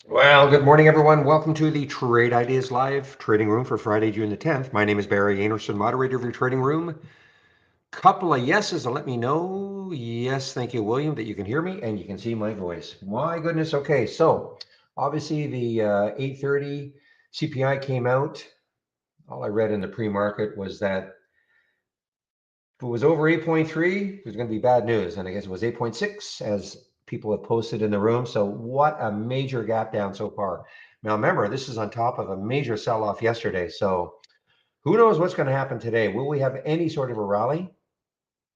Well, good morning, everyone. Welcome to the Trade Ideas Live trading room for Friday, June the 10th. My name is Barry Anderson, moderator of your trading room. Couple of yeses to let me know. Yes, thank you, William, that you can hear me and you can see my voice. My goodness. Okay, so obviously the 8:30 CPI came out. All I read in the pre-market was that if it was over 8.3, it was going to be bad news. And I guess it was 8.6 as people have posted in the room. So what a major gap down so far. Now remember, this is on top of a major sell-off yesterday. So who knows what's going to happen today? Will we have any sort of a rally?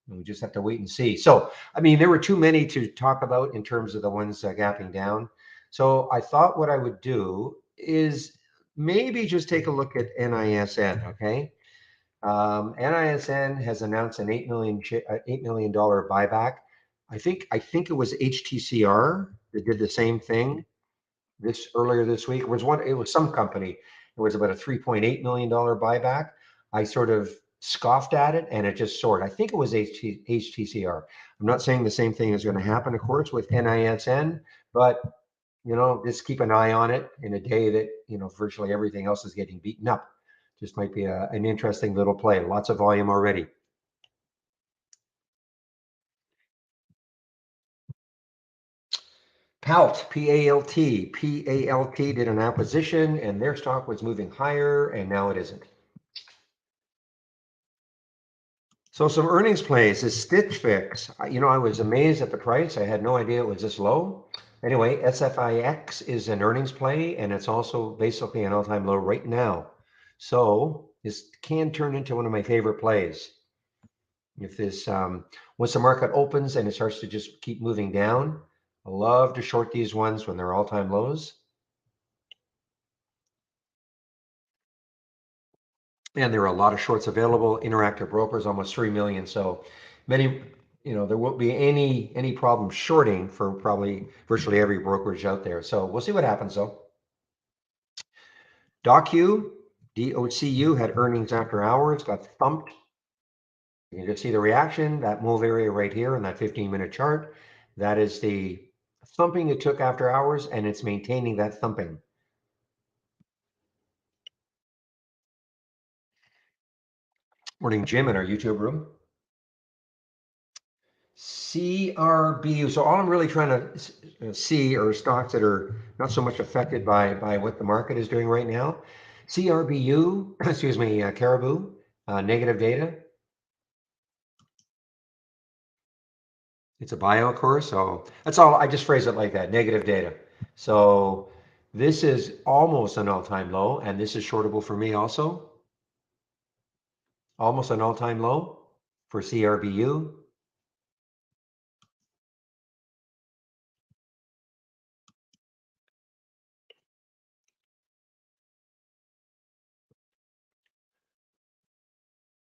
We just have to wait and see. So, I mean, there were too many to talk about in terms of the ones gapping down. So I thought what I would do is maybe just take a look at NISN, okay? NISN has announced an $8 million buyback. I think it was HTCR that did the same thing this earlier this week. It was some company. It was about a $3.8 million buyback. I sort of scoffed at it and it just soared. I think it was HTCR. I'm not saying the same thing is going to happen, of course, with NISN, but just keep an eye on it in a day that, virtually everything else is getting beaten up. Just might be an interesting little play. Lots of volume already. PALT, P-A-L-T, P-A-L-T did an acquisition and their stock was moving higher and now it isn't. So some earnings plays is Stitch Fix. I was amazed at the price. I had no idea it was this low. Anyway, SFIX is an earnings play and it's also basically an all-time low right now. So this can turn into one of my favorite plays. If this, once the market opens and it starts to just keep moving down, I love to short these ones when they're all-time lows. And there are a lot of shorts available. Interactive Brokers, almost 3 million. So many, there won't be any problem shorting for probably virtually every brokerage out there. So we'll see what happens though. DOCU had earnings after hours, got thumped. You can just see the reaction, that move area right here in that 15-minute chart. That is the thumping it took after hours, and it's maintaining that thumping. Morning, Jim, in our YouTube room. CRBU. So all I'm really trying to see are stocks that are not so much affected by what the market is doing right now. CRBU, excuse me, Caribou, negative data. It's a bio, of course. So that's all. I just phrase it like that, negative data. So this is almost an all-time low, and this is shortable for me also. Almost an all-time low for CRBU.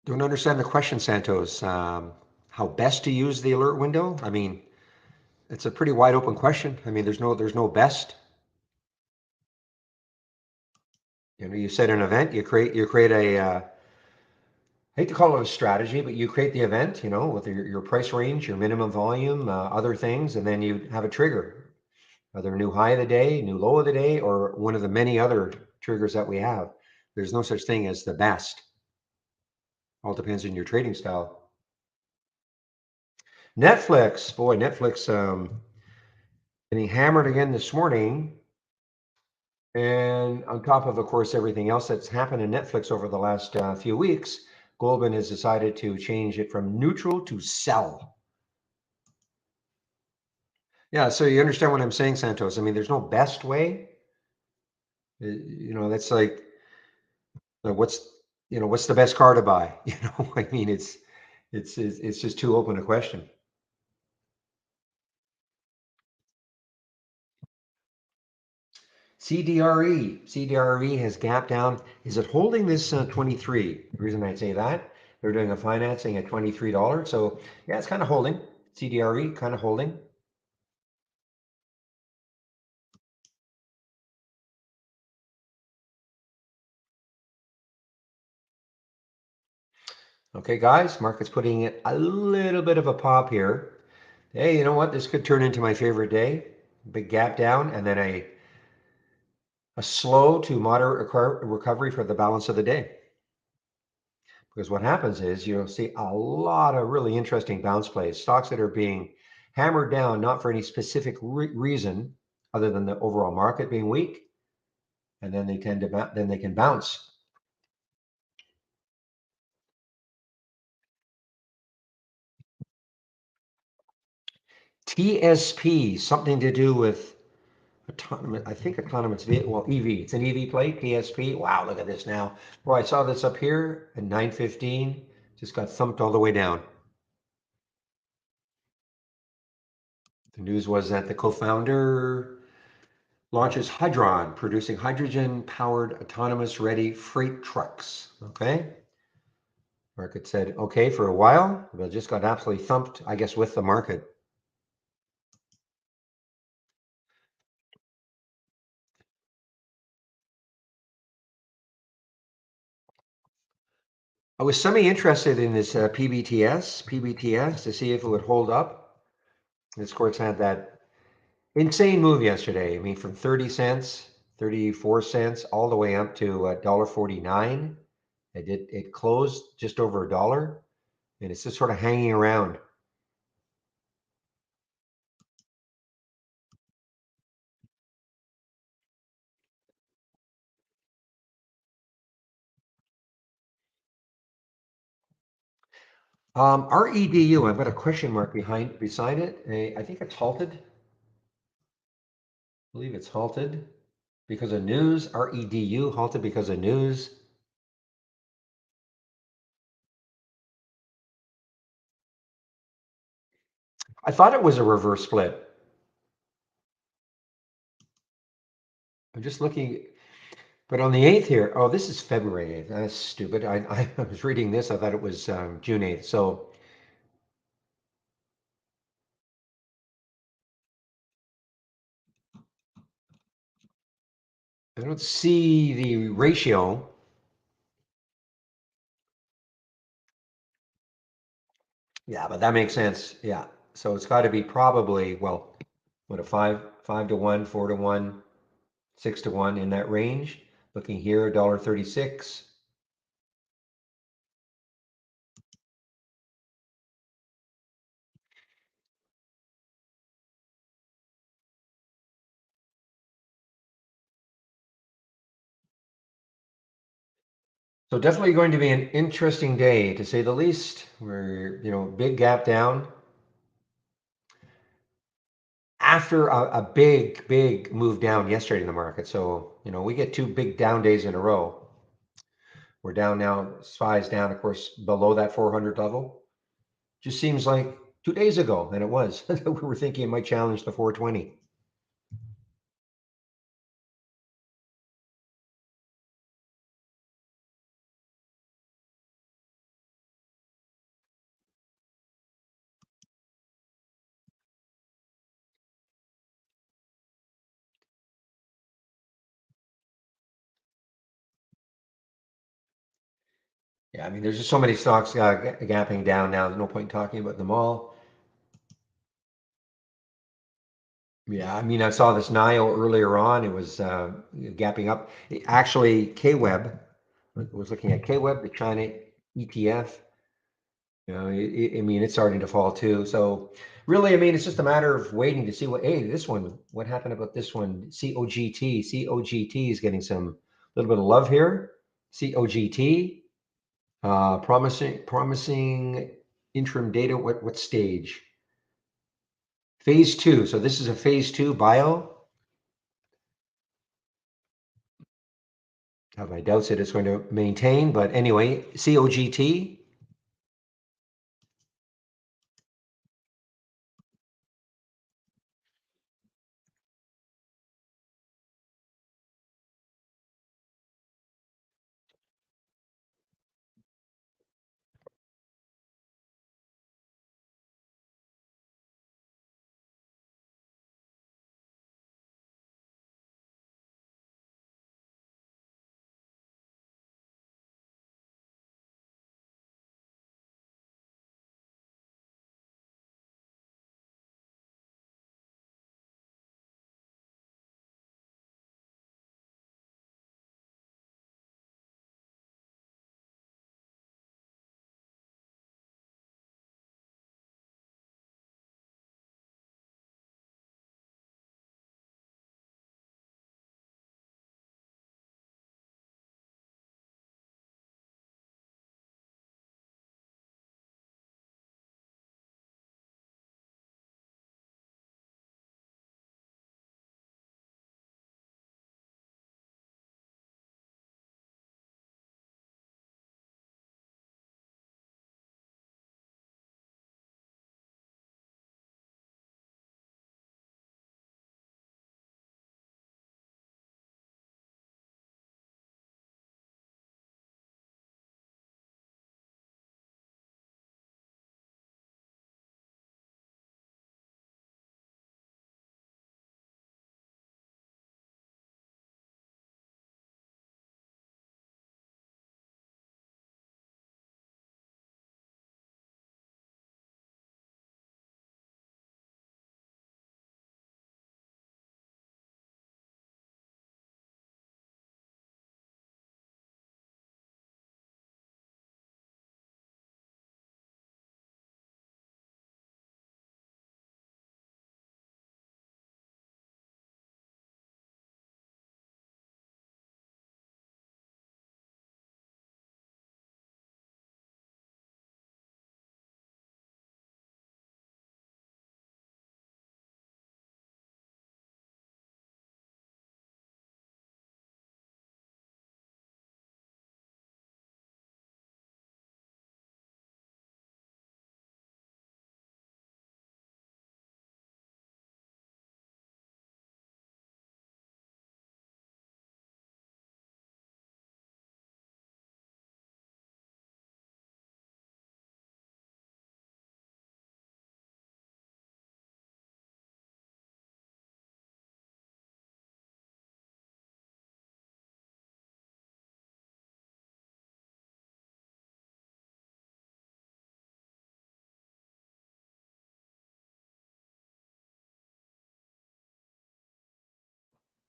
Don't understand the question, Santos. How best to use the alert window? I mean, it's a pretty wide open question. I mean, there's no best. You set an event, you create a I hate to call it a strategy, but you create the event, with your price range, your minimum volume, other things, and then you have a trigger, either a new high of the day, new low of the day, or one of the many other triggers that we have. There's no such thing as the best. All depends on your trading style. Netflix, boy, Netflix getting hammered again this morning. And on top of course, everything else that's happened in Netflix over the last few weeks, Goldman has decided to change it from neutral to sell. Yeah, so you understand what I'm saying, Santos. I mean, there's no best way. That's like, what's what's the best car to buy? I mean, it's just too open a question. CDRE has gapped down. Is it holding this 23? The reason I say that, they're doing a financing at $23. So yeah, it's kind of holding. CDRE kind of holding. Okay, guys, market's putting it a little bit of a pop here. Hey, you know what? This could turn into my favorite day. Big gap down and then a a slow to moderate recovery for the balance of the day. Because what happens is you'll see a lot of really interesting bounce plays, stocks that are being hammered down, not for any specific reason other than the overall market being weak, and then they tend to then they can bounce. TSP, something to do with autonomous, I think autonomous vehicle, well, EV. It's an EV play, TSP. Wow, look at this now. Boy, I saw this up here at 9:15, just got thumped all the way down. The news was that the co-founder launches Hydron, producing hydrogen-powered autonomous-ready freight trucks. Okay. Market said okay for a while, but just got absolutely thumped, I guess, with the market. I was semi-interested in this PBTS to see if it would hold up. This course had that insane move yesterday. I mean, from 30 cents, 34 cents, all the way up to $1.49. It closed just over $1, and it's just sort of hanging around. REDU, I've got a question mark beside it. I think it's halted. I believe it's halted because of news. REDU halted because of news. I thought it was a reverse split. I'm just looking, but on the 8th here, oh, this is February 8th. That's stupid. I was reading this, I thought it was June 8th. So I don't see the ratio. Yeah, but that makes sense. Yeah. So it's got to be probably, well, what, a 5 to 1, 4 to 1, 6 to 1 in that range. Looking here, $1.36. So definitely going to be an interesting day to say the least. We're, big gap down after a big move down yesterday in the market. So, we get two big down days in a row. We're down now, SPY's down, of course, below that 400 level. Just seems like 2 days ago, and it was. We were thinking it might challenge the 420. Yeah, I mean, there's just so many stocks gapping down now. There's no point in talking about them all. Yeah, I mean, I saw this NIO earlier on. It was gapping up. Actually, KWEB, I was looking at KWEB, the China ETF. I mean, it's starting to fall too. So really, I mean, it's just a matter of waiting to see what happened about this one, COGT. COGT is getting some little bit of love here. COGT, promising interim data. What stage? Phase 2. So this is a phase 2 bio. I have my doubts that it's going to maintain, but anyway, COGT.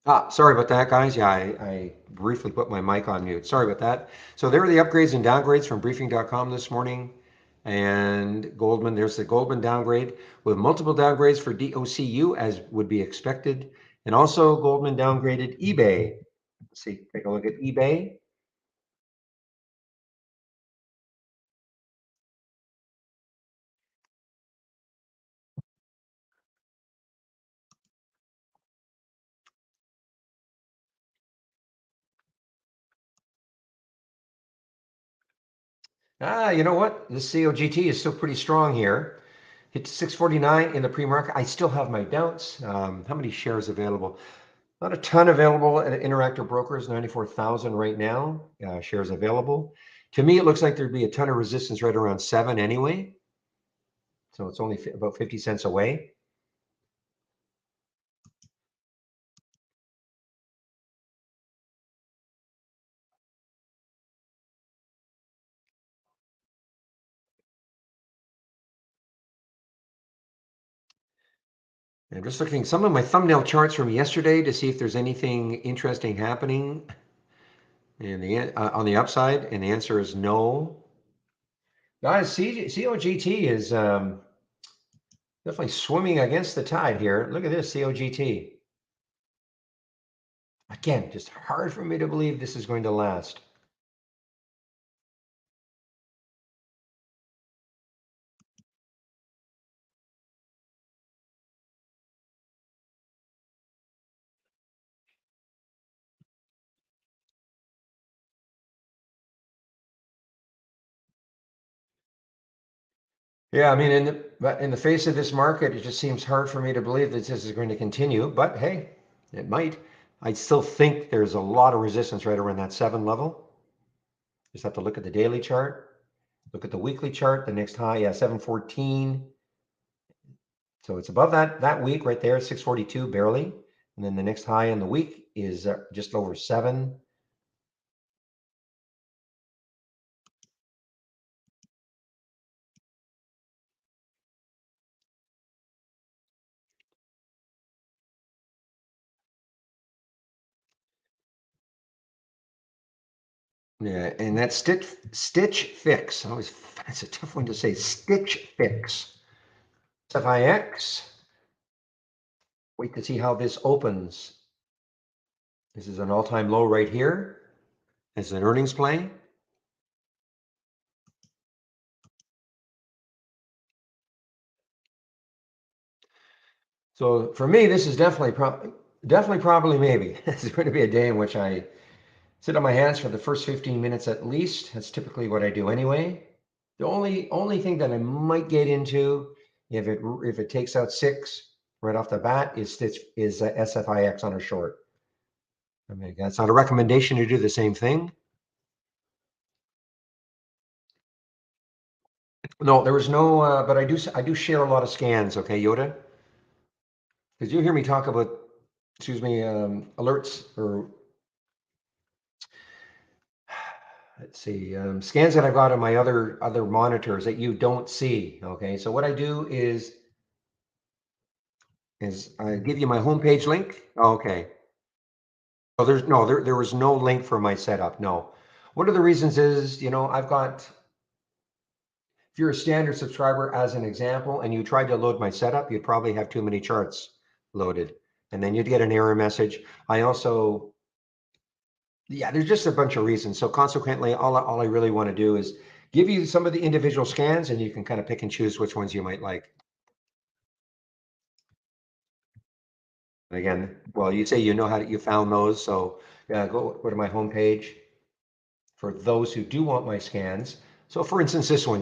Sorry about that, guys. Yeah, I briefly put my mic on mute. Sorry about that. So there are the upgrades and downgrades from briefing.com this morning. And Goldman, there's the Goldman downgrade with multiple downgrades for DOCU as would be expected. And also Goldman downgraded eBay. Let's see, take a look at eBay. You know what? The COGT is still pretty strong here. Hit 649 in the pre-market. I still have my doubts. How many shares available? Not a ton available at Interactive Brokers, 94,000 right now, shares available. To me, it looks like there'd be a ton of resistance right around 7 anyway. So it's only about 50 cents away. I'm just looking some of my thumbnail charts from yesterday to see if there's anything interesting happening on the upside, and the answer is no. Guys, COGT is definitely swimming against the tide here. Look at this, COGT. Again, just hard for me to believe this is going to last. Yeah, I mean, in the face of this market, it just seems hard for me to believe that this is going to continue. But hey, it might. I still think there's a lot of resistance right around that 7 level. Just have to look at the daily chart, look at the weekly chart. The next high, yeah, 714. So it's above that week right there, 642 barely. And then the next high in the week is just over 7. Yeah, and that stitch fix. Always, it's a tough one to say. Stitch fix. SFIX. Wait to see how this opens. This is an all-time low right here. It's an earnings play. So for me, this is definitely probably maybe. This is going to be a day in which I sit on my hands for the first 15 minutes at least. That's typically what I do anyway. The only thing that I might get into if it takes out 6 right off the bat is SFIX on a short. I mean, that's not a recommendation to do the same thing. No, there was no, but I do share a lot of scans. Okay, Yoda, because you hear me talk about, excuse me, alerts or let's see, scans that I've got on my other monitors that you don't see. Okay, so what I do is I give you my homepage link. Okay, so there was no link for my setup. No, one of the reasons is I've got, if you're a standard subscriber as an example and you tried to load my setup, you'd probably have too many charts loaded, and then you'd get an error message. I also, yeah, there's just a bunch of reasons. So consequently, all I really want to do is give you some of the individual scans, and you can kind of pick and choose which ones you might like. And again, well, you say you found those, so yeah, go to my homepage for those who do want my scans. So for instance, this one,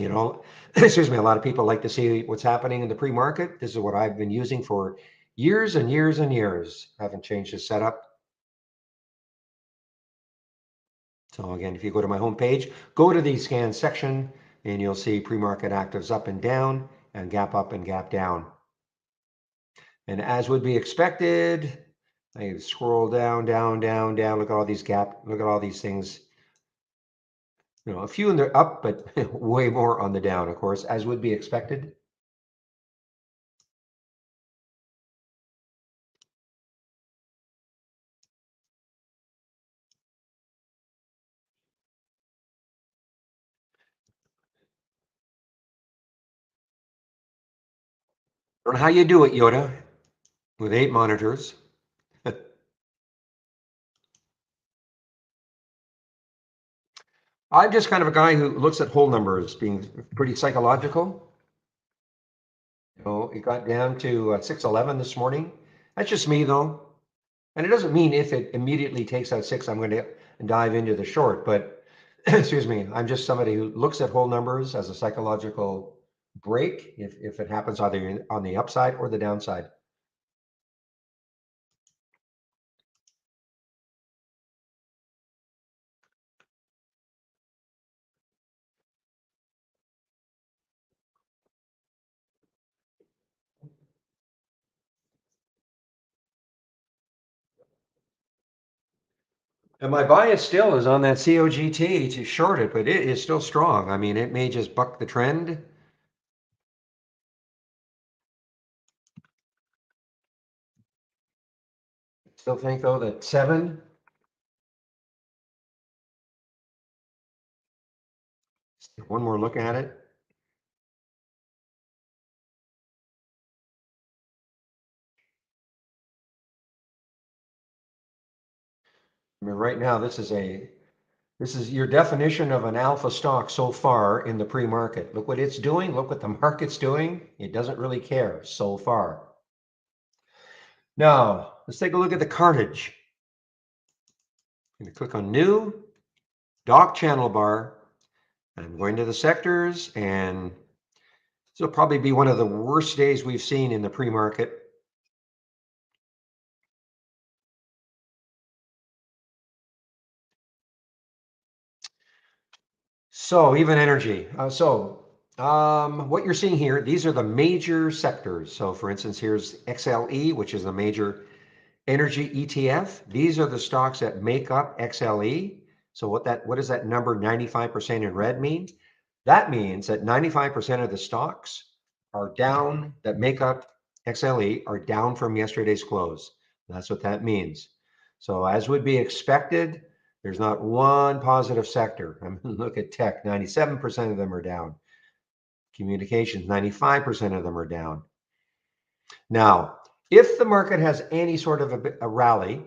excuse me, a lot of people like to see what's happening in the pre-market. This is what I've been using for years and years and years. I haven't changed the setup. So again, if you go to my homepage, go to the scan section, and you'll see pre-market actives up and down, and gap up and gap down. And as would be expected, I scroll down, down, down, down. Look at all these look at all these things. A few in the up, but way more on the down, of course, as would be expected. don't know how you do it, Yoda, with 8 monitors. I'm just kind of a guy who looks at whole numbers being pretty psychological. You know, it got down to 611 this morning. That's just me though. And it doesn't mean if it immediately takes out 6, I'm going to dive into the short, but excuse me, I'm just somebody who looks at whole numbers as a psychological break if it happens either on the upside or the downside. And my bias still is on that COGT to short it, but it is still strong. I mean, it may just buck the trend. Still think though that 7, one more look at it. I mean, right now, this is your definition of an alpha stock so far in the pre-market. Look what it's doing. Look what the market's doing. It doesn't really care so far. Now, let's take a look at the cartage. I'm going to click on new, dock channel bar. I'm going to the sectors, and this will probably be one of the worst days we've seen in the pre-market. So even energy. What you're seeing here, these are the major sectors. So for instance, here's XLE, which is the major energy ETF. These are the stocks that make up XLE. So what does that number 95% in red mean? That means that 95% of the stocks are down that make up XLE are down from yesterday's close. That's what that means. So as would be expected, there's not one positive sector. I mean, look at tech, 97% of them are down. Communications, 95% of them are down. Now, if the market has any sort of a rally,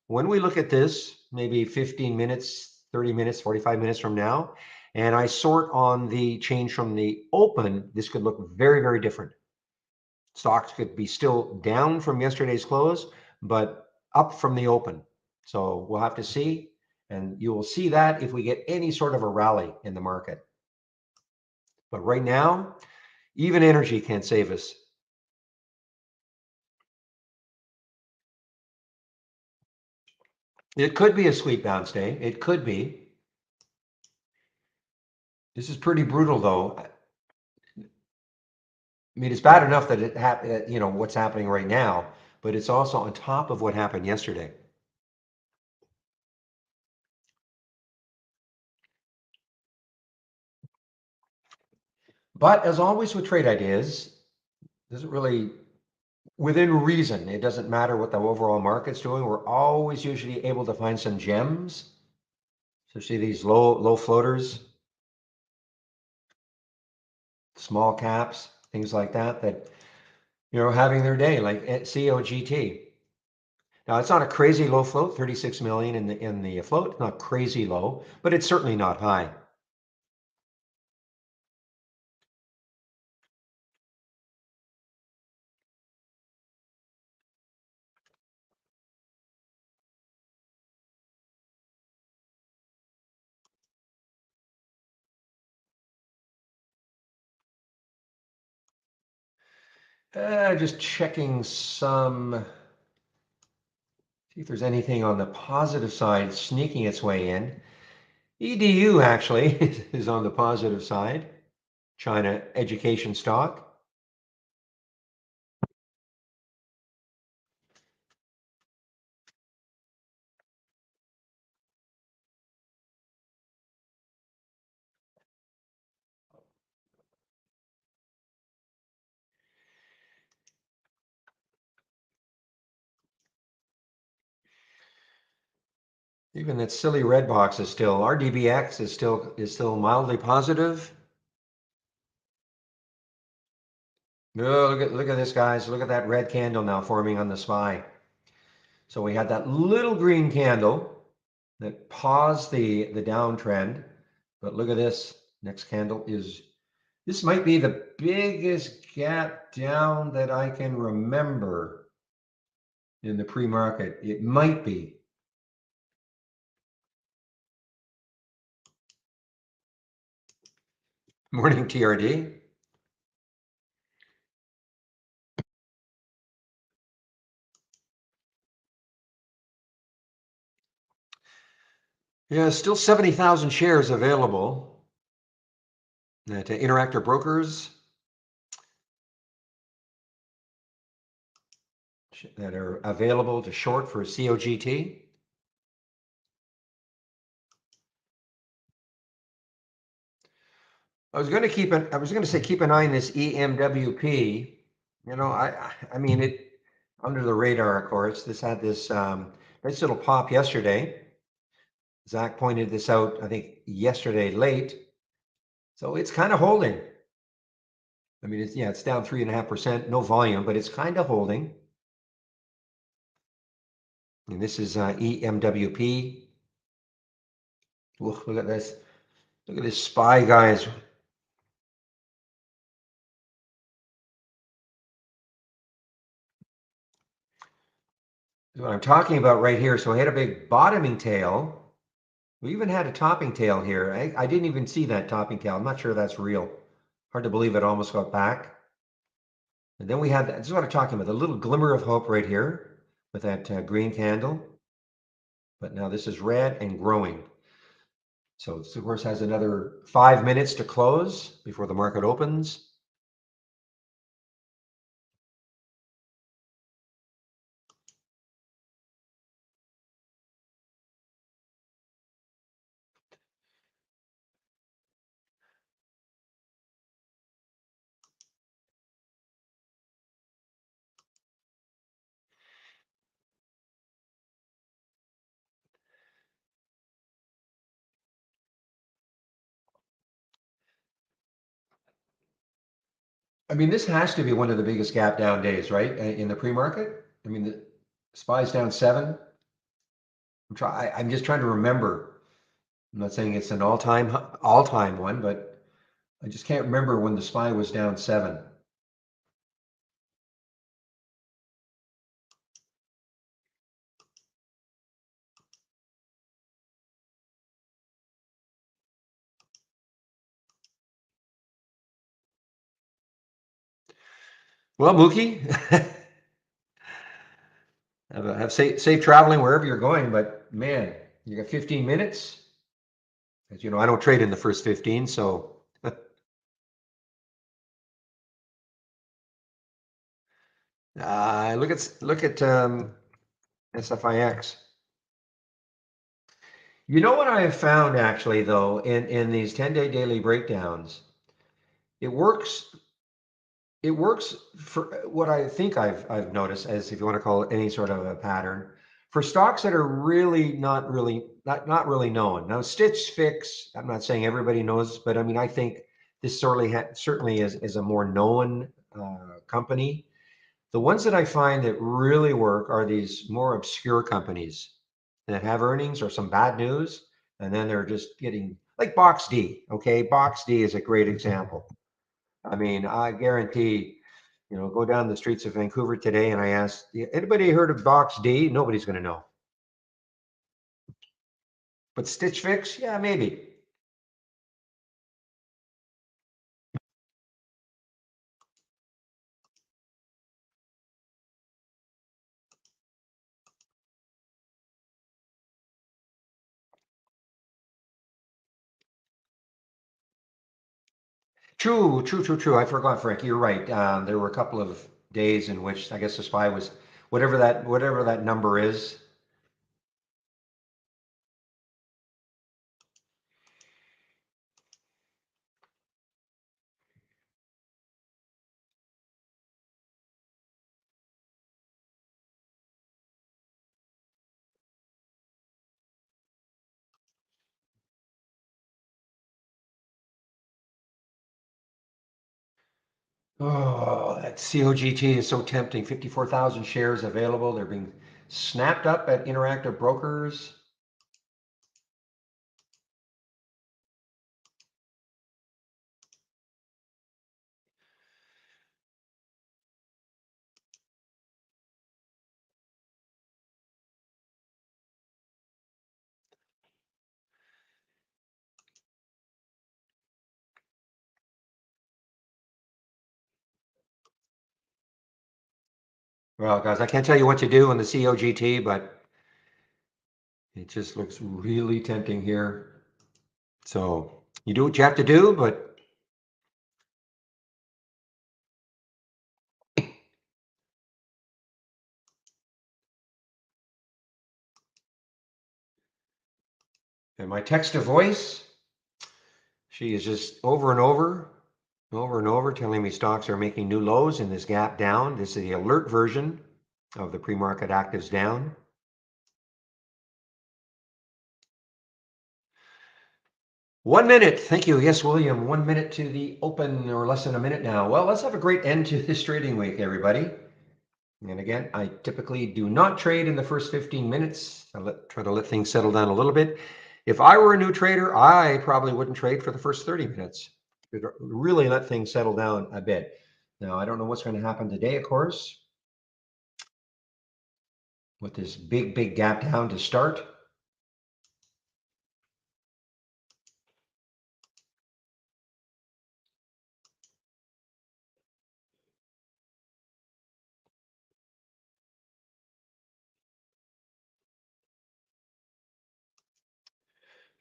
when we look at this, maybe 15 minutes, 30 minutes, 45 minutes from now, and I sort on the change from the open, this could look very, very different. Stocks could be still down from yesterday's close, but up from the open. So we'll have to see, and you will see that if we get any sort of a rally in the market. But right now, even energy can't save us. It could be a sweet bounce day. It could be. This is pretty brutal, though. I mean, it's bad enough that it happened, you know, what's happening right now, but it's also on top of what happened yesterday. But as always with trade ideas, doesn't really, within reason, it doesn't matter what the overall market's doing. We're always usually able to find some gems. So see these low floaters, small caps, things like that, you know, having their day, like at COGT. Now it's not a crazy low float, 36 million in the float. It's not crazy low, but it's certainly not high. Just checking some, see if there's anything on the positive side sneaking its way in. EDU actually is on the positive side. China education stock. Even that silly red box is still, RDBX is still mildly positive. Oh, look at this, guys. Look at that red candle now forming on the SPY. So we had that little green candle that paused the downtrend. But look at this. Next candle is, this might be the biggest gap down that I can remember in the pre-market. It might be. Morning, TRD. Yeah, still 70,000 shares available to Interactive Brokers that are available to short for COGT. I was going to say keep an eye on this EMWP. You know, I mean it under the radar, of course. This had this nice little pop yesterday. Zach pointed this out, I think, yesterday late. So it's kind of holding. I mean, it's down 3.5%, no volume, but it's kind of holding. And this is EMWP. Look at this. Look at this SPY, guys. What I'm talking about right here. So I had a big bottoming tail. We even had a topping tail here. I didn't even see that topping tail. I'm not sure that's real. Hard to believe it almost got back. And then we had, this is what I'm talking about, the little glimmer of hope right here with that green candle. But now this is red and growing. So this, of course, has another 5 minutes to close before the market opens. I mean, this has to be one of the biggest gap down days, right? In the pre-market. I mean, the SPY's down 7. I'm just trying to remember. I'm not saying it's an all-time one, but I just can't remember when the SPY was down 7. Well, Mookie, have safe traveling wherever you're going. But man, you got 15 minutes. As you know, I don't trade in the first 15, so look at SFIX. You know what I have found actually, though, in these 10-day daily breakdowns, it works. It works for what I think I've noticed, as if you want to call it any sort of a pattern, for stocks that are really not really known. Now, Stitch Fix, I'm not saying everybody knows, but I mean I think this certainly is a more known company. The ones that I find that really work are these more obscure companies that have earnings or some bad news, and then they're just getting like Box D. Okay, Box D is a great example. I mean, I guarantee, go down the streets of Vancouver today and I ask, anybody heard of Box D? Nobody's going to know. But Stitch Fix, yeah, maybe. True. I forgot, Frank. You're right. There were a couple of days in which I guess the SPY was whatever that number is. Oh, that COGT is so tempting. 54,000 shares available. They're being snapped up at Interactive Brokers. Well, guys, I can't tell you what to do on the COGT, but it just looks really tempting here. So you do what you have to do, but and my text to voice, she is just over and over telling me stocks are making new lows in this gap down. This is the alert version of the pre-market actives down. 1 minute. Thank you. Yes, William. 1 minute to the open, or less than a minute now. Well, let's have a great end to this trading week, everybody. And again, I typically do not trade in the first 15 minutes. Try to let things settle down a little bit. If I were a new trader, I probably wouldn't trade for the first 30 minutes. Really let things settle down a bit. Now, I don't know what's going to happen today, of course, with this big gap down to start.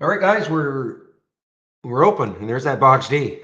All right, guys, we're open, and there's that box D.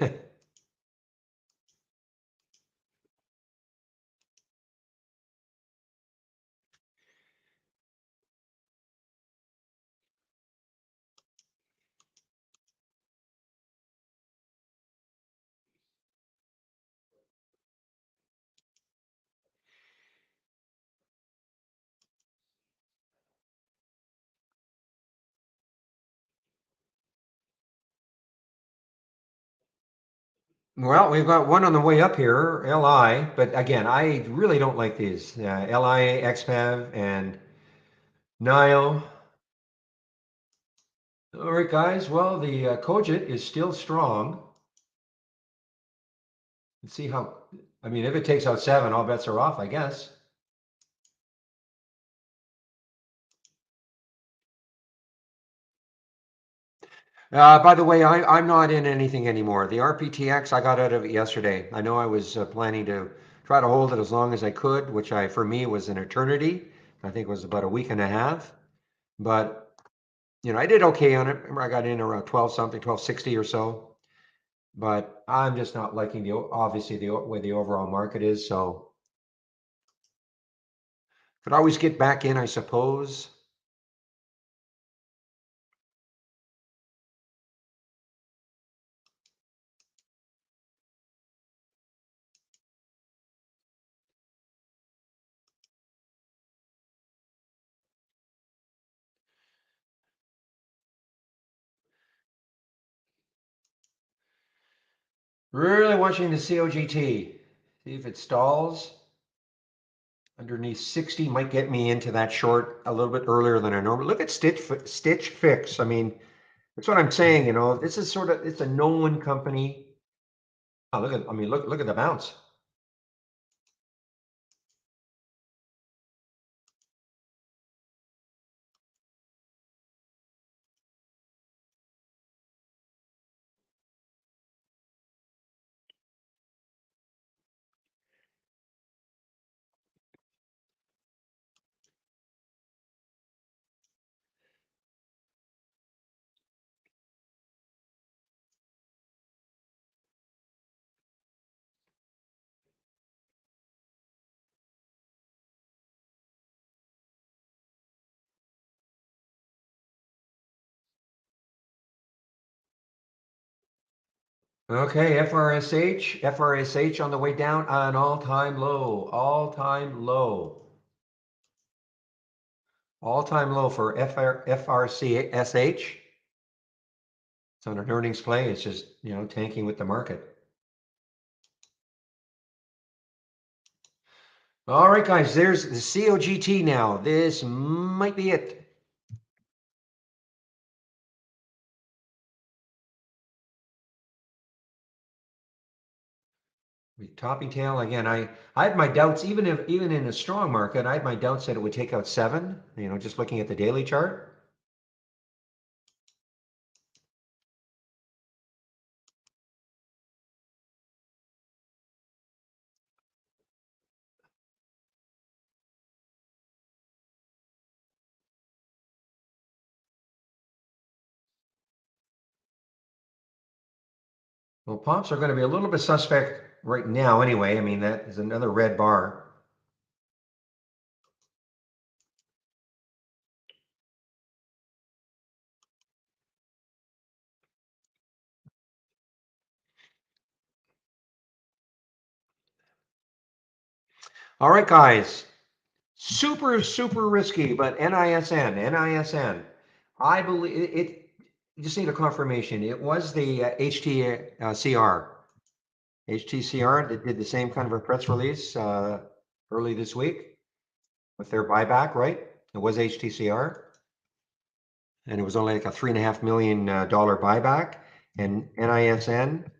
Well, we've got one on the way up here, LI, but again, I really don't like these. LI, XPAV, and NIO. All right, guys, well, the Cogit is still strong. Let's see how, I mean, if it takes out 7, all bets are off, I guess. By the way, I'm not in anything anymore. The RPTX, I got out of it yesterday. I know I was planning to try to hold it as long as I could, which for me was an eternity. I think it was about a week and a half. But, I did okay on it. Remember, I got in around 12 something, 1260 or so. But I'm just not liking obviously the way the overall market is. So could always get back in, I suppose. Really watching the COGT. See if it stalls. Underneath 60 might get me into that short a little bit earlier than I normally. Look at Stitch Fix. I mean, that's what I'm saying. This is it's a known company. Oh, look at the bounce. Okay, FRSH on the way down, an all-time low, all-time low. All-time low for FRCSH. It's on an earnings play. It's just, tanking with the market. All right, guys, there's the COGT now. This might be it. Topping tail again. I had my doubts, even in a strong market, I had my doubts that it would take out 7. Just looking at the daily chart. Well, pops are going to be a little bit suspect right now anyway. I mean, that is another red bar. All right, guys. Super, super risky, but NISN. I believe it. You just need a confirmation. It was the HTCR. HTCR that did the same kind of a press release early this week with their buyback, right? It was HTCR, and it was only like a $3.5 million buyback. And NISN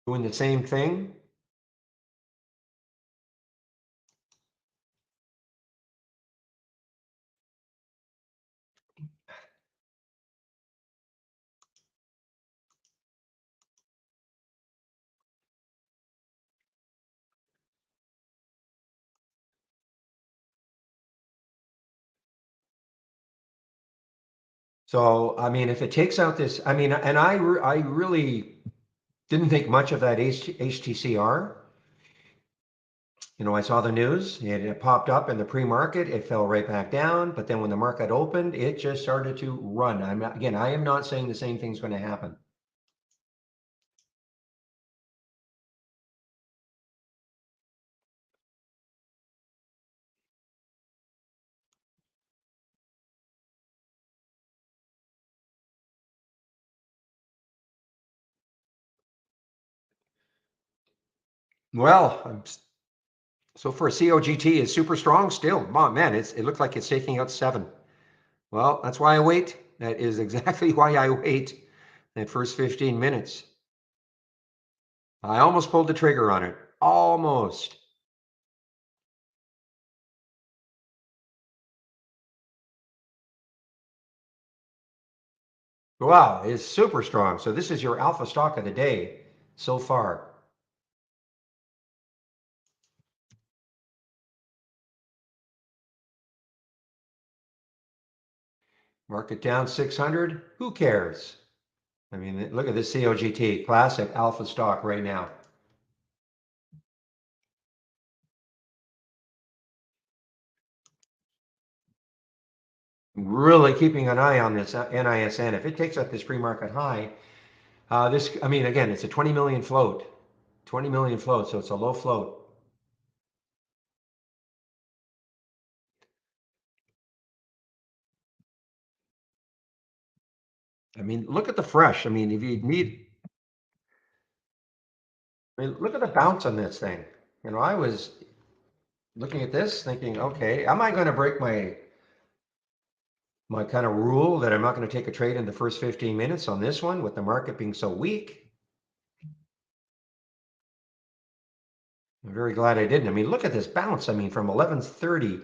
doing the same thing. So, I mean, if it takes out this, I mean, and I really didn't think much of that HTCR. I saw the news, it popped up in the pre-market, it fell right back down, but then when the market opened, it just started to run. I am not saying the same thing's going to happen. Well, so for a COGT is super strong still. Oh, man, it looks like it's taking out 7. Well, that's why I wait. That is exactly why I wait that first 15 minutes. I almost pulled the trigger on it. Almost. Wow, it's super strong. So this is your alpha stock of the day so far. Market down 600. Who cares? I mean, look at this COGT, classic alpha stock right now. Really keeping an eye on this NISN. If it takes up this pre-market high, I mean, again, it's a 20 million float. 20 million float, so it's a low float. I mean, look at the fresh. I mean, if you need, I mean, look at the bounce on this thing. I was looking at this thinking, okay, am I going to break my kind of rule that I'm not going to take a trade in the first 15 minutes on this one with the market being so weak? I'm very glad I didn't. I mean, look at this bounce. I mean, from 11:30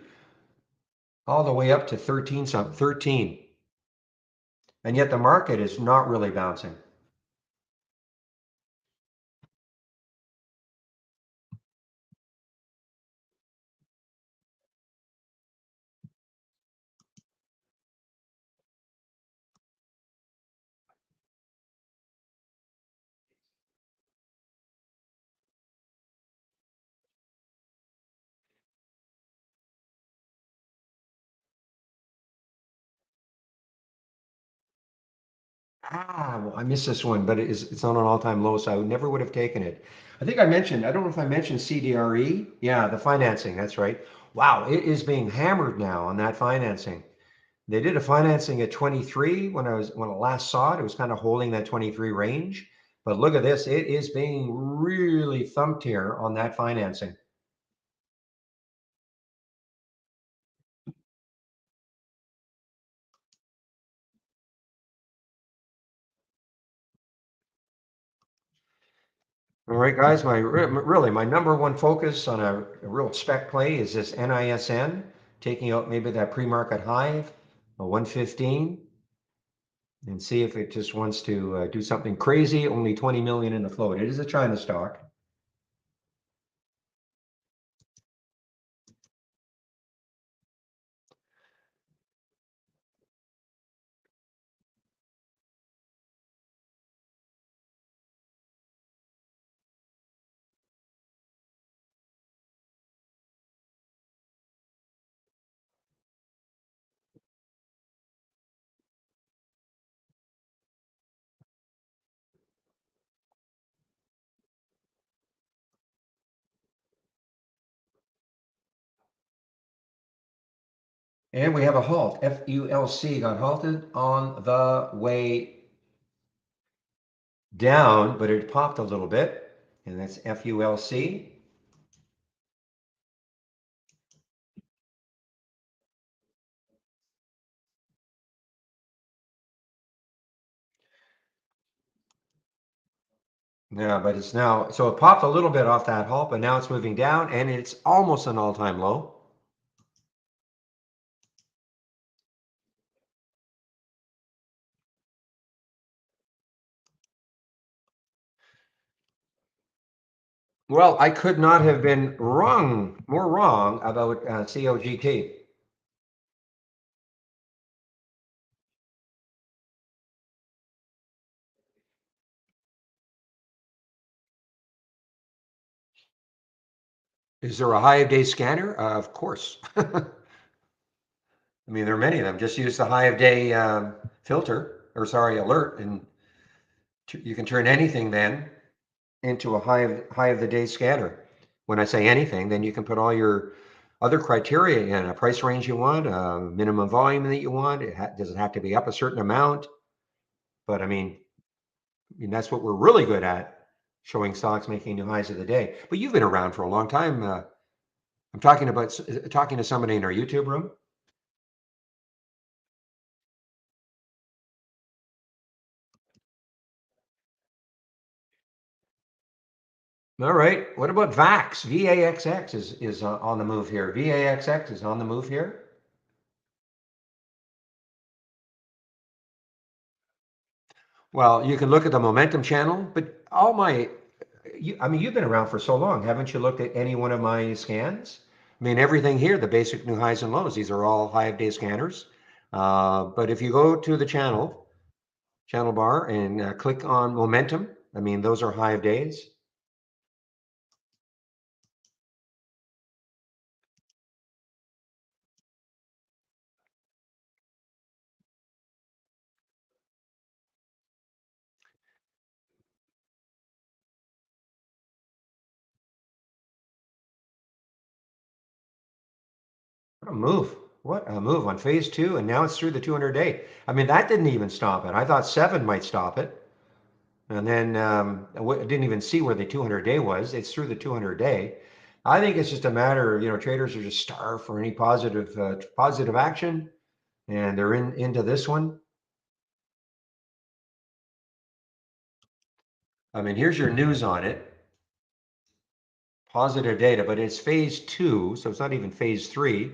all the way up to 13. And yet the market is not really bouncing. Well, I missed this one, but it's on an all-time low, so I never would have taken it. I think I mentioned, I don't know if I mentioned CDRE. Yeah, the financing, that's right. Wow, it is being hammered now on that financing. They did a financing at 23 when I last saw it. It was kind of holding that 23 range. But look at this, it is being really thumped here on that financing. All right, guys, my number one focus on a real spec play is this NISN, taking out maybe that pre-market high, a 115, and see if it just wants to do something crazy. Only 20 million in the float. It is a China stock. And we have a halt. FULC got halted on the way down, but it popped a little bit, and that's FULC. Yeah, but it's now, so it popped a little bit off that halt, but now it's moving down and it's almost an all-time low. Well, I could not have been more wrong about COGT. Is there a high of day scanner? Of course. I mean, there are many of them. Just use the high of day filter, or sorry, alert, and you can turn anything then into a high of the day scanner. When I say anything, then you can put all your other criteria in, a price range you want, a minimum volume that you want. Does it have to be up a certain amount? But I mean that's what we're really good at, showing stocks making new highs of the day. But you've been around for a long time. I'm talking to somebody in our YouTube room. All right. What about VAX? VAXX is on the move here. VAXX is on the move here. Well, you can look at the momentum channel, but I mean, you've been around for so long. Haven't you looked at any one of my scans? I mean, everything here, the basic new highs and lows, these are all high of day scanners. But if you go to the channel bar and click on momentum, I mean, those are high of days. What a move. What a move on phase two. And now it's through the 200-day. I mean, that didn't even stop it. I thought 7 might stop it. And then I didn't even see where the 200-day was. It's through the 200-day. I think it's just a matter of, traders are just starved for any positive action, and they're into this one. I mean, here's your news on it. Positive data, but it's phase two, so it's not even phase three.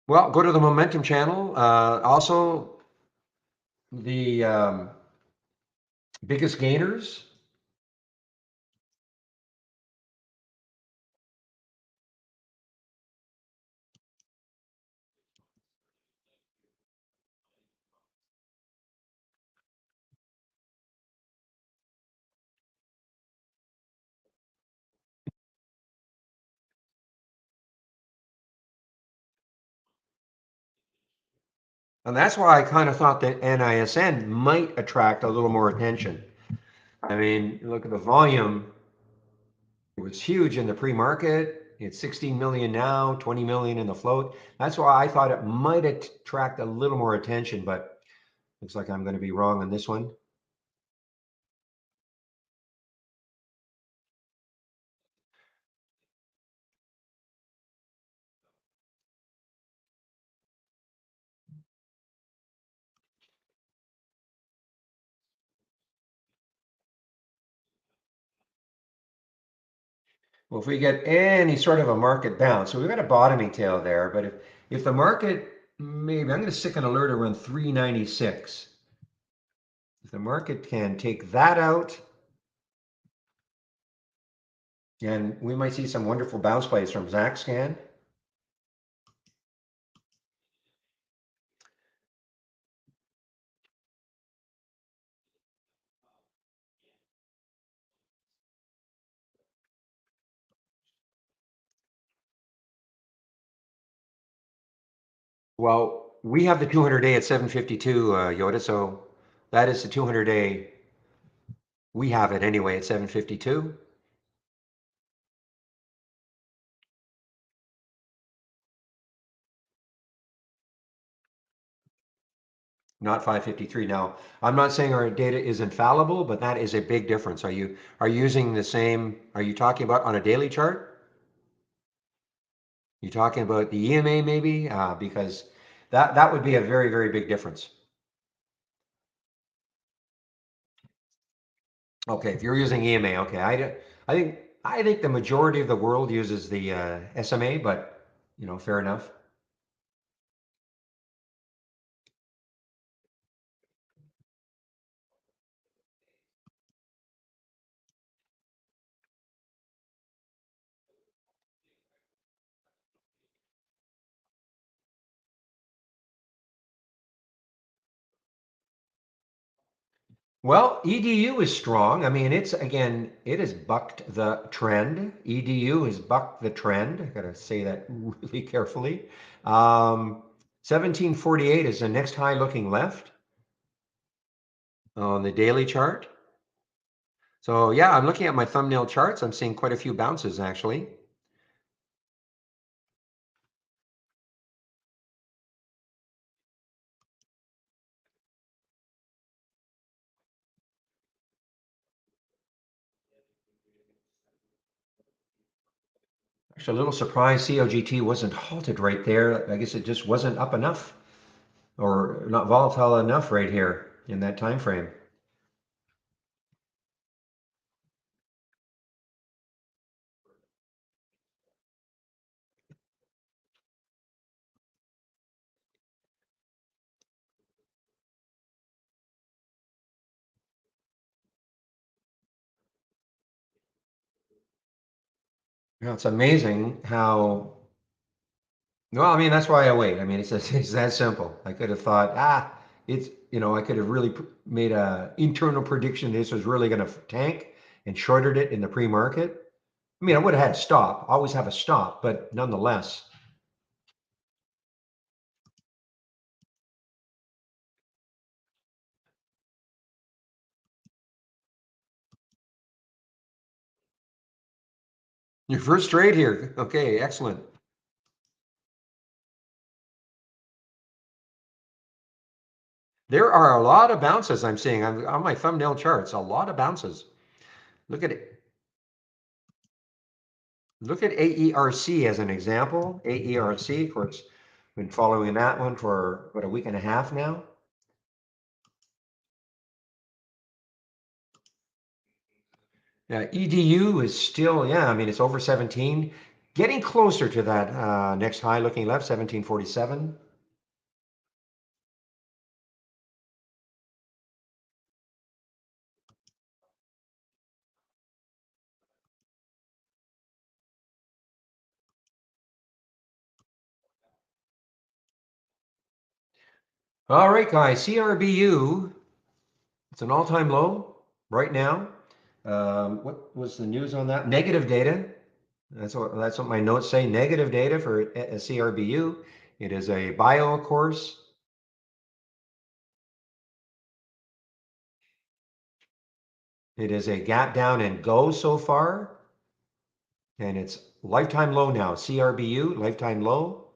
Well, go to the momentum channel. Also, the biggest gainers. And that's why I kind of thought that NISN might attract a little more attention. I mean, look at the volume. It was huge in the pre-market. It's 16 million now, 20 million in the float. That's why I thought it might attract a little more attention, but looks like I'm going to be wrong on this one. Well, if we get any sort of a market bounce, so we've got a bottoming tail there, but if the market, maybe I'm going to stick an alert around 396. If the market can take that out, and we might see some wonderful bounce plays from ZachScan. Well, we have the 200-day at 752, Yoda, so that is the 200-day. We have it anyway at 752. Not 553. Now, I'm not saying our data is infallible, but that is a big difference. Are you using the same? Are you talking about on a daily chart? You talking about the EMA maybe? Because that would be a very, very big difference. Okay, if you're using EMA, okay. I think the majority of the world uses the SMA, but fair enough. Well, EDU is strong. I mean, it has bucked the trend. EDU has bucked the trend. I gotta say that really carefully. 1748 is the next high looking left on the daily chart. So yeah, I'm looking at my thumbnail charts. I'm seeing quite a few bounces actually. Actually, a little surprised COGT wasn't halted right there. I guess it just wasn't up enough or not volatile enough right here in that time frame. It's amazing how. Well, I mean, that's why I wait. I mean, it's that simple. I could have thought, I could have really made a internal prediction this was really going to tank and shorted it in the pre-market. I mean, I would have had stop, always have a stop, but nonetheless. Your first trade here. Okay, excellent. There are a lot of bounces I'm seeing on my thumbnail charts, a lot of bounces. Look at it. Look at AERC as an example. AERC, of course, been following that one for about a week and a half now. EDU is still, yeah, I mean, it's over 17, getting closer to that next high looking left, 1747. All right, guys, CRBU, it's an all-time low right now. What was the news on that? Negative data. That's what my notes say. Negative data for a CRBU. It is a bio course. It is a gap down and go so far. And it's lifetime low now. CRBU, lifetime low.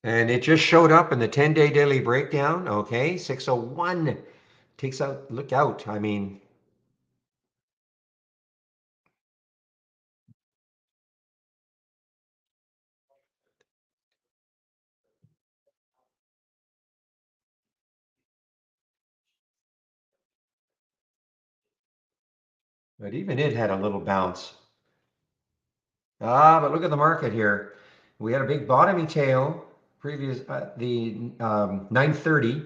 And it just showed up in the 10-day daily breakdown. Okay, 601 takes out, look out. I mean, But even it had a little bounce. Ah, but look at the market here. We had a big bottoming tail previous the 930.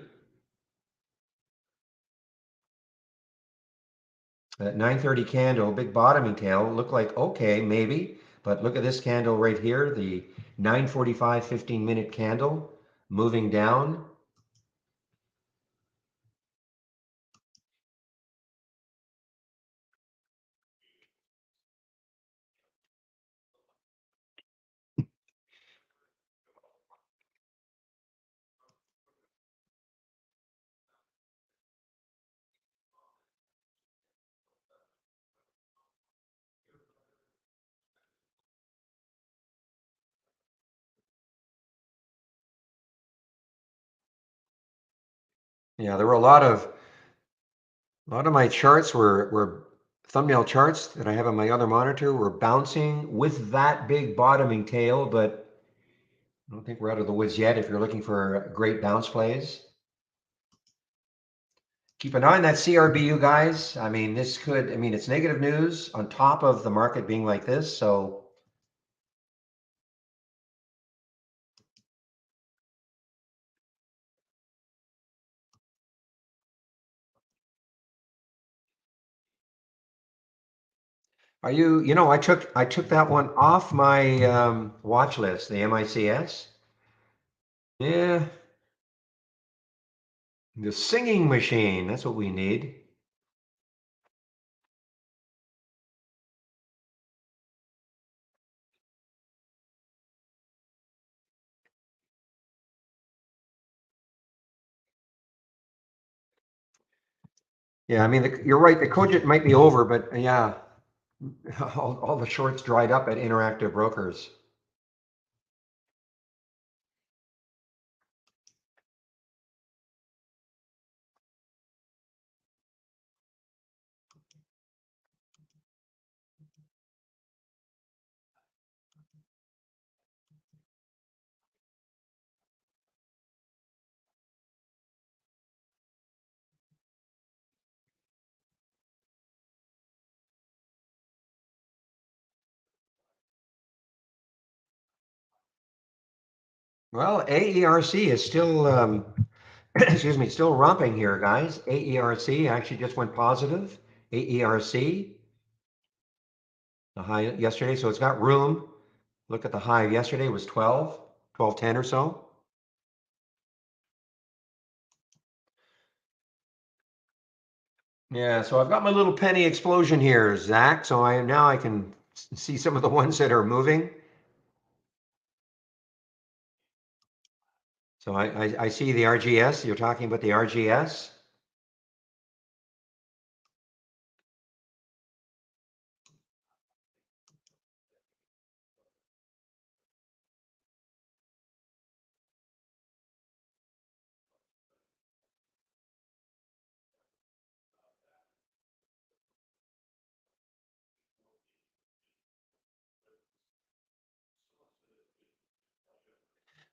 That 930 candle, big bottoming tail, looked like okay, maybe. But look at this candle right here, the 945 15-minute candle moving down. Yeah, there were a lot of my charts were thumbnail charts that I have on my other monitor were bouncing with that big bottoming tail, but I don't think we're out of the woods yet if you're looking for great bounce plays. Keep an eye on that CRBU, guys. I mean, it's negative news on top of the market being like this. So I took that one off my watch list, the MICS. Yeah, the singing machine. That's what we need. Yeah, I mean, you're right. The Cogent might be over, but yeah, all the shorts dried up at Interactive Brokers. Well, AERC is still, excuse me, still romping here, guys. AERC actually just went positive. AERC, the high yesterday, so it's got room. Look at the high yesterday was 1210 or so. Yeah, so I've got my little penny explosion here, Zach. So I can see some of the ones that are moving. So I see the RGS. You're talking about the RGS.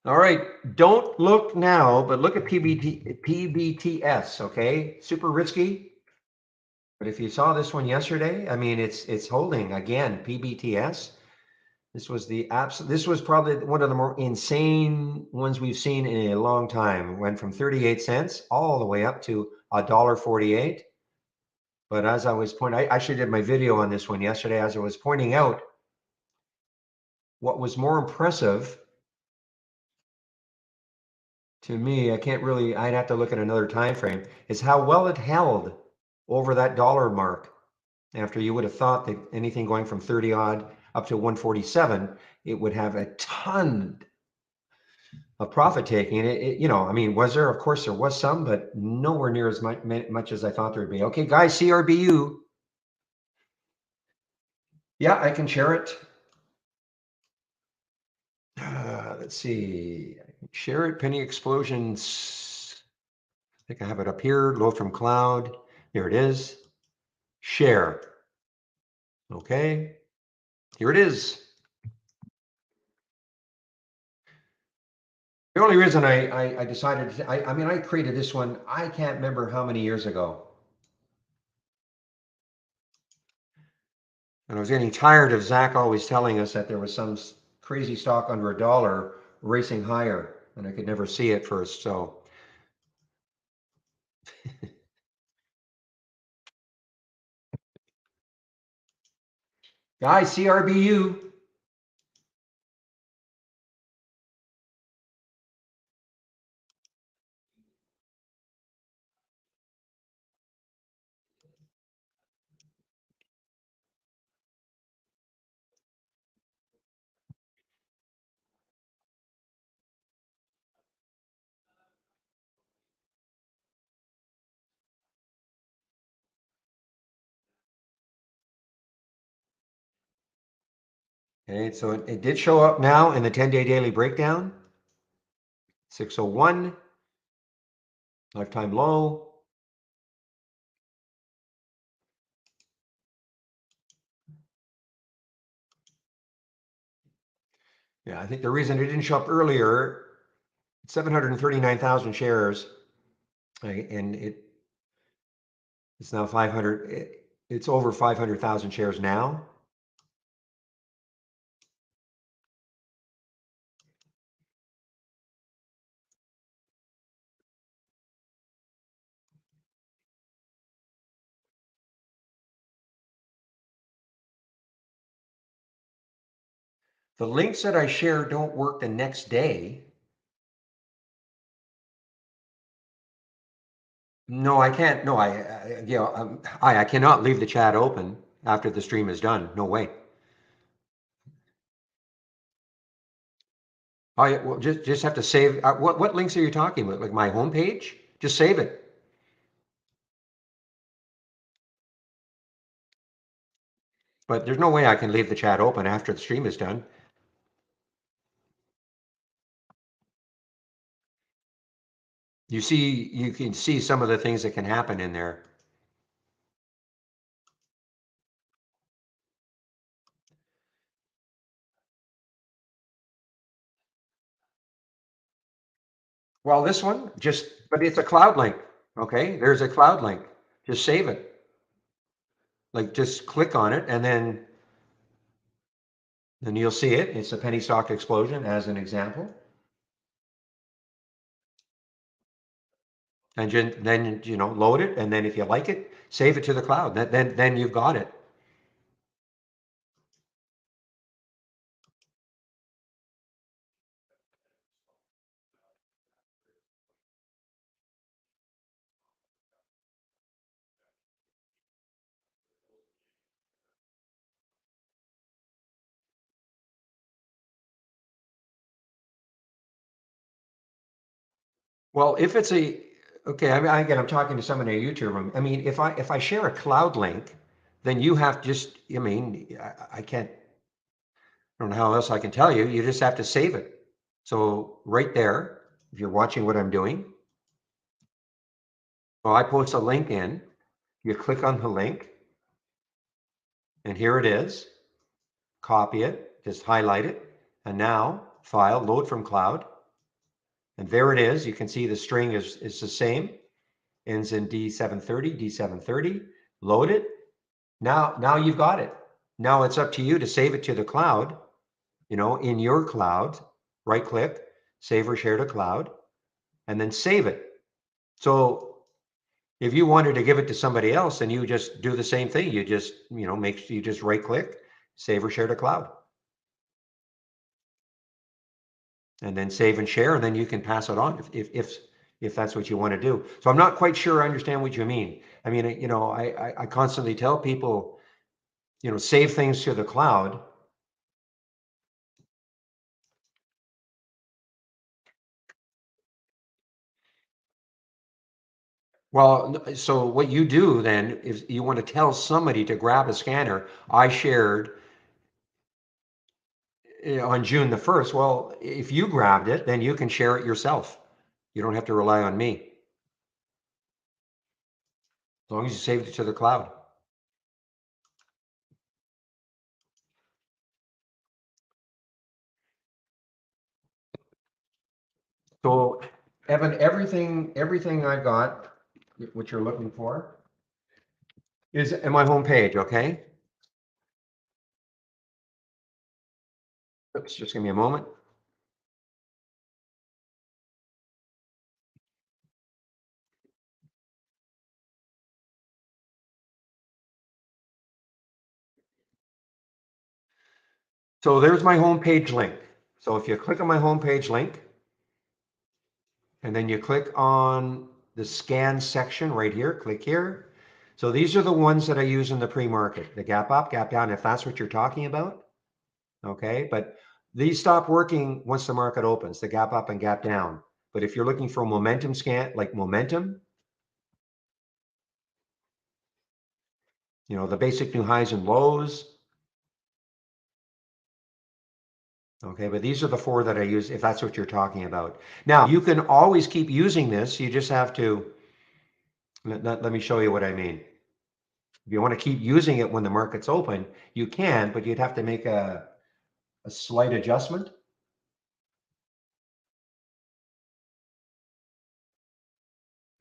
All right, don't look now, but look at PBTS. Okay, super risky. But if you saw this one yesterday, I mean, it's holding again. PBTS. This was probably one of the more insane ones we've seen in a long time. It went from 38 cents all the way up to $1.48. But as I was pointing, I actually did my video on this one yesterday. As I was pointing out, what was more impressive to me, I'd have to look at another time frame, is how well it held over that dollar mark. After you would have thought that anything going from 30 odd up to 147, it would have a ton of profit taking. And I mean, was there? Of course, there was some, but nowhere near as much as I thought there would be. Okay, guys, CRBU. Yeah, I can share it. Let's see. I can share it. Penny explosions. I think I have it up here. Load from cloud. There it is. Share. Okay. Here it is. The only reason I decided, I mean, I created this one, I can't remember how many years ago. And I was getting tired of Zach always telling us that there was some crazy stock under $1 racing higher, and I could never see it first. So, guys, CRBU. Okay, so it did show up now in the 10-day daily breakdown. 601, lifetime low. Yeah, I think the reason it didn't show up earlier, 739,000 shares, and it's now 500. It's over 500,000 shares now. The links that I share don't work the next day. No, I can't. No, I cannot leave the chat open after the stream is done. No way. I well, just have to save. What links are you talking about? Like my homepage? Just save it. But there's no way I can leave the chat open after the stream is done. You can see some of the things that can happen in there. Well, this one but it's a cloud link. Okay, there's a cloud link. Just save it. Like just click on it and then you'll see it. It's a penny stock explosion as an example. And then load it, and then if you like it, save it to the cloud. Then you've got it. Well, if it's okay, I mean, again, I'm talking to someone in a YouTube room. I mean, if I share a cloud link, then you have just, I mean, I can't, I don't know how else I can tell you. You just have to save it. So right there, if you're watching what I'm doing, well, I post a link in, you click on the link, and here it is. Copy it, just highlight it, and now file, load from cloud, and there it is. You can see the string is the same, ends in D730, D730, load it. Now you've got it. Now it's up to you to save it to the cloud, in your cloud, right click, save or share to cloud, and then save it. So if you wanted to give it to somebody else, then you just do the same thing. You just, you just right click, save or share to cloud. And then save and share, and then you can pass it on if that's what you want to do. So I'm not quite sure I understand what you mean. I mean, I constantly tell people, save things to the cloud. Well, so what you do then is you want to tell somebody to grab a scanner. I shared on June the 1st. Well, if you grabbed it, then you can share it yourself. You don't have to rely on me. As long as you saved it to the cloud. So, Evan, everything I've got, what you're looking for, is in my homepage, okay? Oops, just give me a moment. So there's my homepage link. So if you click on my homepage link, and then you click on the scan section right here, click here. So these are the ones that I use in the pre-market, the gap up, gap down, if that's what you're talking about. Okay, but these stop working once the market opens, the gap up and gap down. But if you're looking for a momentum scan, like momentum, the basic new highs and lows. Okay, but these are the four that I use if that's what you're talking about. Now, you can always keep using this. You just have to, let me show you what I mean. If you want to keep using it when the market's open, you can, but you'd have to make a slight adjustment.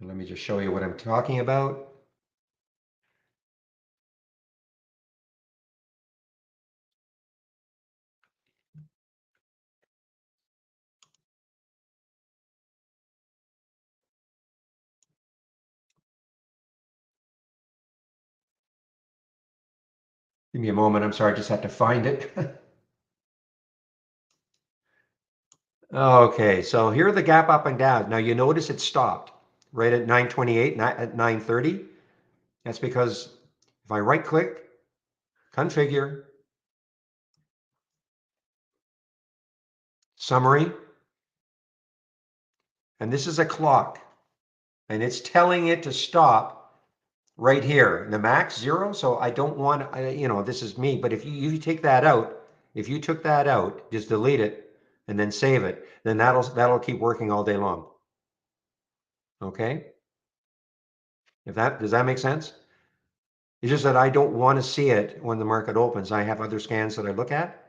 And let me just show you what I'm talking about. Give me a moment. I'm sorry, I just have to find it. Okay, so here are the gap up and down. Now you notice it stopped right at 928, at 930. That's because if I right click, configure, summary, and this is a clock, and it's telling it to stop right here. The max 0, so I don't want, this is me, but if you take that out, if you took that out, just delete it and then save it, then that'll keep working all day long. Okay? Does that make sense? It's just that I don't want to see it when the market opens. I have other scans that I look at.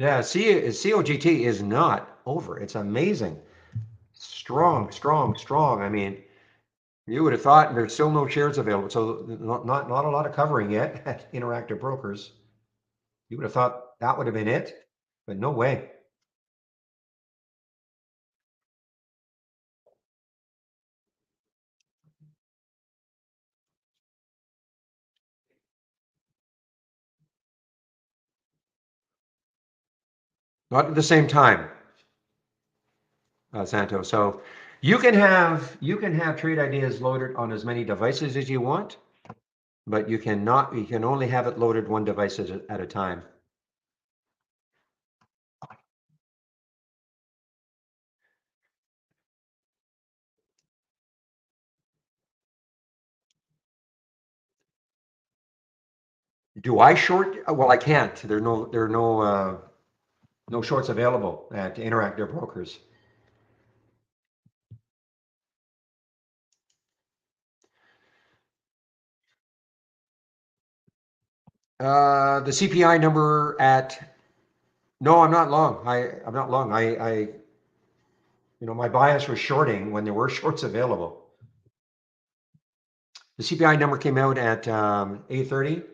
Yeah, COGT is not over. It's amazing. Strong, strong, strong. I mean, you would have thought there's still no shares available. So not a lot of covering yet at Interactive Brokers. You would have thought that would have been it, but no way. Not at the same time, Santo. So you can have trade ideas loaded on as many devices as you want, but you can only have it loaded one device at a time. Do I short? Well, I can't. There are no shorts available at Interactive Brokers. The CPI number at, no, I'm not long. I'm not long. My bias was shorting when there were shorts available. The CPI number came out at 8:30,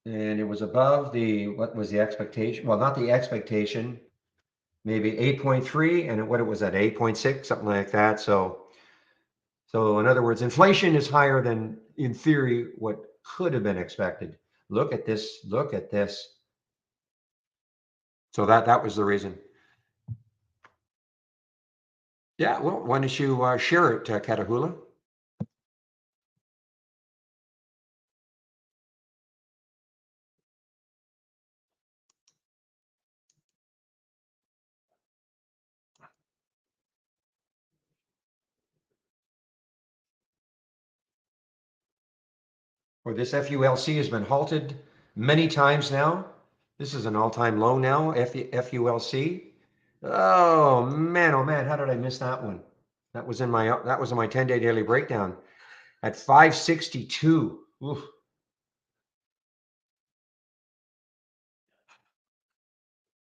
and it was above what was the expectation? Well, not the expectation, maybe 8.3, and what it was at 8.6, something like that. So in other words, inflation is higher than, in theory, what could have been expected. Look at this. Look at this. So that was the reason. Yeah, well, why don't you share it, Catahoula? Or this FULC has been halted many times now. This is an all-time low now, FULC. Oh man, how did I miss that one? That was in my 10-day daily breakdown at 562. Oof.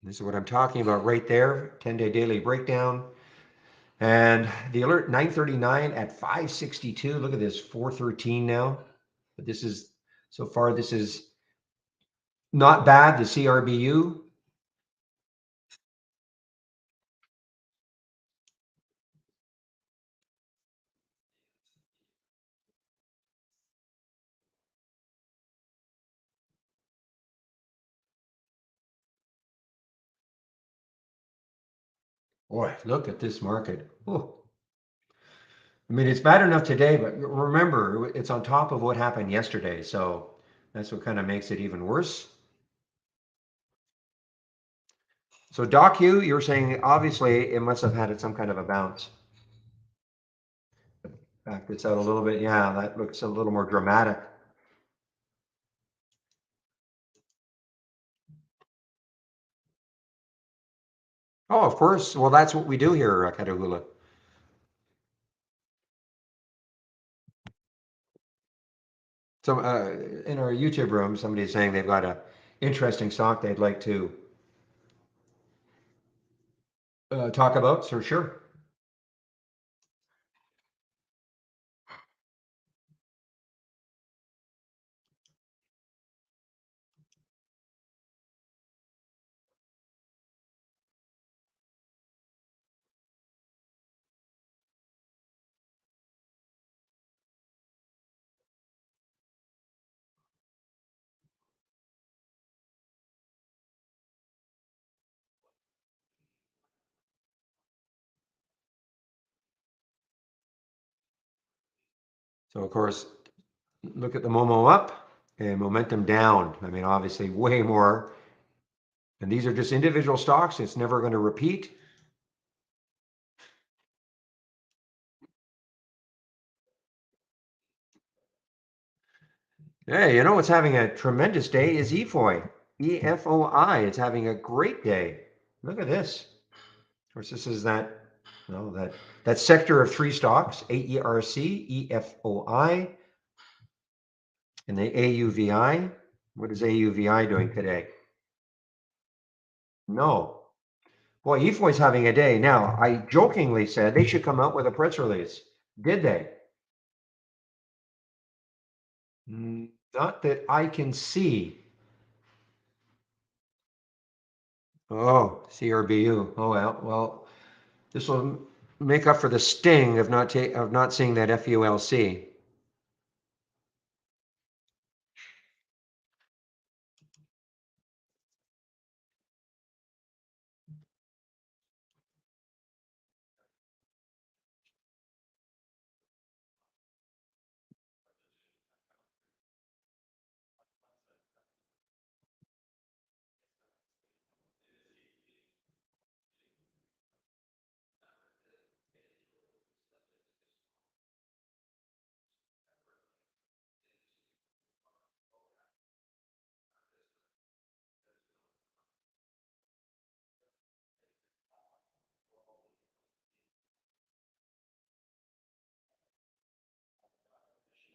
This is what I'm talking about right there, 10-day daily breakdown. And the alert 939 at 562. Look at this, 413 now. But this is, so far, this is not bad, the CRBU. Boy, look at this market. Oh, I mean, it's bad enough today, but remember, it's on top of what happened yesterday. So that's what kind of makes it even worse. So DocU, you're saying obviously it must have had some kind of a bounce. Back this out a little bit. Yeah, that looks a little more dramatic. Oh, of course. Well, that's what we do here, Katahula. So in our YouTube room, somebody's saying they've got a interesting stock they'd like to talk about. So sure. So of course, look at the Momo up and momentum down. I mean, obviously way more. And these are just individual stocks. It's never going to repeat. Hey, you know what's having a tremendous day is EFOI. EFOI. It's having a great day. Look at this. Of course, this is that, no, that sector of three stocks, AERC, EFOI, and the AUVI. What is AUVI doing today? No. Boy, EFOI's having a day. Now, I jokingly said they should come out with a press release. Did they? Not that I can see. Oh, CRBU. Oh well. This will make up for the sting of not seeing that FULC.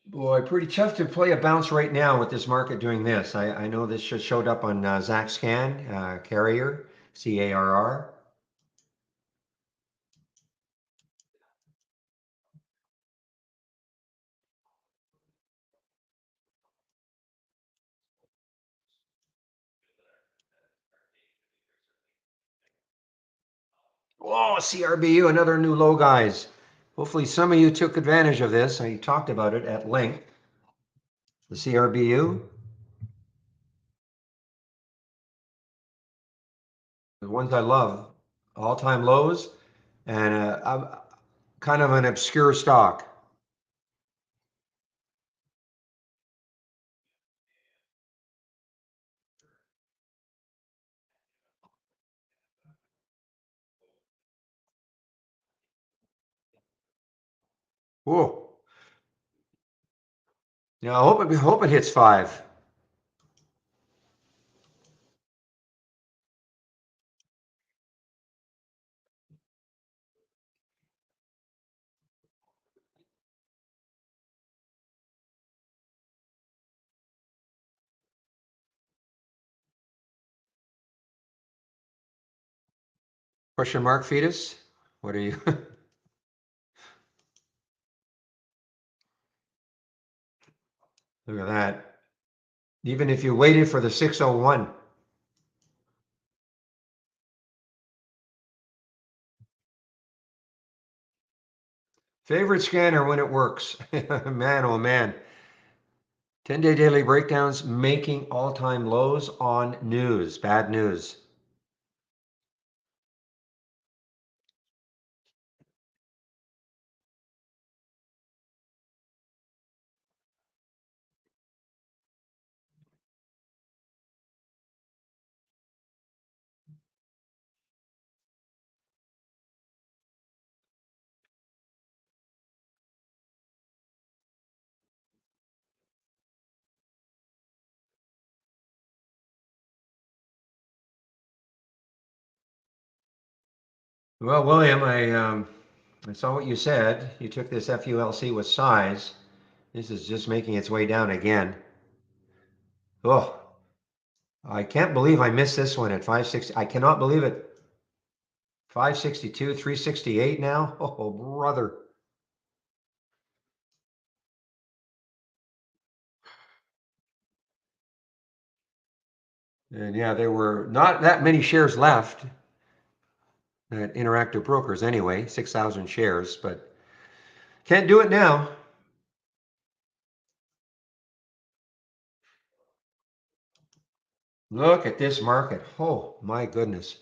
Boy, pretty tough to play a bounce right now with this market doing this. I know this just showed up on Zach Scan, Carrier, CARR. Whoa, CRBU, another new low, guys. Hopefully some of you took advantage of this. I talked about it at length. The CRBU, the ones I love, all-time lows, and kind of an obscure stock. Whoa. Yeah, I hope it hits 5. Question mark fetus? What are you? Look at that. Even if you waited for the 601. Favorite scanner when it works. Man, oh man. 10-day daily breakdowns making all-time lows on news. Bad news. Well, William, I saw what you said. You took this FULC with size. This is just making its way down again. Oh, I can't believe I missed this one at 560. I cannot believe it. 562, 368 now. Oh, brother. And yeah, there were not that many shares left at Interactive Brokers anyway, 6,000 shares, but can't do it now. Look at this market. Oh, my goodness.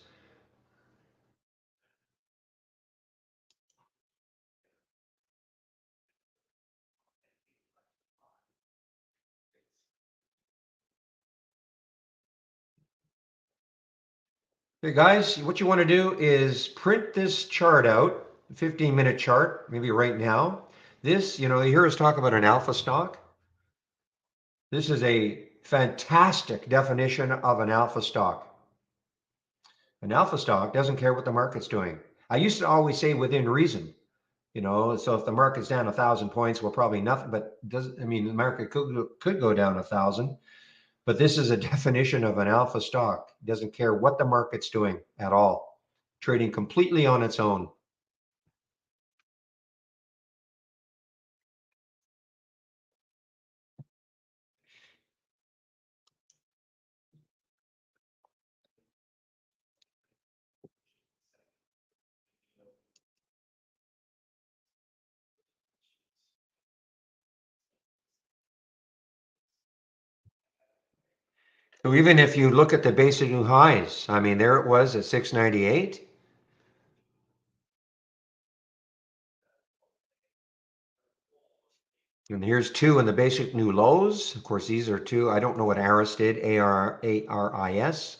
Hey guys, what you want to do is print this chart out, 15-minute chart, maybe right now. This, you hear us talk about an alpha stock. This is a fantastic definition of an alpha stock. An alpha stock doesn't care what the market's doing. I used to always say within reason, so if the market's down 1,000 points, well, probably nothing, but doesn't, I mean, the market could go down 1,000, but this is a definition of an alpha stock. It doesn't care what the market's doing at all, trading completely on its own. So even if you look at the basic new highs, I mean, there it was at 698. And here's two in the basic new lows. Of course, these are two. I don't know what Aris did, ARIS.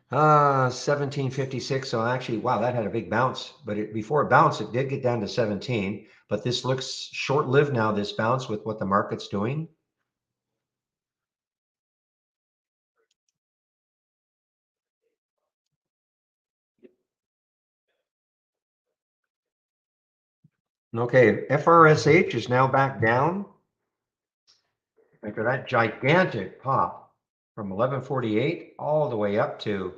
1756. So actually, wow, that had a big bounce. But before it bounced, it did get down to 17. But this looks short-lived now, this bounce with what the market's doing. Okay, FRSH is now back down after that gigantic pop from 1148 all the way up to,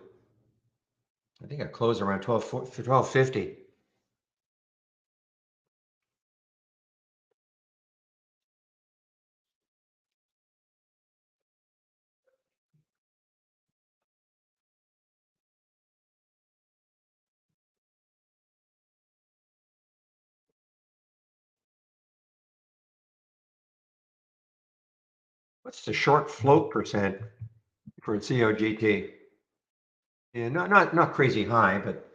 I think it closed around 1250. What's the short float percent for COGT? Yeah, not crazy high, but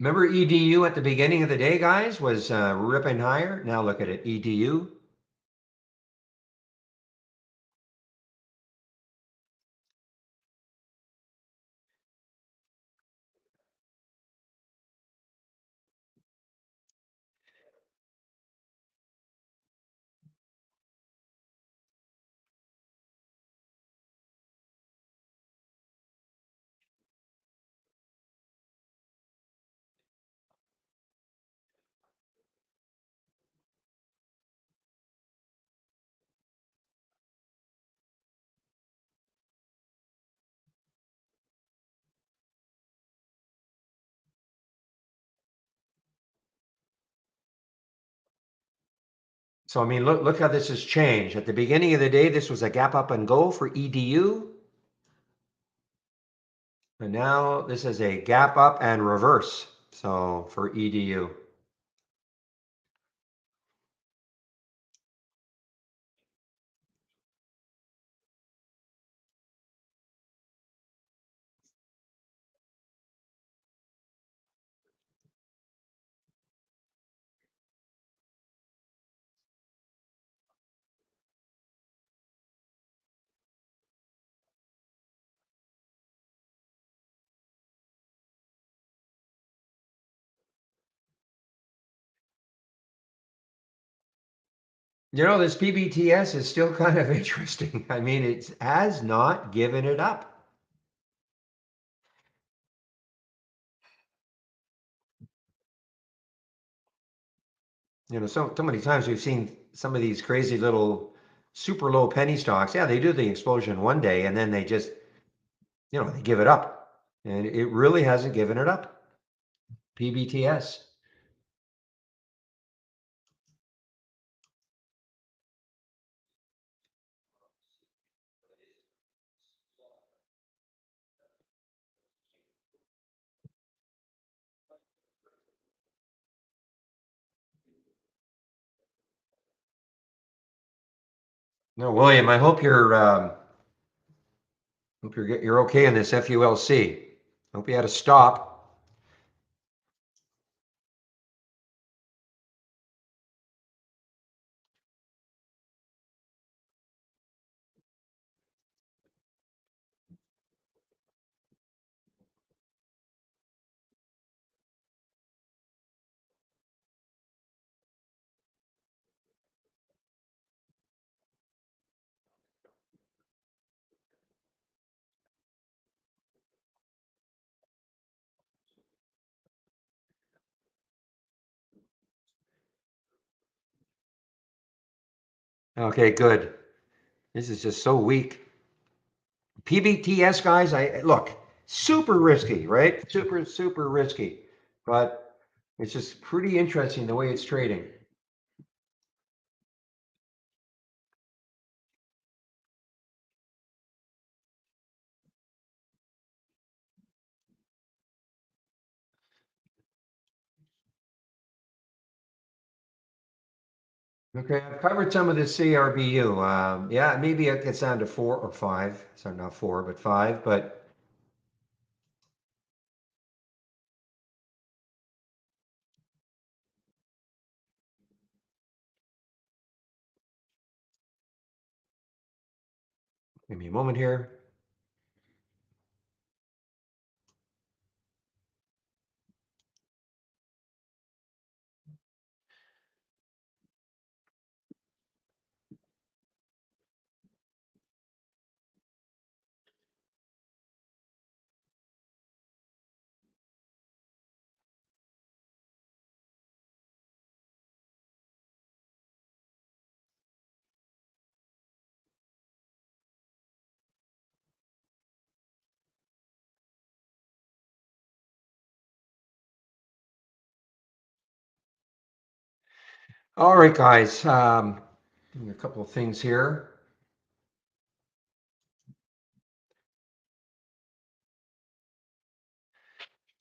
remember EDU at the beginning of the day, guys, was ripping higher. Now look at it, EDU. So, I mean, look how this has changed. At the beginning of the day, this was a gap up and go for EDU. And now this is a gap up and reverse. So for EDU. You know, this PBTS is still kind of interesting. I mean, it has not given it up. You know, so many times we've seen some of these crazy little super low penny stocks. Yeah, they do the explosion one day and then they just, they give it up. And it really hasn't given it up. PBTS. No, William, I hope you're okay in this FULC. Hope you had a stop. Okay, good. This is just so weak. PBTS guys, I look, super risky, right? Super risky. But it's just pretty interesting the way it's trading. Okay, I've covered some of the CRBU. Yeah, maybe it gets down to 4 or 5. So not 4, but 5. But give me a moment here. All right, guys. A couple of things here.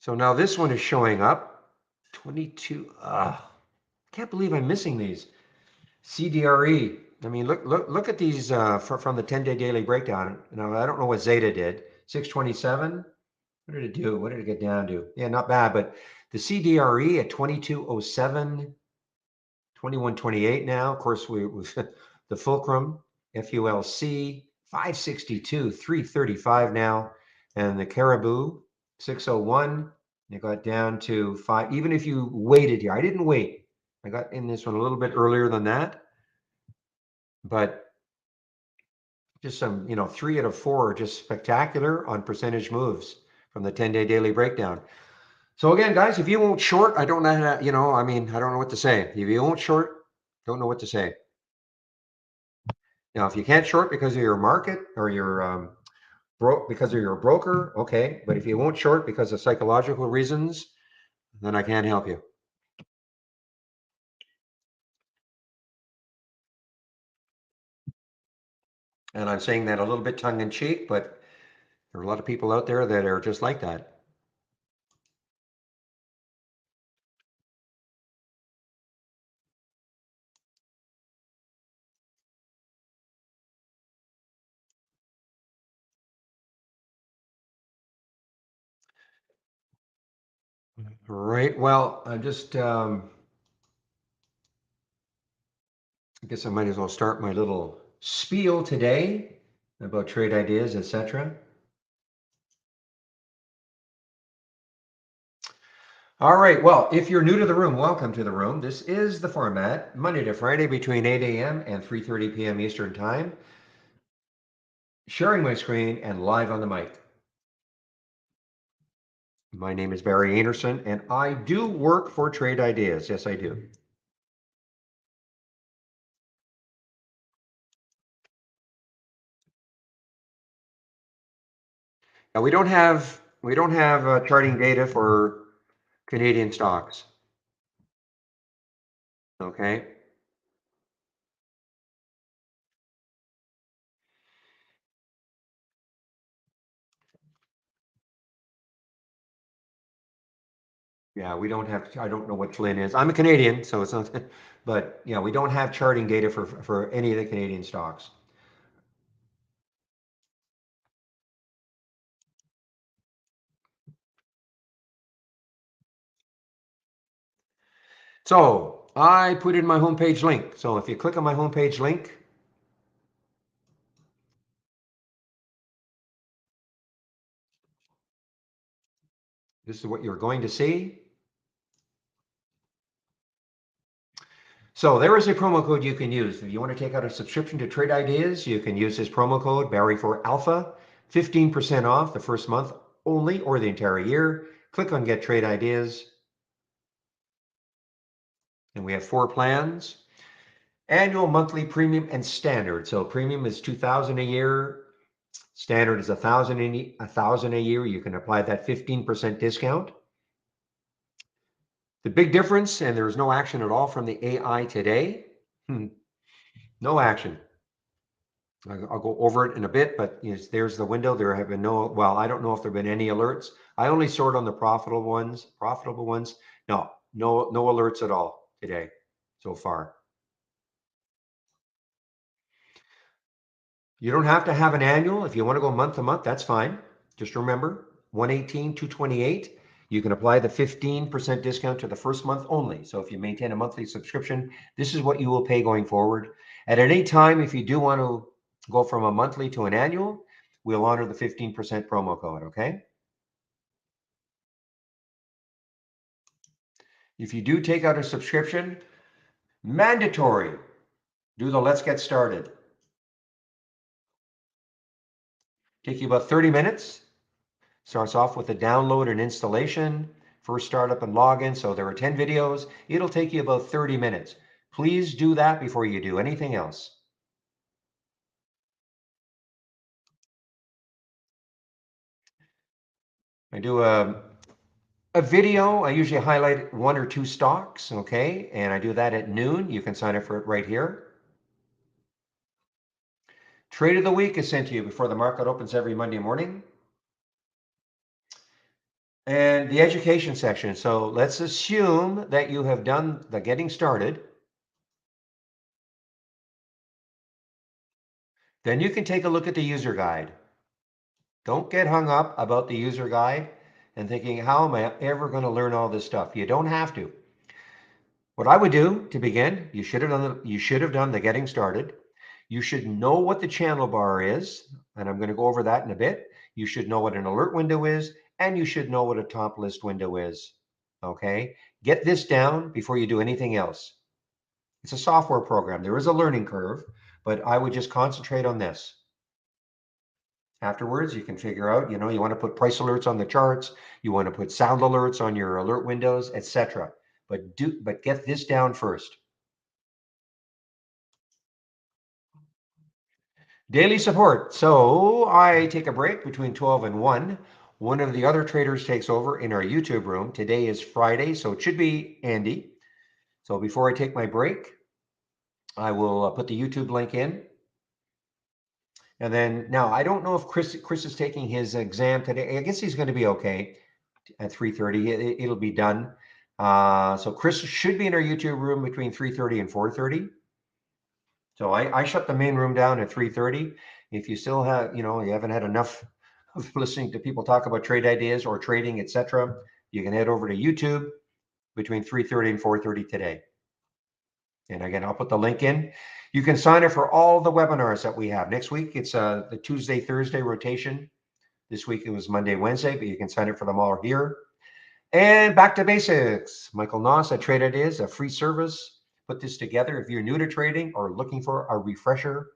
So now this one is showing up. 22. Can't believe I'm missing these. CDRE. I mean, look at these from the 10-day daily breakdown. Now I don't know what Zeta did. 627. What did it do? What did it get down to? Yeah, not bad, but the CDRE at 2207, 2128 now. Of course, we the Fulcrum FULC 562, 335 now, and the Caribou 601. It got down to 5. Even if you waited here, I didn't wait. I got in this one a little bit earlier than that, but just some, 3 out of 4 are just spectacular on percentage moves from the 10-day daily breakdown. So again, guys, if you won't short, I don't know how, I mean, I don't know what to say. If you won't short, don't know what to say. Now, if you can't short because of your market or your because of your broker, okay. But if you won't short because of psychological reasons, then I can't help you. And I'm saying that a little bit tongue in cheek, but there are a lot of people out there that are just like that. Right. Well, I'm just, I guess I might as well start my little spiel today about trade ideas, etc. All right. Well, if you're new to the room, welcome to the room. This is the format, Monday to Friday between 8 a.m. and 3:30 p.m. Eastern Time, sharing my screen and live on the mic. My name is Barry Anderson, and I do work for Trade Ideas. Yes, I do. Now, we don't have charting data for Canadian stocks. Okay. Yeah, we don't have. I don't know what Flynn is. I'm a Canadian, so it's not. But yeah, we don't have charting data for any of the Canadian stocks. So I put in my homepage link. So if you click on my homepage link, this is what you're going to see. So there is a promo code you can use. If you want to take out a subscription to Trade Ideas, you can use this promo code Barry for Alpha, 15% off the first month only or the entire year. Click on Get Trade Ideas. And we have 4 plans. Annual, monthly, premium, and standard. So premium is $2,000 a year. Standard is $1,000 a year. You can apply that 15% discount. The big difference, and there's no action at all from the AI today. No action. I'll go over it in a bit, but there's the window. There have been no, well, I don't know if there have been any alerts. I only sort on the profitable ones. No alerts at all today so far. You don't have to have an annual. If you want to go month to month, that's fine. Just remember 118, 228. You can apply the 15% discount to the first month only. So if you maintain a monthly subscription, this is what you will pay going forward. At any time, if you do want to go from a monthly to an annual, we'll honor the 15% promo code, okay? If you do take out a subscription, mandatory, do the let's get started. Take you about 30 minutes. Starts off with a download and installation, first startup and login. So there are 10 videos. It'll take you about 30 minutes. Please do that before you do anything else. I do a video. I usually highlight 1 or 2 stocks, okay? And I do that at noon. You can sign up for it right here. Trade of the week is sent to you before the market opens every Monday morning. And the education section. So let's assume that you have done the getting started. Then you can take a look at the user guide. Don't get hung up about the user guide and thinking, how am I ever going to learn all this stuff? You don't have to. What I would do to begin, you should have done the getting started. You should know what the channel bar is, and I'm going to go over that in a bit. You should know what an alert window is, and you should know what a top list window is. Okay? Get this down before you do anything else. It's a software program. There is a learning curve, but I would just concentrate on this. Afterwards, you can figure out, you want to put price alerts on the charts, you want to put sound alerts on your alert windows, etc. But get this down first. Daily support. So I take a break between 12 and 1. One of the other traders takes over in our YouTube room. Today is Friday, so it should be Andy. So before I take my break, I will put the YouTube link in. And then now I don't know if Chris is taking his exam today. I guess he's going to be okay at 3:30. It'll be done. So Chris should be in our YouTube room between 3:30 and 4:30. So I shut the main room down at 3:30. If you still have, you haven't had enough of listening to people talk about trade ideas or trading, etc., you can head over to YouTube between 3:30 and 4:30 today. And again, I'll put the link in. You can sign up for all the webinars that we have. Next week, it's the Tuesday, Thursday rotation. This week it was Monday, Wednesday, but you can sign up for them all here. And back to basics. Michael Noss at Trade Ideas, a free service. Put this together. If you're new to trading or looking for a refresher,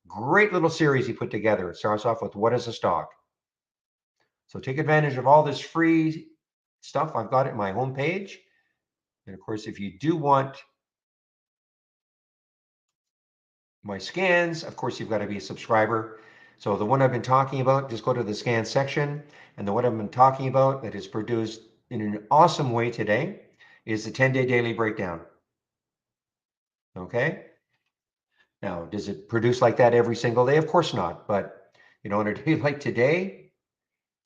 great little series he put together. It starts off with what is a stock? So take advantage of all this free stuff. I've got it in my homepage. And of course, if you do want my scans, of course, you've got to be a subscriber. So the one I've been talking about, just go to the scan section. And the one I've been talking about that is produced in an awesome way today is the 10-day daily breakdown. Okay. Now, does it produce like that every single day? Of course not. But, on a day like today,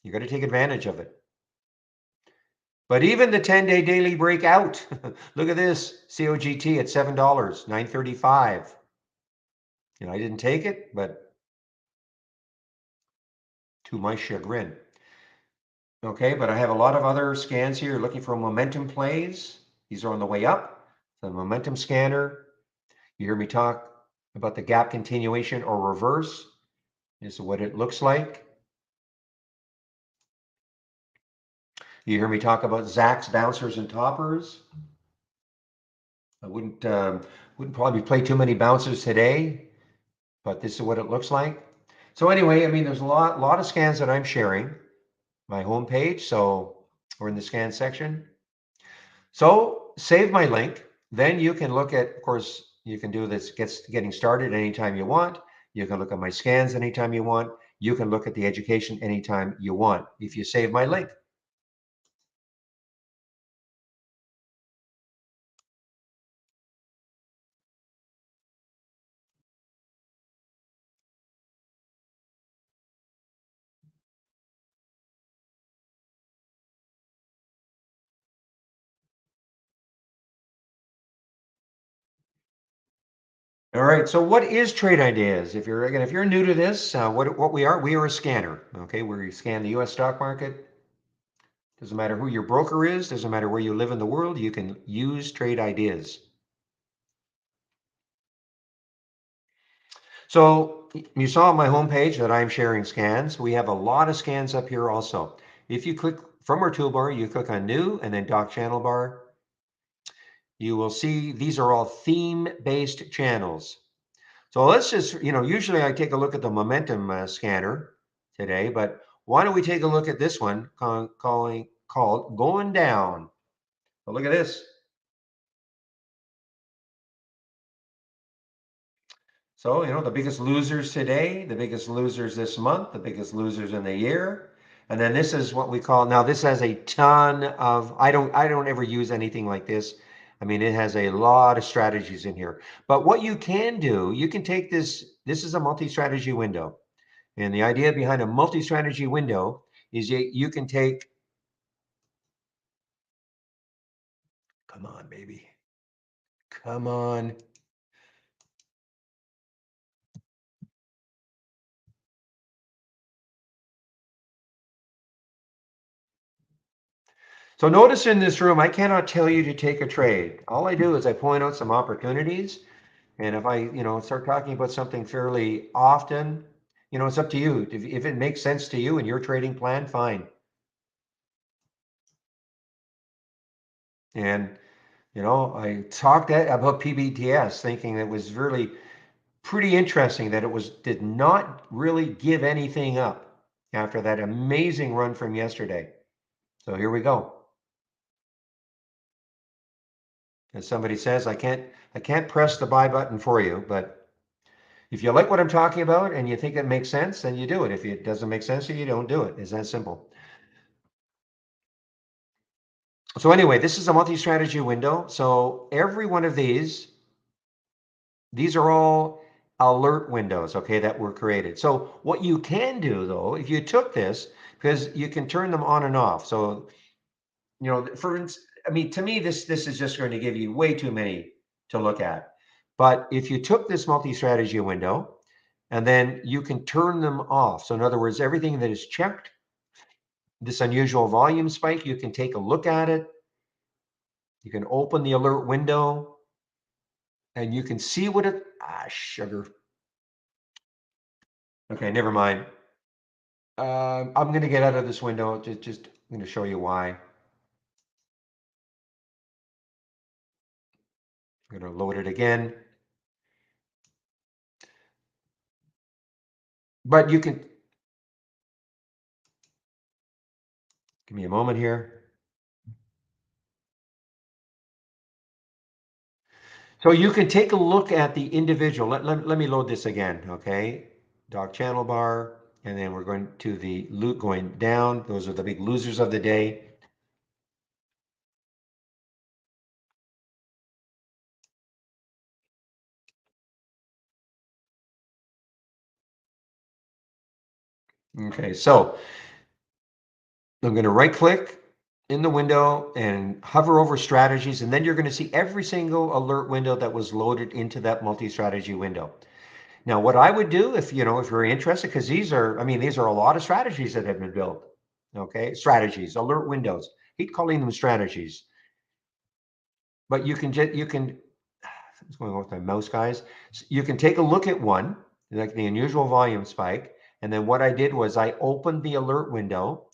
you got to take advantage of it. But even the 10-day daily breakout, look at this, COGT at $7, 935. I didn't take it, but to my chagrin. Okay, but I have a lot of other scans here looking for momentum plays. These are on the way up. The momentum scanner. You hear me talk about the gap continuation or reverse. This is what it looks like. You hear me talk about Zacks, bouncers, and toppers. I wouldn't probably play too many bouncers today, but this is what it looks like. So anyway, there's a lot of scans that I'm sharing. My homepage, so we're in the scan section. So save my link. Then you can look at, of course, you can do this getting started anytime you want. You can look at my scans anytime you want. You can look at the education anytime you want if you save my link. All right. So what is Trade Ideas? If you're new to this, what we are a scanner. Okay, we scan the U.S. stock market. Doesn't matter who your broker is. Doesn't matter where you live in the world. You can use Trade Ideas. So you saw on my homepage that I'm sharing scans. We have a lot of scans up here also. If you click from our toolbar, you click on New and then Dock Channel Bar. You will see these are all theme-based channels. So let's just, usually I take a look at the momentum scanner today, but why don't we take a look at this one called Going Down. Well, look at this. So, the biggest losers today, the biggest losers this month, the biggest losers in the year. And then this is what we call, now this has a ton of, I don't ever use anything like this. It has a lot of strategies in here. But what you can do, you can take this is a multi-strategy window. And the idea behind a multi-strategy window is you can take, come on, baby. Come on. So notice in this room, I cannot tell you to take a trade. All I do is I point out some opportunities. And if I, start talking about something fairly often, it's up to you. If it makes sense to you and your trading plan, fine. And, I talked about PBTS thinking it was really pretty interesting that did not really give anything up after that amazing run from yesterday. So here we go. As somebody says, I can't press the buy button for you, but if you like what I'm talking about and you think it makes sense, then you do it. If it doesn't make sense to you, don't do it. It's that simple. So anyway, this is a multi-strategy window. So every one of these are all alert windows, okay, that were created. So what you can do though, if you took this, because you can turn them on and off. So, for instance, I mean, to me, this is just going to give you way too many to look at. But if you took this multi-strategy window and then you can turn them off. So in other words, everything that is checked, this unusual volume spike, you can take a look at it. You can open the alert window and you can see what it, sugar. Okay, never mind. I'm going to get out of this window. Just I'm going to show you why. I'm going to load it again. But you can, give me a moment here. So you can take a look at the individual. Let me load this again, okay? Doc channel bar, and then we're going to the loop going down. Those are the big losers of the day. Okay, so I'm going to right click in the window and hover over strategies, and then you're going to see every single alert window that was loaded into that multi-strategy window. Now, what I would do if you're interested, because these are a lot of strategies that have been built. Okay, strategies, alert windows. Keep calling them strategies, but what's going on with my mouse, guys? You can take a look at one, like the unusual volume spike, and then what I did was I opened the alert window,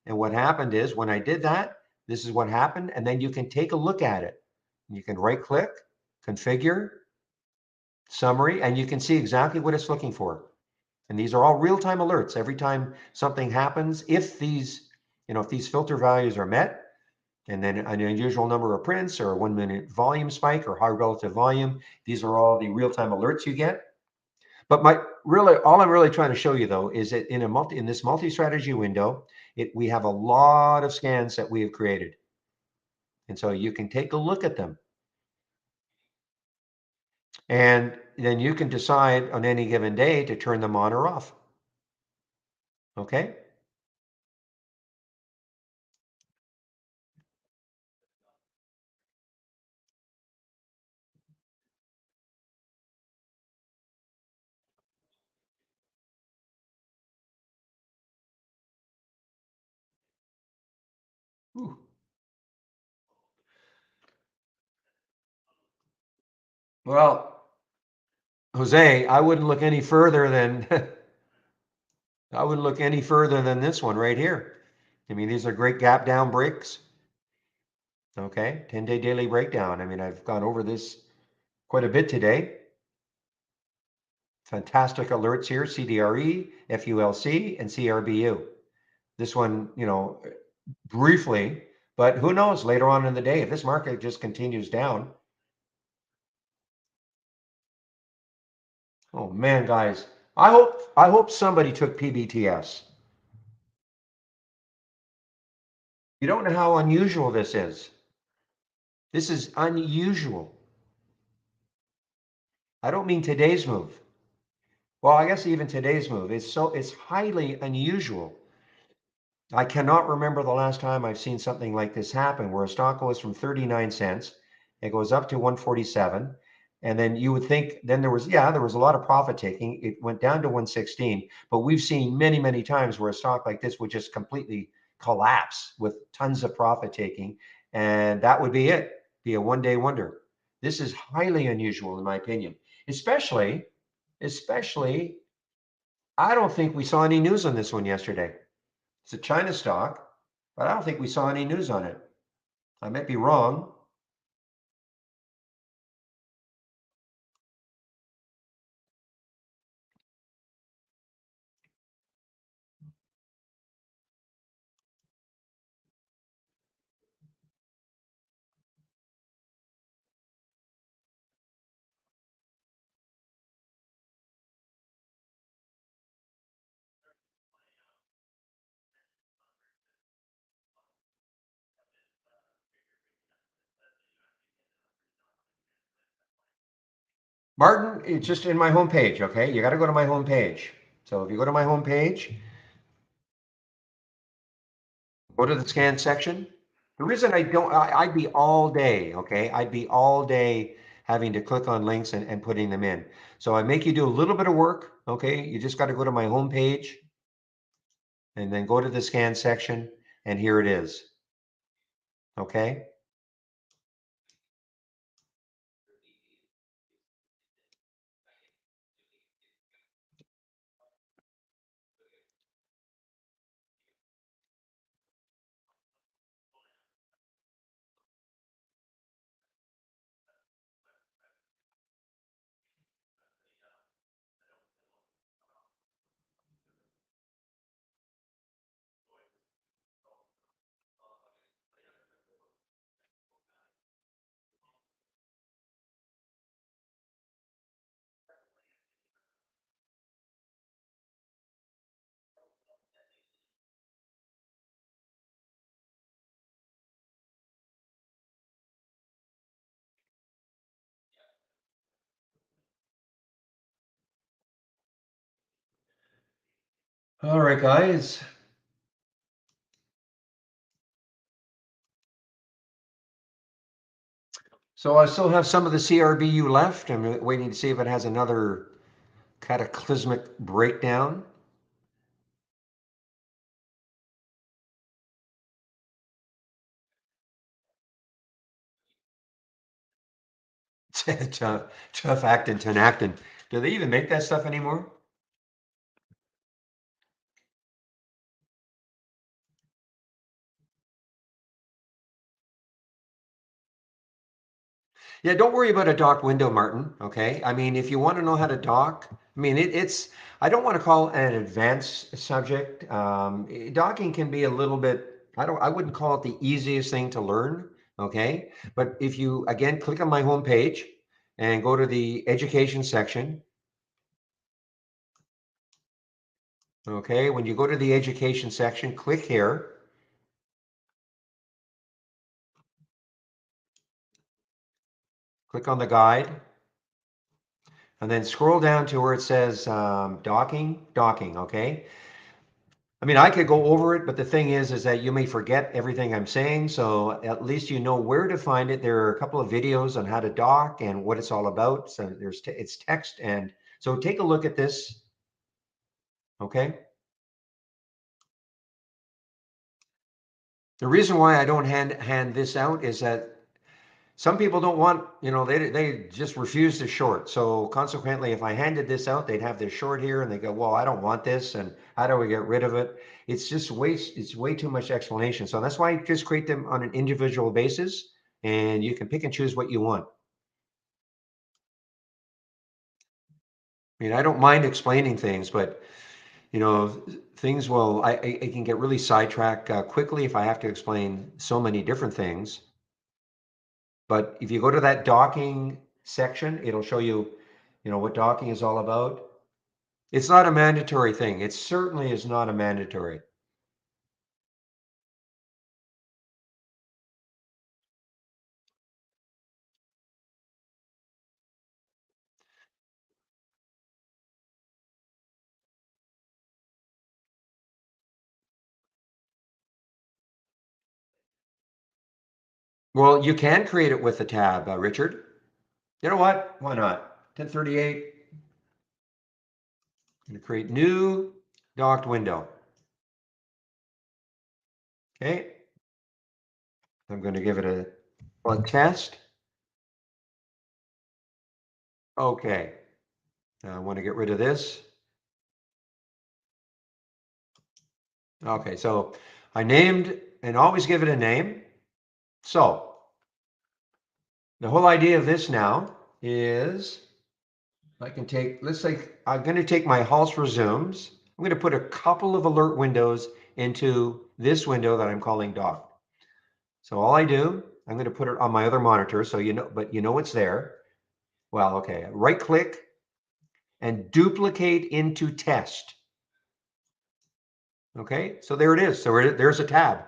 and what happened is when I did that, this is what happened, and then you can take a look at it. You can right click, configure, summary, and you can see exactly what it's looking for. And these are all real-time alerts. Every time something happens, if these filter values are met, and then an unusual number of prints or a 1 minute volume spike or high relative volume, these are all the real-time alerts you get. But all I'm really trying to show you though is that in this multi-strategy window, we have a lot of scans that we have created. And so you can take a look at them. And then you can decide on any given day to turn them on or off. Okay? Whew. Well, Jose, I wouldn't look any further than I wouldn't look any further than this one right here. I mean, these are great gap down breaks. Okay, 10-day daily breakdown. I mean, I've gone over this quite a bit today. Fantastic alerts here, CDRE, FULC, and CRBU. This one, briefly, but who knows later on in the day, if this market just continues down. Oh man, guys, I hope somebody took PBTS. You don't know how unusual this is. This is unusual. I don't mean today's move. Well, I guess even today's move it's highly unusual. I cannot remember the last time I've seen something like this happen where a stock goes from 39 cents, it goes up to 147, and then you would think then there was a lot of profit taking. It went down to 116, but we've seen many, many times where a stock like this would just completely collapse with tons of profit taking, and that would be it, be a one-day wonder. This is highly unusual in my opinion, especially I don't think we saw any news on this one yesterday. It's a China stock, but I don't think we saw any news on it. I might be wrong. Martin, it's just in my homepage, okay? You got to go to my homepage. So if you go to my homepage, go to the scan section. The reason I don't, I'd be all day, okay? I'd be all day having to click on links and putting them in. So I make you do a little bit of work, okay? You just got to go to my homepage and then go to the scan section, and here it is, okay? All right, guys. So I still have some of the CRBU left. I'm waiting to see if it has another cataclysmic breakdown. Tough acting, acting. Do they even make that stuff anymore? Yeah, don't worry about a docked window, Martin. Okay. I mean, if you want to know how to dock, I mean, I don't want to call it an advanced subject. Docking can be a little bit, I wouldn't call it the easiest thing to learn. Okay. But if you, again, click on my homepage and go to the education section. Okay. When you go to the education section, click here. Click on the guide. And then scroll down to where it says docking, okay? I mean, I could go over it, but the thing is that you may forget everything I'm saying. So at least you know where to find it. There are a couple of videos on how to dock and what it's all about. So it's text. And so take a look at this, okay? The reason why I don't hand this out is that some people don't want, they just refuse to short. So consequently, if I handed this out, they'd have their short here and they go, well, I don't want this. And how do we get rid of it? It's way too much explanation. So that's why I just create them on an individual basis and you can pick and choose what you want. I mean, I don't mind explaining things, but things will, I can get really sidetracked quickly if I have to explain so many different things. But if you go to that docking section, it'll show you, what docking is all about. It's not a mandatory thing. It certainly is not a mandatory. Well, you can create it with the tab, Richard. You know what? Why not? 1038. I'm going to create new docked window. Okay. I'm going to give it a test. Okay. Now I want to get rid of this. Okay, so I named and always give it a name. So the whole idea of this now is I can take, let's say I'm going to take my Halts resumes. I'm going to put a couple of alert windows into this window that I'm calling dock. So all I do, I'm going to put it on my other monitor so but it's there. Well, okay, right click and duplicate into test. Okay, so there it is. So there's a tab.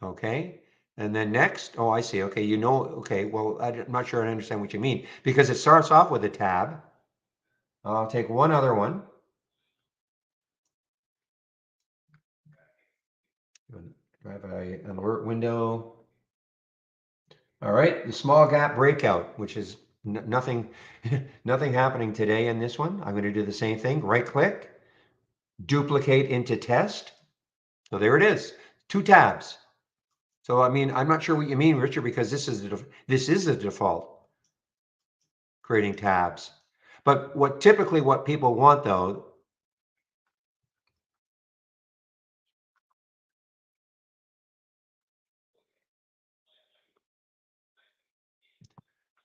Okay, And then next, oh, I see. Okay, you know, okay, well, I'm not sure I understand what you mean because it starts off with a tab. I'll take one other one. Do I have an alert window? All right, the small gap breakout, which is nothing, nothing happening today in this one. I'm going to do the same thing. Right click, duplicate into test. So there it is, two tabs. So I mean, I'm not sure what you mean, Richard, because this is the default creating tabs. But what people want though,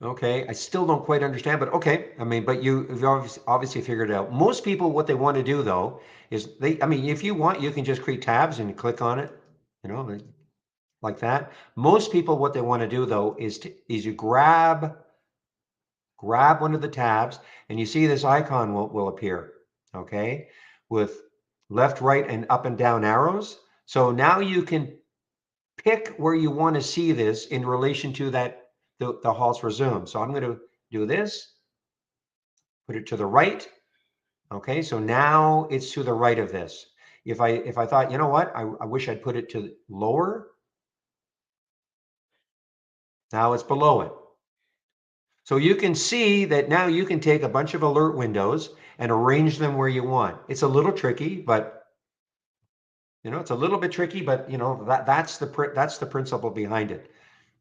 okay, I still don't quite understand, but okay. I mean, but you've obviously figured it out. Most people, what they want to do though, is I mean, if you want, you can just create tabs and click on it, you know, like that. Most people, what they want to do though, is you grab one of the tabs and you see this icon will appear, okay, with left, right, and up and down arrows. So now you can pick where you want to see this in relation to that the halts resume. So I'm going to do this, put it to the right. Okay, so now it's to the right of this. If I thought, you know what, I wish I'd put it to lower. Now it's below it. So you can see that now you can take a bunch of alert windows and arrange them where you want. It's a little tricky, but you know, it's a little bit tricky, but you know, that's the principle behind it.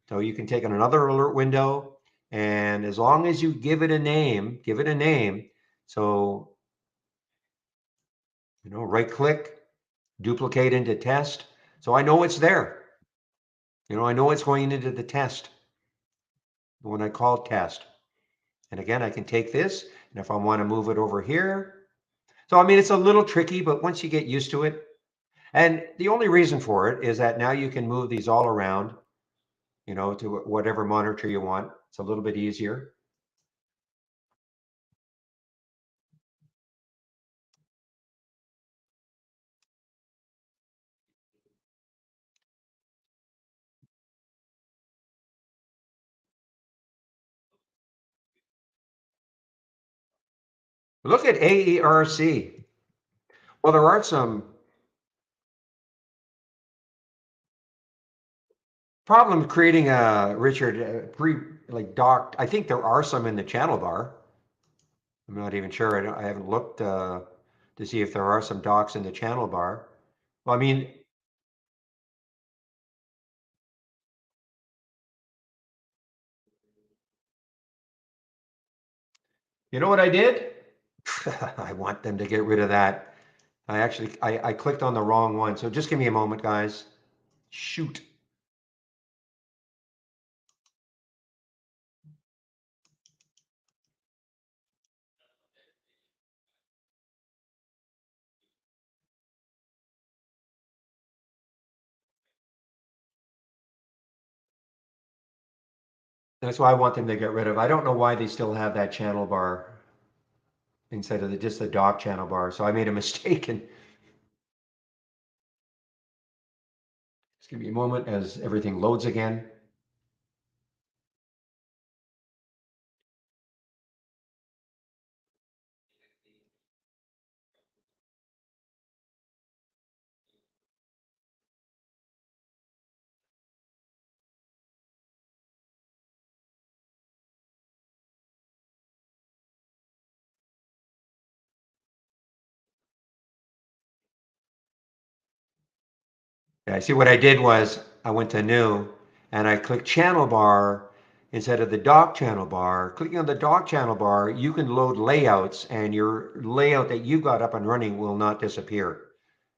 So you can take another alert window, and as long as you give it a name, give it a name. So, you know, right click, duplicate into test. So I know it's there. You know, I know it's going into the test when I call test. And again, I can take this, and if I want to move it over here. So, I mean, it's a little tricky, but once you get used to it, and the only reason for it is that now you can move these all around, you know, to whatever monitor you want. It's a little bit easier. Look at AERC. Well, there are some problems creating a Richard pre like docked. I think there are some in the channel bar. I'm not even sure. I haven't looked to see if there are some docks in the channel bar. Well, I mean, you know what I did? I want them to get rid of that. I clicked on the wrong one. So just give me a moment, guys. Shoot. That's why I want them to get rid of. I don't know why they still have that channel bar instead of just the dock channel bar. So I made a mistake and just give me a moment as everything loads again. Yeah, see what I did was I went to new and I clicked channel bar instead of the dock channel bar. Clicking on the dock channel bar, you can load layouts and your layout that you got up and running will not disappear.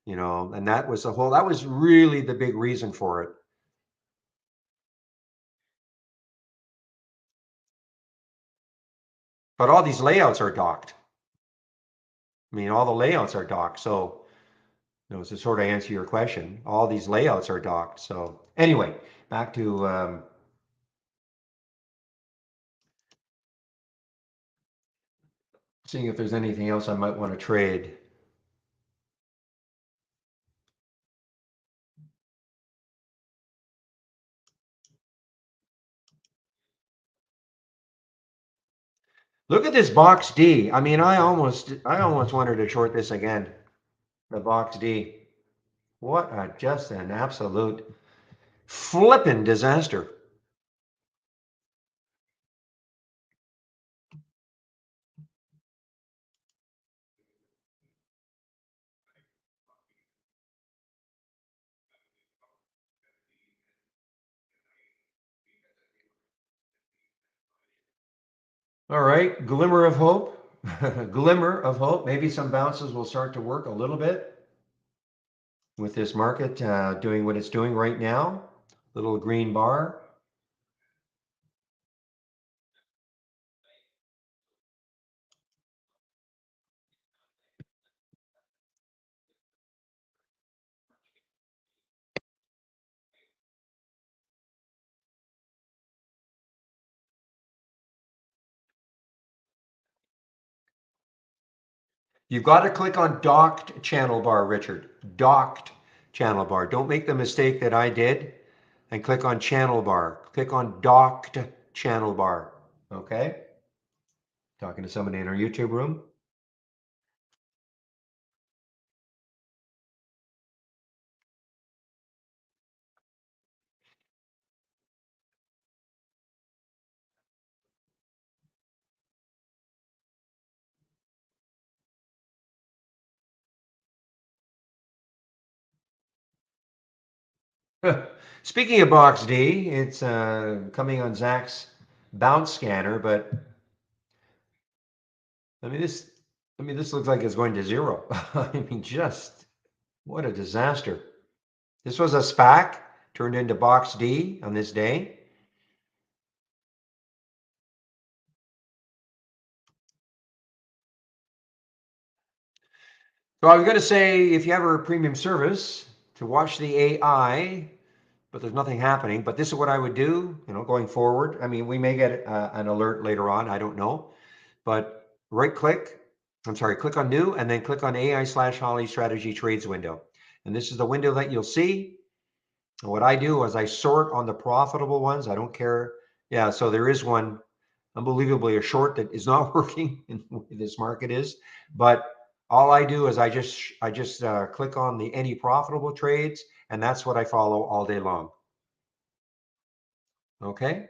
You know, and that was really the big reason for it. But all these layouts are docked. I mean, all the layouts are docked. So, you know, to sort of answer your question, all these layouts are docked. So anyway, back to seeing if there's anything else I might want to trade. Look at this box D. I mean, I almost wanted to short this again. The box D. What a just an absolute flippin' disaster. All right, glimmer of hope. Glimmer of hope. Maybe some bounces will start to work a little bit with this market doing what it's doing right now. Little green bar. You've got to click on docked channel bar, Richard. Docked channel bar. Don't make the mistake that I did and click on channel bar. Click on docked channel bar. Okay? Talking to somebody in our YouTube room. Speaking of box D, it's coming on Zach's bounce scanner, but I mean this this looks like it's going to zero. I mean, just what a disaster. This was a SPAC turned into box D on this day. So I was going to say, if you have a premium service to watch the AI, but there's nothing happening, but this is what I would do, going forward. I mean, we may get an alert later on. I don't know, but click on new and then click on AI/Holly strategy trades window. And this is the window that you'll see. And what I do is I sort on the profitable ones. I don't care. Yeah, so there is one unbelievably a short that is not working in the way this market is. But all I do is I just click on the any profitable trades, and that's what I follow all day long. Okay.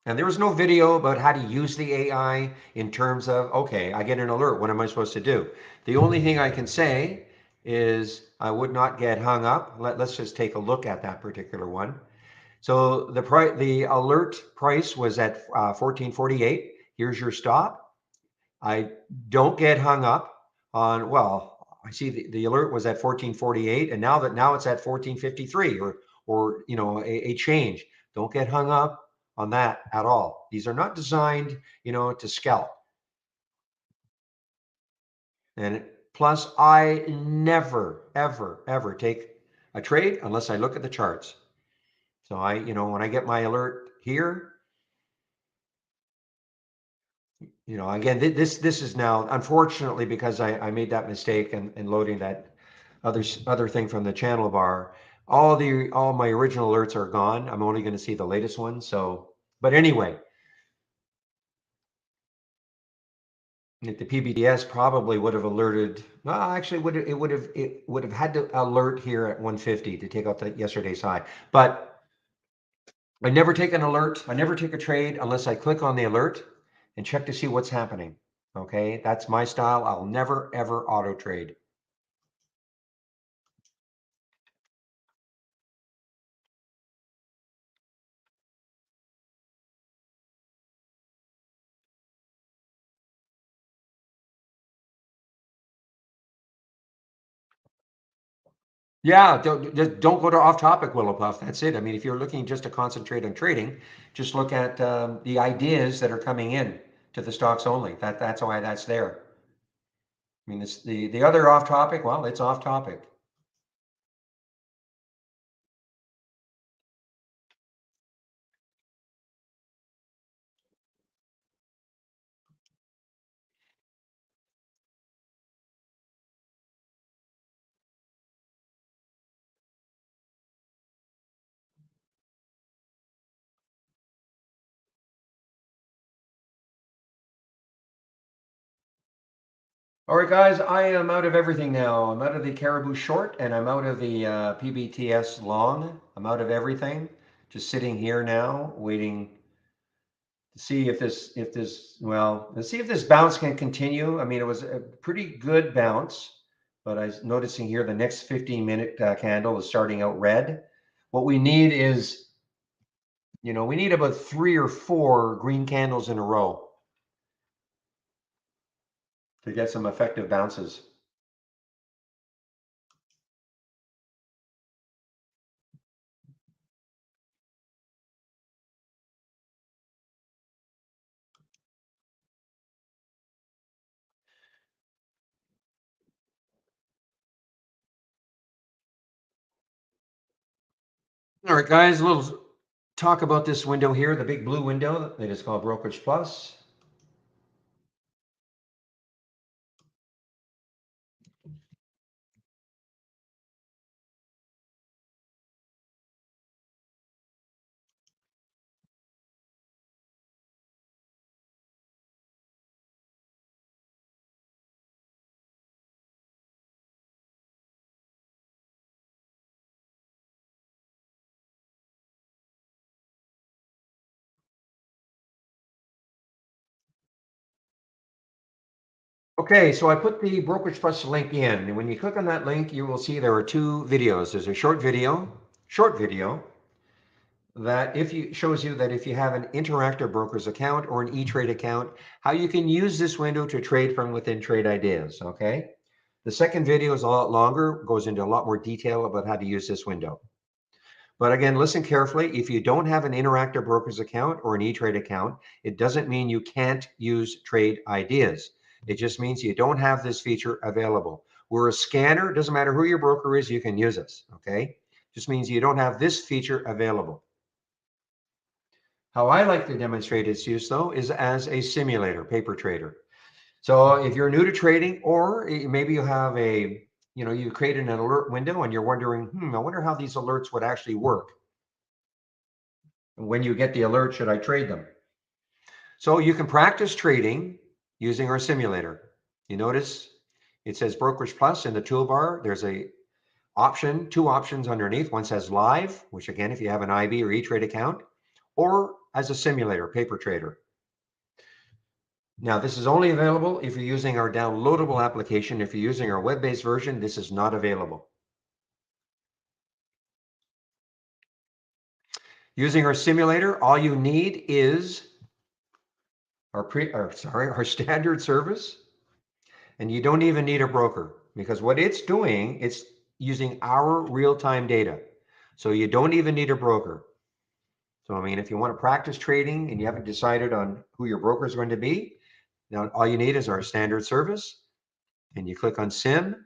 And there was no video about how to use the AI in terms of, okay, I get an alert. What am I supposed to do? The only thing I can say is I would not get hung up. Let's just take a look at that particular one. So the alert price was at 14.48. Here's your stop. I don't get hung up on, well, I see the alert was at 14.48 and now it's at 14.53 or a change. Don't get hung up on that at all. These are not designed, to scalp. And plus I never ever ever take a trade unless I look at the charts. So when I get my alert here, again, this is now, unfortunately, because I made that mistake and loading that other thing from the channel bar. All my original alerts are gone. I'm only going to see the latest one. So, but anyway, the PBDS probably would have alerted. Well, actually, it would have had to alert here at 150 to take out the yesterday's high. But I never take an alert. I never take a trade unless I click on the alert and check to see what's happening. Okay, that's my style. I'll never ever auto trade. Yeah, don't go to off topic, Willow Puff. That's it. I mean, if you're looking just to concentrate on trading, just look at the ideas that are coming in to the stocks only. That's why that's there. I mean, it's the other off topic. Well, it's off topic. All right, guys, I am out of everything now. I'm out of the caribou short and I'm out of the PBTS long. I'm out of everything. Just sitting here now, waiting to see if well, let's see if this bounce can continue. I mean, it was a pretty good bounce, but I was noticing here the next 15-minute candle is starting out red. What we need is, we need about 3 or 4 green candles in a row to get some effective bounces. All right, guys, a little talk about this window here, the big blue window that is called Brokerage Plus. Okay, so I put the Brokerage Plus link in, and when you click on that link, you will see there are 2 videos. There's a short video that shows you that if you have an Interactive Brokers account or an E-Trade account, how you can use this window to trade from within Trade Ideas, okay? The second video is a lot longer, goes into a lot more detail about how to use this window. But again, listen carefully. If you don't have an Interactive Brokers account or an E-Trade account, it doesn't mean you can't use Trade Ideas. It just means you don't have this feature available. We're a scanner. It doesn't matter who your broker is, you can use us, okay? Just means you don't have this feature available. How I like to demonstrate its use, though, is as a simulator, paper trader. So if you're new to trading, or maybe you have you created an alert window and you're wondering, I wonder how these alerts would actually work. When you get the alert, should I trade them? So you can practice trading using our simulator. You notice it says Brokerage Plus in the toolbar. There's two options underneath. One says live, which again, if you have an IB or E-Trade account, or as a simulator, paper trader. Now, this is only available if you're using our downloadable application. If you're using our web-based version, this is not available. Using our simulator, all you need is our standard service, and you don't even need a broker, because what it's doing, it's using our real-time data. So you don't even need a broker. So I mean, if you want to practice trading and you haven't decided on who your broker is going to be, now all you need is our standard service, and you click on sim,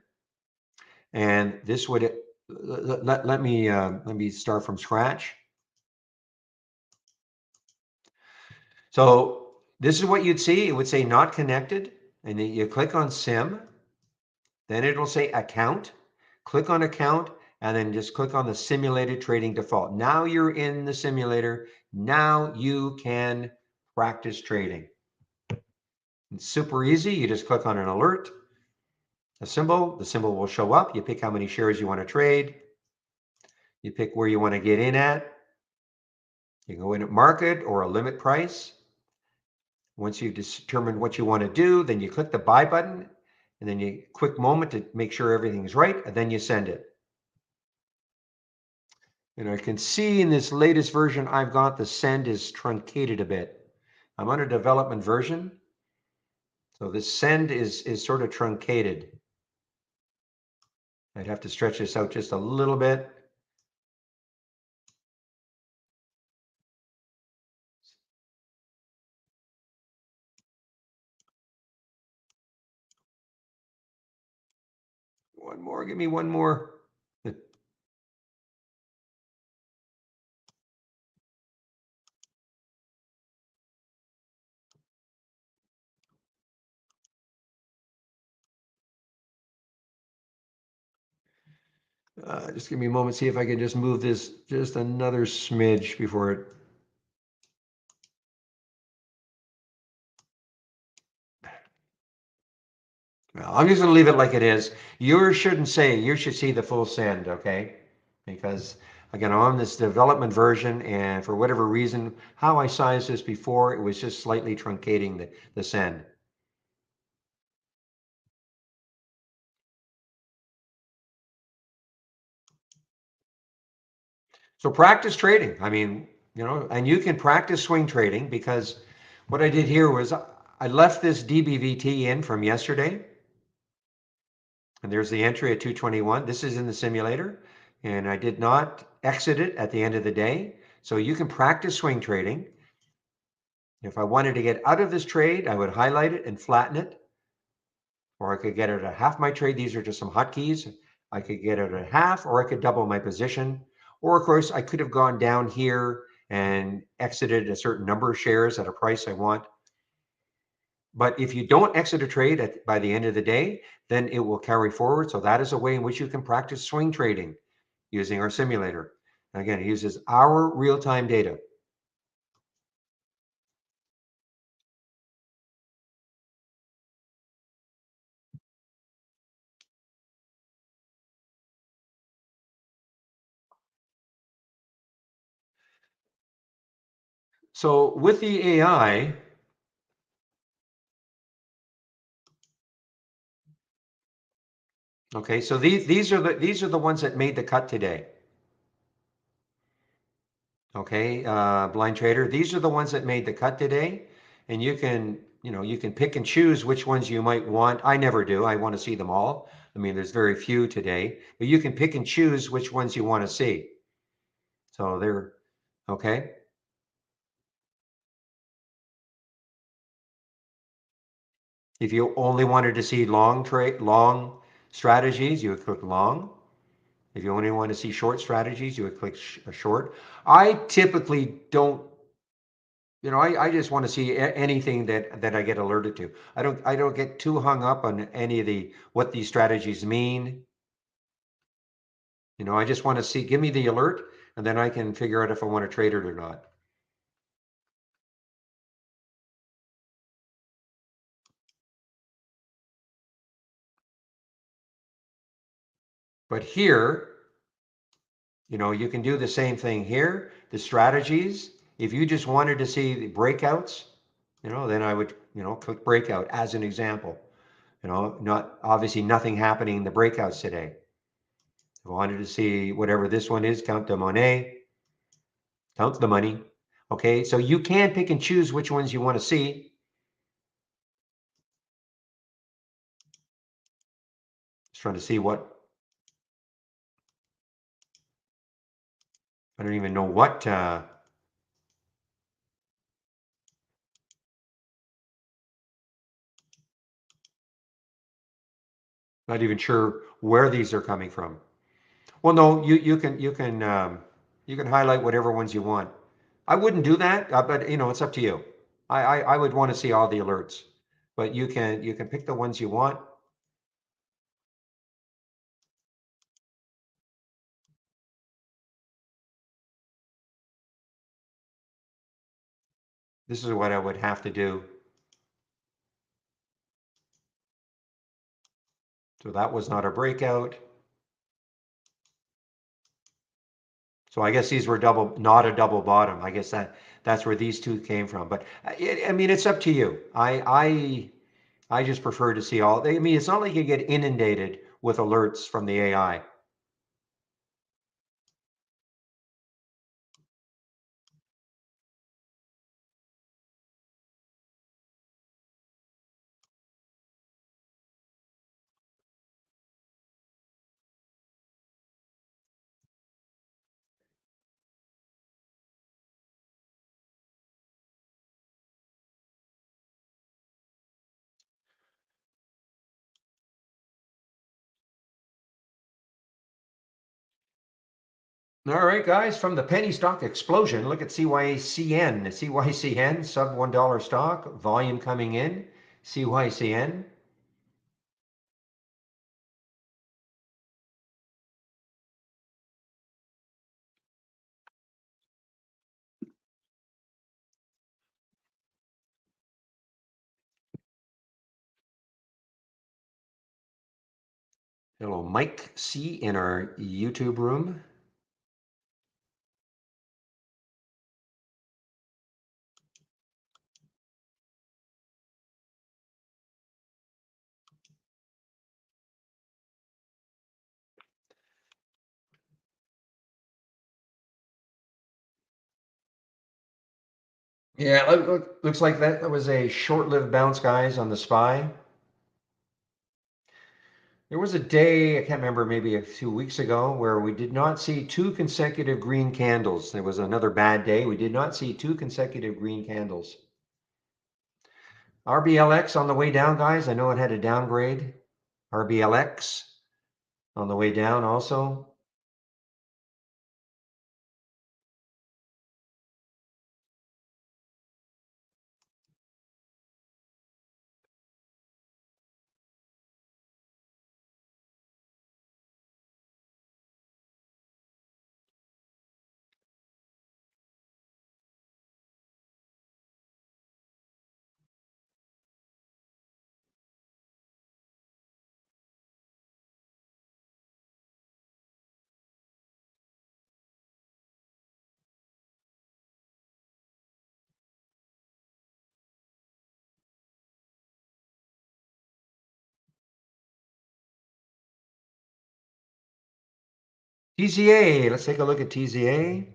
and this would let me start from scratch. So this is what you'd see. It would say not connected, and then you click on sim, then it'll say account. Click on account, and then just click on the simulated trading default. Now you're in the simulator. Now you can practice trading. It's super easy. You just click on an alert, the symbol will show up. You pick how many shares you want to trade. You pick where you want to get in at. You go in at market or a limit price. Once you've determined what you want to do, then you click the buy button, and then you quick moment to make sure everything's right, and then you send it. And I can see in this latest version I've got, the send is truncated a bit. I'm on a development version, so the send is sort of truncated. I'd have to stretch this out just a little bit. One more, give me one more. Just give me a moment, see if I can just move this just another smidge before it. Well, I'm just gonna leave it like it is. Yours shouldn't say, you should see the full send, okay? Because again, I'm on this development version and for whatever reason, how I sized this before, it was just slightly truncating the send. So practice trading. I mean, and you can practice swing trading because what I did here was I left this DBVT in from yesterday. And there's the entry at 221. This is in the simulator. And I did not exit it at the end of the day. So you can practice swing trading. If I wanted to get out of this trade, I would highlight it and flatten it. Or I could get it at half my trade. These are just some hotkeys. I could get it at half, or I could double my position. Or of course, I could have gone down here and exited a certain number of shares at a price I want. But if you don't exit a trade by the end of the day, then it will carry forward. So that is a way in which you can practice swing trading using our simulator. Again, it uses our real-time data. So with the AI, okay, so these are the ones that made the cut today. Okay, blind trader, these are the ones that made the cut today, and you can pick and choose which ones you might want. I never do. I want to see them all. I mean, there's very few today, but you can pick and choose which ones you want to see. So they're okay. If you only wanted to see long strategies, you would click long. If you only want to see short strategies, you would click short. I typically don't, I just want to see anything that I get alerted to. I don't get too hung up on any of the what these strategies mean. I just want to see, give me the alert, and then I can figure out if I want to trade it or not. But here, you can do the same thing here. The strategies, if you just wanted to see the breakouts, then I would, click breakout as an example. Not obviously nothing happening in the breakouts today. If I wanted to see whatever this one is, count the money, count the money. Okay, so you can pick and choose which ones you want to see. Just trying to see what, I don't even know what, not even sure where these are coming from. Well, no, you can highlight whatever ones you want. I wouldn't do that, but it's up to you. I would want to see all the alerts, but you can pick the ones you want. This is what I would have to do. So that was not a breakout. So I guess these were not a double bottom. I guess that's where these two came from. But I mean, it's up to you. I just prefer to see all. I mean, it's not like you get inundated with alerts from the AI. All right, guys, from the penny stock explosion, look at CYCN. CYCN, sub $1 stock, volume coming in. CYCN. Hello, Mike C in our YouTube room. Yeah, looks like that was a short-lived bounce, guys, on the SPY. There was a day, I can't remember, maybe a few weeks ago, where we did not see two consecutive green candles. There was another bad day. We did not see two consecutive green candles. RBLX on the way down, guys. I know it had a downgrade. RBLX on the way down also. TZA, let's take a look at TZA.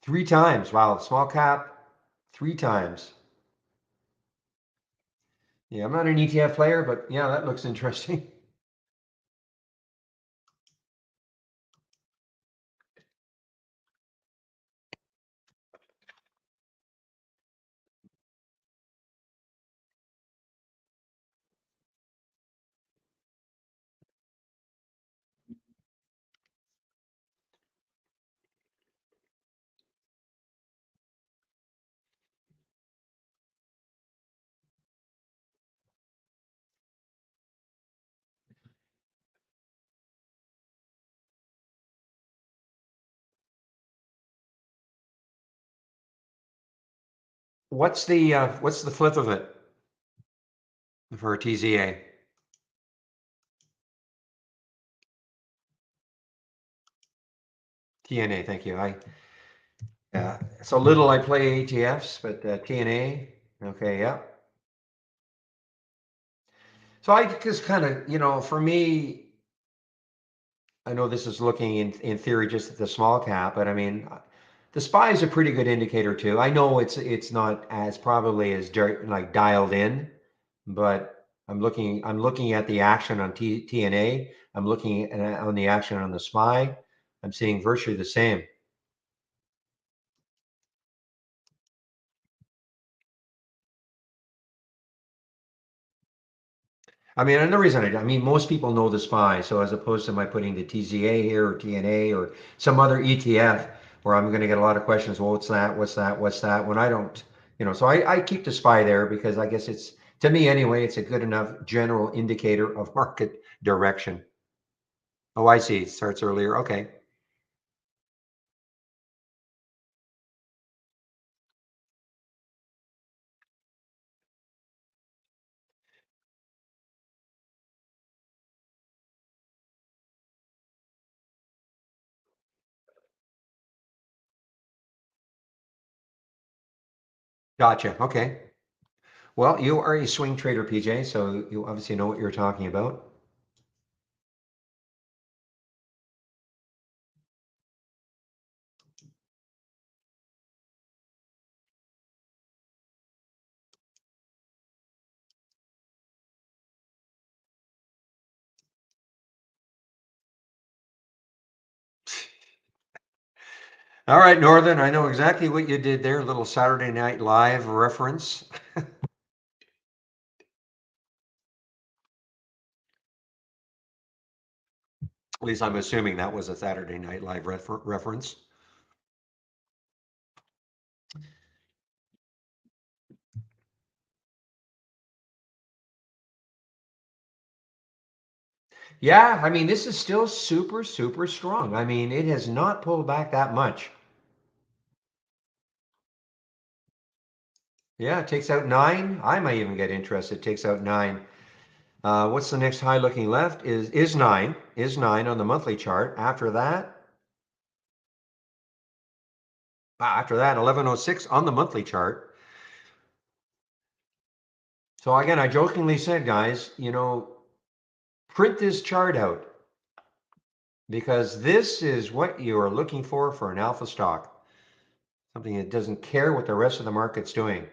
3 times. Wow, small cap, 3 times. Yeah, I'm not an ETF player, but yeah, that looks interesting. What's the flip of it for TZA? TNA, thank you. So little I play ETFs, but TNA, okay, yeah. So I just kind of, for me, I know this is looking in theory just at the small cap, but I mean, the SPY is a pretty good indicator too. I know it's not as probably as like dialed in, but I'm looking at the action on TNA. I'm looking on the action on the SPY. I'm seeing virtually the same. I mean, and the reason I mean, most people know the SPY, so as opposed to my putting the TZA here or TNA or some other ETF where I'm going to get a lot of questions. Well, what's that? What's that? What's that? When I don't, so I keep the SPY there because I guess it's, to me anyway, it's a good enough general indicator of market direction. Oh, I see. It starts earlier. Okay. Gotcha. Okay. Well, you are a swing trader, PJ, so you obviously know what you're talking about. All right, Northern, I know exactly what you did there. A little Saturday Night Live reference. At least I'm assuming that was a Saturday Night Live reference. Yeah, I mean, this is still super, super strong. I mean, it has not pulled back that much. Yeah, it takes out 9. I might even get interested. It takes out 9. What's the next high looking left? Is 9. Is 9 on the monthly chart. After that, 1106 on the monthly chart. So again, I jokingly said, guys, print this chart out because this is what you are looking for an alpha stock. Something that doesn't care what the rest of the market's doing.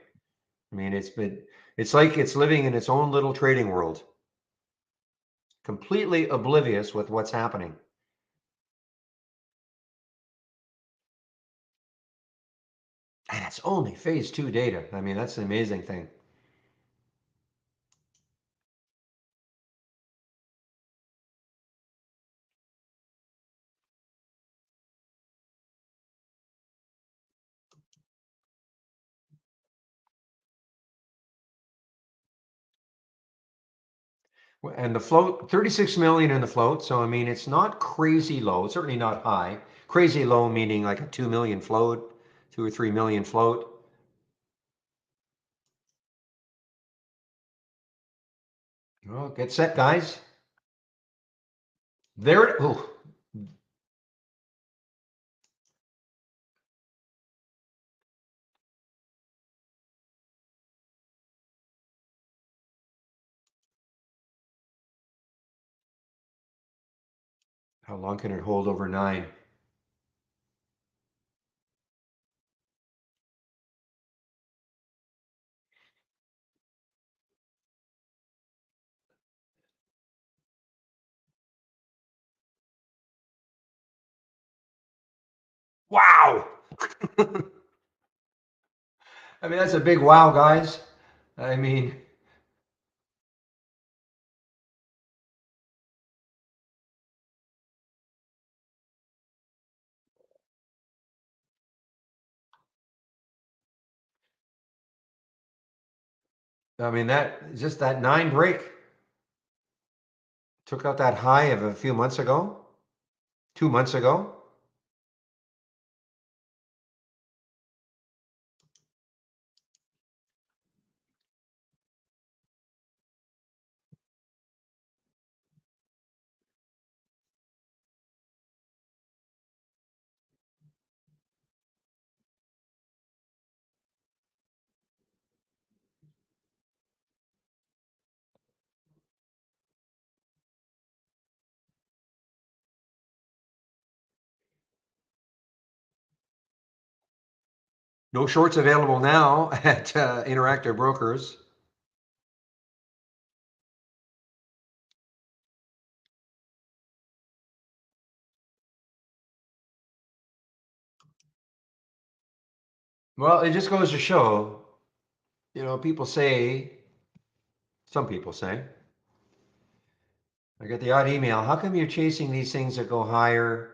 I mean, it's like it's living in its own little trading world, completely oblivious with what's happening. And it's only phase 2 data. I mean, that's the amazing thing. And the float, 36 million in the float. So, I mean, it's not crazy low, certainly not high. Crazy low meaning like a 2 million float, 2 or 3 million float. Well, get set, guys. There, oh, how long can it hold over 9? Wow. I mean, that's a big wow, guys. I mean, that just that 9 break took out that high of a few months ago, 2 months ago. No shorts available now at Interactive Brokers. Well, it just goes to show, people say, some people say, I get the odd email, how come you're chasing these things that go higher?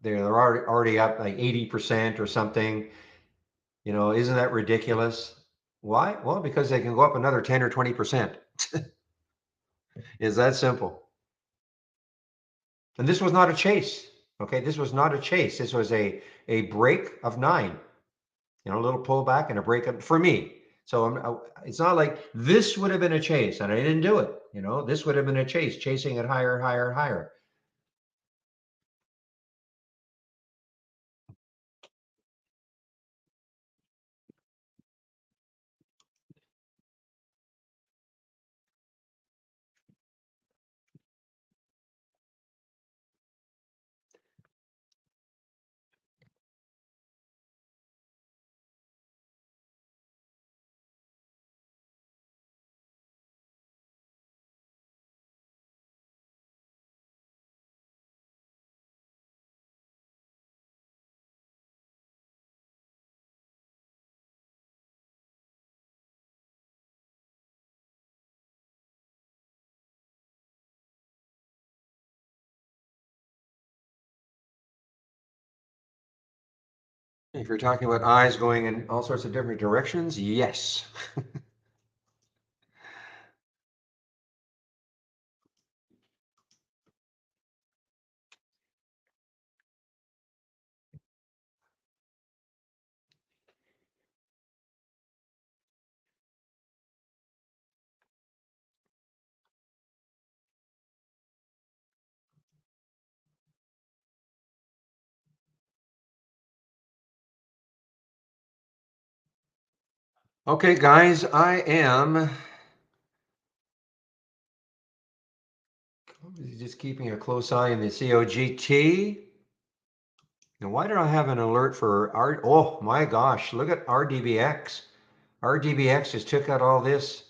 They're already up like 80% or something. Isn't that ridiculous? Why? Well, because they can go up another 10 or 20%. Is that simple? And this was not a chase. Okay, this was not a chase. This was a break of 9. A little pullback and a break up for me. So it's not like this would have been a chase, and I didn't do it. This would have been a chase, chasing it higher, higher, higher. If you're talking about eyes going in all sorts of different directions, yes. Okay, guys, I am just keeping a close eye on the COGT. Now, why did I have an alert for R? Oh my gosh, look at RDBX. RDBX just took out all this.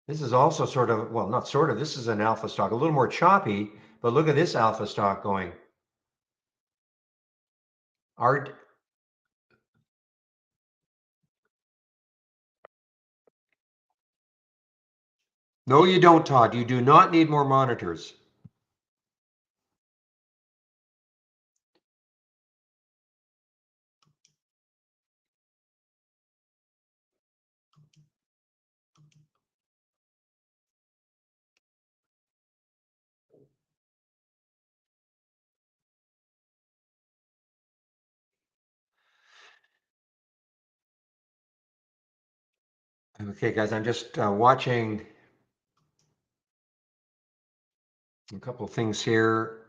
This is also sort of, well, not sort of, this is an alpha stock, a little more choppy, but look at this alpha stock going. R, no, you don't, Todd. You do not need more monitors. Okay, guys, I'm just watching a couple of things here.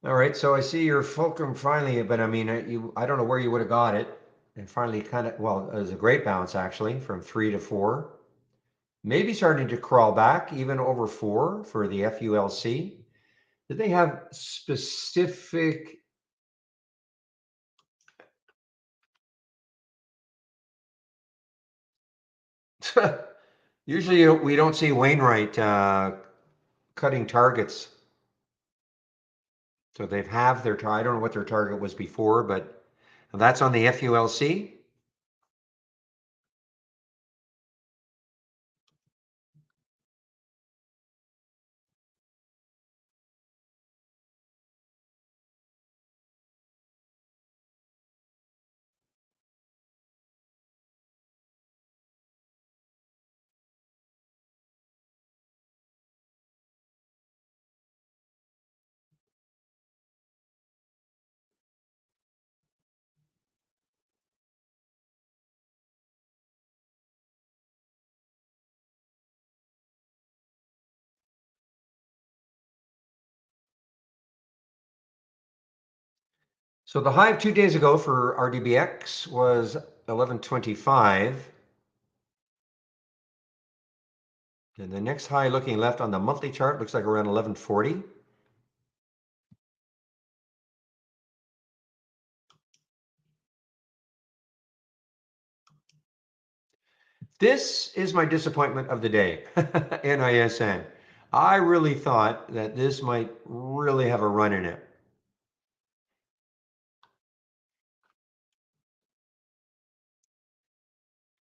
All right, so I see your fulcrum finally, but I mean, I don't know where you would have got it. And finally kind of, well, it was a great bounce actually from 3 to 4. Maybe starting to crawl back even over 4 for the FULC. Did they have specific? Usually we don't see Wainwright cutting targets. So they've have their, I don't know what their target was before, but that's on the FULC. So the high of 2 days ago for RDBX was 1125. And the next high looking left on the monthly chart looks like around 1140. This is my disappointment of the day, NISN. I really thought that this might really have a run in it.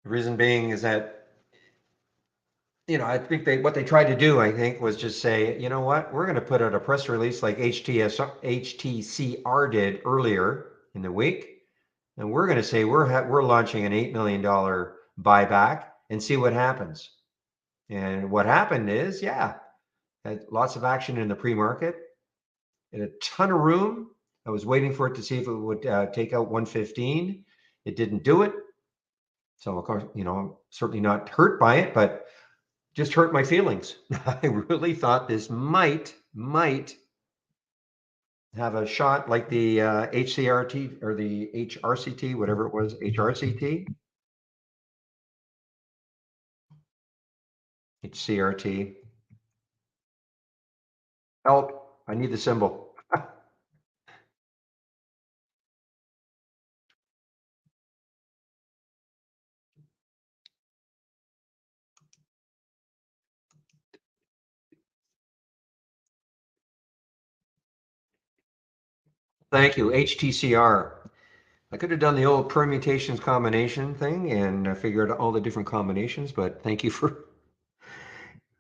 The reason being is that, I think what they tried to do, I think, was just say, you know what, we're going to put out a press release like HTCR did earlier in the week, and we're going to say we're launching an $8 million buyback and see what happens. And what happened is, yeah, had lots of action in the pre-market, and a ton of room. I was waiting for it to see if it would take out 115. It didn't do it. So of course, I'm certainly not hurt by it, but just hurt my feelings. I really thought this might have a shot like the HCRT or the HRCT, whatever it was, HRCT, HCRT. Help! I need the symbol. Thank you, HTCR. I could have done the old permutations combination thing and figured out all the different combinations, but thank you for.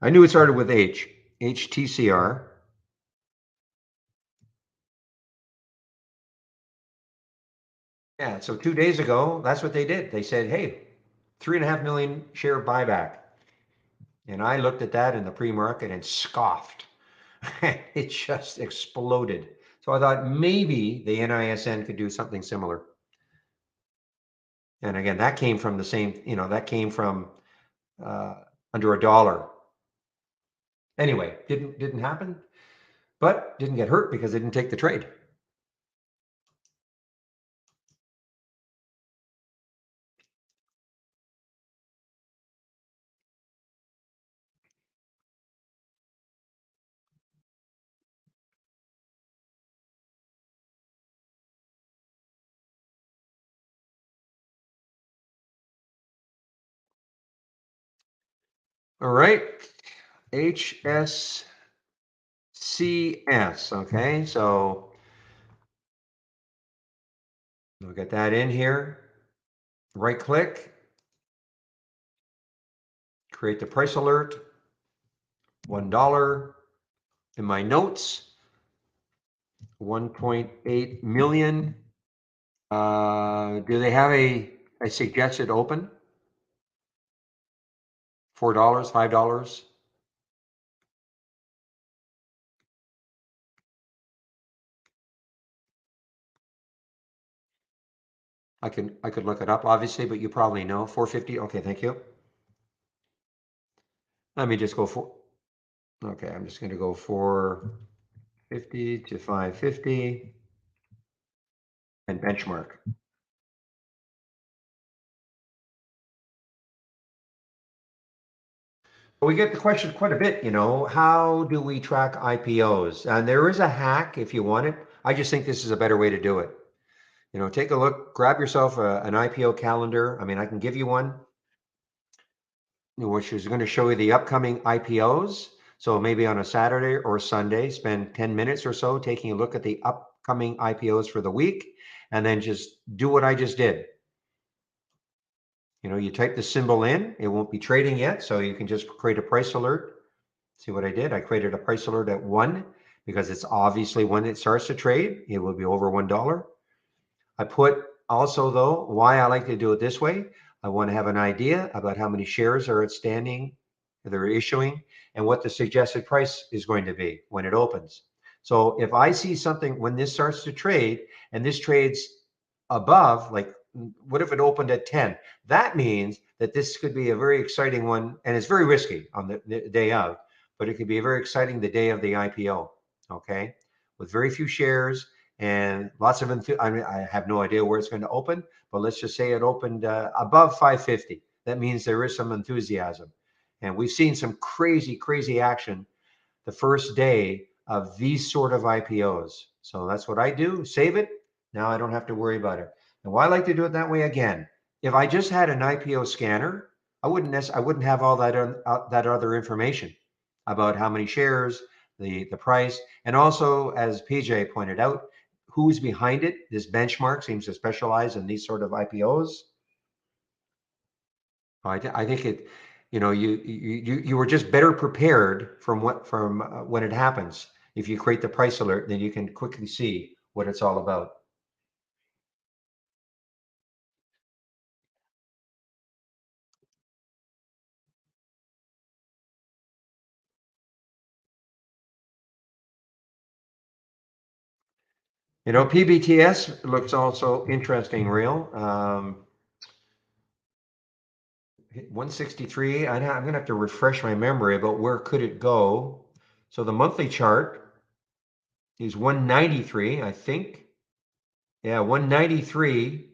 I knew it started with H, HTCR. Yeah, so 2 days ago, that's what they did. They said, hey, 3.5 million share buyback. And I looked at that in the pre-market and scoffed. It just exploded. So I thought maybe the NISN could do something similar. And again, that came from the same, that came from under $1. Anyway, didn't happen, but didn't get hurt because they didn't take the trade. All right. HSCS. Okay. So we'll get that in here. Right click, create the price alert, $1. In my notes, 1.8 million. Do they have a suggested open? $4, $5? I could look it up obviously, but you probably know. 450. Okay, thank you. Let me just go for. Okay, I'm just going to go 450 to 550 and benchmark. We get the question quite a bit, how do we track IPOs? And there is a hack if you want it. I just think this is a better way to do it. Take a look, grab yourself an IPO calendar. I mean, I can give you one, which is going to show you the upcoming IPOs. So maybe on a Saturday or Sunday, spend 10 minutes or so taking a look at the upcoming IPOs for the week, and then just do what I just did. You type the symbol in, it won't be trading yet, so you can just create a price alert. See what I did? I created a price alert at 1 because it's obviously when it starts to trade, it will be over $1. I put also though, why I like to do it this way. I want to have an idea about how many shares are outstanding, they're issuing, and what the suggested price is going to be when it opens. So if I see something when this starts to trade and this trades above, like what if it opened at 10? That means that this could be a very exciting one, and it's very risky on the day of, but it could be very exciting the day of the IPO, okay? With very few shares and lots of I mean, I have no idea where it's going to open, but let's just say it opened above 550. That means there is some enthusiasm. And we've seen some crazy, crazy action the first day of these sort of IPOs. So that's what I do, save it. Now I don't have to worry about it. And why I like to do it that way again, if I just had an IPO scanner, I wouldn't have all that other information about how many shares, the price, and also as PJ pointed out, who's behind it. This benchmark seems to specialize in these sort of IPOs. I think it, you were just better prepared from when it happens. If you create the price alert, then you can quickly see what it's all about. PBTS looks also interesting, real. 163. I'm going to have to refresh my memory about where could it go. So the monthly chart is 193, I think. Yeah, 193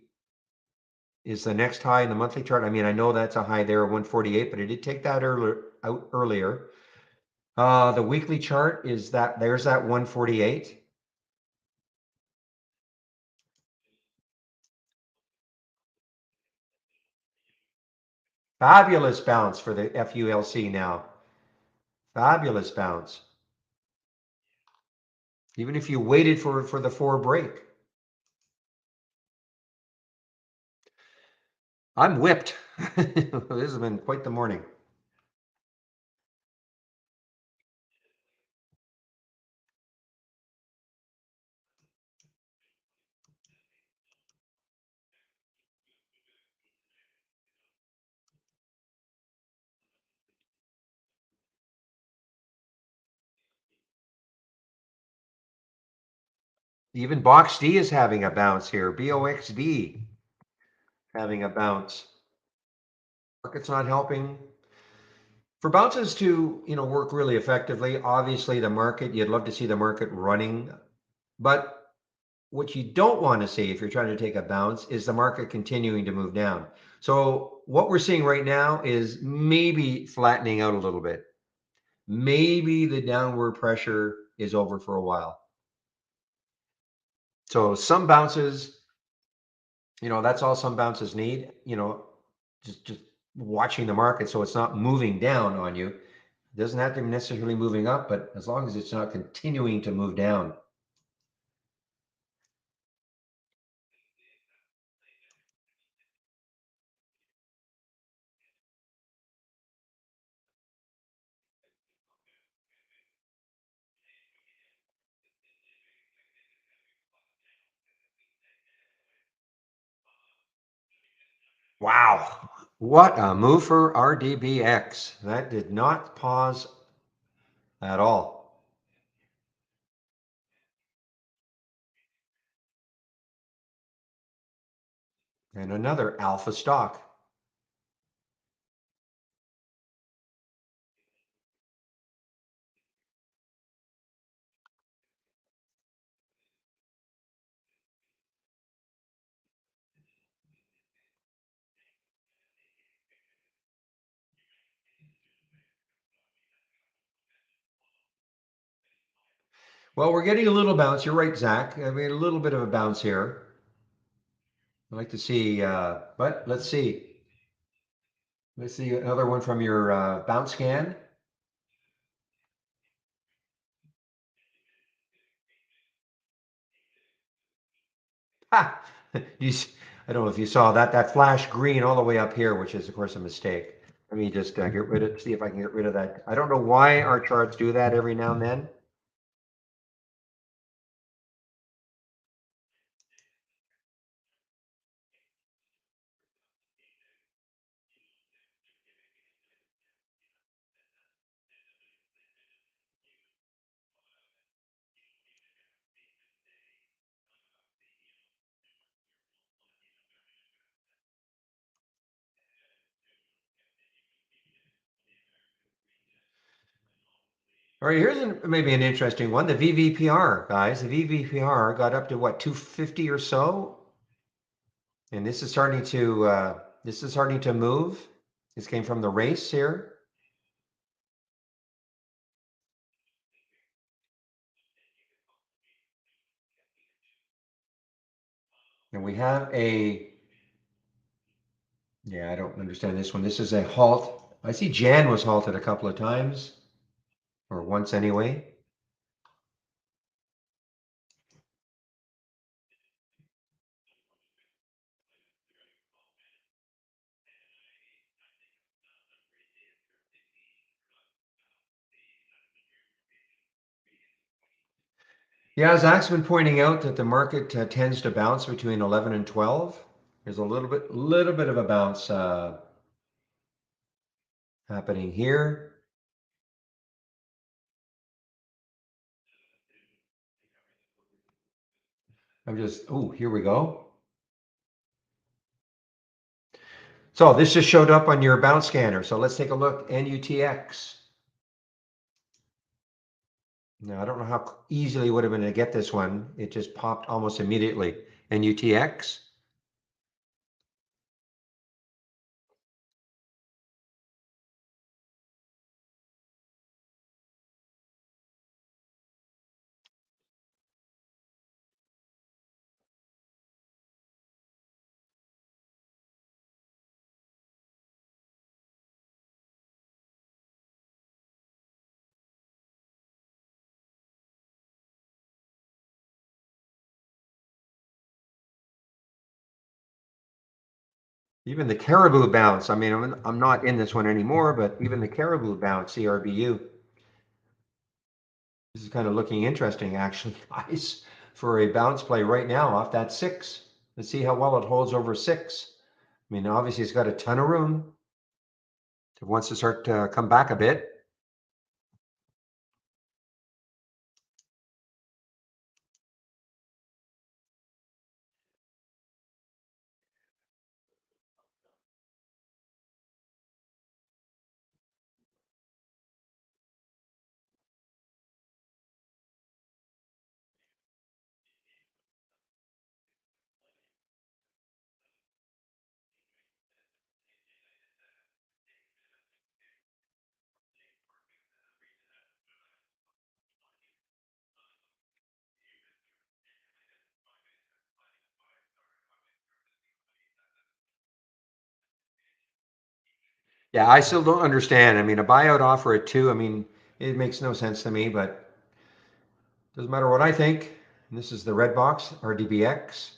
is the next high in the monthly chart. I mean, I know that's a high there, 148, but it did take that out earlier. The weekly chart is there's that 148. Fabulous bounce for the FULC now. Fabulous bounce. Even if you waited for the 4 break. I'm whipped. This has been quite the morning. Even BoxD is having a bounce here. BOXD having a bounce. Market's not helping. For bounces to work really effectively, obviously the market, you'd love to see the market running, but what you don't want to see if you're trying to take a bounce is the market continuing to move down. So what we're seeing right now is maybe flattening out a little bit. Maybe the downward pressure is over for a while. So some bounces, that's all some bounces need, just watching the market so it's not moving down on you. It doesn't have to be necessarily moving up, but as long as it's not continuing to move down. Wow. What a move for RDBX. That did not pause at all. And another alpha stock. Well, we're getting a little bounce. You're right, Zach. I mean, a little bit of a bounce here. I'd like to see, but let's see. Let's see another one from your bounce scan. Ha! You, I don't know if you saw that. That flash green all the way up here, which is of course a mistake. Let me just get rid of, see if I can get rid of that. I don't know why our charts do that every now and then. All right, here's maybe an interesting one. The VVPR, guys. The VVPR got up to what, 250 or so, and this is starting to move. This came from the race here, and we have a. Yeah, I don't understand this one. This is a halt. I see Jan was halted a couple of times, or once anyway. Yeah, Zach's been pointing out that the market tends to bounce between 11 and 12. There's a little bit of a bounce happening here. Oh, here we go. So this just showed up on your bounce scanner. So let's take a look. NUTX. Now, I don't know how easily would have been to get this one. It just popped almost immediately. NUTX. Even the caribou bounce. I mean, I'm not in this one anymore, but even the caribou bounce, CRBU. This is kind of looking interesting, actually, guys, for a bounce play right now off that 6. Let's see how well it holds over 6. I mean, obviously, it's got a ton of room. If it wants to start to come back a bit. Yeah, I still don't understand. I mean, a buyout offer at 2, I mean, it makes no sense to me, but doesn't matter what I think. And this is the red box, RDBX.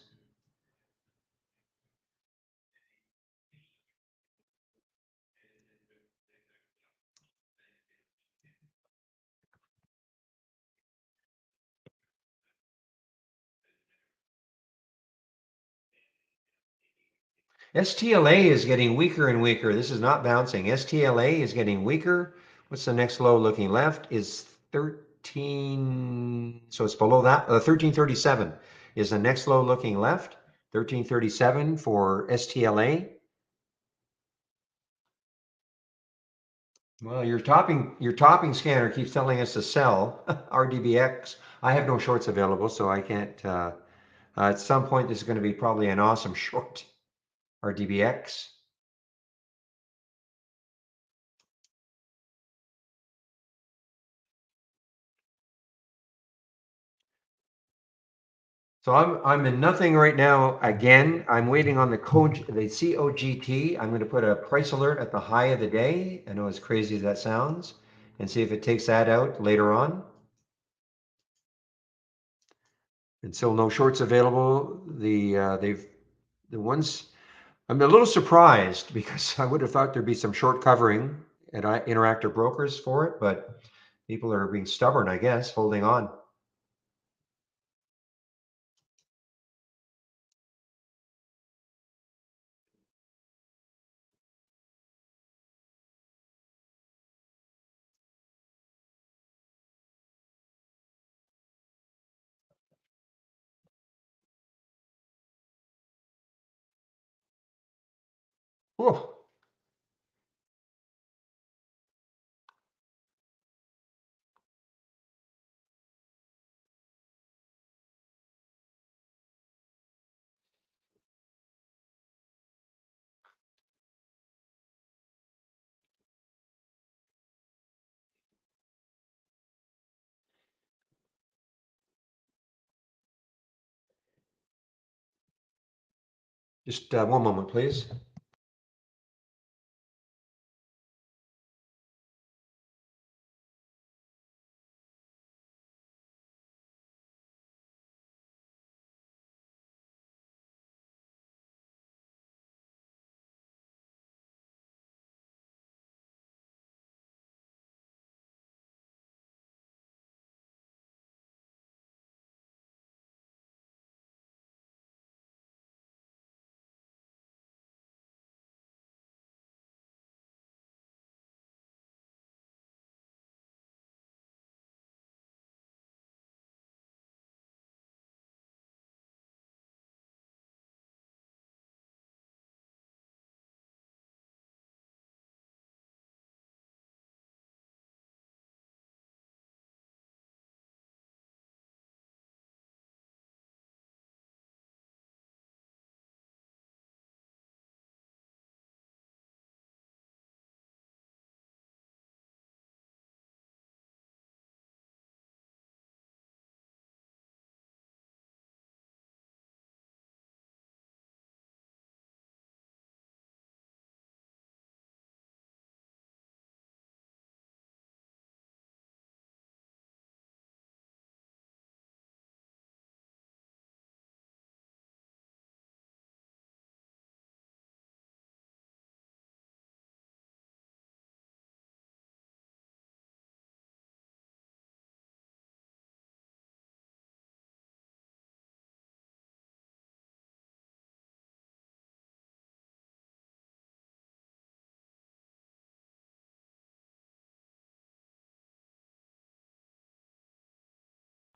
STLA is getting weaker and weaker. This is not bouncing. STLA is getting weaker. What's the next low looking left is 13. So it's below that. 1337 is the next low looking left. 1337 for STLA. Well, your topping scanner keeps telling us to sell RDBX. I have no shorts available, so I can't. At some point, this is going to be probably an awesome short. RDBX. So I'm in nothing right now. Again, I'm waiting on the COGT. I'm going to put a price alert at the high of the day. I know as crazy as that sounds, and see if it takes that out later on. And still no shorts available. The ones I'm a little surprised because I would have thought there'd be some short covering at Interactive Brokers for it, but people are being stubborn, I guess, holding on. Whew. Just one moment, please.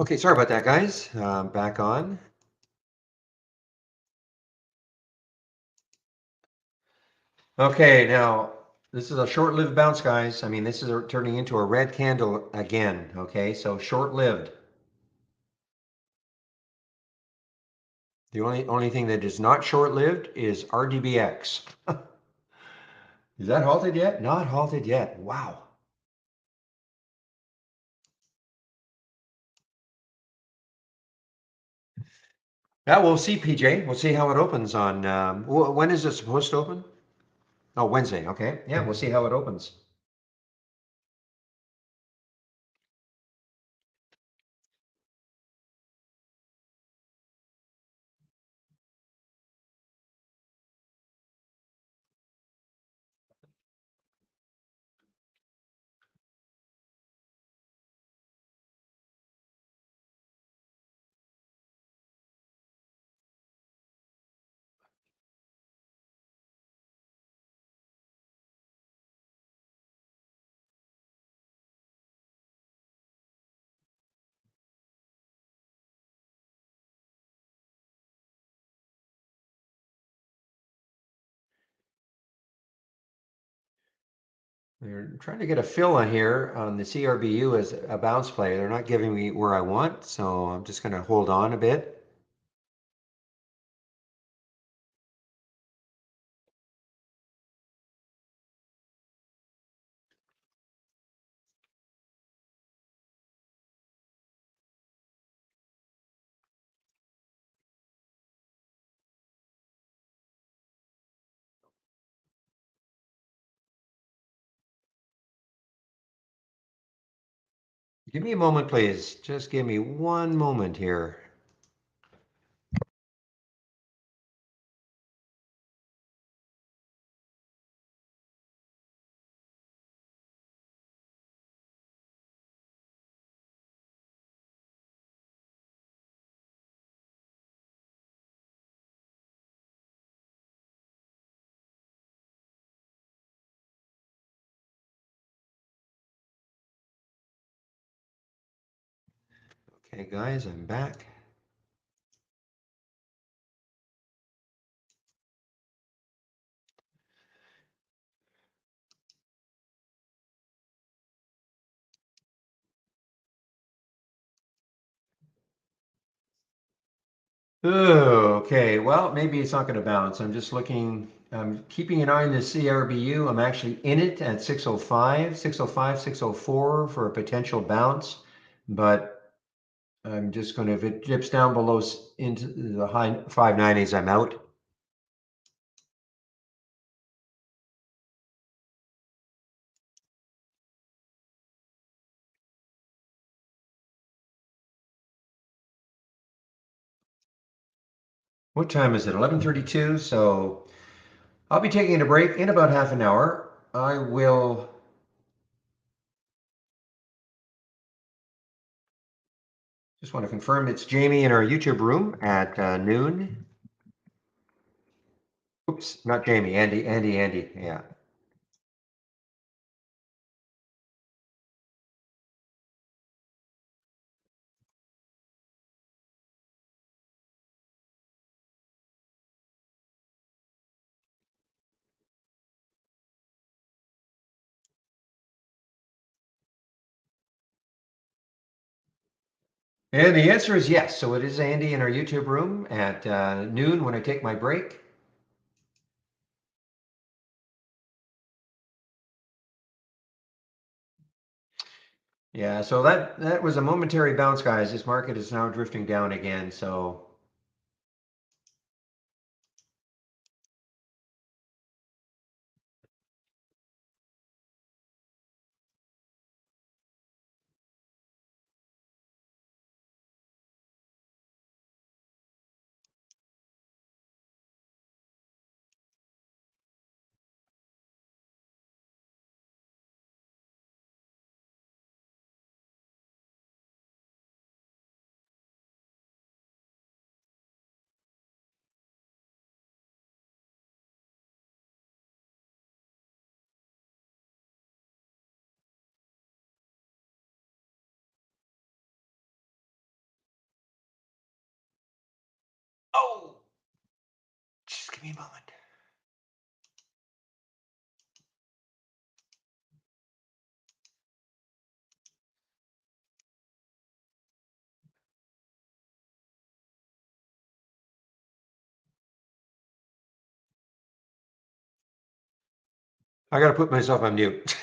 Okay, sorry about that, guys. Back on. Okay, now this is a short-lived bounce, guys. I mean, this is turning into a red candle again. Okay, so short-lived. The only thing that is not short-lived is RDBX. Is that halted yet? Not halted yet. Wow. Yeah, we'll see, PJ. We'll see how it opens on. When is it supposed to open? Oh, Wednesday. Okay. Yeah, we'll see how it opens. They're trying to get a fill on here on the CRBU as a bounce play. They're not giving me where I want, so I'm just going to hold on a bit. Give me a moment, please. Just give me one moment here. Okay, guys, I'm back. Oh, okay, well, maybe it's not going to bounce. I'm just looking, I'm keeping an eye on the CRBU. I'm actually in it at 605, 605, 604 for a potential bounce, but I'm just going to, if it dips down below into the high 590s, I'm out. What time is it? 11:32. So I'll be taking a break in about half an hour. I will just want to confirm it's Jamie in our YouTube room at noon. Oops, not Jamie, Andy. Yeah. And the answer is yes. So it is Andy in our YouTube room at noon when I take my break. Yeah, so that was a momentary bounce, guys. This market is now drifting down again. So oh, just give me a moment. I got to put myself on mute.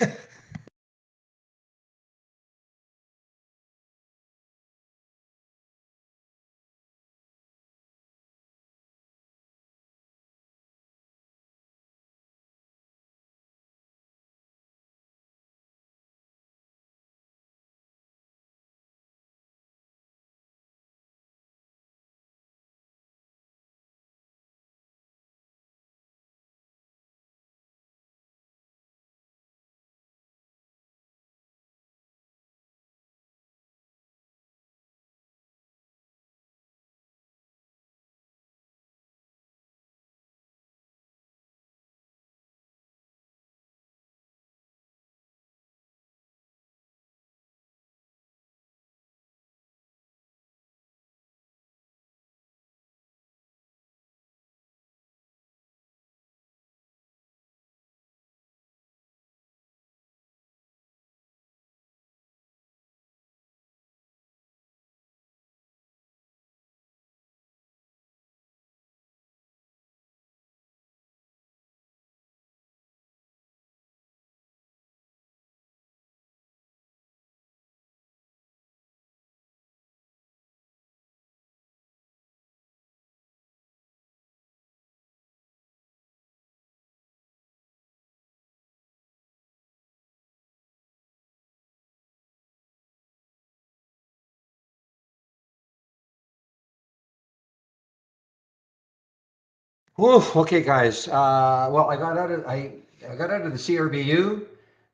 Whew, okay, guys. Well, I got out of the CRBU,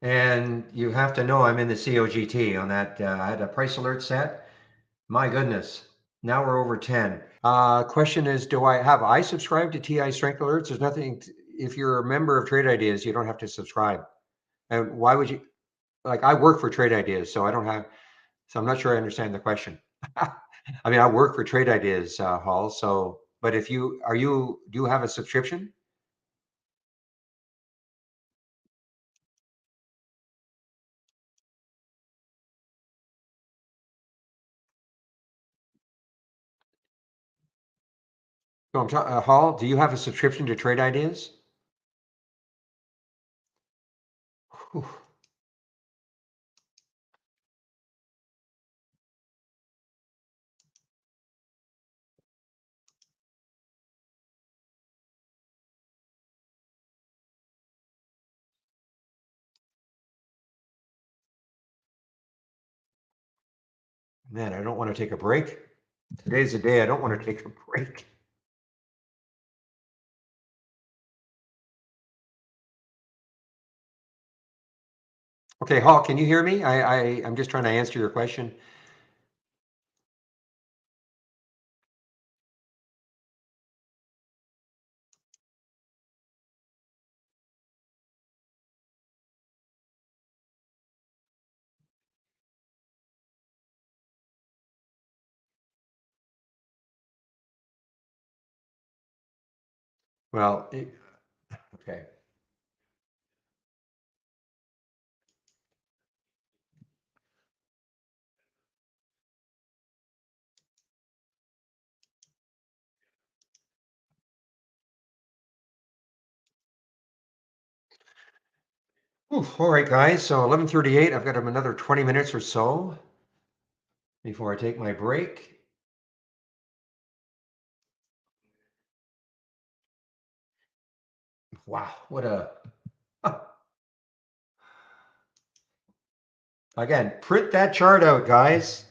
and you have to know I'm in the COGT on that. I had a price alert set. My goodness, now we're over 10. Question is, have I subscribed to TI Strength Alerts? There's nothing. If you're a member of Trade Ideas, you don't have to subscribe. And why would you? Like, I work for Trade Ideas, so I don't have. So I'm not sure I understand the question. I mean, I work for Trade Ideas, Hall. So, but if do you have a subscription? No, Hall, do you have a subscription to Trade Ideas? Whew. Man, I don't want to take a break. Today's the day I don't want to take a break. Okay, Hall, can you hear me? I'm just trying to answer your question. Well, okay. Whew, all right, guys. So 11:38. I've got another 20 minutes or so before I take my break. Wow, what a again, print that chart out, guys.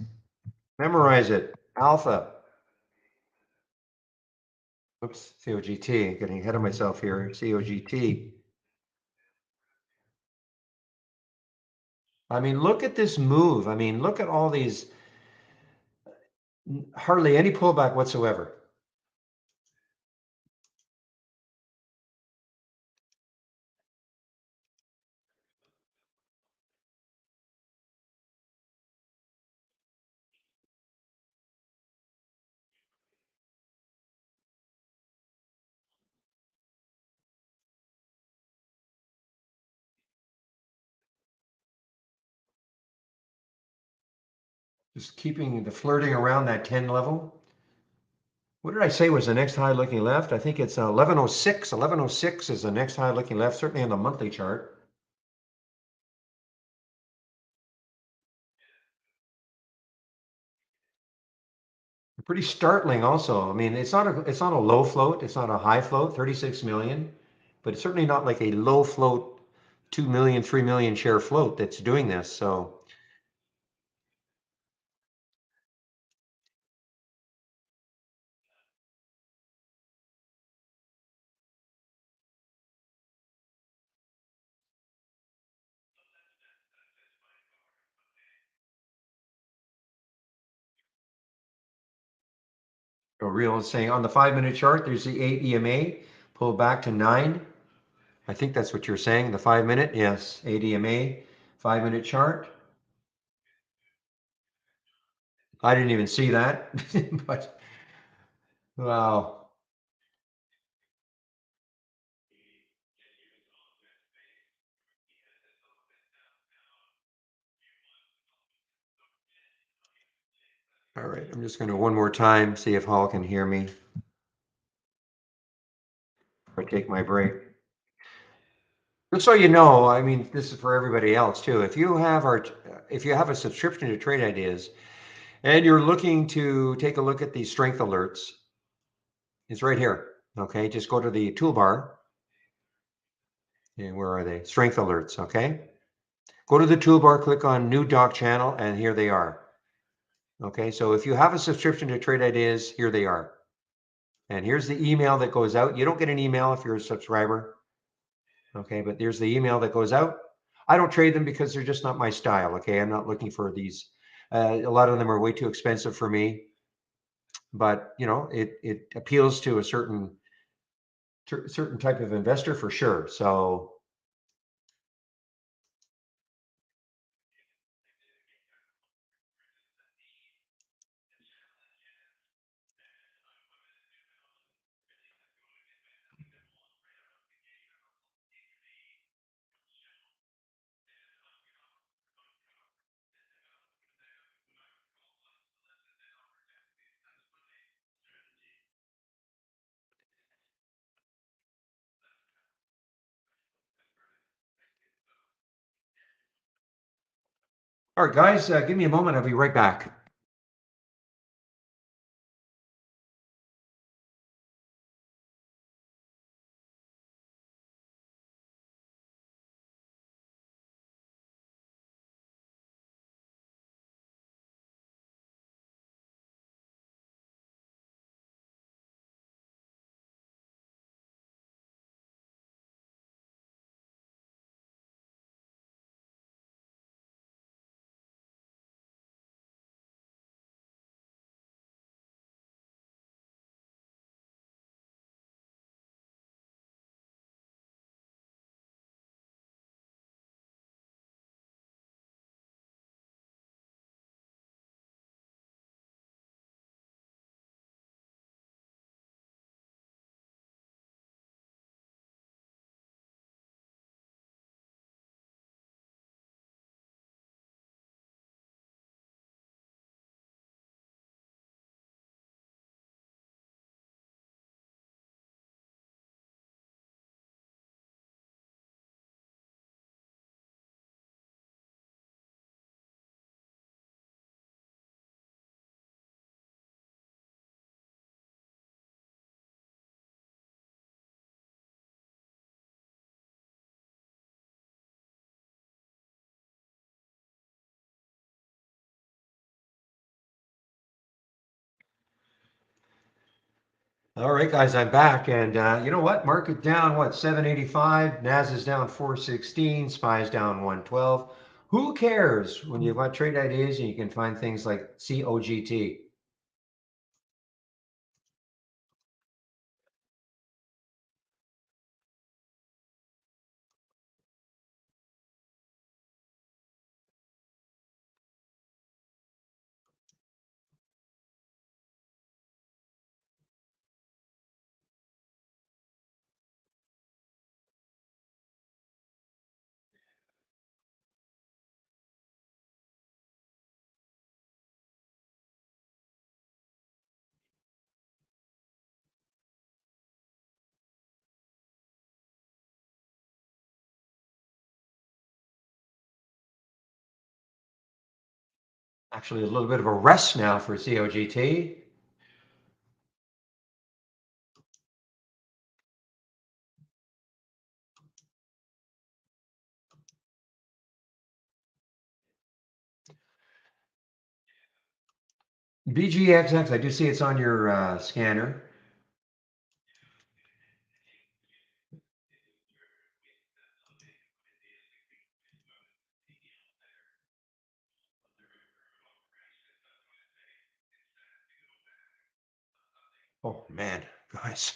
Memorize it. Alpha. Oops, COGT. Getting ahead of myself here. COGT. I mean, look at this move. I mean, look at all these, hardly any pullback whatsoever. Just keeping the flirting around that 10 level. What did I say was the next high looking left? I think it's 1106. 1106 is the next high looking left, certainly on the monthly chart. Pretty startling also. I mean, it's not a low float, it's not a high float, 36 million, but it's certainly not like a low float 2 million, 3 million share float that's doing this. So real is saying on the 5-minute chart, there's the 8 EMA pulled back to 9. I think that's what you're saying. The 5-minute, yes, 8 EMA, 5-minute chart. I didn't even see that, but wow. All right, I'm just going to one more time see if Hall can hear me before I take my break. Just so you know, I mean, this is for everybody else too. If you have a subscription to Trade Ideas and you're looking to take a look at the strength alerts, it's right here. Okay, just go to the toolbar. And where are they? Strength alerts. Okay, go to the toolbar, click on New Doc Channel, and here they are. Okay, so if you have a subscription to Trade Ideas, here they are. And here's the email that goes out. You don't get an email if you're a subscriber. Okay, but there's the email that goes out. I don't trade them because they're just not my style. Okay, I'm not looking for these. A lot of them are way too expensive for me. But you know, it appeals to a certain type of investor for sure. So all right, guys, give me a moment. I'll be right back. All right, guys, I'm back, and you know what? Market down what 785, Nas is down 416, Spy's down 112. Who cares when you've got trade ideas and you can find things like COGT? Actually, a little bit of a rest now for COGT. BGXX, I do see it's on your scanner. Oh man, guys.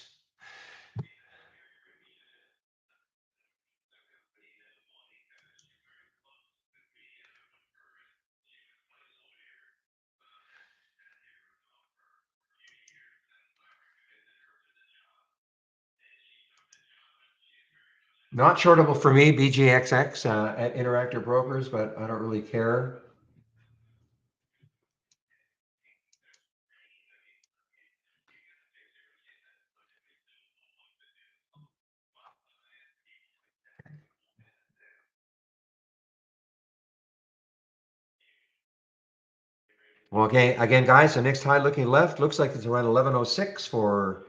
Not shortable for me, BGXX at Interactive Brokers, but I don't really care. Okay, again, guys, the next high looking left looks like it's around 1106 for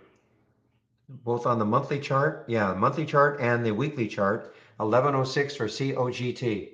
both on the monthly chart. Yeah, monthly chart and the weekly chart. 1106 for COGT.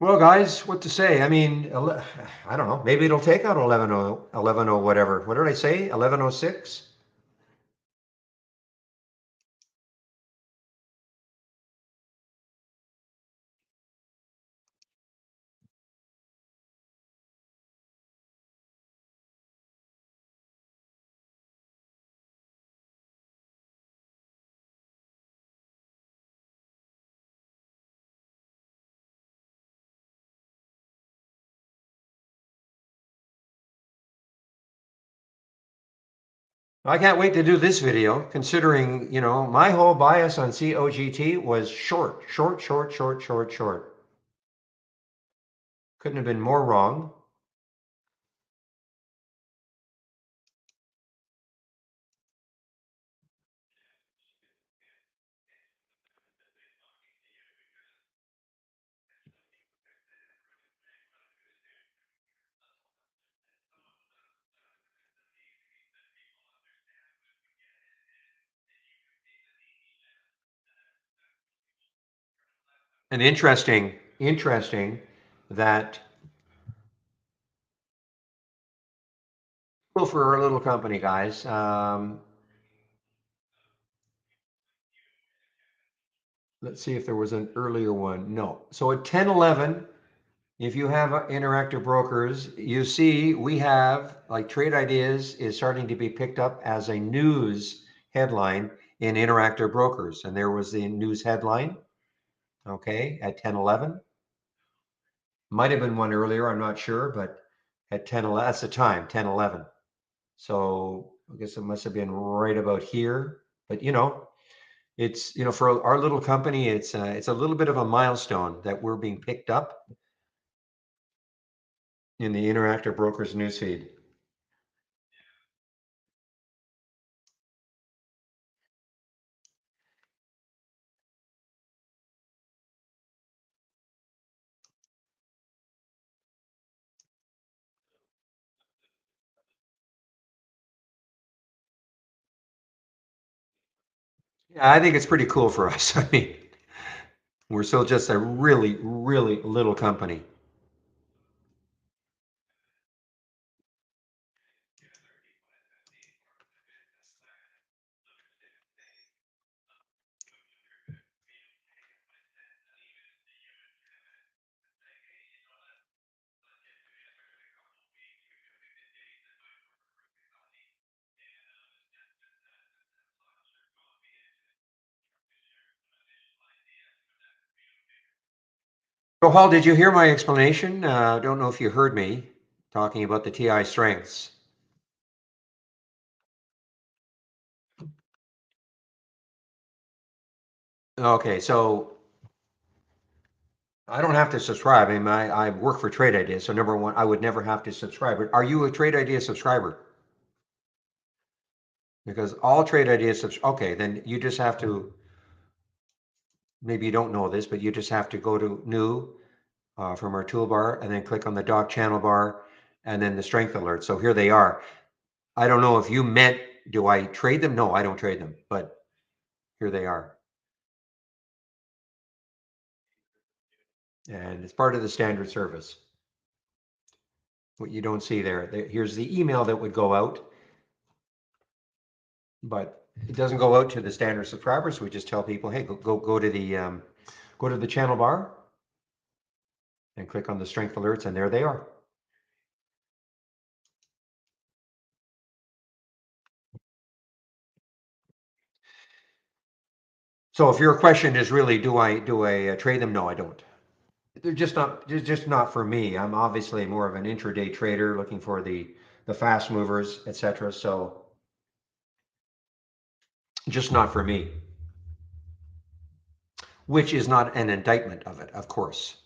Well, guys, what to say? I mean, I don't know. Maybe it'll take out 11:0, 11:0, whatever. What did I say? 11:06? I can't wait to do this video, considering, my whole bias on COGT was short, short, short, short, short, short. Couldn't have been more wrong. And interesting that, well, for our little company, guys, let's see if there was an earlier one. No. So at 10:11, if you have interactive brokers, you see we have, like, Trade Ideas is starting to be picked up as a news headline in interactive brokers. And there was the news headline, okay, at 10:11. Might have been one earlier, I'm not sure, but at 10:11, that's the time, 10:11. So I guess it must have been right about here. But it's, for our little company, it's a little bit of a milestone that we're being picked up in the interactive brokers newsfeed. Yeah, I think it's pretty cool for us. I mean, we're still just a really, really little company. So, Hall, did you hear my explanation? I don't know if you heard me talking about the TI strengths. Okay, so I don't have to subscribe. I mean, I work for Trade Ideas, so number one, I would never have to subscribe. But are you a Trade Idea subscriber? Because all Trade Ideas, okay, then you just have to, maybe you don't know this, but you just have to go to new from our toolbar and then click on the dock channel bar and then the strength alert. So here they are. I don't know if you meant, do I trade them? No, I don't trade them, but here they are. And it's part of the standard service. What you don't see there, here's the email that would go out, but it doesn't go out to the standard subscribers. We just tell people, hey, go to the channel bar and click on the strength alerts, and there they are. So if your question is really, do I trade them? No, I don't. They're just not for me. I'm obviously more of an intraday trader looking for the fast movers, etc. So just not for me, which is not an indictment of it, of course.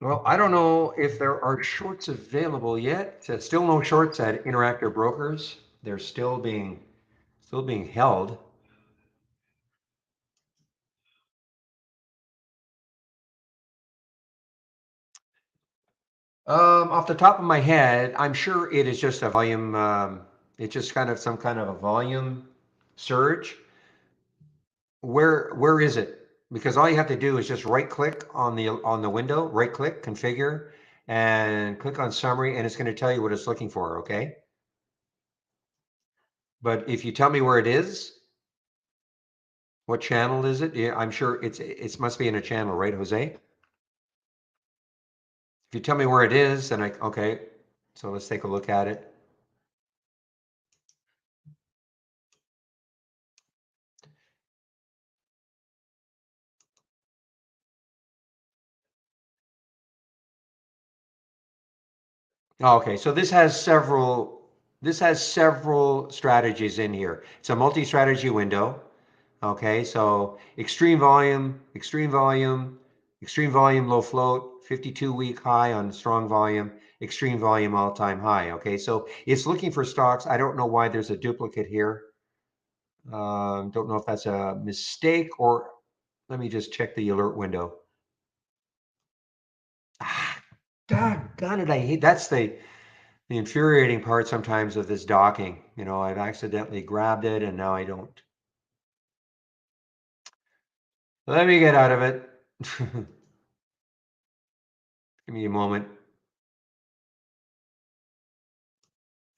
Well, I don't know if there are shorts available yet. Still no shorts at Interactive Brokers. they're still being held. Off the top of my head, I'm sure it is just a volume. It's just kind of some kind of a volume surge. Where is it? Because all you have to do is just right click on the window, right click, configure, and click on summary, and it's going to tell you what it's looking for. Okay. But if you tell me where it is, what channel is it? Yeah, I'm sure it must be in a channel, right, Jose? If you tell me where it is, then okay. So let's take a look at it. Oh, okay, so this has several strategies in here. It's a multi-strategy window. Okay, so extreme volume, extreme volume, low float, 52-week high on strong volume, extreme volume, all-time high. Okay, so it's looking for stocks. I don't know why there's a duplicate here. Don't know if that's a mistake or let me just check the alert window. Ah, God it, I hate that's the infuriating part sometimes of this docking. You know, I've accidentally grabbed it and now I don't. Let me get out of it. Give me a moment.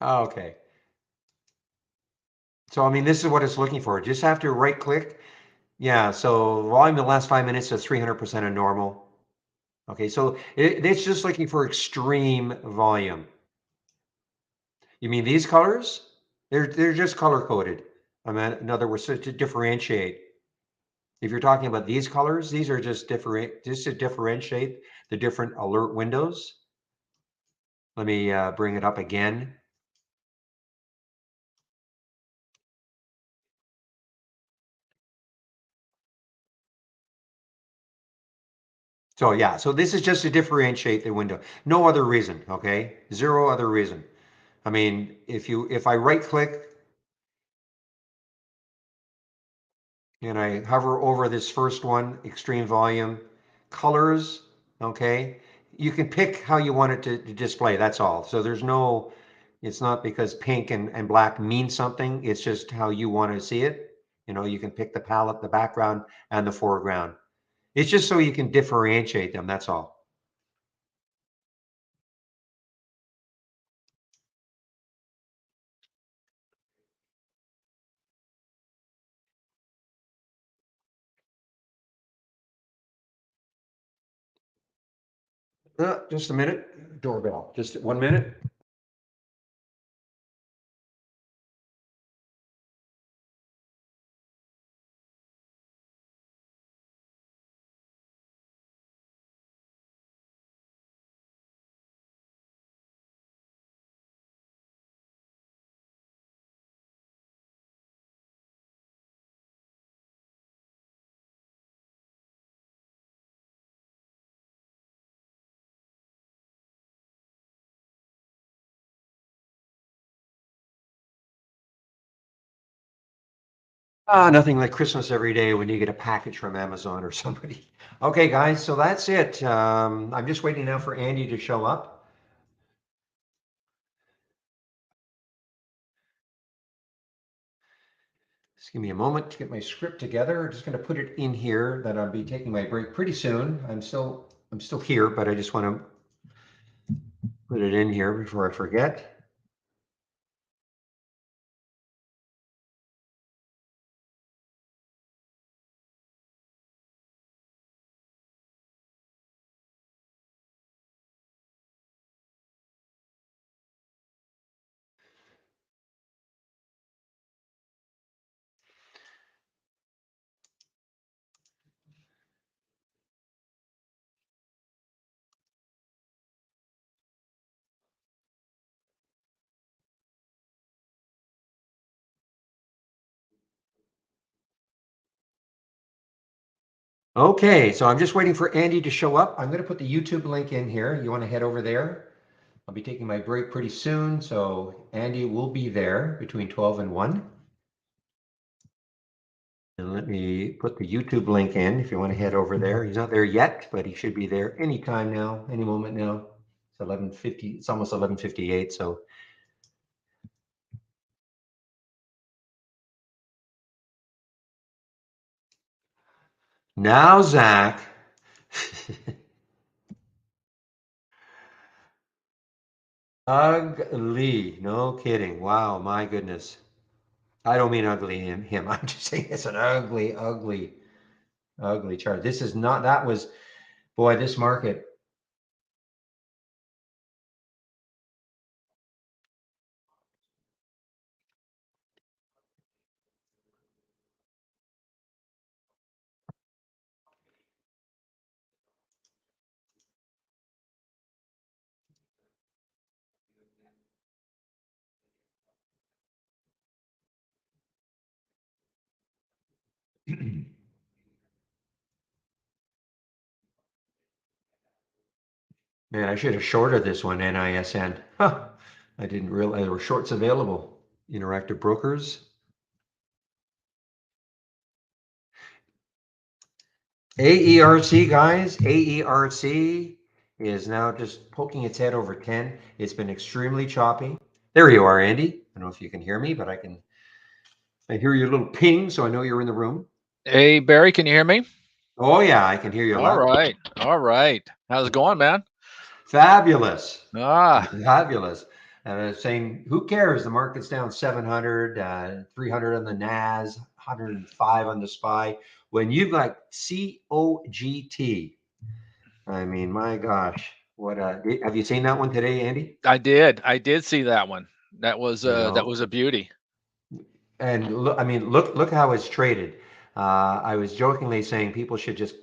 Okay. So, I mean, this is what it's looking for. Just have to right click. Yeah. So volume in the last 5 minutes is 300% of normal. Okay. So it's just looking for extreme volume. You mean these colors? They're just color coded. I mean, in other words, to differentiate. If you're talking about these colors, these are just just to differentiate the different alert windows. Let me bring it up again. So yeah, so this is just to differentiate the window. No other reason, okay? Zero other reason. I mean, if I right click and I hover over this first one, extreme volume, colors, okay? You can pick how you want it to display, that's all. So there's no, it's not because pink and black mean something, it's just how you want to see it. You know, you can pick the palette, the background, and the foreground. It's just so you can differentiate them, that's all. Just a minute, doorbell, just 1 minute. Nothing like Christmas every day when you get a package from Amazon or somebody. Okay, guys, so that's it. I'm just waiting now for Andy to show up. Just give me a moment to get my script together. I'm just going to put it in here that I'll be taking my break pretty soon. I'm still here, but I just want to put it in here before I forget. Okay, so I'm just waiting for Andy to show up. I'm going to put the YouTube link in here. You want to head over there? I'll be taking my break pretty soon, so Andy will be there between 12 and 1. And let me put the YouTube link in if you want to head over there. He's not there yet, but he should be there anytime now, any moment now. It's 11:50. It's almost 11:58. So now, Zach. Ugly. No kidding. Wow, my goodness. I don't mean ugly him. I'm just saying it's an ugly, ugly, ugly chart. This is not, that was, boy, this market. Man, I should have shorted this one, NISN. Huh. I didn't realize there were shorts available. Interactive brokers. AERC, guys. AERC is now just poking its head over 10. It's been extremely choppy. There you are, Andy. I don't know if you can hear me, but I hear your little ping, so I know you're in the room. Hey, Barry, can you hear me? Oh, yeah, I can hear you All loud. right. All right. How's it going, man? Fabulous. Ah, Fabulous. And I was saying, who cares? The market's down 700, 300 on the NAS, 105 on the SPY. When you've got COGT, I mean, my gosh, what have you seen that one today, Andy? I did. I did see that one. You That know, was a beauty. and look, I mean, look how it's traded. I was jokingly saying people should just,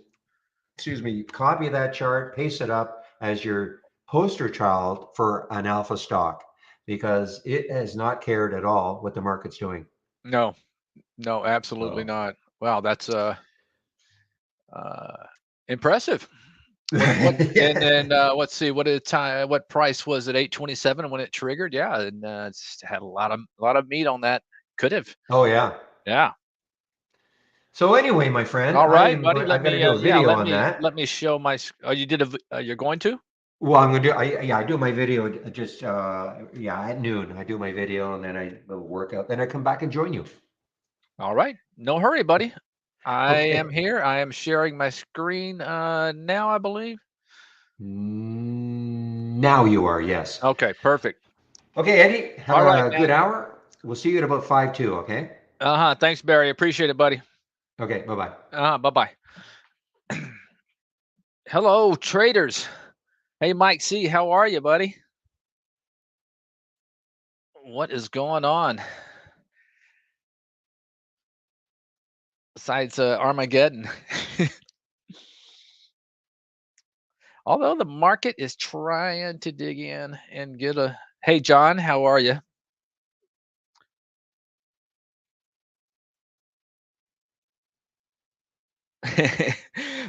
excuse me, copy that chart, paste it up as your poster child for an alpha stock because it has not cared at all what the market's doing. No, no, absolutely So, not. Wow, that's uh impressive. What and yeah. then let's see, what price was it? 827 when it triggered? Yeah, and it's had a lot of meat on that. Could have. Oh, yeah. Yeah. So anyway, my friend, All right, buddy. I Let got to me do a yeah, video let on me that. let me show my oh, you did you're going to? Well, I'm gonna do. Yeah, I do my video just yeah, at noon. I do my video and then I will work out. Then I come back and join you. All right. No hurry, buddy. I am Okay. here. I am sharing my screen now, I believe. Now you are, yes. Okay, perfect. Okay, Eddie, have All right, a good man. hour. We'll see you at about 5 2, okay? Uh-huh. Thanks, Barry. Appreciate it, buddy. Okay, bye-bye. Bye-bye. Hello, traders. Hey, Mike C, how are you, buddy? What is going on? Besides Armageddon. Although the market is trying to dig in and get a Hey, John, how are you?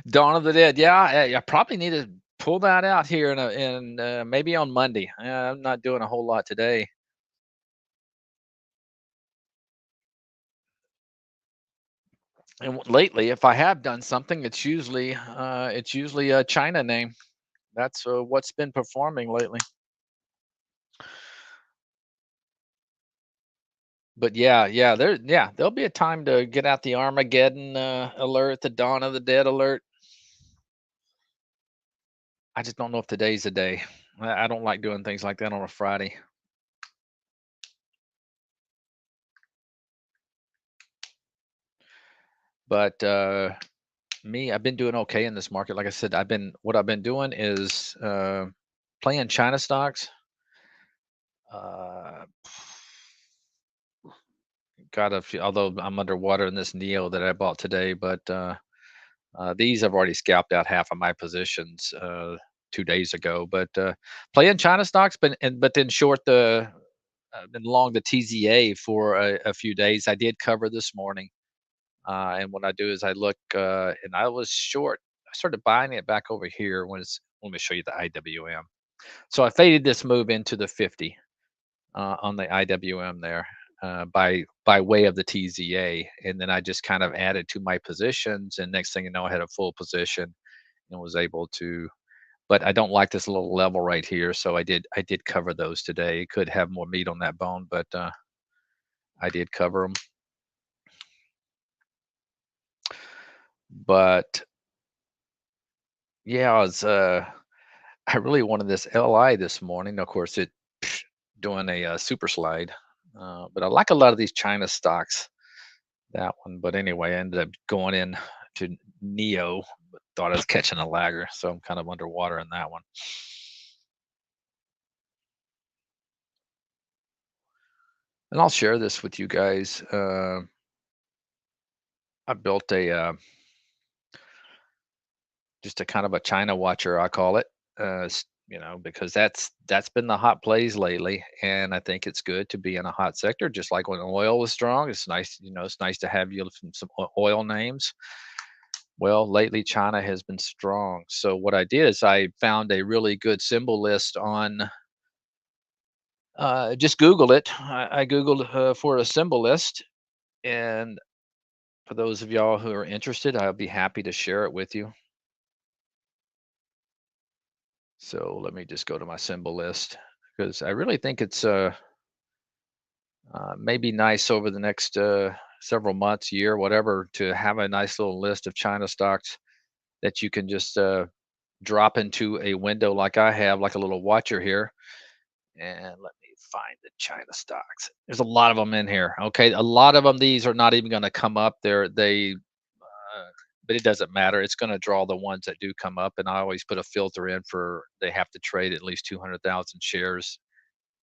Dawn of the Dead. Yeah, I probably need to pull that out here in maybe on Monday. I'm not doing a whole lot today. And lately, if I have done something, it's usually a China name. That's what's been performing lately. But there'll be a time to get out the Armageddon alert, the Dawn of the Dead alert. I just don't know if today's the day. I don't like doing things like that on a Friday. But I've been doing okay in this market. Like I said, what I've been doing is playing China stocks. Uh, got a few, although I'm underwater in this Neo that I bought today, but these I've already scalped out half of my positions 2 days ago. But playing China stocks, but then short been long the TZA for a few days. I did cover this morning. And what I do is I look, and I was short. I started buying it back over here when let me show you the IWM. So I faded this move into the 50 on the IWM there by way of the TZA, and then I just kind of added to my positions, and next thing you know, I had a full position and was able to. But I don't like this little level right here, so I did cover those today. Could have more meat on that bone, but I did cover them. But yeah, I really wanted this LI this morning. Of course, it doing a super slide, but I like a lot of these China stocks. That one, but anyway, I ended up going in to Neo, but thought I was catching a lagger, so I'm kind of underwater in that one. And I'll share this with you guys. I built a just a kind of a China watcher, I call it. Because that's been the hot plays lately, and I think it's good to be in a hot sector. Just like when oil was strong, it's nice. It's nice to have you some oil names. Well, lately China has been strong. So what I did is I found a really good symbol list on just Google it. I Googled for a symbol list, and for those of y'all who are interested, I'll be happy to share it with you. So let me just go to my symbol list because I really think it's maybe nice over the next several months, year, whatever, to have a nice little list of China stocks that you can just drop into a window like I have, like a little watcher here. And let me find the China stocks. There's a lot of them in here. Okay, a lot of them. These are not even going to come up. But it doesn't matter. It's going to draw the ones that do come up, and I always put a filter in for they have to trade at least 200,000 shares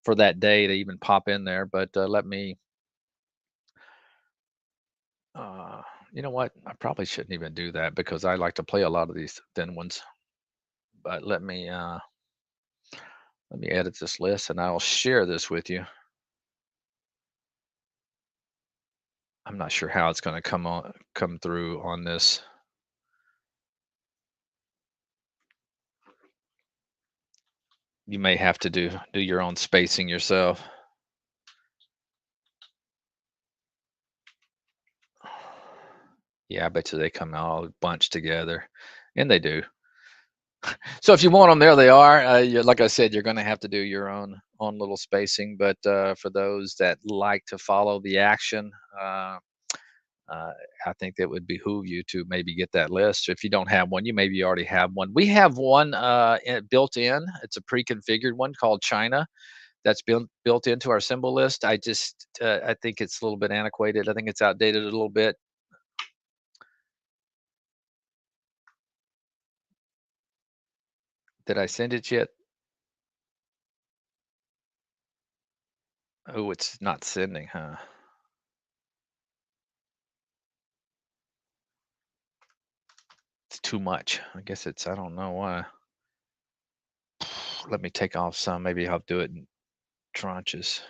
for that day to even pop in there. But let me. Uh, you know what? I probably shouldn't even do that because I like to play a lot of these thin ones. But let me edit this list, and I'll share this with you. I'm not sure how it's going to come through on this. You may have to do your own spacing yourself. Yeah, I bet you they come all bunched together, and they do. So if you want them, there they are. Like I said, you're going to have to do your own little spacing. But for those that like to follow the action, uh, I think that would behoove you to maybe get that list. If you don't have one, you maybe already have one. We have one built in. It's a pre-configured one called China that's built into our symbol list. I think it's a little bit antiquated. I think it's outdated a little bit. Did I send it yet? Oh, it's not sending, huh? It's too much. I guess I don't know why. Let me take off some. Maybe I'll do it in tranches.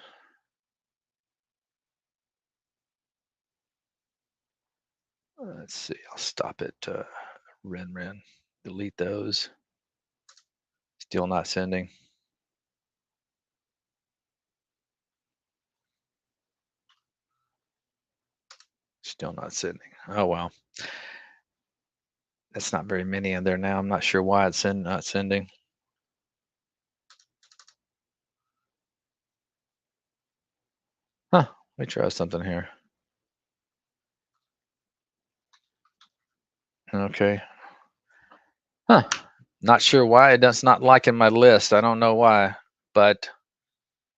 Let's see. I'll stop it. Ren. Delete those. Still not sending. Still not sending. Oh well. That's not very many in there now. I'm not sure why it's not sending. Huh. Let me try something here. Okay. Huh. Not sure why it's not liking my list. I don't know why, but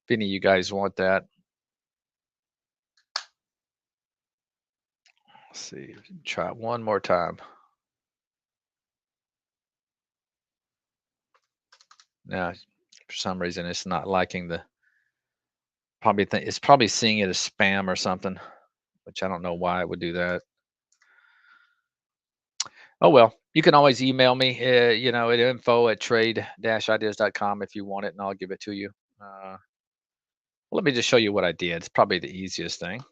if any of you guys want that, let's see. Try it one more time. Now, for some reason, it's not liking the. Probably think it's probably seeing it as spam or something, which I don't know why it would do that. Oh well, you can always email me, at info@trade-ideas.com if you want it, and I'll give it to you. Let me just show you what I did. It's probably the easiest thing.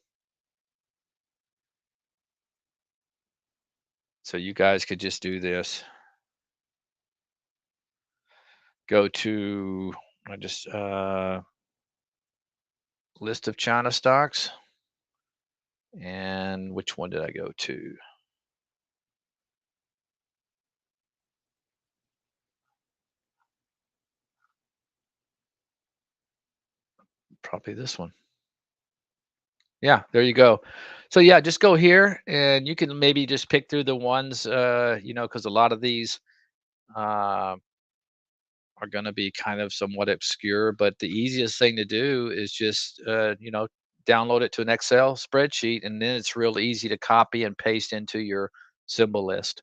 So you guys could just do this. go to I just list of China stocks, and which one did I go to? Probably this one. Yeah, there you go. So yeah, just go here and you can maybe just pick through the ones, because a lot of these uh, are going to be kind of somewhat obscure. But the easiest thing to do is just, download it to an Excel spreadsheet, and then it's real easy to copy and paste into your symbol list.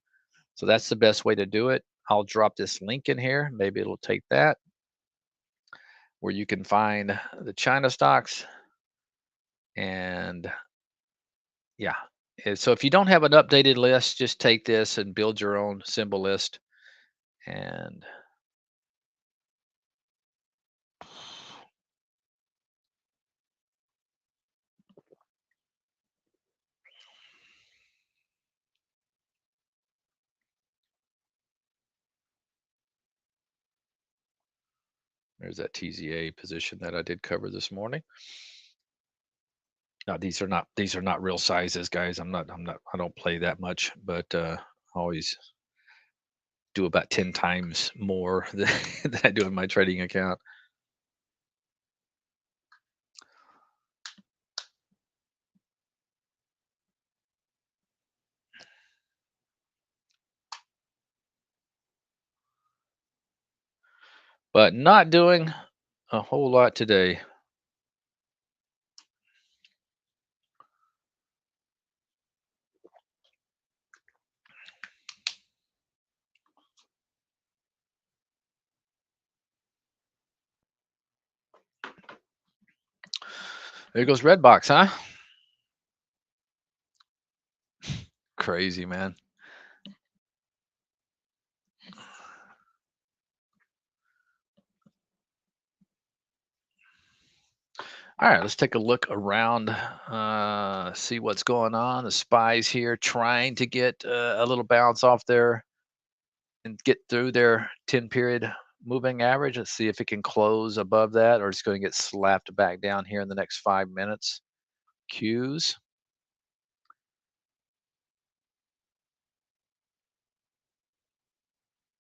So that's the best way to do it. I'll drop this link in here. Maybe it'll take that where you can find the China stocks and yeah. So if you don't have an updated list, just take this and build your own symbol list. And there's that TZA position that I did cover this morning. Now these are not real sizes, guys. I don't play that much, but I always do about 10 times more than I do in my trading account. But not doing a whole lot today. There goes Red Box, huh? Crazy, man. All right, let's take a look around, see what's going on. The spies here trying to get a little bounce off there and get through their 10 period moving average. Let's see if it can close above that or it's going to get slapped back down here in the next 5 minutes. Qs.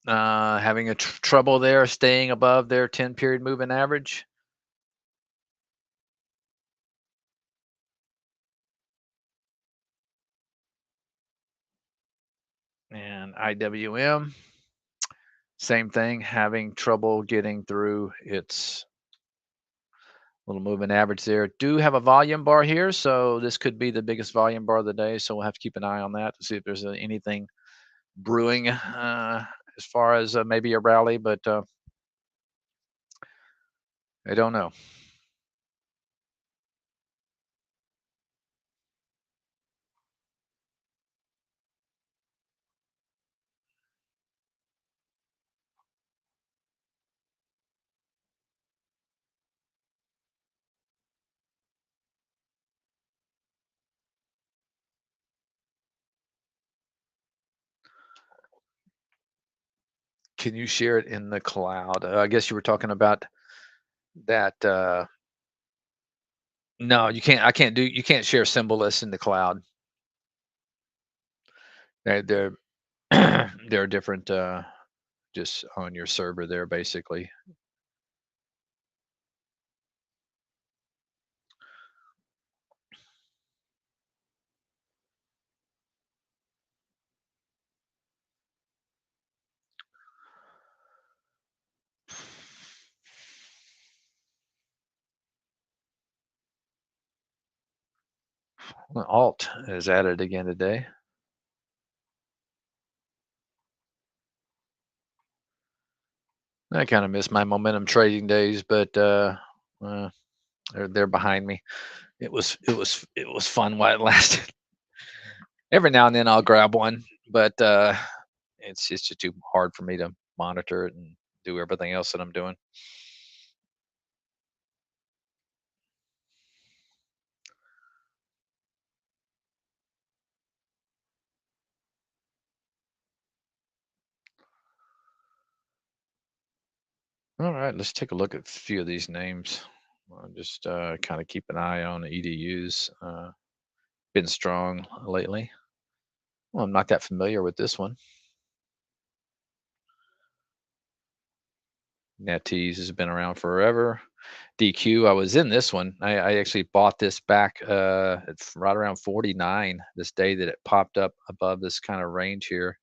Having a trouble there staying above their 10 period moving average. And IWM, same thing, having trouble getting through its little moving average there. Do have a volume bar here, so this could be the biggest volume bar of the day. So we'll have to keep an eye on that to see if there's anything brewing as far as maybe a rally, but I don't know. Can you share it in the cloud? I guess you were talking about that. No, you can't. I can't do. You can't share symbol lists in the cloud. They're they're different. Just on your server there, basically. Well, Alt is added again today. I kind of miss my momentum trading days, but uh, they're behind me. It was fun while it lasted. Every now and then I'll grab one, but it's just too hard for me to monitor it and do everything else that I'm doing. All right, let's take a look at a few of these names. Just kind of keep an eye on EDUs. Been strong lately. Well, I'm not that familiar with this one. NetEase has been around forever. DQ, I was in this one. I actually bought this back it's right around 49 this day that it popped up above this kind of range here.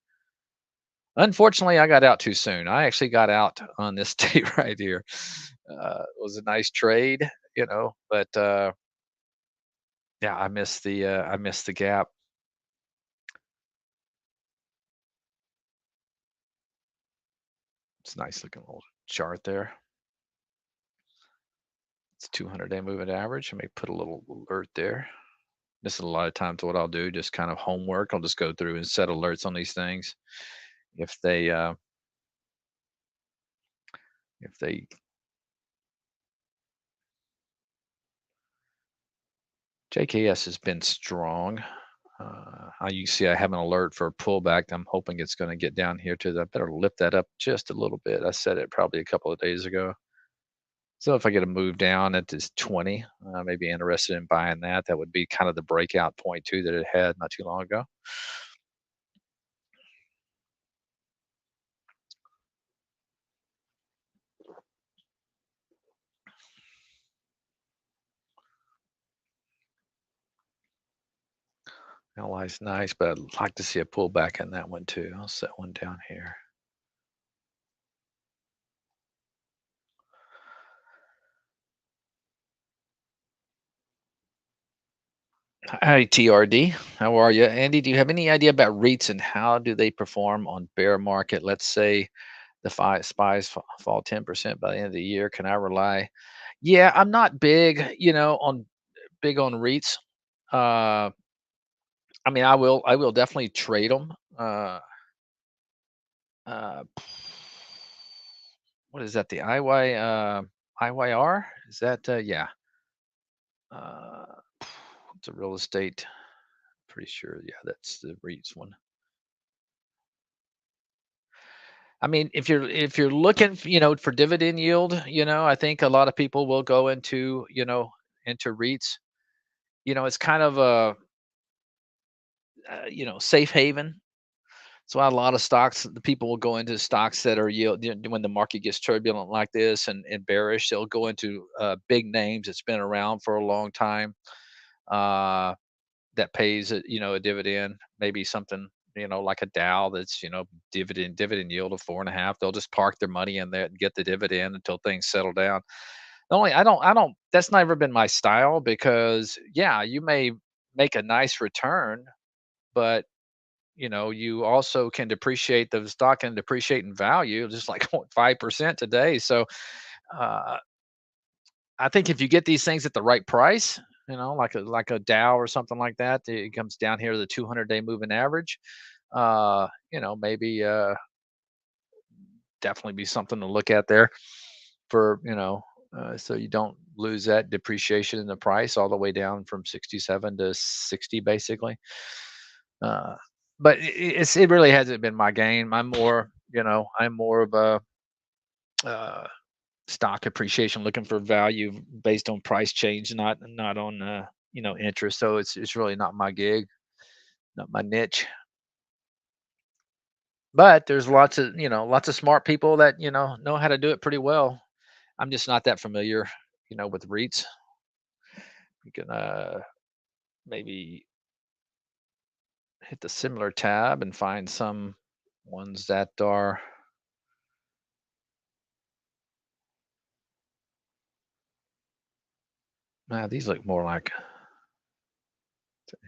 Unfortunately, I got out too soon. I actually got out on this day right here. It was a nice trade, but yeah, I missed the gap. It's a nice looking little chart there. It's 200-day moving average. I may put a little alert there. This is a lot of times what I'll do, just kind of homework. I'll just go through and set alerts on these things. If they if they JKS has been strong. You see I have an alert for a pullback. I'm hoping it's going to get down here to the, I better lift that up just a little bit. I said it probably a couple of days ago. So if I get a move down at this 20, maybe interested in buying that. That would be kind of the breakout point too that it had not too long ago. LI's nice, but I'd like to see a pullback in that one too. I'll set one down here. Hi, TRD. How are you? Andy, do you have any idea about REITs and how do they perform on bear market? Let's say the spies fall 10% by the end of the year. Can I rely? Yeah, I'm not big, on REITs. Uh, I mean, I will definitely trade them. Uh, what is that? The IYR? Is that yeah? Uh, it's a real estate. Pretty sure. Yeah, that's the REITs one. I mean, if you're looking, for dividend yield, I think a lot of people will go into REITs. It's kind of a safe haven. So a lot of stocks, the people will go into stocks that are when the market gets turbulent like this and bearish, they'll go into big names that's been around for a long time. Uh, that pays a dividend, maybe something like a Dow that's dividend yield of 4.5. They'll just park their money in there and get the dividend until things settle down. Only I don't that's never been my style because yeah, you may make a nice return, but you also can depreciate the stock and depreciate in value just like 5% today. So uh, I think if you get these things at the right price, like a Dow or something like that, it comes down here to the 200-day moving average. Maybe definitely be something to look at there for so you don't lose that depreciation in the price all the way down from 67 to 60 basically. Uh, but it really hasn't been my game. I'm more of a uh, stock appreciation, looking for value based on price change, not on interest. So it's really not my gig, not my niche. But there's lots of smart people that know how to do it pretty well. I'm just not that familiar, with REITs. You can maybe hit the similar tab and find some ones that are. These look more like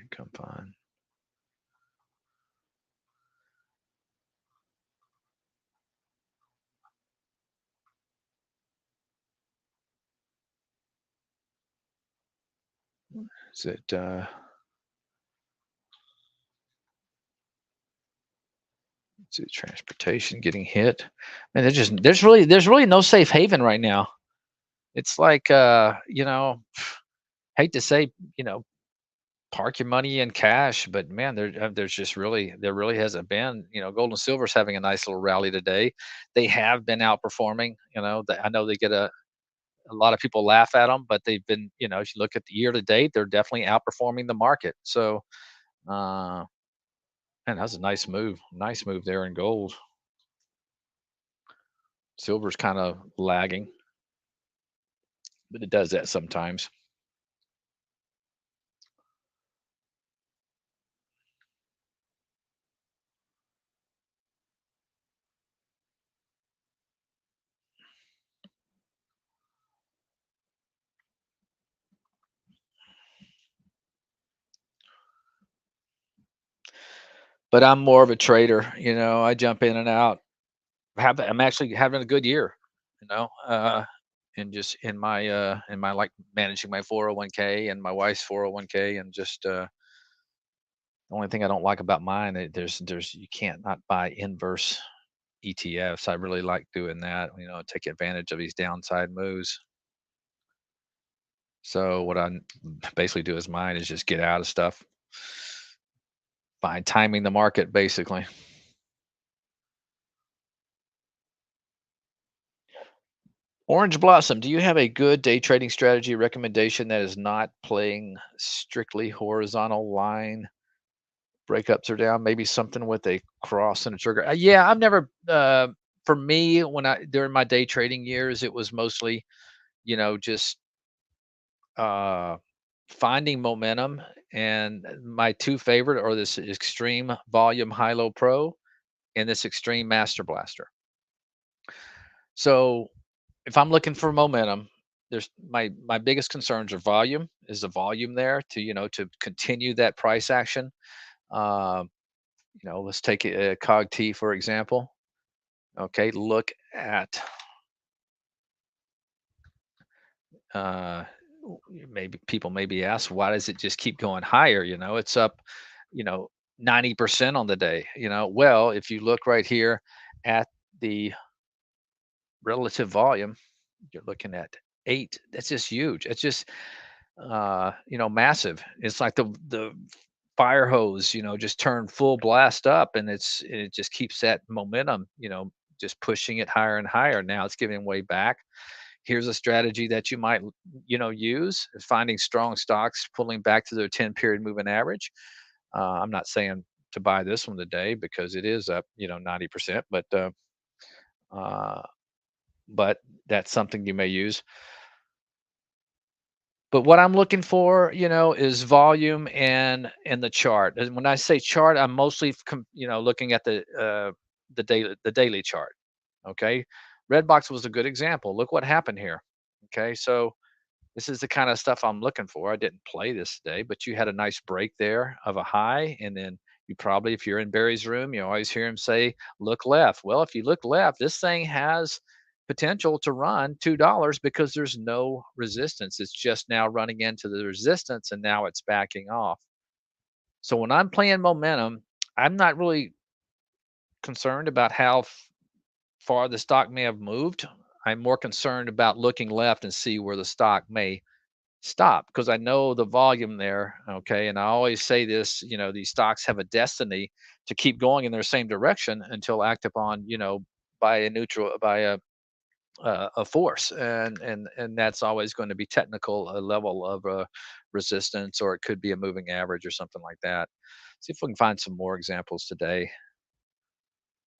income fund. Is it transportation getting hit? And there's really no safe haven right now. It's like hate to say, park your money in cash. But man, there really hasn't been. Gold and silver's having a nice little rally today. They have been outperforming. I know they get a lot of people laugh at them, but they've been, if you look at the year to date, they're definitely outperforming the market. So, uh, man, that's a nice move there in gold. Silver's kind of lagging, but it does that sometimes. But I'm more of a trader. I jump in and out. I'm actually having a good year, you know, uh, and just in my like managing my 401k and my wife's 401k, and just the only thing I don't like about mine, there's you can't not buy inverse ETFs. I really like doing that, take advantage of these downside moves. So what I basically do is mine is just get out of stuff by timing the market, basically. Orange Blossom, do you have a good day trading strategy recommendation that is not playing strictly horizontal line breakups or down? Maybe something with a cross and a trigger. Yeah, I've never. For me, when I during my day trading years, it was mostly, just uh, finding momentum. And my two favorite are this extreme volume high low pro and this extreme master blaster. So if I'm looking for momentum, there's my biggest concerns are volume. Is the volume there to continue that price action? Um, let's take cog T for example. Okay, look at uh, maybe people maybe ask, why does it just keep going higher? It's up, you know, 90% on the day. Well, if you look right here at the relative volume, you're looking at eight. That's just huge. It's just massive. It's like the fire hose, just turned full blast up, and it just keeps that momentum, just pushing it higher and higher. Now it's giving way back. Here's a strategy that you might, use, is finding strong stocks pulling back to their 10 period moving average. I'm not saying to buy this one today because it is up, 90%, uh, but that's something you may use. But what I'm looking for, is volume and the chart. And when I say chart, I'm mostly looking at the daily chart. Okay. Redbox was a good example. Look what happened here. Okay. So this is the kind of stuff I'm looking for. I didn't play this today, but you had a nice break there of a high. And then you probably, if you're in Barry's room, you always hear him say, look left. Well, if you look left, this thing has potential to run $2 because there's no resistance. It's just now running into the resistance and now it's backing off. So when I'm playing momentum, I'm not really concerned about how far the stock may have moved. I'm more concerned about looking left and see where the stock may stop, because I know the volume there. Okay. And I always say this, these stocks have a destiny to keep going in their same direction until acted upon, by a force. And that's always going to be technical, a level of resistance, or it could be a moving average or something like that. See if we can find some more examples today.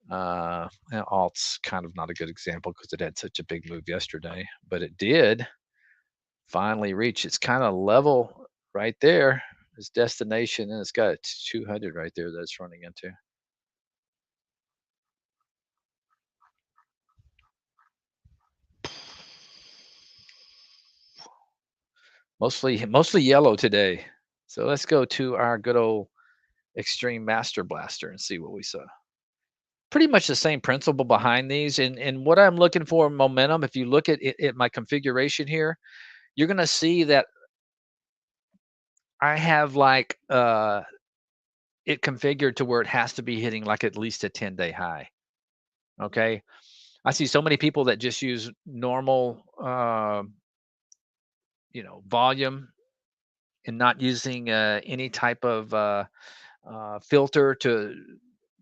Alt's kind of not a good example because it had such a big move yesterday, but it did finally reach its kind of level right there, its destination, and it's got 200 right there that it's running into. Mostly yellow today. So let's go to our good old extreme master blaster and see what we saw. Pretty much the same principle behind these, and what I'm looking for momentum. If you look at my configuration here, you're gonna see that I have like it configured to where it has to be hitting like at least a 10-day high. Okay. I see so many people that just use normal volume, and not using any type of filter to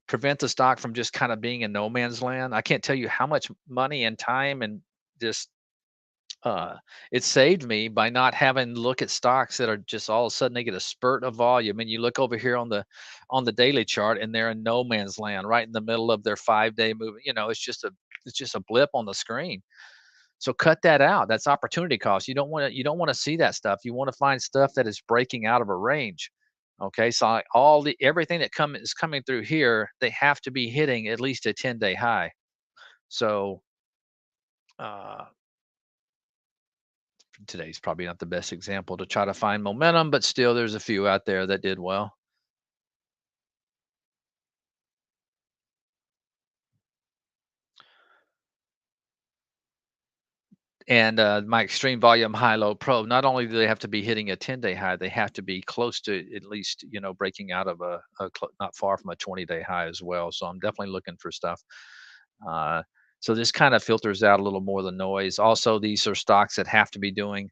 prevent the stock from just kind of being in no man's land. I can't tell you how much money and time and just uh, it saved me by not having to look at stocks that are just all of a sudden they get a spurt of volume, and you look over here on the daily chart and they're in no man's land, right in the middle of their 5 day movement. It's just a blip on the screen. So cut that out. That's opportunity cost. You don't want to see that stuff. You want to find stuff that is breaking out of a range. Okay, so all the everything that is coming through here, they have to be hitting at least a 10-day high. So uh, today's probably not the best example to try to find momentum, but still, there's a few out there that did well. And my extreme volume high low probe, not only do they have to be hitting a 10-day high, they have to be close to at least breaking out of not far from a 20-day high as well. So I'm definitely looking for stuff. Uh, so this kind of filters out a little more of the noise. Also, these are stocks that have to be doing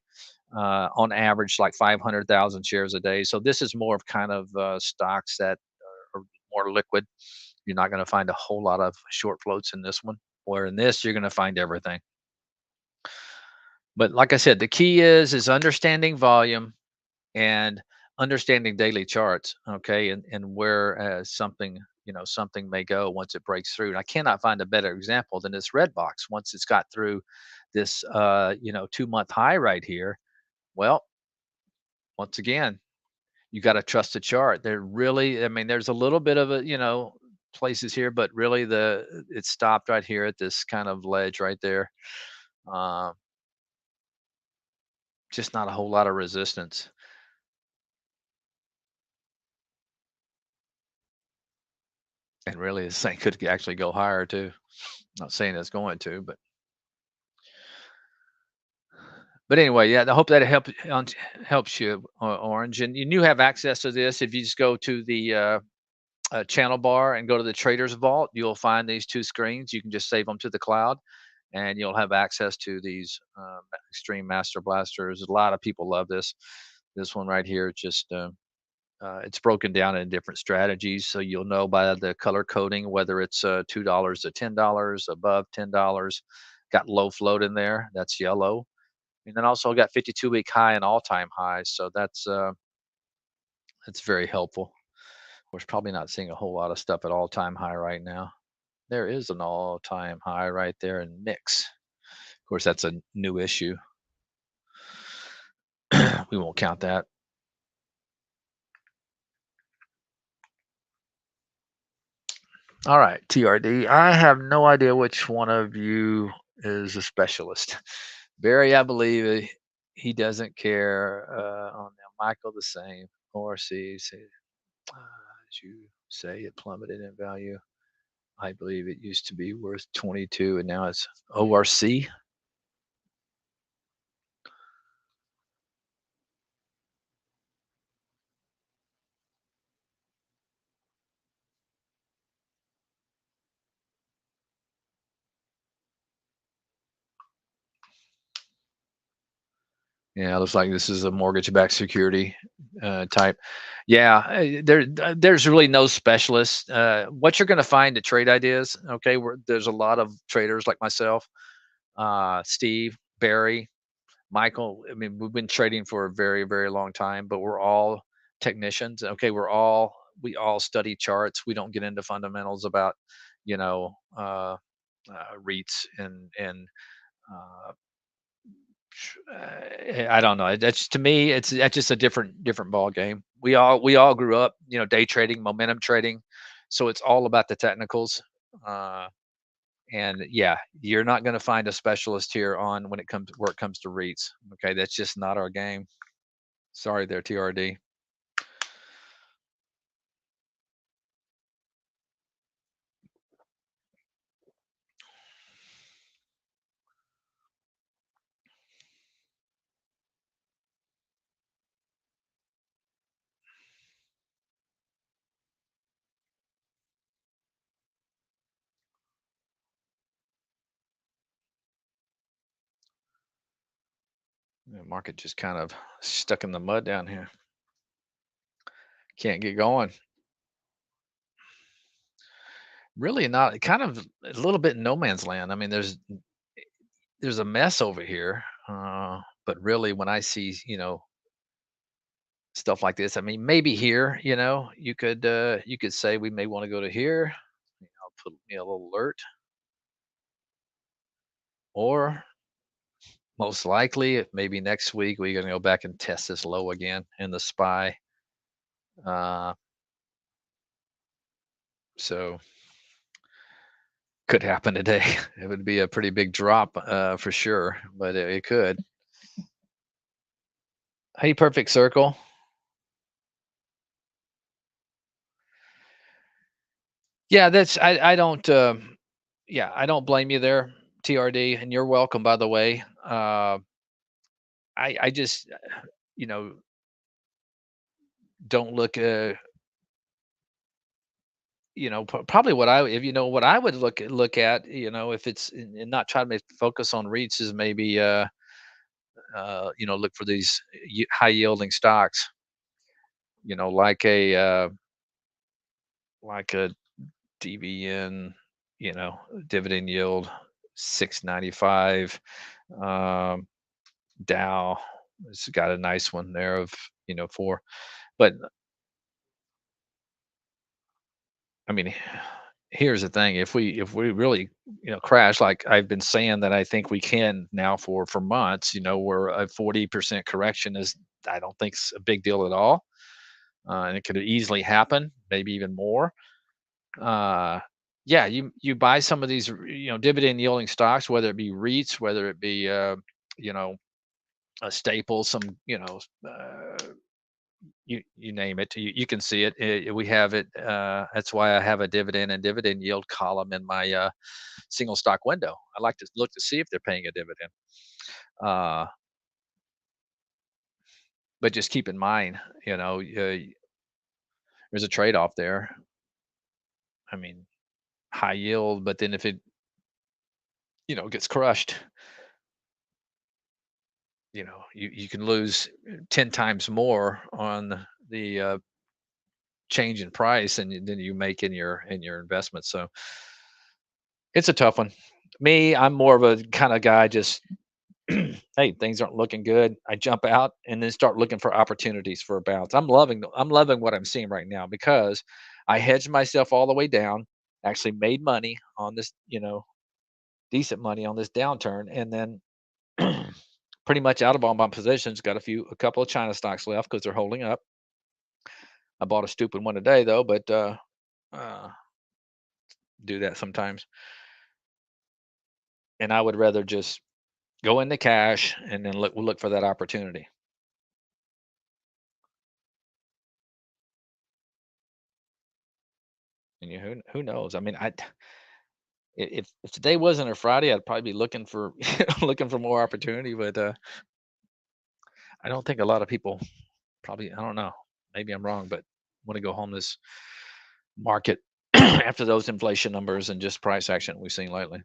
on average like 500,000 shares a day. So this is more of kind of stocks that are more liquid. You're not going to find a whole lot of short floats in this one. Where in this, you're going to find everything. But like I said, the key is understanding volume and understanding daily charts, okay, and where something may go once it breaks through. And I cannot find a better example than this red box. Once it's got through this 2-month high right here, well, once again, you got to trust the chart. I mean, there's a little bit of places here, but really it stopped right here at this kind of ledge right there. Uh, just not a whole lot of resistance. And really, this thing could actually go higher too. Not saying it's going to, but anyway, yeah. I hope that helps you, Orange. And you have access to this if you just go to the channel bar and go to the Traders Vault. You'll find these two screens. You can just save them to the cloud, and you'll have access to these Extreme Master Blasters. A lot of people love this. This one right here, it's broken down in different strategies, so you'll know by the color coding whether it's $2 to $10, above $10. Got low float in there, that's yellow, and then also got 52-week high and all-time highs. So that's very helpful. We're probably not seeing a whole lot of stuff at all-time high right now. There is an all-time high right there in mix. Of course, that's a new issue. We won't count that. All right, TRD. I have no idea which one of you is a specialist. Barry, I believe he doesn't care. On now, Michael, the same. ORC, as you say, it plummeted in value. I believe it used to be worth 22, and now it's ORC. Yeah, looks like this is a mortgage-backed security type. Yeah, there's really no specialist. What you're going to find at Trade Ideas, okay, where there's a lot of traders like myself, Steve, Barry, Michael. I mean, we've been trading for a very, very long time, but we're all technicians. Okay, we all study charts. We don't get into fundamentals about, you know, uh, REITs and uh, I don't know. That's to me, that's just a different ball game. We all grew up, day trading, momentum trading, so it's all about the technicals. Uh, and yeah, you're not going to find a specialist here on when it comes where it comes to REITs. Okay, that's just not our game. Sorry, there, TRD. The market just kind of stuck in the mud down here. Can't get going. Really not kind of a little bit in no man's land. I mean, there's a mess over here. But really when I see, stuff like this, I mean, maybe here, you could say we may want to go to here. I'll put me a little alert. Or most likely, if maybe next week we're gonna go back and test this low again in the SPY. Uh, so could happen today. It would be a pretty big drop, for sure, but it could. Hey, perfect circle. Yeah, that's I don't. Yeah, I don't blame you there, TRD, and you're welcome, by the way. I just, you know, don't look. Probably what I if what I would look at, if it's and not try to focus on REITs is maybe look for these high yielding stocks, like a DVN, dividend yield 6.95. Um, Dow, it's got a nice one there of 4. But I mean, here's the thing: if we really crash, like I've been saying that I think we can now for months, where a 40% correction is, I don't think it's a big deal at all, and it could easily happen, maybe even more. Uh, yeah, you buy some of these dividend yielding stocks, whether it be REITs, whether it be you know a staple, some you name it, you can see it. We have it. That's why I have a dividend and dividend yield column in my single stock window. I like to look to see if they're paying a dividend. Uh, but just keep in mind, there's a trade off there. I mean, high yield, but then if it gets crushed, you can lose 10 times more on the change in price than you make in your investment. So it's a tough one. Me, I'm more of a kind of guy, just hey, things aren't looking good. I jump out and then start looking for opportunities for a bounce. I'm loving what I'm seeing right now because I hedged myself all the way down, actually made money on this, decent money on this downturn, and then pretty much out of all my positions, got a couple of China stocks left because they're holding up. I bought a stupid one today though, but uh, do that sometimes. And I would rather just go into cash and then look for that opportunity. And who knows? I mean, if today wasn't a Friday, I'd probably be looking for looking for more opportunity. But I don't think a lot of people probably. I don't know. Maybe I'm wrong, but want to go home this market after those inflation numbers and just price action we've seen lately.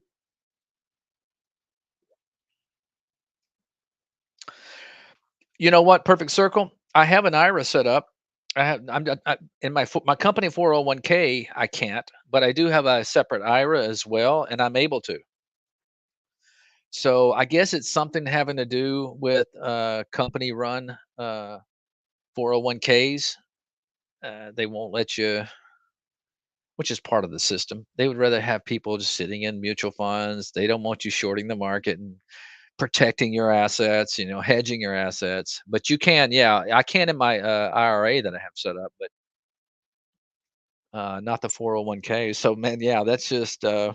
You know what? Perfect circle. I have an IRA set up. In my company 401k. I can't, but I do have a separate IRA as well, and I'm able to. So I guess it's something having to do with company run 401ks. They won't let you, which is part of the system. They would rather have people just sitting in mutual funds. They don't want you shorting the market and protecting your assets, hedging your assets. But you can, yeah, I can in my IRA that I have set up, but not the 401k. So man, yeah, that's just uh,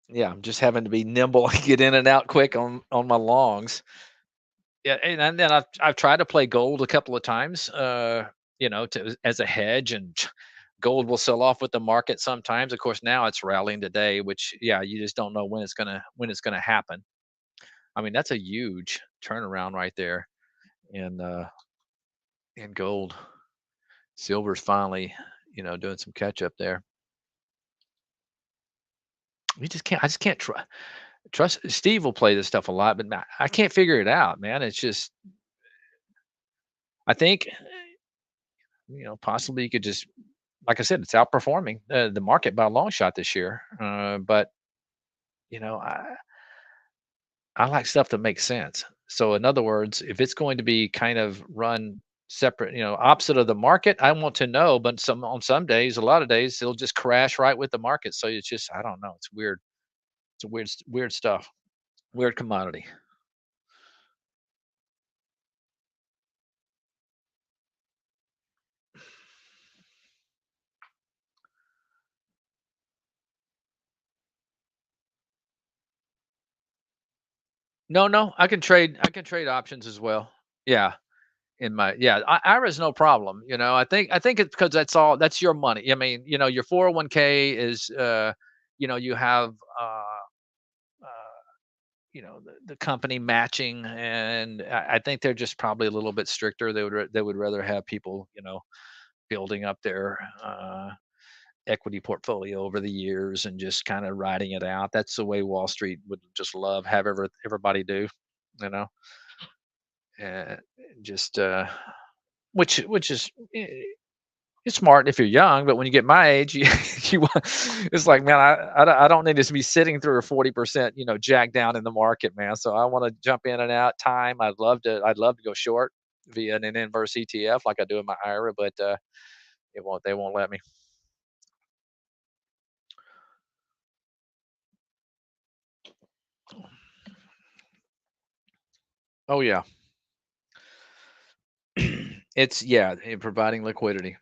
yeah, I'm just having to be nimble, get in and out quick on my longs. Yeah, and then I've tried to play gold a couple of times, as a hedge, and gold will sell off with the market sometimes. Of course, now it's rallying today, which yeah, you just don't know when it's gonna happen. I mean, that's a huge turnaround right there in gold. Silver's finally, doing some catch up there. I just can't trust. Steve will play this stuff a lot, but I can't figure it out, man. It's just I think, possibly you could just, like I said, it's outperforming the market by a long shot this year. But you know, I like stuff that makes sense. So in other words, if it's going to be kind of run separate, opposite of the market, I want to know. But on some days, a lot of days, it'll just crash right with the market. So it's just, I don't know. It's weird. It's a weird stuff. Weird commodity. No, no, I can trade. I can trade options as well. Yeah, IRA's no problem. I think it's because that's your money. I mean, your 401k is, you have, uh, the company matching, and I think they're just probably a little bit stricter. They would rather have people, building up their equity portfolio over the years and just kind of riding it out. That's the way Wall Street would just love have everybody do, you know, and just which is it's smart if you're young, but when you get my age, it's like, man, I don't need to be sitting through a 40%, jack down in the market, man. So I want to jump in and out time. I'd love to go short via an inverse ETF like I do in my IRA, but they won't let me. Oh yeah. It's yeah, providing liquidity.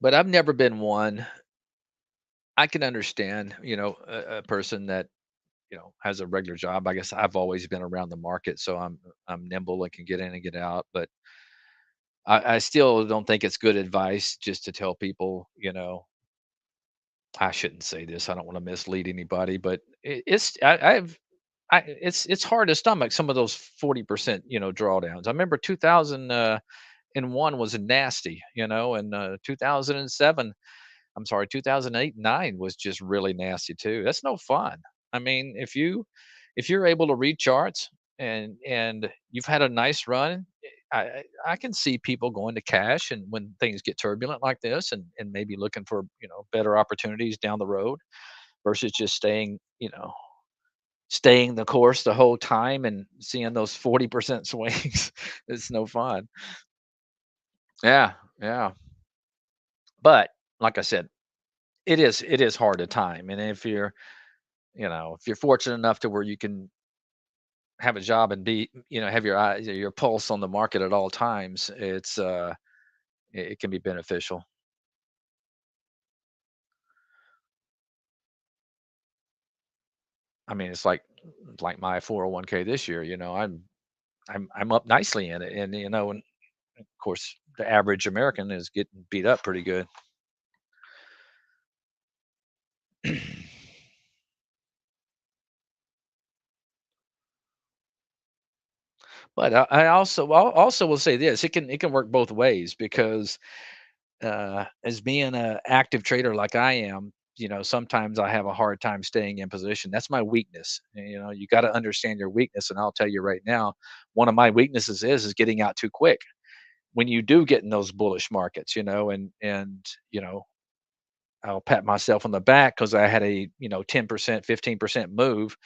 But I've never been one. I can understand, a person that, has a regular job. I guess I've always been around the market, so I'm nimble and can get in and get out. But I still don't think it's good advice just to tell people, I shouldn't say this. I don't want to mislead anybody, but it's it's hard to stomach some of those 40%, drawdowns. I remember 2001 was nasty, and 2007, I'm sorry, 2008, 9 was just really nasty too. That's no fun. I mean, if you're able to read charts and you've had a nice run, I can see people going to cash and when things get turbulent like this and maybe looking for, better opportunities down the road versus just staying the course the whole time and seeing those 40% swings. It's no fun. Yeah, yeah. But like I said, it is hard to time. And if you're fortunate enough to where you can have a job and have your eyes, your pulse on the market at all times, it can be beneficial. I mean, it's like my 401k this year, I'm up nicely in it. And and of course the average American is getting beat up pretty good. But I also will say this, it can work both ways because as being an active trader like I am, sometimes I have a hard time staying in position. That's my weakness. And, you got to understand your weakness. And I'll tell you right now, one of my weaknesses is getting out too quick. When you do get in those bullish markets, and I'll pat myself on the back because I had a 10%, 15% move,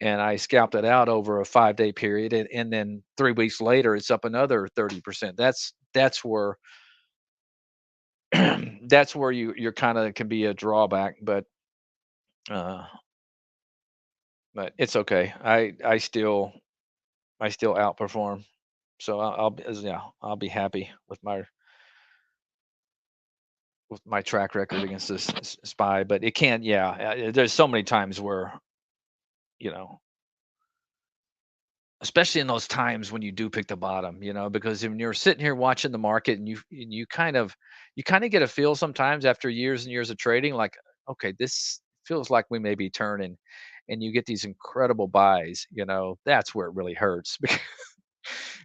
and I scalped it out over a 5-day period, and then 3 weeks later it's up another 30%. That's where that's where you're kind of can be a drawback, uh, but it's okay. I still outperform, so yeah, I'll be happy with my track record against this spy. But it can, yeah. There's so many times where you know, especially in those times when you do pick the bottom, because when you're sitting here watching the market and you kind of get a feel sometimes after years and years of trading, like, okay, this feels like we may be turning, and you get these incredible buys, that's where it really hurts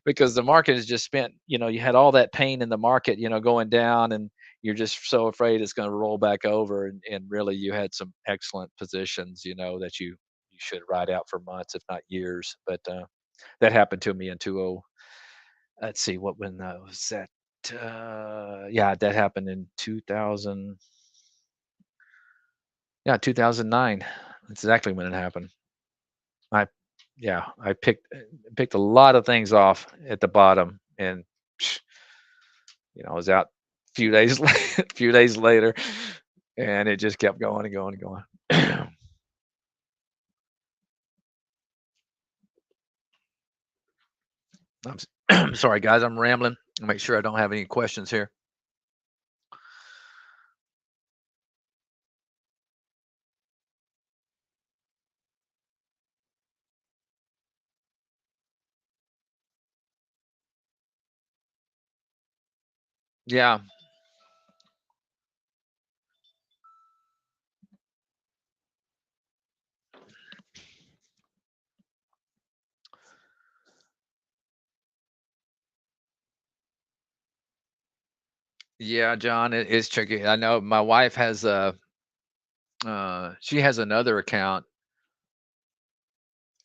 because the market has just spent, you had all that pain in the market, going down, and you're just so afraid it's going to roll back over, and really you had some excellent positions, that you should ride out for months, if not years. But that happened to me in 20. Let's see what when was that. Yeah, that happened in 2000. Yeah, 2009. That's exactly when it happened. I yeah, I picked a lot of things off at the bottom, and I was out a few days few days later, and it just kept going and going and going. I'm sorry, guys. I'm rambling. I'll make sure I don't have any questions here. Yeah, yeah, John, it is tricky. I know my wife has a she has another account,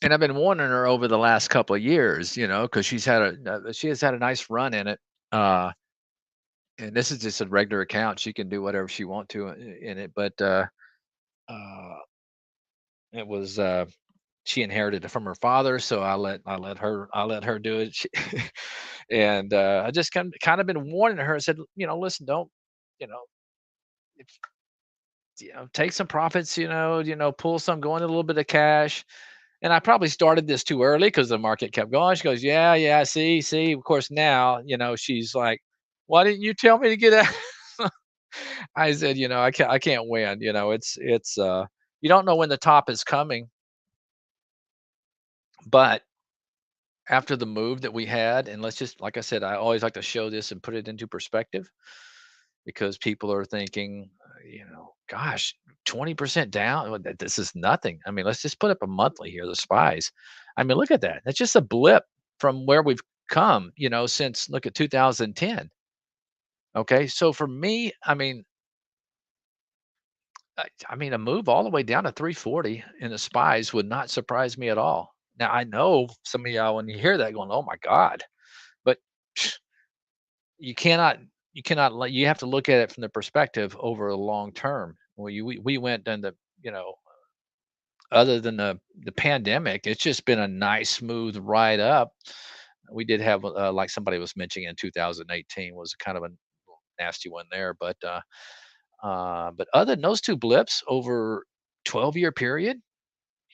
and I've been warning her over the last couple of years, because she has had a nice run in it. Uh, and this is just a regular account. She can do whatever she want to in it, but uh, it was she inherited it from her father, so I let her do it. And I just kind of been warning her. I said, listen, don't, you know, if, take some profits, pull some, go into a little bit of cash. And I probably started this too early because the market kept going. She goes, yeah, yeah, see. Of course, now, she's like, why didn't you tell me to get out? I said, I can't win. It's you don't know when the top is coming, but after the move that we had, and let's just, like I said, I always like to show this and put it into perspective because people are thinking, gosh, 20% down. This is nothing. I mean, let's just put up a monthly here, the spies. I mean, look at that. That's just a blip from where we've come, since look at 2010. Okay. So for me, I mean, a move all the way down to 340 in the spies would not surprise me at all. Now I know some of y'all when you hear that going, "Oh my God," but you cannot you have to look at it from the perspective over a long term. We went and you know other than the pandemic, it's just been a nice smooth ride up. We did have like somebody was mentioning in 2018 was kind of a nasty one there, but other than those two blips over 12-year period,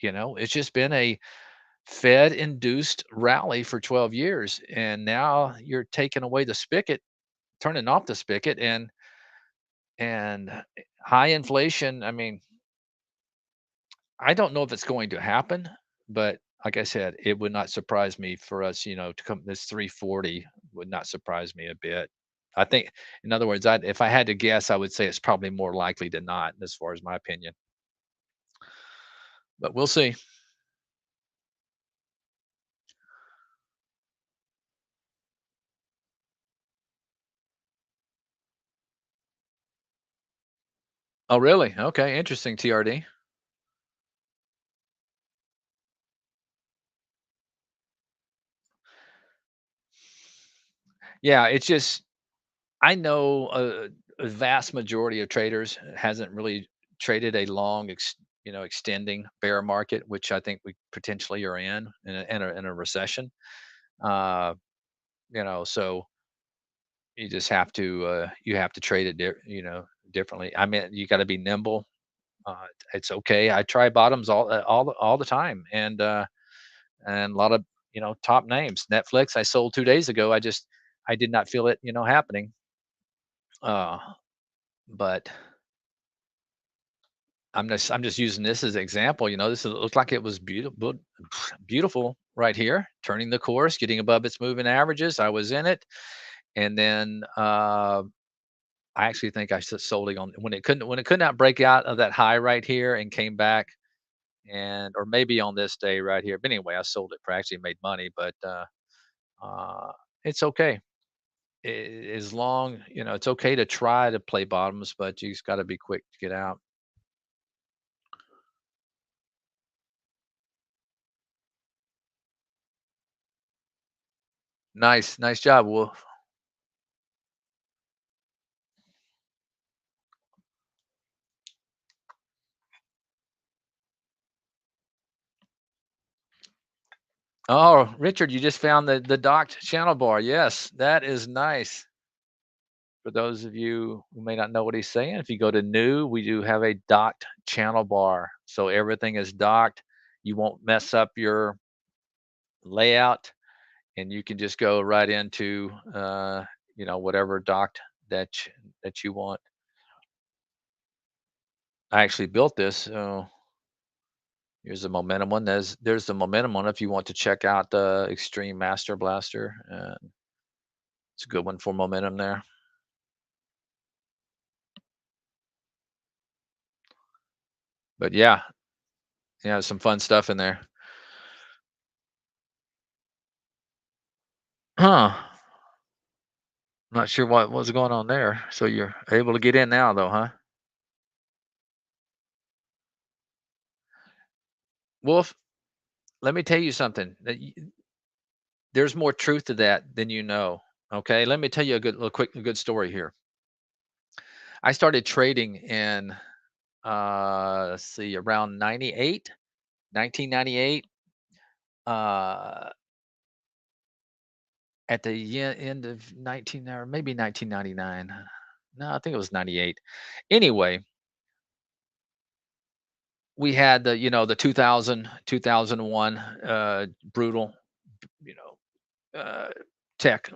it's just been a Fed induced rally for 12 years. And now you're taking away the spigot, turning off the spigot, and high inflation. I mean, I don't know if it's going to happen, but like I said, it would not surprise me for us, to come this 340 would not surprise me a bit. I think, in other words, if I had to guess, I would say it's probably more likely than not, as far as my opinion. But we'll see. Oh, really? Okay, interesting. TRD. Yeah, it's just I know a vast majority of traders hasn't really traded a long, extending bear market, which I think we potentially are in a recession. Uh, so you have to trade it, differently. I mean, you got to be nimble. It's okay. I try bottoms all the time, and a lot of top names. Netflix, I sold 2 days ago. I did not feel it, happening. Uh, but I'm just using this as an example. This looked like it was beautiful, beautiful right here, turning the course, getting above its moving averages. I was in it, and then I actually think I sold it on when it could not break out of that high right here and came back, and or maybe on this day right here. But anyway, I sold it for actually made money, but uh, it's okay. As long it's okay to try to play bottoms, but you just got to be quick to get out. Nice job, Wolf. Oh, Richard, you just found the docked channel bar. Yes, that is nice. For those of you who may not know what he's saying, if you go to new, we do have a docked channel bar. So everything is docked. You won't mess up your layout, and you can just go right into whatever docked that you want. I actually built this. So here's the momentum one. There's the momentum one if you want to check out the Extreme Master Blaster. It's a good one for momentum there. But yeah, yeah, some fun stuff in there. Huh. Not sure what was going on there. So you're able to get in now though, huh? Wolf, let me tell you something. There's more truth to that than you know. Okay, let me tell you a good story here. I started trading in let's see, around 98, 1998. Uh, at the end of 19 or maybe 1999. No, I think it was 98. Anyway, we had the 2001 brutal, you know, tech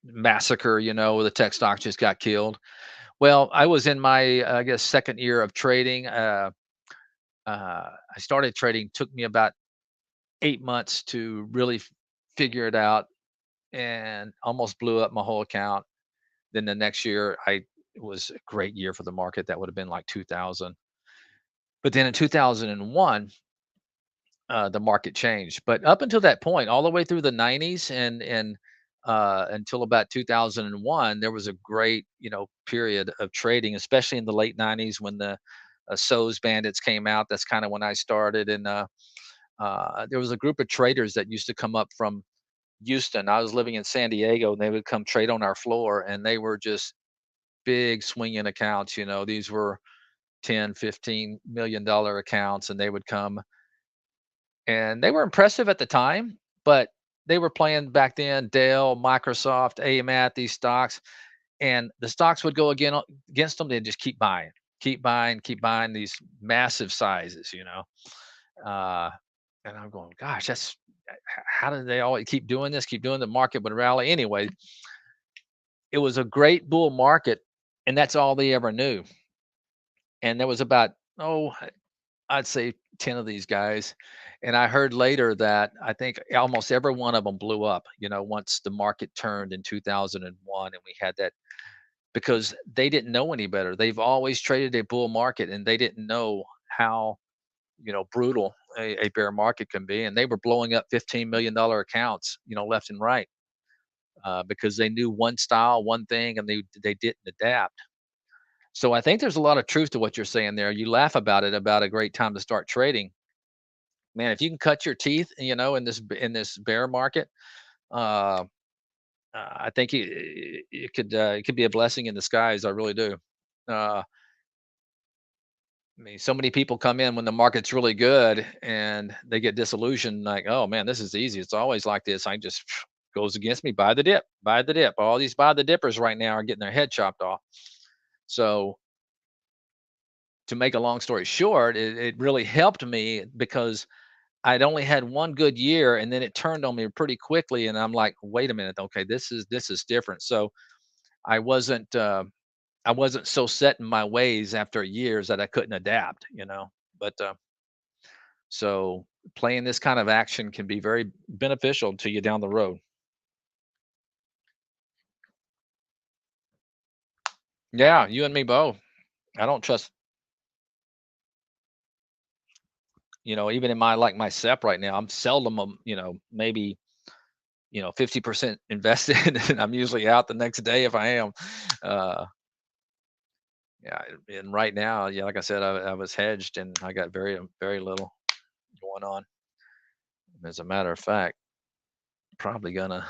massacre, where the tech stock just got killed. Well, I was in my, I guess, second year of trading. I started trading, took me about 8 months to really figure it out, and almost blew up my whole account. Then the next year, it was a great year for the market. That would have been like 2000. But then in 2001, the market changed. But up until that point, all the way through the 90s and until about 2001, there was a great period of trading, especially in the late 90s when the SOS bandits came out. That's kind of when I started, and there was a group of traders that used to come up from Houston. I was living in San Diego, and they would come trade on our floor, and they were just big swinging accounts. These were 10, $15 million accounts, and they would come, and they were impressive at the time, but they were playing back then Dell, Microsoft, AMAT, these stocks, and the stocks would go against them. They'd just keep buying these massive sizes. Uh, and I'm going, gosh, how did they always keep doing this? Keep doing the market would rally anyway. It was a great bull market, and that's all they ever knew. And there was about, I'd say 10 of these guys. And I heard later that I think almost every one of them blew up, once the market turned in 2001, and we had that, because they didn't know any better. They've always traded a bull market, and they didn't know how, brutal a bear market can be. And they were blowing up $15 million accounts, left and right, because they knew one style, one thing, and they didn't adapt. So I think there's a lot of truth to what you're saying there. You laugh about it, about a great time to start trading. Man, if you can cut your teeth, in this bear market, uh, I think it could be a blessing in disguise. I really do. Uh, I mean, so many people come in when the market's really good, and they get disillusioned. Like, oh man, this is easy. It's always like this. I just goes against me. Buy the dip. Buy the dip. All these buy the dippers right now are getting their head chopped off. So to make a long story short, it really helped me because I'd only had one good year, and then it turned on me pretty quickly, and I'm like, "Wait a minute, okay, this is different." So I wasn't I wasn't so set in my ways after years that I couldn't adapt. But so playing this kind of action can be very beneficial to you down the road. Yeah, you and me both. I don't trust, even in my SEP right now, I'm seldom, maybe 50% invested, and I'm usually out the next day if I am. Uh, Yeah, and right now, yeah, like I said, I was hedged and I got very little going on. As a matter of fact, probably gonna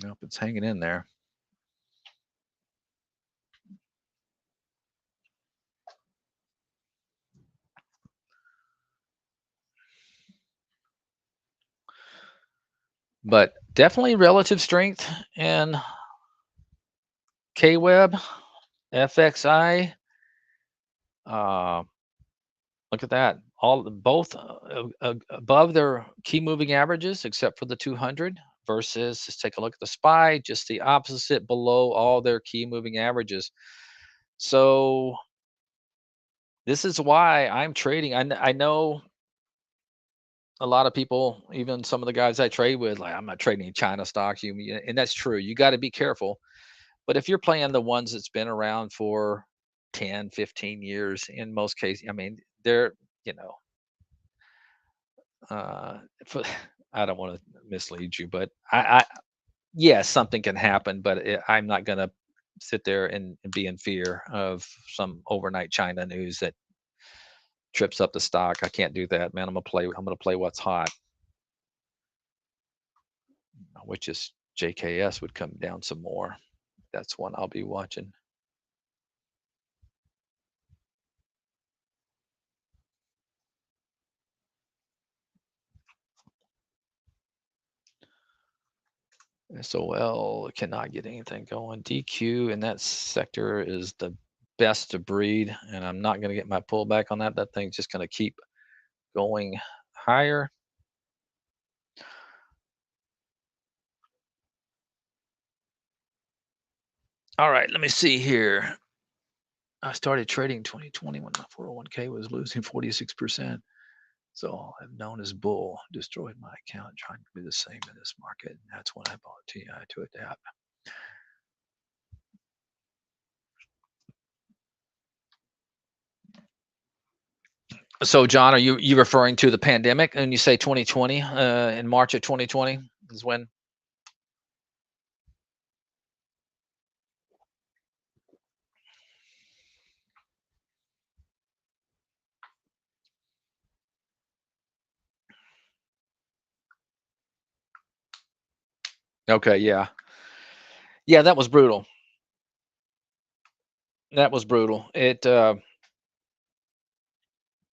Nope, it's hanging in there. But definitely relative strength in K-Web, FXI. Uh, Look at that. Both above their key moving averages, except for the 200. Versus, let's take a look at the SPY, just the opposite, below all their key moving averages. So this is why I'm trading. I know a lot of people, even some of the guys I trade with, like, I'm not trading China stocks. And that's true. You got to be careful. But if you're playing the ones that's been around for 10, 15 years, in most cases, I mean, they're, you know, for, I don't want to mislead you, but yes, something can happen, but I'm not going to sit there and be in fear of some overnight China news that trips up the stock. I can't do that, man. I'm gonna play what's hot, which is JKS would come down some more. That's one I'll be watching. SOL cannot get anything going. DQ in that sector is the best to breed, and I'm not going to get my pullback on that. That thing's just going to keep going higher. All right, let me see here. I started trading 2020 when my 401k was losing 46%. So I've known as bull, destroyed my account, trying to do the same in this market. And that's when I bought TI to adapt. So, John, are you referring to the pandemic? And you say 2020, in March of 2020 is when? Okay, yeah, yeah, that was brutal. That was brutal.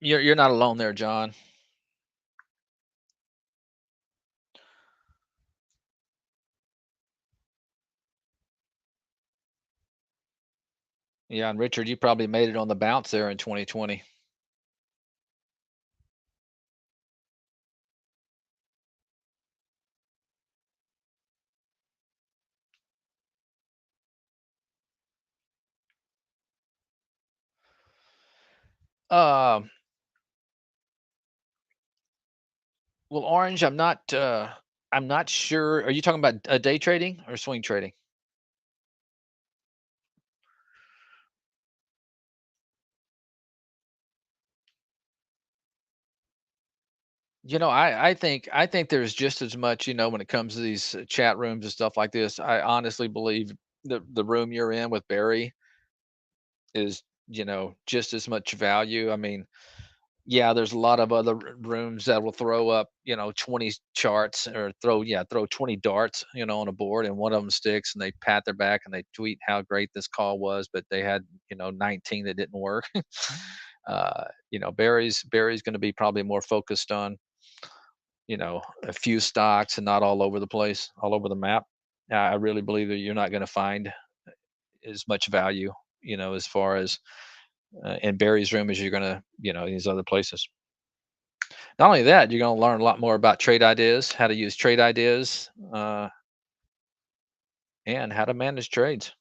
You're not alone there, John. Yeah, and Richard, you probably made it on the bounce there in 2020. Um, well, Orange, I'm not sure. Are you talking about day trading or swing trading? I think there's just as much, when it comes to these chat rooms and stuff like this. I honestly believe the room you're in with Barry is, just as much value. I mean, yeah, there's a lot of other rooms that will throw up, 20 charts, or throw 20 darts, on a board, and one of them sticks, and they pat their back and they tweet how great this call was, but they had, 19 that didn't work. Barry's going to be probably more focused on, a few stocks and not all over the place, all over the map. I really believe that you're not going to find as much value, as far as in Barry's room as you're going to, these other places. Not only that, you're going to learn a lot more about trade ideas, how to use trade ideas, and how to manage trades.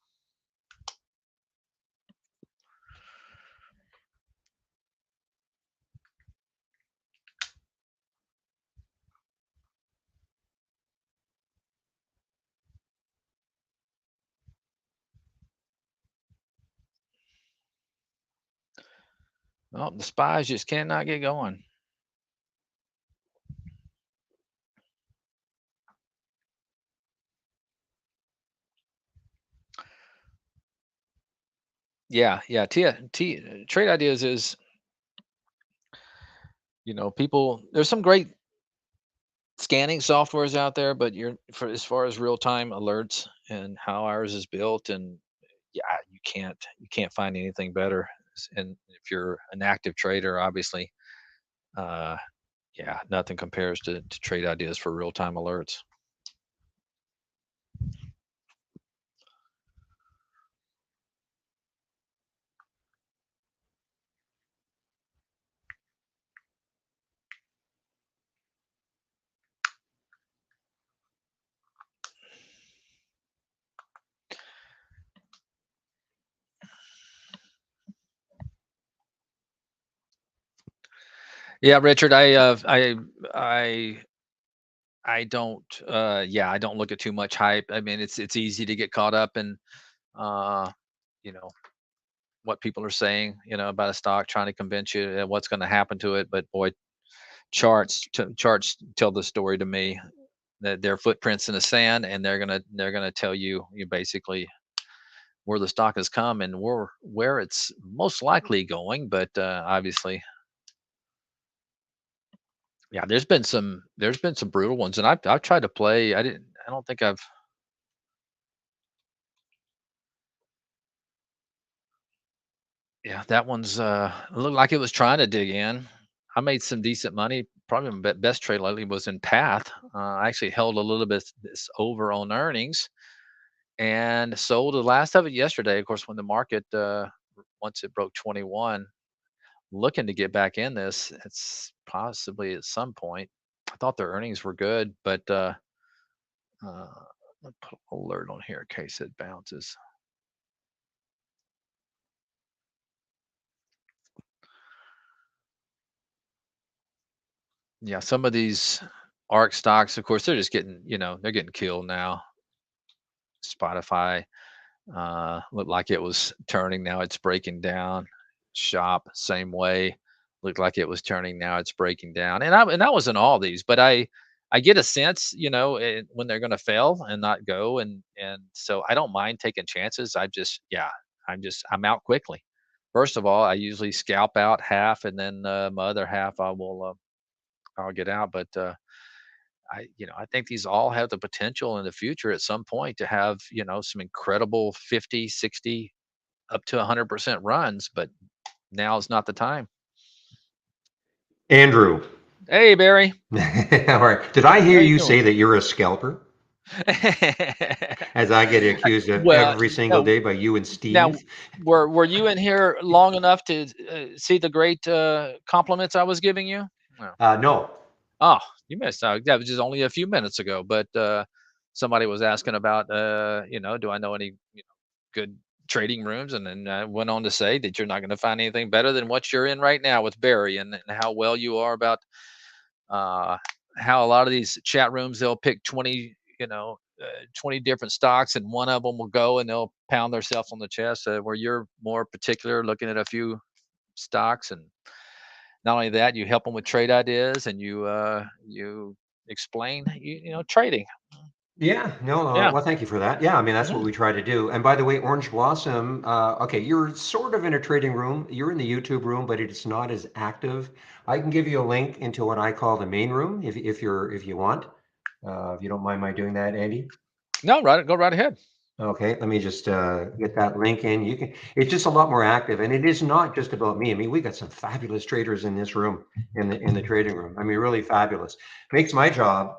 Well, the spies just cannot get going. Yeah, yeah. Trade ideas is, people. There's some great scanning softwares out there, but you're for as far as real-time alerts and how ours is built, and yeah, you can't find anything better. And if you're an active trader, obviously, uh, yeah, nothing compares to trade ideas for real-time alerts. Yeah, Richard, I don't yeah, I don't look at too much hype. I mean, it's easy to get caught up in uh, you know, what people are saying, about a stock, trying to convince you what's going to happen to it. But boy, charts tell the story to me. That their footprints in the sand, and they're gonna tell you basically where the stock has come and where it's most likely going. But obviously, yeah, there's been some brutal ones, and I've tried to play. I don't think I've Yeah, that one's looked like it was trying to dig in. I made some decent money. Probably my best trade lately was in Path. I actually held a little bit this over on earnings and sold the last of it yesterday. Of course, when the market once it broke 21, looking to get back in this. It's possibly at some point. I thought their earnings were good, but uh, let's put alert on here in case it bounces. Yeah, some of these ARC stocks, of course, they're just they're getting killed now. Spotify looked like it was turning, now it's breaking down. Shop, same way. Looked like it was turning, now it's breaking down. And I wasn't all these, but I get a sense, when they're going to fail and not go, and so I don't mind taking chances. I'm out quickly. First of all, I usually scalp out half, and then my other half I'll get out. But I think these all have the potential in the future at some point to have, some incredible 50, 60, up to 100% runs, but now is not the time. Andrew. Hey, Barry. All right. Did I How hear you you doing? say that you're a scalper? As I get accused of Well, every single now day by you and now, Steve. were you in here long enough to see the great compliments I was giving you? No. No. Oh, you missed out. That was just only a few minutes ago. But somebody was asking about, do I know any good trading rooms? And then went on to say that you're not going to find anything better than what you're in right now with Barry, and how well you are about uh, how a lot of these chat rooms, they'll pick 20, 20 different stocks, and one of them will go and they'll pound themselves on the chest, where you're more particular, looking at a few stocks. And not only that, you help them with trade ideas, and you explain, trading. Yeah, no, Yeah. well, thank you for that. Yeah, I mean, that's what Mhm. we try to do. And by the way, Orange Blossom, okay, you're sort of in a trading room. You're in the YouTube room, but it's not as active. I can give you a link into what I call the main room if you want. If you don't mind my doing that, Andy. No, go right ahead. Okay, let me just get that link in. You can. It's just a lot more active, and it is not just about me. I mean, we got some fabulous traders in this room, in the trading room. I mean, really fabulous. Makes my job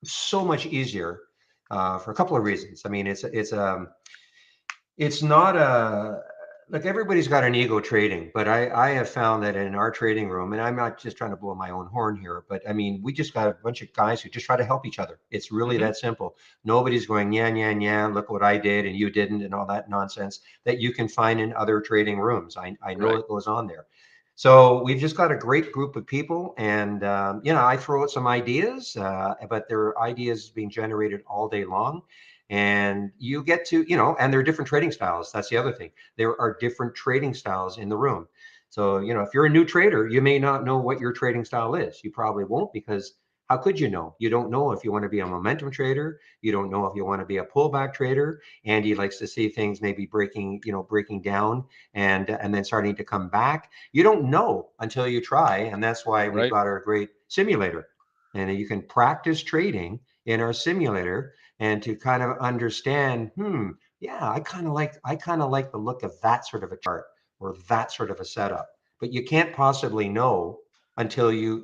so much easier for a couple of reasons. I mean, it's not a like everybody's got an ego trading, but I have found that in our trading room, and I'm not just trying to blow my own horn here, but I mean, we just got a bunch of guys who just try to help each other. It's really Hmm. that simple. Nobody's going, yeah, yeah, yeah, look what I did and you didn't, and all that nonsense that you can find in other trading rooms. I know Right. it goes on there. So we've just got a great group of people, and I throw out some ideas, but there are ideas being generated all day long, and you get to, and there are different trading styles. That's the other thing. There are different trading styles in the room. So, if you're a new trader, you may not know what your trading style is. You probably won't, because how could you know? You don't know if you want to be a momentum trader. You don't know if you want to be a pullback trader. Andy likes to see things maybe breaking down and then starting to come back. You don't know until you try, and that's why we've Right. got our great simulator. and you can practice trading in our simulator and to kind of understand, yeah, I kind of like the look of that sort of a chart or that sort of a setup. But you can't possibly know until you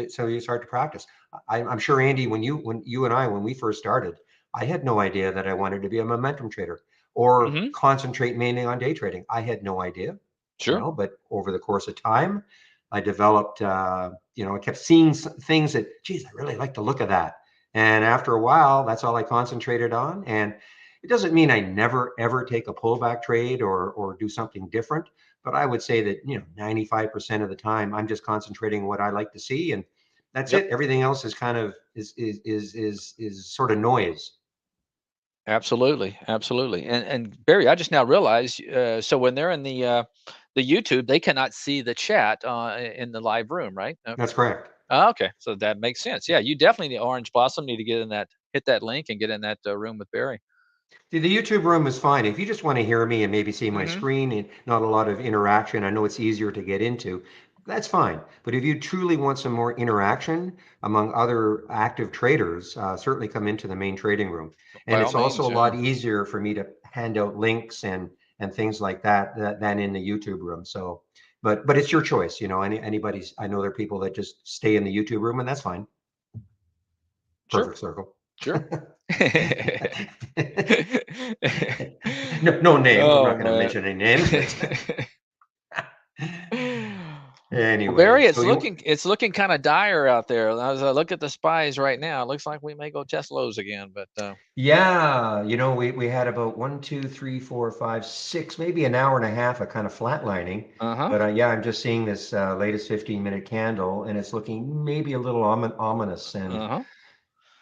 start to practice. I'm sure, Andy, when you and I when we first started, I had no idea that I wanted to be a momentum trader or Hmm. concentrate mainly on day trading. I had no idea, Sure. but over the course of time, I developed, I kept seeing things that, geez, I really like the look of that. And after a while, that's all I concentrated on. And it doesn't mean I never ever take a pullback trade or do something different, but I would say that 95% of the time I'm just concentrating on what I like to see, and that's Yep. it. Everything else is kind of is sort of noise. Absolutely, absolutely. And Barry, I just now realized, so when they're in the YouTube, they cannot see the chat in the live room, right? That's correct. Okay, so that makes sense. Yeah, you definitely, the Orange Blossom, need to get in that, hit that link and get in that room with Barry. The YouTube room is fine. If you just want to hear me and maybe see my Hmm. screen and not a lot of interaction, I know it's easier to get into. That's fine. But if you truly want some more interaction among other active traders, certainly come into the main trading room. And By all it's also means, a yeah. lot easier for me to hand out links and things like that than in the YouTube room. So, but it's your choice. Anybody's. I know there are people that just stay in the YouTube room, and that's fine. Sure, Perfect circle. sure. No names. I'm Oh not going to man. mention any names, but Well, anyway. Barry, So you, it's looking kind of dire out there. As I look at the spies right now, it looks like we may go test lows again. But yeah, we had about one, two, three, four, five, six, maybe an hour and a half of kind of flatlining. uh-huh, But yeah, I'm just seeing this latest 15-minute candle, and it's looking maybe a little ominous. And uh-huh.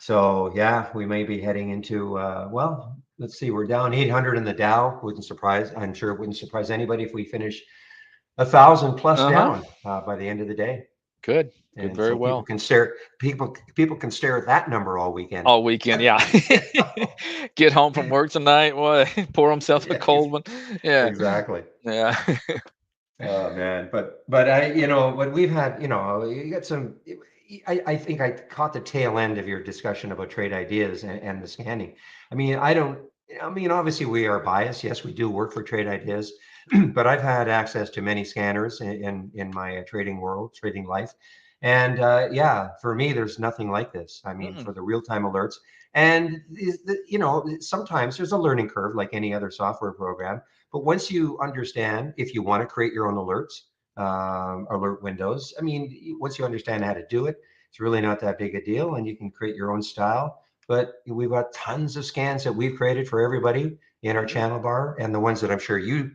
so, yeah, we may be heading into, let's see, we're down 800 in the Dow. Wouldn't surprise, I'm sure it wouldn't surprise anybody if we finish 1,000 plus Uh-huh. down by the end of the day. Good. Good, And very so well. people can stare at that number all weekend. All weekend, yeah. Get home from work tonight, what, pour himself a Yeah, cold one. Yeah. exactly. Yeah. Oh man, but what we've had, you got some. I think I caught the tail end of your discussion about trade ideas and the scanning. I mean, I don't. I mean, obviously we are biased. Yes, we do work for trade ideas, but I've had access to many scanners in my trading world, trading life, and yeah, for me, there's nothing like this. I mean, Mm-mm. for the real time alerts, and sometimes there's a learning curve like any other software program. But once you understand, if you want to create your own alerts, alert windows, I mean, once you understand how to do it, it's really not that big a deal, and you can create your own style. But we've got tons of scans that we've created for everybody in our Mhm. channel bar, and the ones that I'm sure you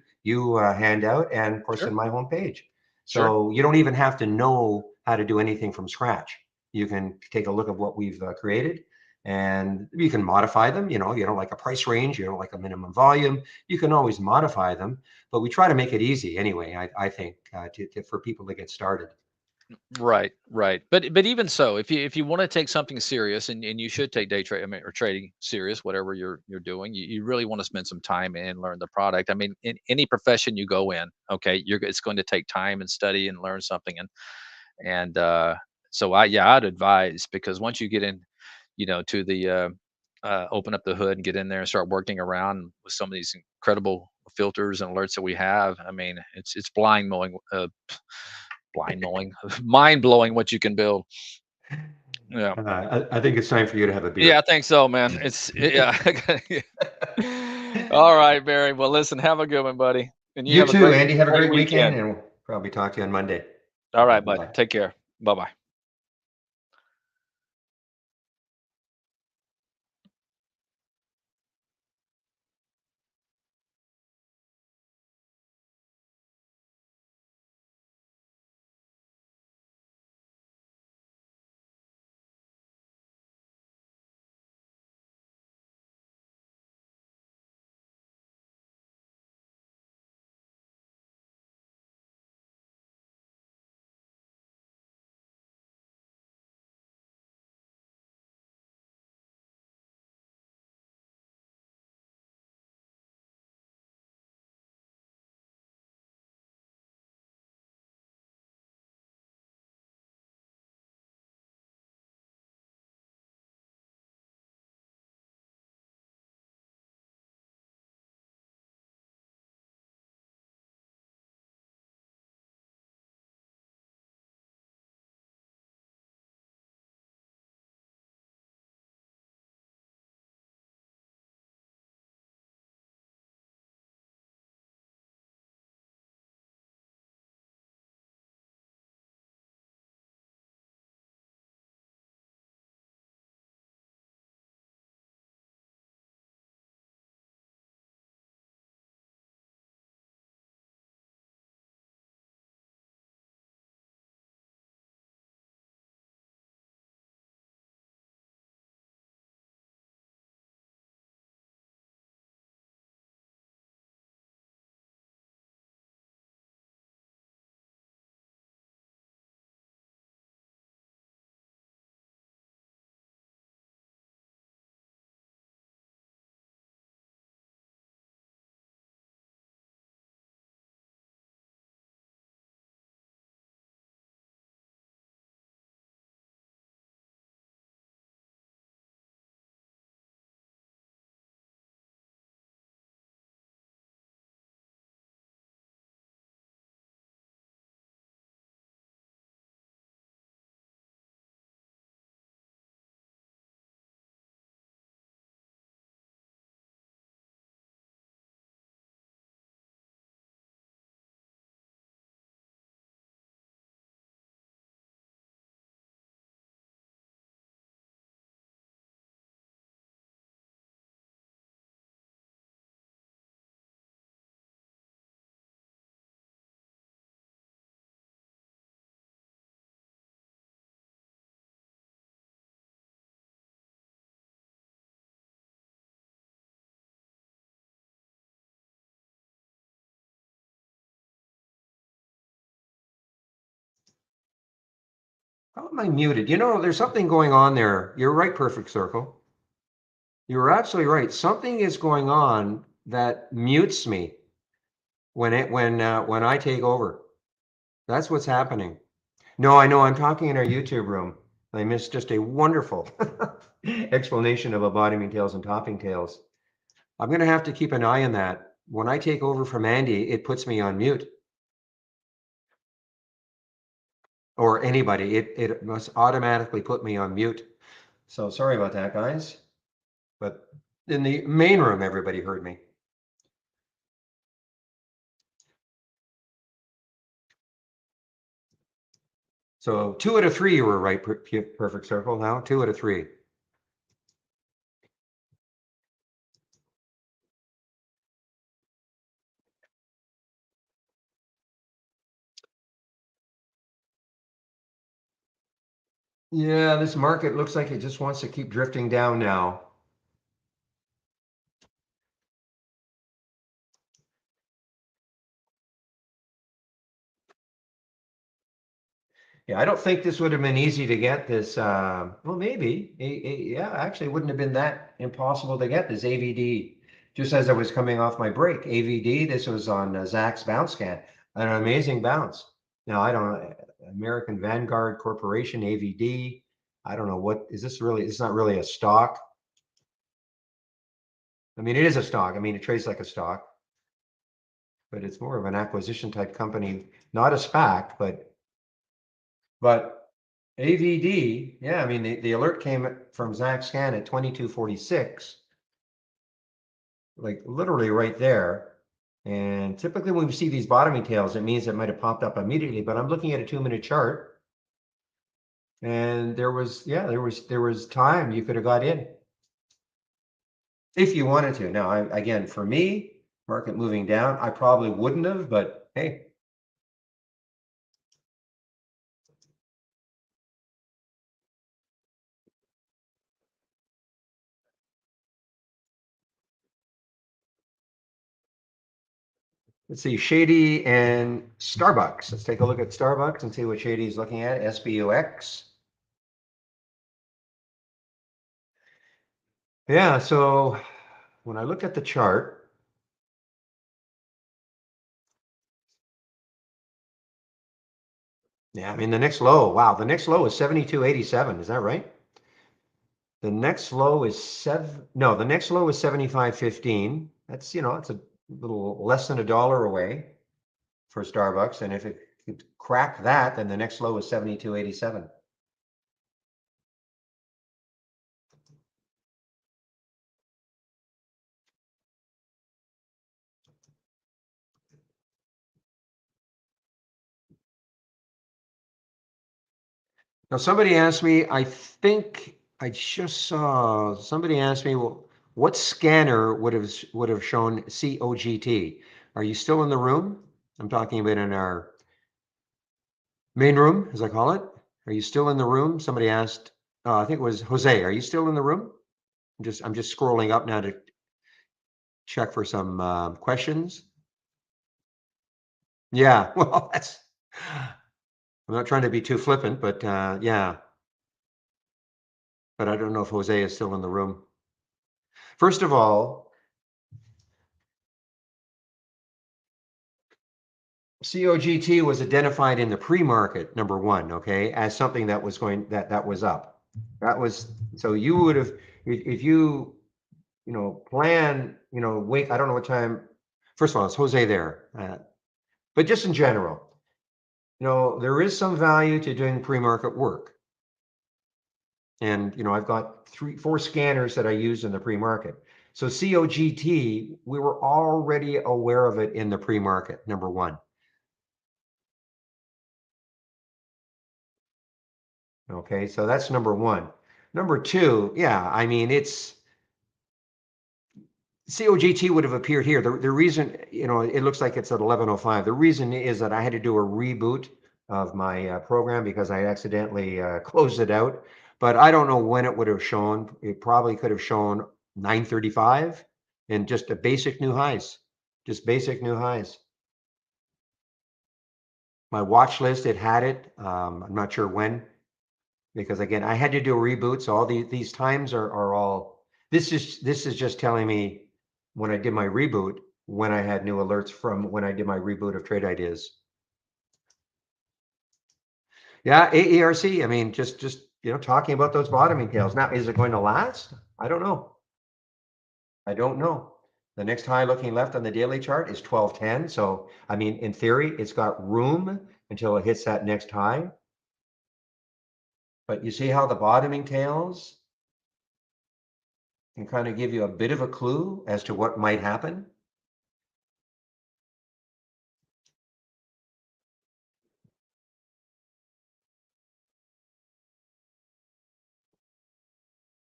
hand out, and of course in Sure. my homepage. Sure. So you don't even have to know how to do anything from scratch. You can take a look at what we've created, and you can modify them. You don't like a price range, you don't like a minimum volume, you can always modify them, but we try to make it easy anyway. I think for people to get started. Right, right. But even so, if you want to take something serious, and you should take day trade, I mean, or trading serious, whatever you're doing, you really want to spend some time and learn the product. I mean, in any profession you go in, okay, it's going to take time and study and learn something. And so I'd advise, because once you get in, to the open up the hood and get in there and start working around with some of these incredible filters and alerts that we have. I mean, it's blind mowing, mind blowing what you can build. Yeah. I think it's time for you to have a Yeah, I beer. think so, man. Yeah. All right, Barry. Well, listen, have a good one, buddy. And you You have a too, great, Andy. Have a great great weekend, weekend. and we'll probably talk to you on Monday. All right, bud. Bye. Take care. Bye bye. How am I muted? You know, there's something going on there. You're right, Perfect Circle. You're absolutely right. Something is going on that mutes me when I take over. That's what's happening. No, I know. I'm talking in our YouTube room. I missed just a wonderful explanation about bottoming tails and topping tails. I'm going to have to keep an eye on that. When I take over from Andy, it puts me on mute, or anybody. It must automatically put me on mute. So sorry about that, guys. But in the main room, everybody heard me. So 2 out of 3 you were right, Perfect Circle. Now 2 out of 3. Yeah, this market looks like it just wants to keep drifting down now. Yeah, I don't think this would have been easy to get this. Well, maybe. Yeah, actually, it wouldn't have been that impossible to get this AVD. Just as I was coming off my break, AVD. This was on Zach's bounce scan, an amazing bounce. Now I don't American Vanguard Corporation AVD. I don't know what is this really? It's not really a stock. I mean, it is a stock. I mean, it trades like a stock, but it's more of an acquisition type company, not a SPAC, but AVD, yeah, I mean, the alert came from Zach Scan at 2246, like literally right there. And typically when we see these bottoming tails, it means it might have popped up immediately, but I'm looking at a 2-minute chart and there was time you could have got in if you wanted to. Now, again, for me, market moving down, I probably wouldn't have, but hey. Let's see, Shady and Starbucks. Let's take a look at Starbucks and see what Shady is looking at. SBUX. Yeah, so when I look at the chart, yeah, I mean the next low, wow, the next low is 72.87. Is that right? The next low is the next low is 75.15. That's, it's a little less than $1 away for Starbucks. And if it could crack that, then the next low is 72.87. Now, somebody asked me, I think I just saw somebody asked me, well, what scanner would have shown COGT? Are you still in the room? I'm talking about in our main room, as I call it. Are you still in the room? Somebody asked, I think it was Jose. Are you still in the room? I'm just scrolling up now to check for some questions. Yeah, well, I'm not trying to be too flippant, but yeah. But I don't know if Jose is still in the room. First of all, COGT was identified in the pre-market, number one, okay, as something that was that was up. That was, so you would have, if you, plan, wait, I don't know what time. First of all, it's Jose there. But just in general, there is some value to doing pre-market work. And, I've got 4 scanners that I use in the pre-market. So COGT, we were already aware of it in the pre-market, number one. Okay, so that's number one. Number two, yeah, I mean, it's COGT would have appeared here. The reason, it looks like it's at 11:05. The reason is that I had to do a reboot of my program because I accidentally closed it out. But I don't know when it would have shown. It probably could have shown 9:35 and just a basic new highs, just basic new highs. My watch list, it had it. I'm not sure when. because again, I had to do a reboot. So all these times are all, this is just telling me when I did my reboot, when I had new alerts from when I did my reboot of trade ideas. Yeah, AERC, I mean, just talking about those bottoming tails. Now, is it going to last? I don't know. I don't know. The next high looking left on the daily chart is 1210. So, I mean, in theory, it's got room until it hits that next high. But you see how the bottoming tails can kind of give you a bit of a clue as to what might happen.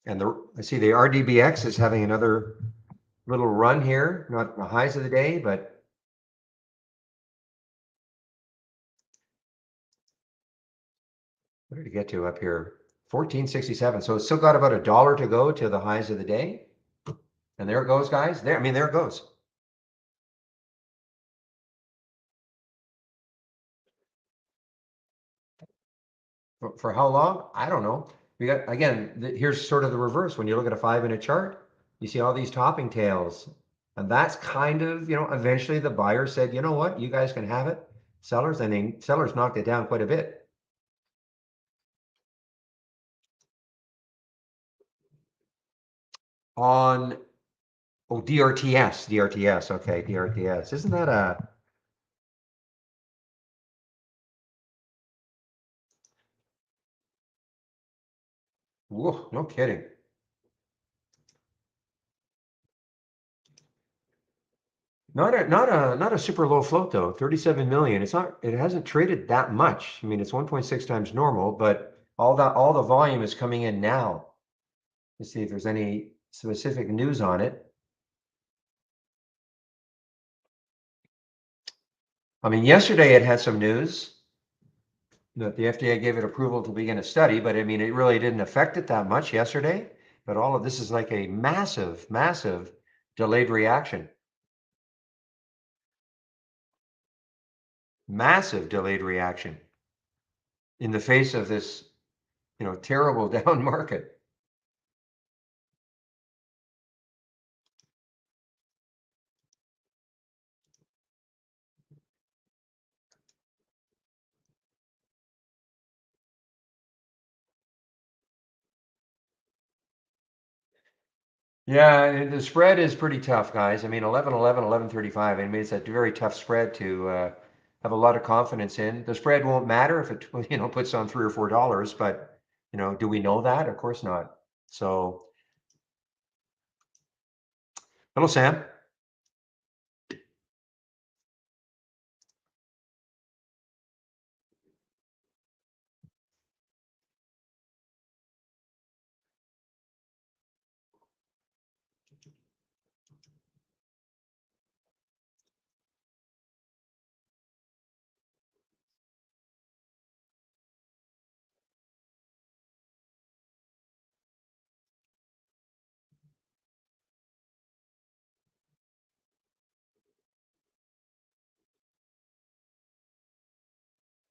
And I see the RDBX is having another little run here, not the highs of the day, but what did it get to up here? 1467. So it's still got about $1 to go to the highs of the day. And there it goes, guys. There, I mean, there it goes. For how long? I don't know. We got, again, here's sort of the reverse. When you look at a 5-minute chart, you see all these topping tails. And that's kind of, eventually the buyer said, you know what, you guys can have it. Sellers, and then sellers knocked it down quite a bit. On, oh, DRTS, okay, DRTS. Isn't that a, whoa, no kidding. Not a super low float though. 37 million. It hasn't traded that much. I mean, it's 1.6 times normal, but all the volume is coming in now. Let's see if there's any specific news on it. I mean, yesterday it had some news that the FDA gave it approval to begin a study, but I mean, it really didn't affect it that much yesterday. But all of this is like a massive, massive delayed reaction. Massive delayed reaction in the face of this, terrible down market. Yeah, the spread is pretty tough, guys. I mean, 11.11, 11.35. I mean, it's a very tough spread to have a lot of confidence in. The spread won't matter if it, puts on $3 or $4, but do we know that? Of course not. So, hello, Sam.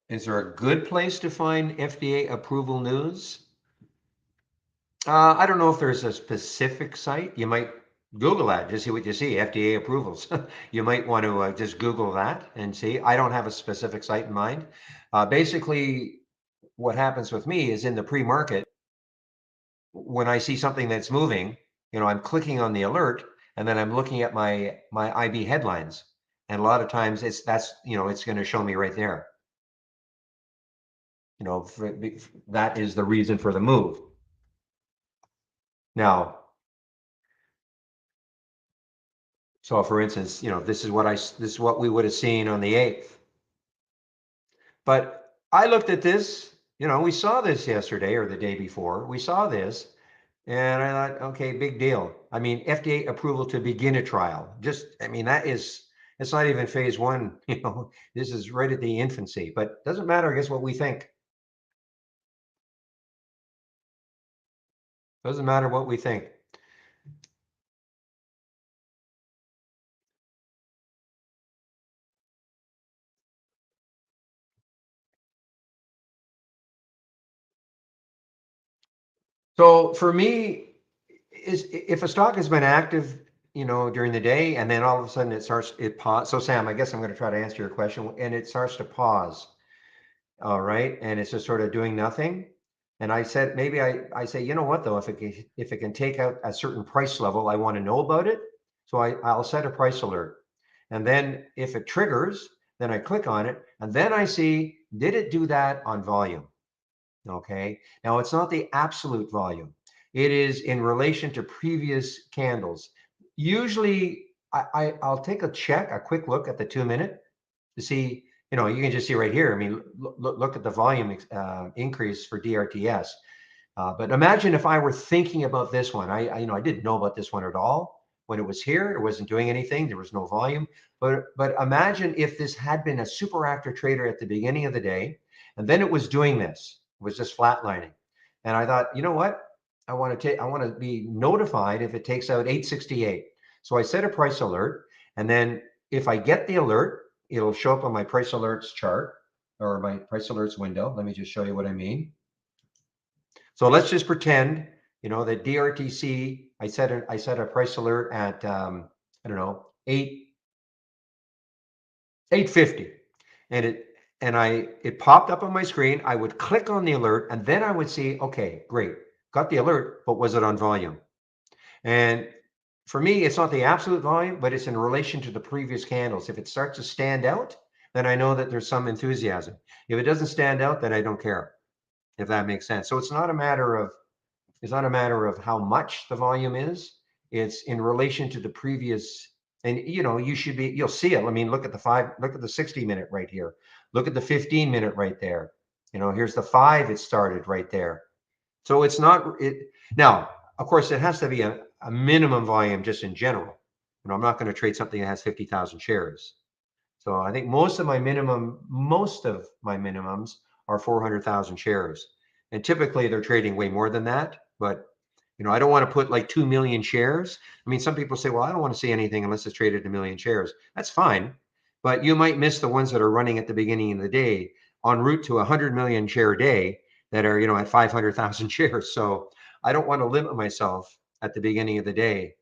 Is there a good place to find FDA approval news? I don't know if there's a specific site. You might Google that, just see what you see, FDA approvals. You might want to just Google that and see. I don't have a specific site in mind. Basically, what happens with me is in the pre-market, when I see something that's moving, I'm clicking on the alert and then I'm looking at my IB headlines. And a lot of times it's going to show me right there. That is the reason for the move. Now, so for instance, this is what we would have seen on the 8th. But I looked at this, we saw this yesterday or the day before. We saw this and I thought, okay, big deal. I mean, FDA approval to begin a trial. I mean, it's not even phase 1, this is right at the infancy, but doesn't matter, I guess, what we think. Doesn't matter what we think. So for me, is if a stock has been active, during the day, and then all of a sudden it pause. So Sam, I guess I'm going to try to answer your question, and it starts to pause. All right, and it's just sort of doing nothing. And I said, maybe I say, you know what though, if it can take out a certain price level, I want to know about it. So I'll set a price alert. And then if it triggers, then I click on it, and then I see, did it do that on volume? Okay. Now it's not the absolute volume. It is in relation to previous candles. Usually I'll take a quick look at the 2 minute to see, you can just see right here. I mean, look at the volume increase for DRTS. But imagine if I were thinking about this one. I didn't know about this one at all when it was here. It wasn't doing anything. There was no volume. But imagine if this had been a super active trader at the beginning of the day, and then it was doing this. It was just flatlining, and I thought, you know what? I want to be notified if it takes out 868. So I set a price alert, and then if I get the alert, it'll show up on my price alerts chart or my price alerts window. Let me just show you what I mean. So let's just pretend, that DRTC, I set a price alert at I don't know, 850. And it popped up on my screen. I would click on the alert, and then I would see, okay, great. Got the alert, but was it on volume? And for me, it's not the absolute volume, but it's in relation to the previous candles. If it starts to stand out, then I know that there's some enthusiasm. If it doesn't stand out, then I don't care, if that makes sense. So it's not a matter of how much the volume is. It's in relation to the previous, and you'll see it. I mean, look at the 60 minute right here. Look at the 15 minute right there. Here's the 5, it started right there. So it's not it now, of course, it has to be a minimum volume just in general. I'm not going to trade something that has 50,000 shares. So I think most of my minimums are 400,000 shares. And typically they're trading way more than that. But, I don't want to put like 2 million shares. I mean, some people say, well, I don't want to see anything unless it's traded a million shares. That's fine. But you might miss the ones that are running at the beginning of the day en route to a 100 million share day that are, at 500,000 shares. So I don't want to limit myself at the beginning of the day.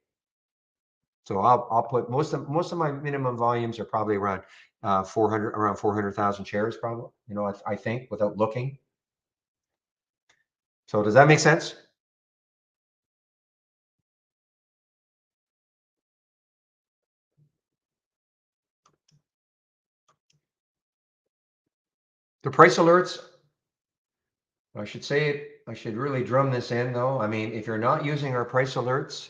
So I'll put most of my minimum volumes are probably around 400,000 shares, probably. I think without looking. So does that make sense? The price alerts, I should really drum this in though. I mean, if you're not using our price alerts,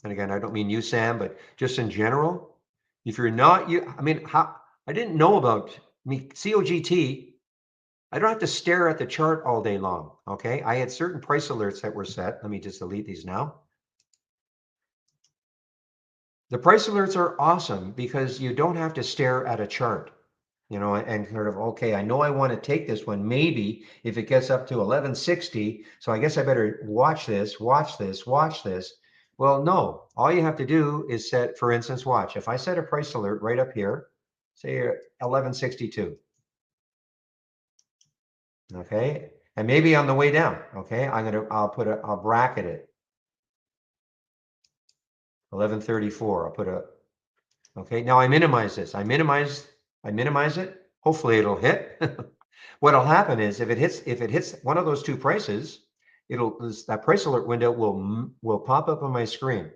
and again, I don't mean you, Sam, but just in general, if you're not, I mean, I didn't know about COGT. I don't have to stare at the chart all day long. Okay. I had certain price alerts that were set. Let me just delete these now. The price alerts are awesome because you don't have to stare at a chart, and sort of, okay, I know I want to take this one, maybe if it gets up to 1160. So I guess I better watch this, watch this, watch this. Well, no, all you have to do is set, for instance, watch. If I set a price alert right up here, say 1162. Okay. And maybe on the way down, okay, I'll bracket it. 1134. Okay, now I minimize this. I minimize it. Hopefully it'll hit. What'll happen is if it hits one of those two prices, that price alert window will pop up on my screen.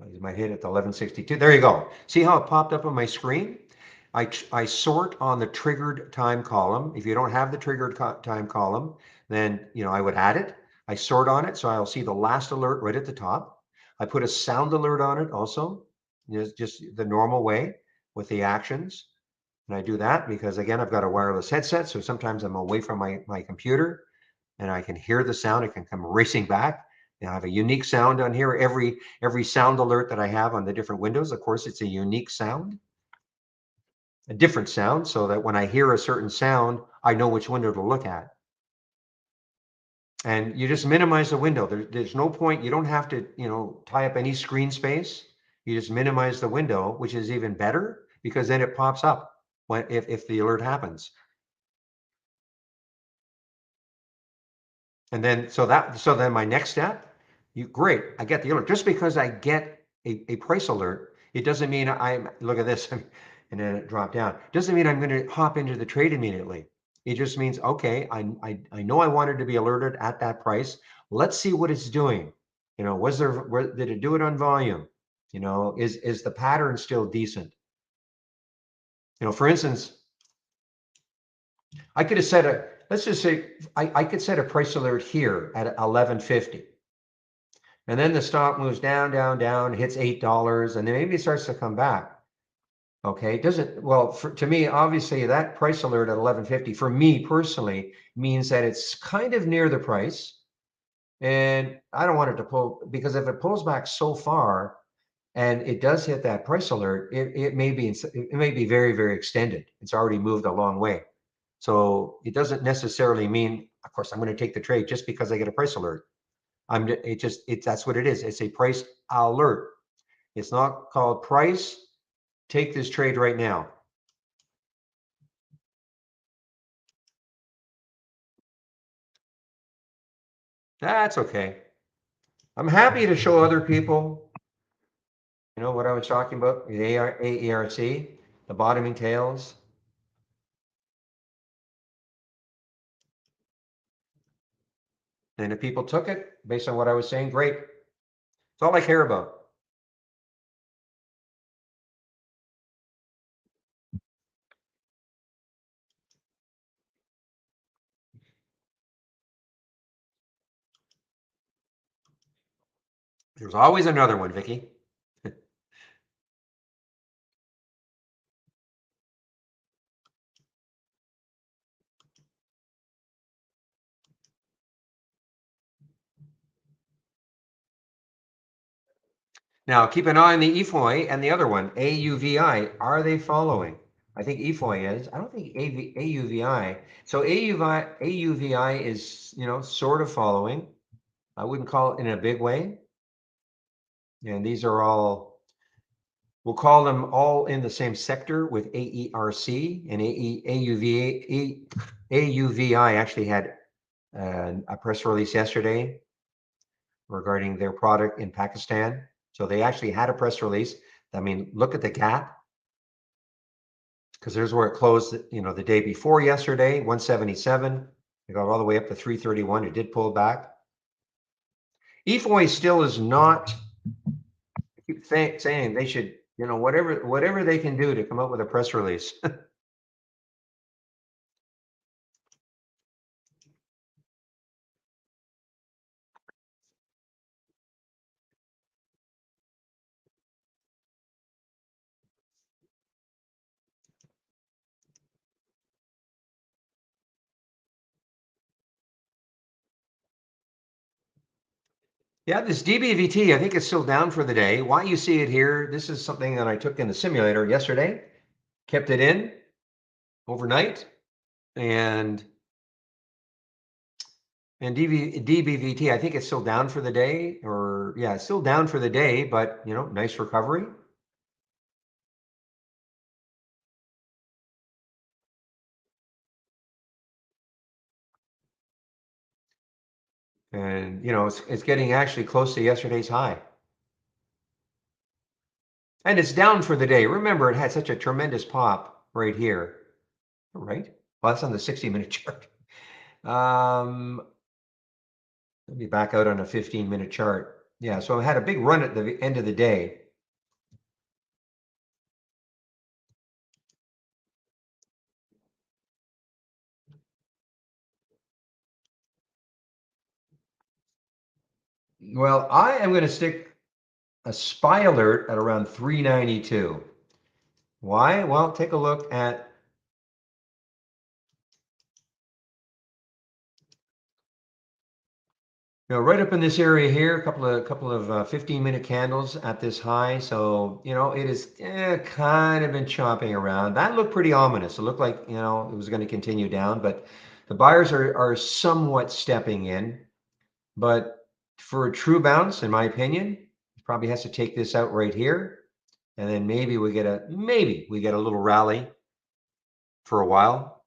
I might hit at the 1162. There you go. See how it popped up on my screen? I sort on the triggered time column. If you don't have the triggered time column, then I would add it. I sort on it, so I'll see the last alert right at the top. I put a sound alert on it also, just the normal way with the actions. And I do that because, again, I've got a wireless headset, so sometimes I'm away from my computer and I can hear the sound. It can come racing back. I have a unique sound on here. Every sound alert that I have on the different windows, of course, it's a unique sound, a different sound, so that when I hear a certain sound, I know which window to look at. And you just minimize the window. There's no point. You don't have to, tie up any screen space. You just minimize the window, which is even better because then it pops up if the alert happens. And then, so then my next step, great, I get the alert. Just because I get a price alert, it doesn't mean look at this, and then it dropped down. Doesn't mean I'm going to hop into the trade immediately. It just means, okay, I know I wanted to be alerted at that price. Let's see what it's doing. Did it do it on volume? Is the pattern still decent? For instance, I could have set let's just say I could set a price alert here at 11.50. And then the stock moves down, down, down, hits $8, and then maybe it starts to come back. Okay, to me, obviously that price alert at 11.50 for me personally means that it's kind of near the price. And I don't want it to pull, because if it pulls back so far and it does hit that price alert, it may be very, very extended. It's already moved a long way. So it doesn't necessarily mean, of course, I'm going to take the trade just because I get a price alert. That's what it is. It's a price alert. It's not called price. Take this trade right now. That's okay. I'm happy to show other people, what I was talking about, the AERC, the bottoming tails. And if people took it based on what I was saying, great. That's all I care about. There's always another one, Vicky. Now, keep an eye on the EFOI and the other one, AUVI. Are they following? I think EFOI is. I don't think AUVI. So AUVI is, sort of following. I wouldn't call it in a big way. And these are all, we'll call them all in the same sector with AERC and AUVI actually had a press release yesterday regarding their product in Pakistan. So they actually had a press release. I mean, look at the gap, because there's where it closed, the day before yesterday, 177. It got all the way up to 331. It did pull back. EFOI still is not, I keep saying they should, whatever they can do to come up with a press release. Yeah, this DBVT, I think it's still down for the day. Why you see it here, this is something that I took in the simulator yesterday, kept it in overnight, and DBVT, I think it's still down for the day, or yeah, it's still down for the day, but nice recovery. And it's getting actually close to yesterday's high. And it's down for the day. Remember, it had such a tremendous pop right here. Right? Well, that's on the 60-minute chart. Let me back out on a 15-minute chart. Yeah, so I had a big run at the end of the day. Well, I am going to stick a SPY alert at around 392. Why? Well, take a look at right up in this area here, a couple of 15-minute candles at this high. So it is kind of been chopping around. That looked pretty ominous. It looked like it was going to continue down, but the buyers are somewhat stepping in. But for a true bounce, in my opinion, probably has to take this out right here, and then maybe we get a little rally for a while.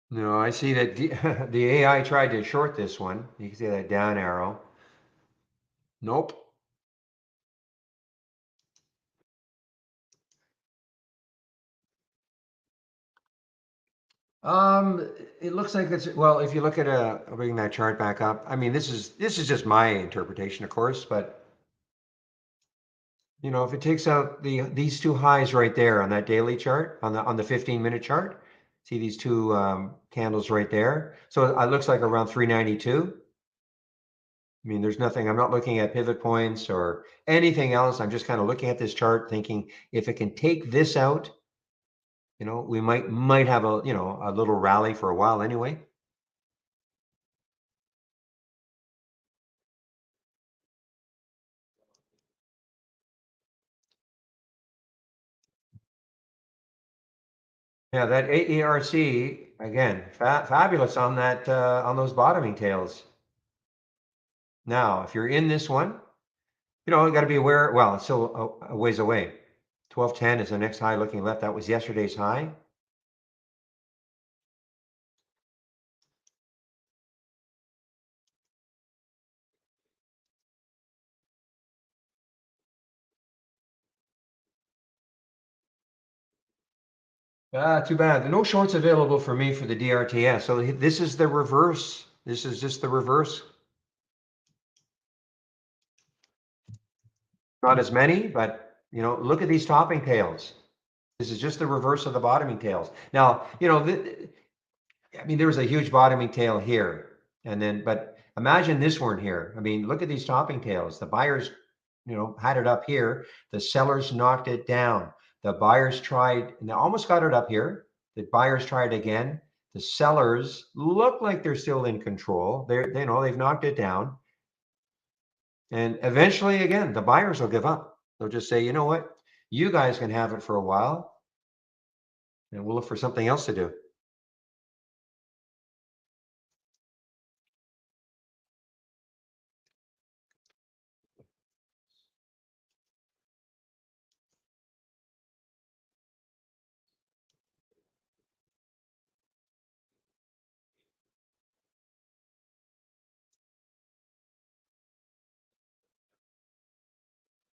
No, I see that the AI tried to short this one. You can see that down arrow. Nope. Um, it looks like it's, well, if you look at I'll bring that chart back up. I mean, this is just my interpretation, of course, but you know, if it takes out these two highs right there on that daily chart, on the 15-minute chart, see these two candles right there. So it looks like around 392. I mean, there's nothing, I'm not looking at pivot points or anything else. I'm just kind of looking at this chart thinking if it can take this out, you know, we might have a, you know, a little rally for a while anyway. Yeah, that AERC again, fabulous on that on those bottoming tails. Now, if you're in this one, you know, you got to be aware. Well, it's still a ways away. 1210 is the next high looking left. That was yesterday's high. Ah, too bad. No shorts available for me for the DRTS. So this is the reverse. This is just the reverse. Not as many, but you know, look at these topping tails. This is just the reverse of the bottoming tails. Now, you know, I mean, there was a huge bottoming tail here, and then, but imagine this one here. I mean, look at these topping tails. The buyers, you know, had it up here. The sellers knocked it down. The buyers tried, and they almost got it up here. The buyers tried again. The sellers look like they're still in control. They know they've knocked it down, and eventually, again, the buyers will give up. They'll just say, you know what, you guys can have it for a while, and we'll look for something else to do.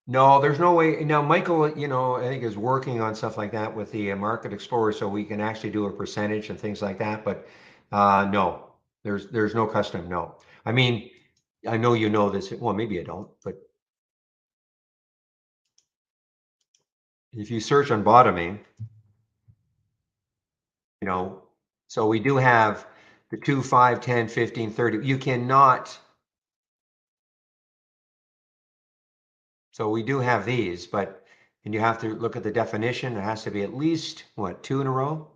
No, there's no way. Now, Michael, you know, I think is working on stuff like that with the Market Explorer, so we can actually do a percentage and things like that. But no, there's no custom. No, I mean, I know you know this. Well, maybe I don't, but if you search on bottoming, you know, so we do have the 2, 5, 10, 15, 30. You cannot. So we do have these, but and you have to look at the definition. It has to be at least what, two in a row.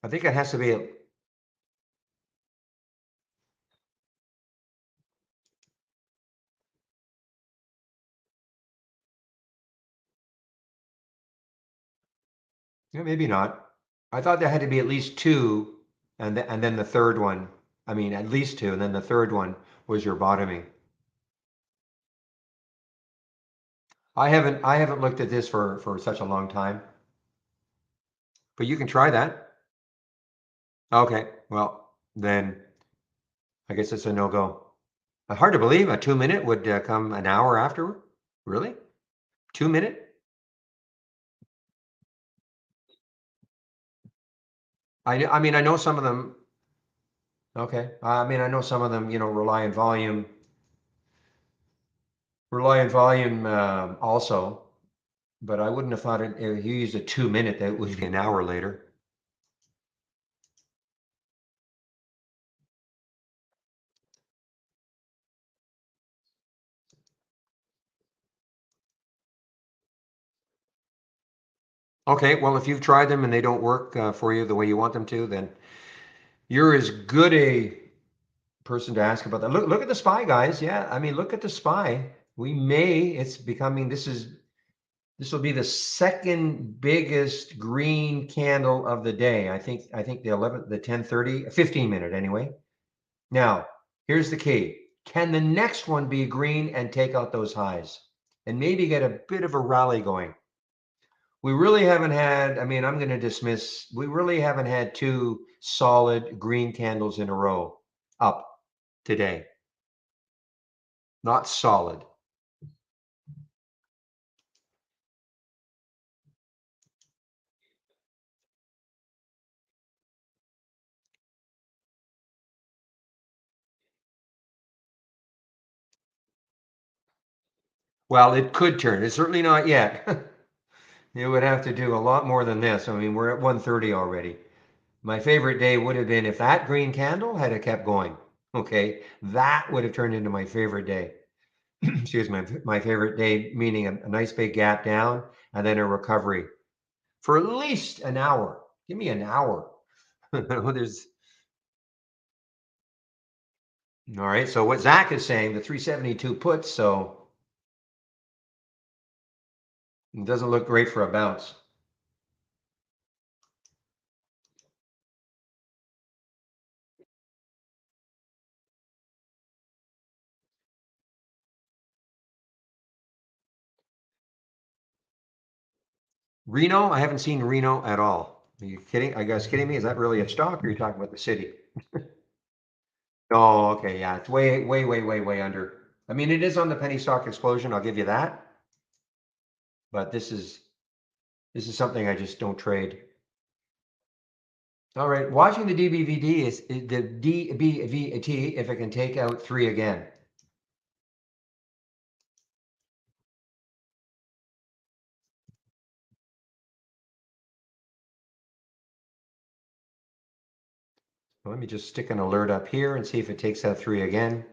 I think it has to be. Yeah, maybe not. I thought there had to be at least two, and then the third one. I mean, at least two, and then the third one was your bottoming. I haven't looked at this for such a long time, but you can try that. Okay, well then I guess it's a no go. Hard to believe a 2 minute would come an hour after. Really? 2 minute? I mean I know some of them. Okay, I mean I know some of them. You know, rely on volume also. But I wouldn't have thought if you used a 2 minute, that would be an hour later. Okay, well, if you've tried them and they don't work for you the way you want them to, then you're as good a person to ask about that. Look at the SPY, guys. Yeah, I mean, look at the SPY. It's becoming, this is, This will be the second biggest green candle of the day. I think the 10:30, 15 minute anyway. Now, here's the key. Can the next one be green and take out those highs and maybe get a bit of a rally going? We really haven't had, I mean, I'm going to dismiss, we really haven't had two solid green candles in a row up today. Not solid. Well, it could turn. It's certainly not yet. It would have to do a lot more than this. I mean, we're at 130 already. My favorite day would have been if that green candle had kept going. Okay, that would have turned into my favorite day. Excuse me, my favorite day, meaning a nice big gap down and then a recovery for at least an hour. Give me an hour. There's all right. So what Zach is saying, the 372 puts, so it doesn't look great for a bounce. Reno, I haven't seen Reno at all. Are you kidding? Are you guys kidding me? Is that really a stock or are you talking about the city? Oh, okay, yeah, it's way, way, way, way, way under. I mean, it is on the penny stock explosion, I'll give you that. But this is something I just don't trade. All right, watching the DBVD is the DBVT if it can take out 3 again. Let me just stick an alert up here and see if it takes out 3 again.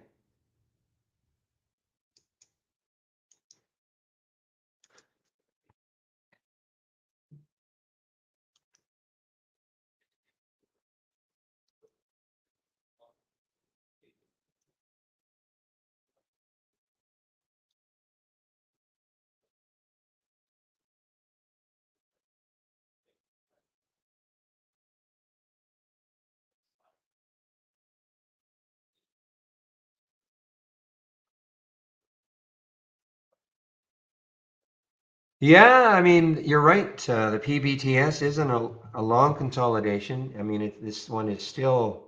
Yeah, I mean, you're right. The PBTS isn't a long consolidation. I mean, this one is still,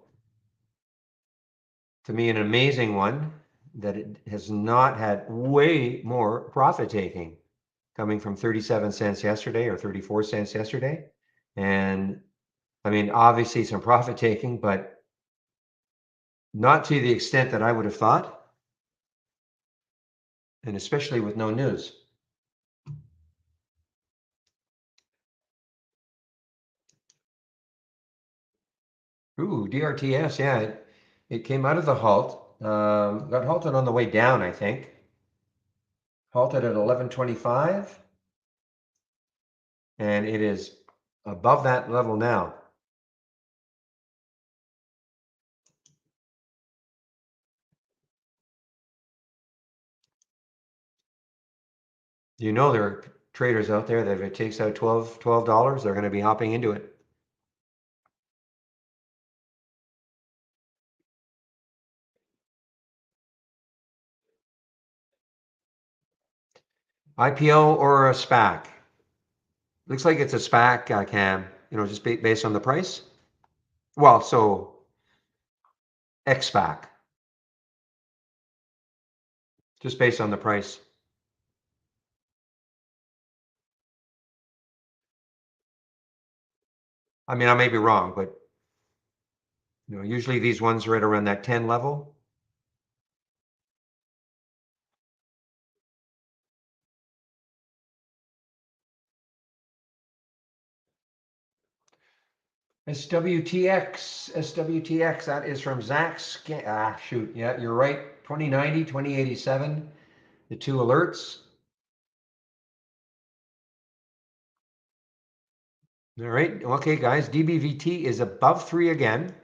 to me, an amazing one that it has not had way more profit taking coming from 37 cents yesterday or 34 cents yesterday. And I mean, obviously some profit taking, but not to the extent that I would have thought, and especially with no news. Ooh, DRTS, yeah, it came out of the halt, got halted on the way down, I think. Halted at 1125, and it is above that level now. You know there are traders out there that if it takes out $12, they're going to be hopping into it. IPO or a SPAC? Looks like it's a SPAC, Cam, just based on the price. Well, so X-SPAC, just based on the price. I mean, I may be wrong, but usually these ones are right around that 10 level. SWTX, that is from Zach's. Shoot, yeah, you're right. 2090, 2087, the two alerts. All right, okay, guys, DBVT is above 3 again.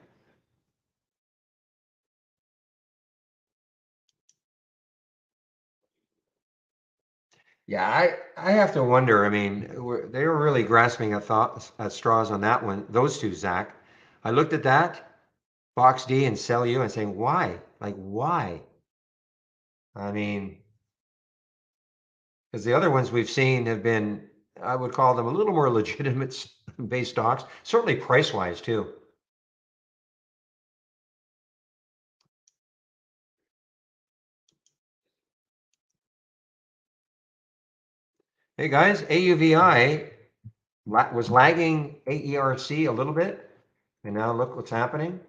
Yeah, I have to wonder. I mean, they were really grasping at straws on that one. Those two, Zach. I looked at that Fox D and Sell You and saying, why? Like, why? I mean, because the other ones we've seen have been, I would call them a little more legitimate based stocks, certainly price wise too. Hey guys, AUVI was lagging AERC a little bit, and now look what's happening.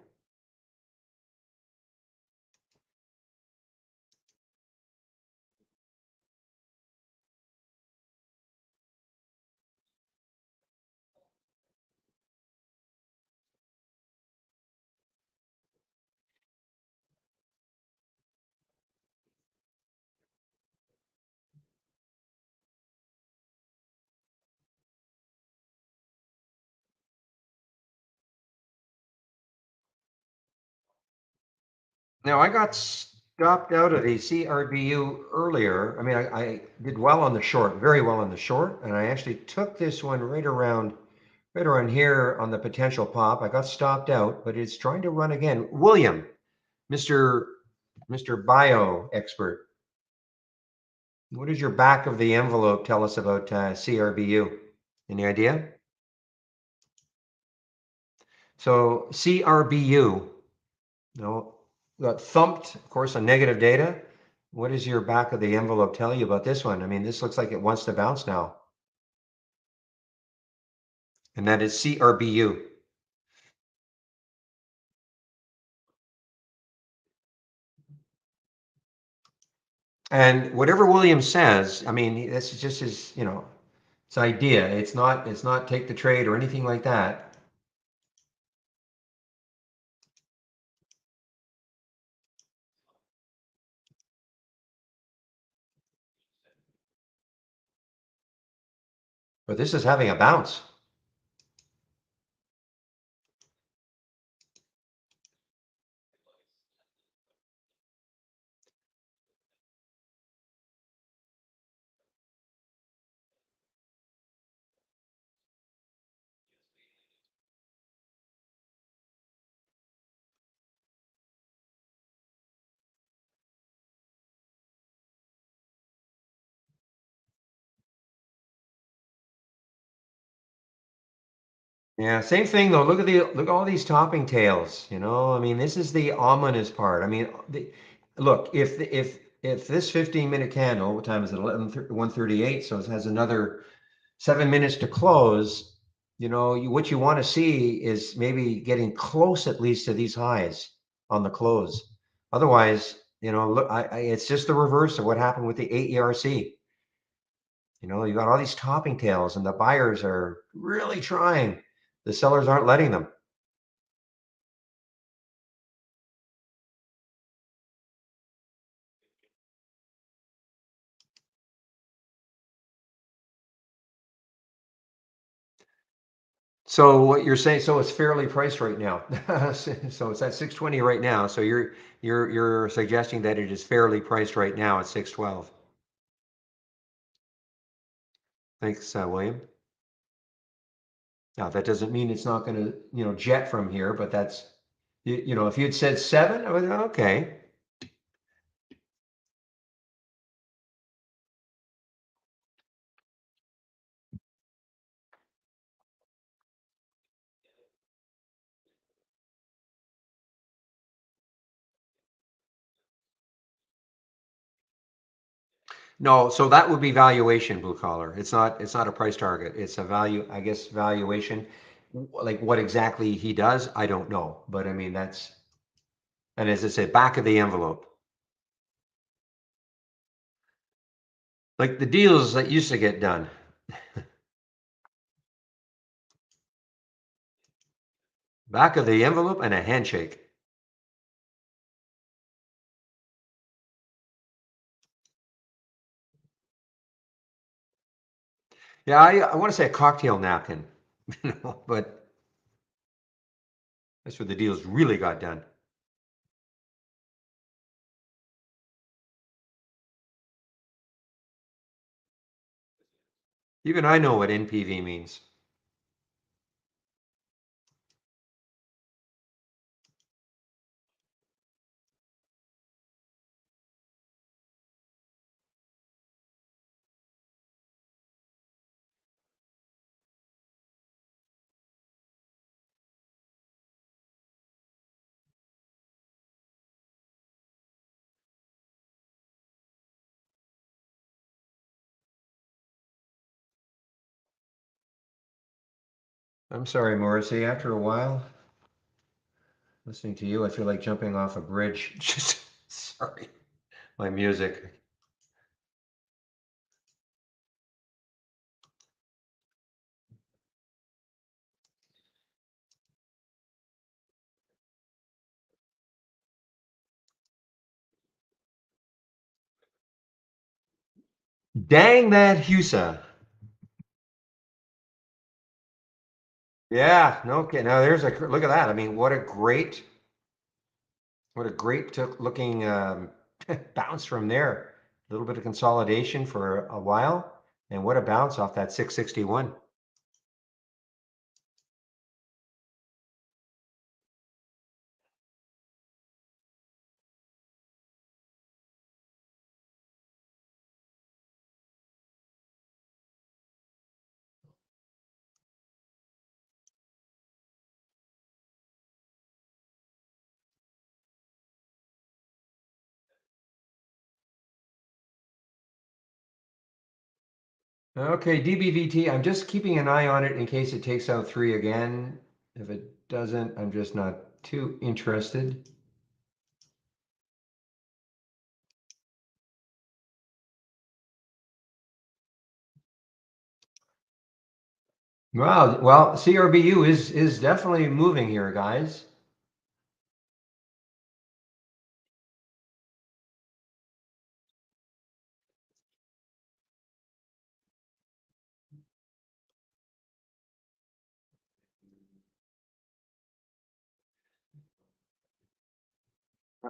Now I got stopped out of the CRBU earlier. I mean, I did well on the short, very well on the short, and I actually took this one right around here on the potential pop. I got stopped out, but it's trying to run again. William, Mr. Mr. Bio expert, what does your back of the envelope tell us about CRBU? Any idea? So CRBU, no, got thumped, of course, on negative data. What does your back of the envelope tell you about this one? I mean, this looks like it wants to bounce now. And that is CRBU. And whatever Williams says, I mean, this is just his, his idea. It's not take the trade or anything like that. But this is having a bounce. Yeah, same thing though. Look at all these topping tails. I mean, this is the ominous part. I mean, look, if this 15-minute candle, what time is it? 1:38. So it has another 7 minutes to close. What you want to see is maybe getting close at least to these highs on the close. Otherwise, look, it's just the reverse of what happened with the AERC. You got all these topping tails, and the buyers are really trying. The sellers aren't letting them. So what you're saying, so it's fairly priced right now. So it's at 620 right now. So you're suggesting that it is fairly priced right now at 612. Thanks, William. Now that doesn't mean it's not going to, jet from here, but that's, if you'd said seven, I would, okay. No, so that would be valuation, blue collar. It's not a price target. It's a value, I guess, valuation. Like what exactly he does, I don't know. But I mean, and as I say, back of the envelope. Like the deals that used to get done. Back of the envelope and a handshake. Yeah, I want to say a cocktail napkin, but that's where the deals really got done. Even I know what NPV means. I'm sorry, Morrissey. After a while, listening to you, I feel like jumping off a bridge. Just sorry, my music. Dang that Husa. Yeah, no, okay. Now there's a look at that. I mean, what a great looking bounce from there. A little bit of consolidation for a while, and what a bounce off that 661. Okay, DBVT, I'm just keeping an eye on it in case it takes out three again. If it doesn't, I'm just not too interested. Wow, well, CRBU is definitely moving here, guys.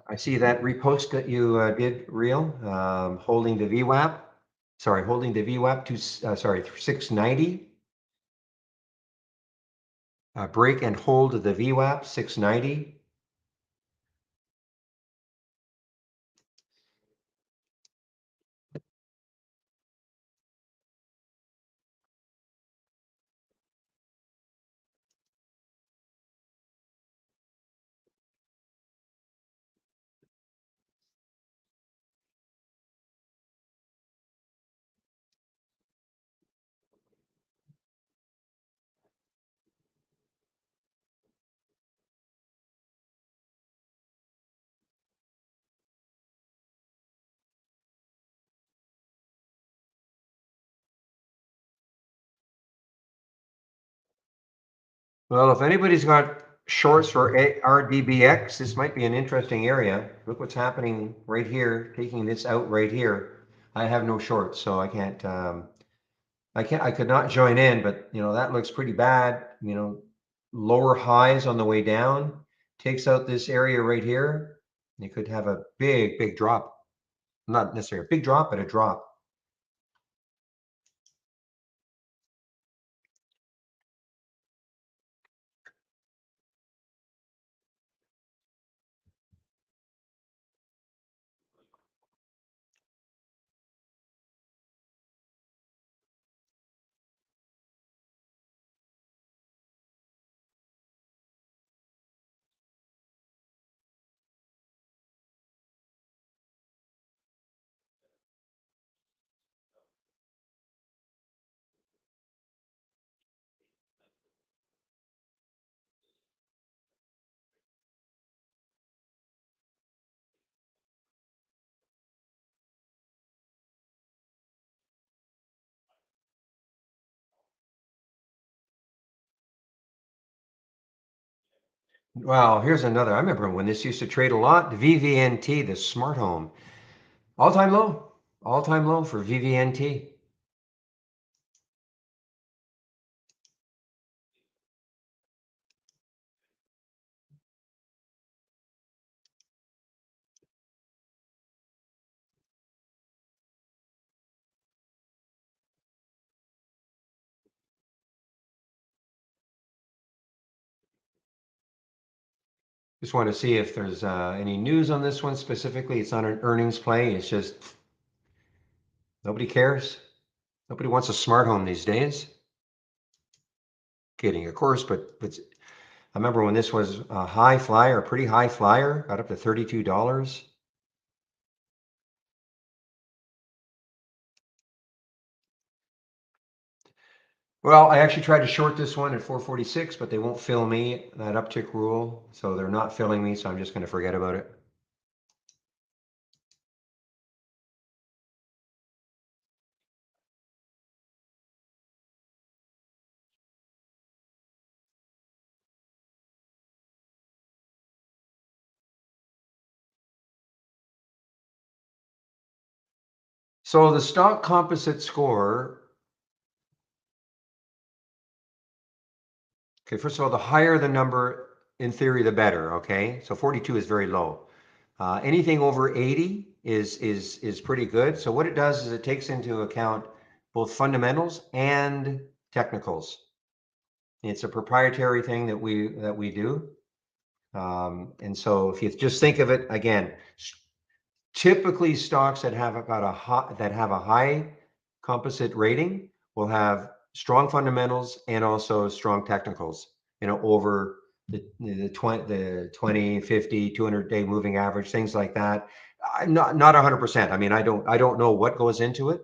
I see that repost that you did, Real, holding the VWAP. Sorry, holding the VWAP to, sorry, 690. Break and hold the VWAP, 690. Well, if anybody's got shorts for RDBX, this might be an interesting area. Look what's happening right here, taking this out right here. I have no shorts, so I could not join in, but that looks pretty bad. Lower highs on the way down, takes out this area right here. You could have a big, big drop. Not necessarily a big drop, but a drop. Wow, here's another. I remember when this used to trade a lot. The VVNT, the smart home, all time low for VVNT. Just want to see if there's any news on this one specifically. It's not an earnings play. It's just nobody cares. Nobody wants a smart home these days. Kidding, of course, but I remember when this was a high flyer, a pretty high flyer, got up to $32. Well, I actually tried to short this one at 446, but they won't fill me that uptick rule. So they're not filling me, so I'm just going to forget about it. So the stock composite score, okay, first of all, the higher the number, in theory, the better, okay? So 42 is very low. Anything over 80 is pretty good. So what it does is it takes into account both fundamentals and technicals. It's a proprietary thing that we do. And so if you just think of it again, typically stocks that have a high composite rating will have strong fundamentals and also strong technicals, over the 20, 50, 200-day moving average, things like that. I'm not 100%. I mean, I don't know what goes into it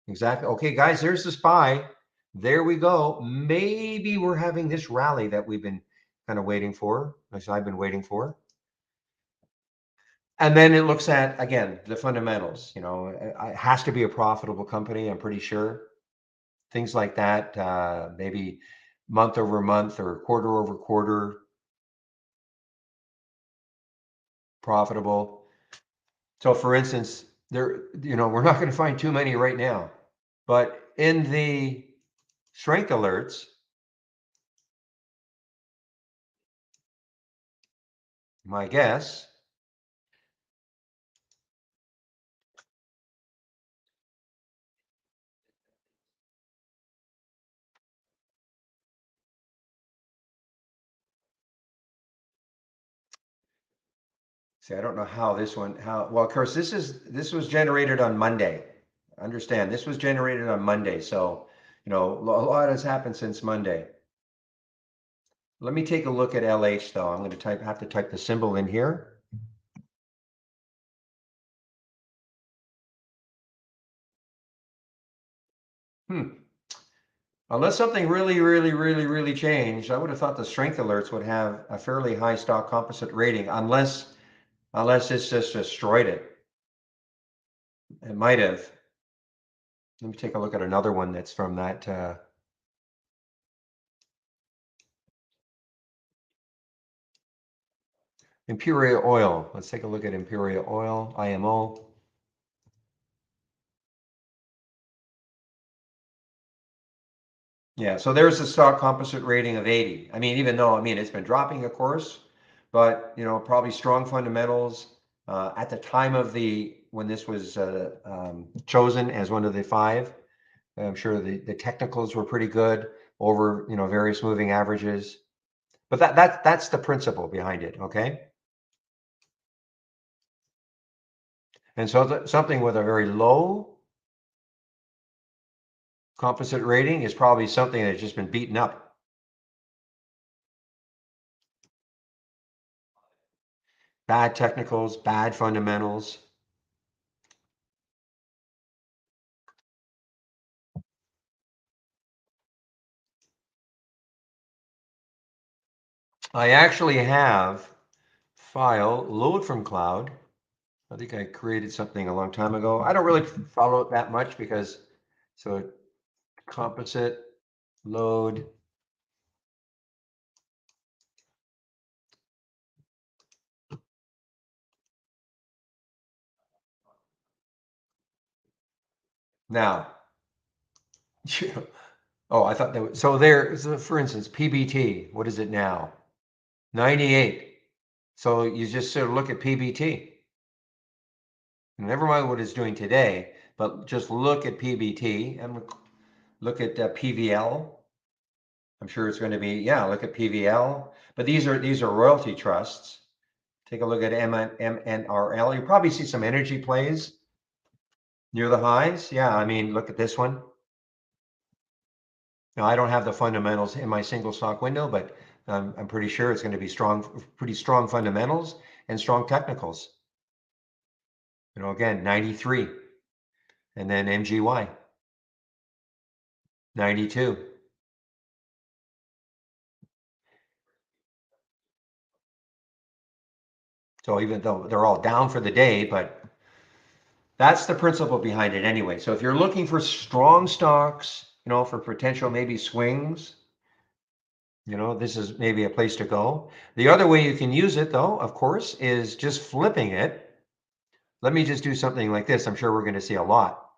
exactly. Okay, guys, there's the SPY. There we go. Maybe we're having this rally that we've been kind of waiting for, as I've been waiting for. And then it looks at, again, the fundamentals. It has to be a profitable company, I'm pretty sure. Things like that, maybe month over month or quarter over quarter profitable. So for instance, we're not going to find too many right now, but in the strength alerts, my guess, see, I don't know how well, of course, this was generated on Monday. Understand, this was generated on Monday. So, a lot has happened since Monday. Let me take a look at LH though. I'm going to have to type the symbol in here. Unless something really, really, really, really changed, I would have thought the strength alerts would have a fairly high stock composite rating, unless it's just destroyed it. It might have. Let me take a look at another one that's from that. Imperial Oil. Let's take a look at Imperial Oil, IMO. Yeah, so there's the stock composite rating of 80. I mean, even though, it's been dropping, of course, but, probably strong fundamentals. At the time when this was chosen as one of the five, I'm sure the technicals were pretty good over, various moving averages. But that's the principle behind it, okay? And so something with a very low composite rating is probably something that's just been beaten up. Bad technicals, bad fundamentals. I actually have file load from cloud. I think I created something a long time ago. I don't really follow it that much because, so composite load. Now, oh, I thought that was, so for instance, PBT, what is it now? 98. So you just sort of look at PBT. Never mind what it's doing today, but just look at PBT and look at PVL. I'm sure it's going to be, yeah, look at PVL, but these are royalty trusts. Take a look at MNRL. You probably see some energy plays near the highs. Yeah, I mean, look at this one. Now, I don't have the fundamentals in my single stock window, but I'm pretty sure it's going to be strong, pretty strong fundamentals and strong technicals. Again, 93, and then MGY, 92. So even though they're all down for the day, but that's the principle behind it anyway. So if you're looking for strong stocks, for potential maybe swings, this is maybe a place to go. The other way you can use it, though, of course, is just flipping it. Let me just do something like this. I'm sure we're going to see a lot.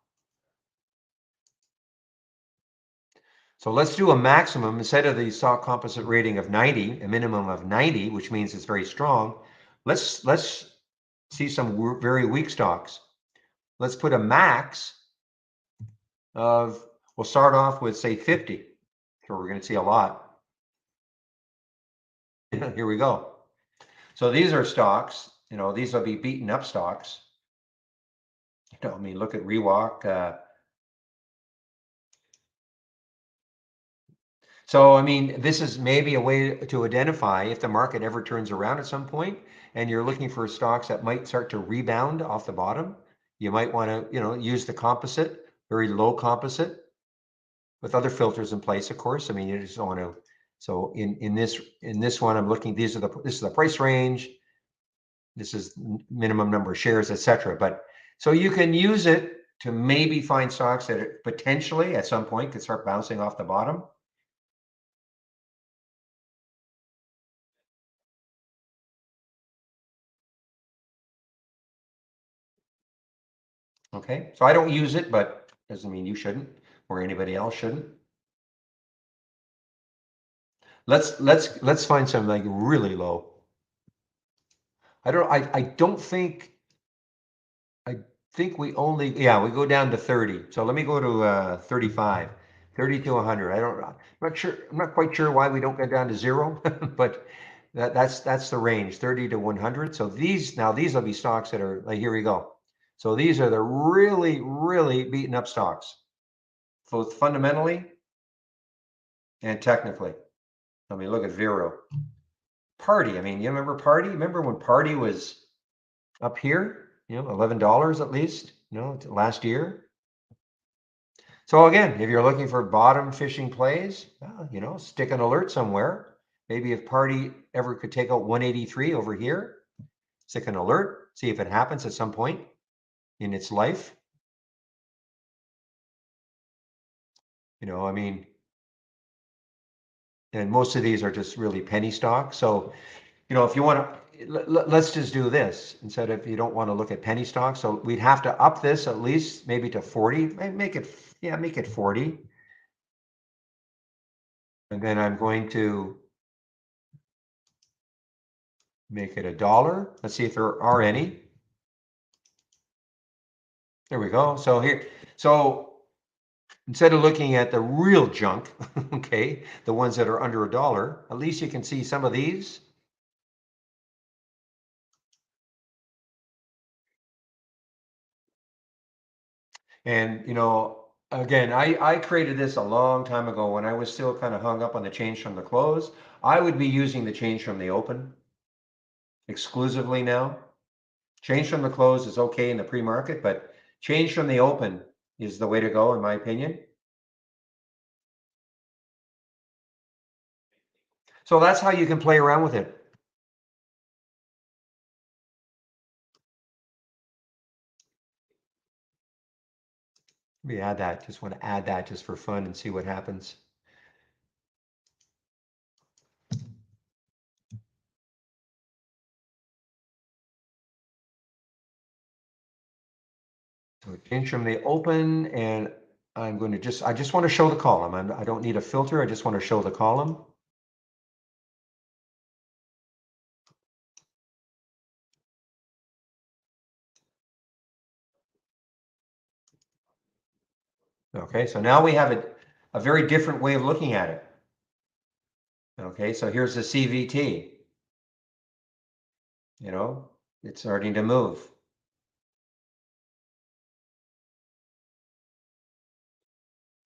So let's do a maximum instead of the stock composite rating of 90, a minimum of 90, which means it's very strong. Let's see some very weak stocks. Let's put a max of, we'll start off with say 50. So we're going to see a lot. Here we go. So these are stocks, these will be beaten up stocks. I mean, look at Rewalk. So, I mean, this is maybe a way to identify if the market ever turns around at some point and you're looking for stocks that might start to rebound off the bottom. You might want to, use the composite, very low composite with other filters in place, of course. I mean, you just don't want to. So in this one, I'm looking, this is the price range. This is minimum number of shares, etc. But so you can use it to maybe find stocks that potentially at some point could start bouncing off the bottom. Okay, so I don't use it, but doesn't mean you shouldn't or anybody else shouldn't. Let's find some like really low. I think we only, yeah, we go down to 30. So let me go to 35, 30 to 100. I'm not quite sure why we don't go down to 0, but that's the range, 30 to 100. So these will be stocks that are like, here we go. So these are the really, really beaten up stocks, both fundamentally and technically. I mean, look at Vero. Party. I mean, you remember Party? Remember when Party was up here? $11 at least, last year. So again, if you're looking for bottom fishing plays, stick an alert somewhere. Maybe if Party ever could take out 183 over here, stick an alert, see if it happens at some point in its life. I mean, and most of these are just really penny stocks. So, if you want to, let's just do this instead of, you don't want to look at penny stocks. So we'd have to up this at least maybe to 40, make it 40. And then I'm going to make it $1. Let's see if there are any. There we go. So here, instead of looking at the real junk, okay, the ones that are under $1, at least you can see some of these. And, again, I created this a long time ago when I was still kind of hung up on the change from the close. I would be using the change from the open exclusively now. Change from the close is okay in the pre-market, but change from the open is the way to go, in my opinion. So that's how you can play around with it. Let me add that. Just want to add that just for fun and see what happens. So change from the open, and I'm going to I just want to show the column. I don't need a filter. I just want to show the column. Okay, so now we have a very different way of looking at it. Okay, so here's the CVT. It's starting to move.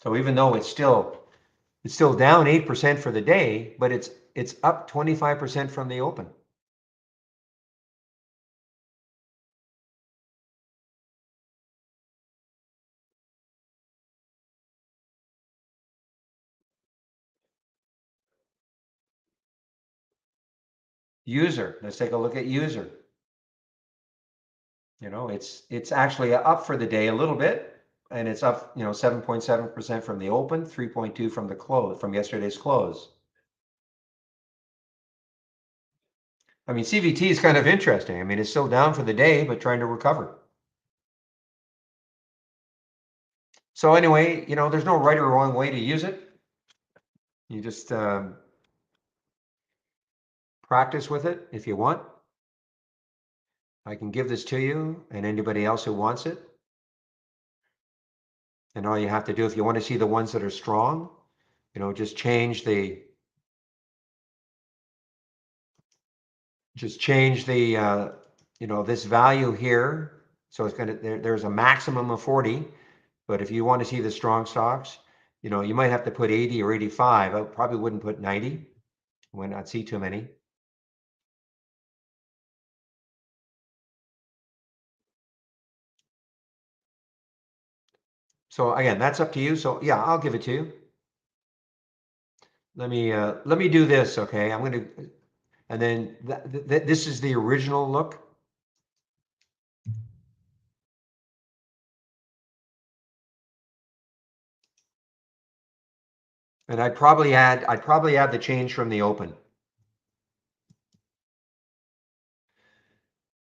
So even though it's still down 8% for the day, but it's up 25% from the open. User, let's take a look at user. It's actually up for the day a little bit, and it's up 7.7% from the open, 3.2 from the close, from yesterday's close. I mean, CVT is kind of interesting. I mean, it's still down for the day, but trying to recover. So anyway, there's no right or wrong way to use it. You just practice with it if you want. I can give this to you and anybody else who wants it. And all you have to do, if you want to see the ones that are strong, just change the this value here. So it's there's a maximum of 40, but if you want to see the strong stocks, you might have to put 80 or 85. I probably wouldn't put 90. Would not see too many. So again, that's up to you. So yeah, I'll give it to you. Let me do this, okay? I'm going to, and then this is the original look. And I'd probably add the change from the open.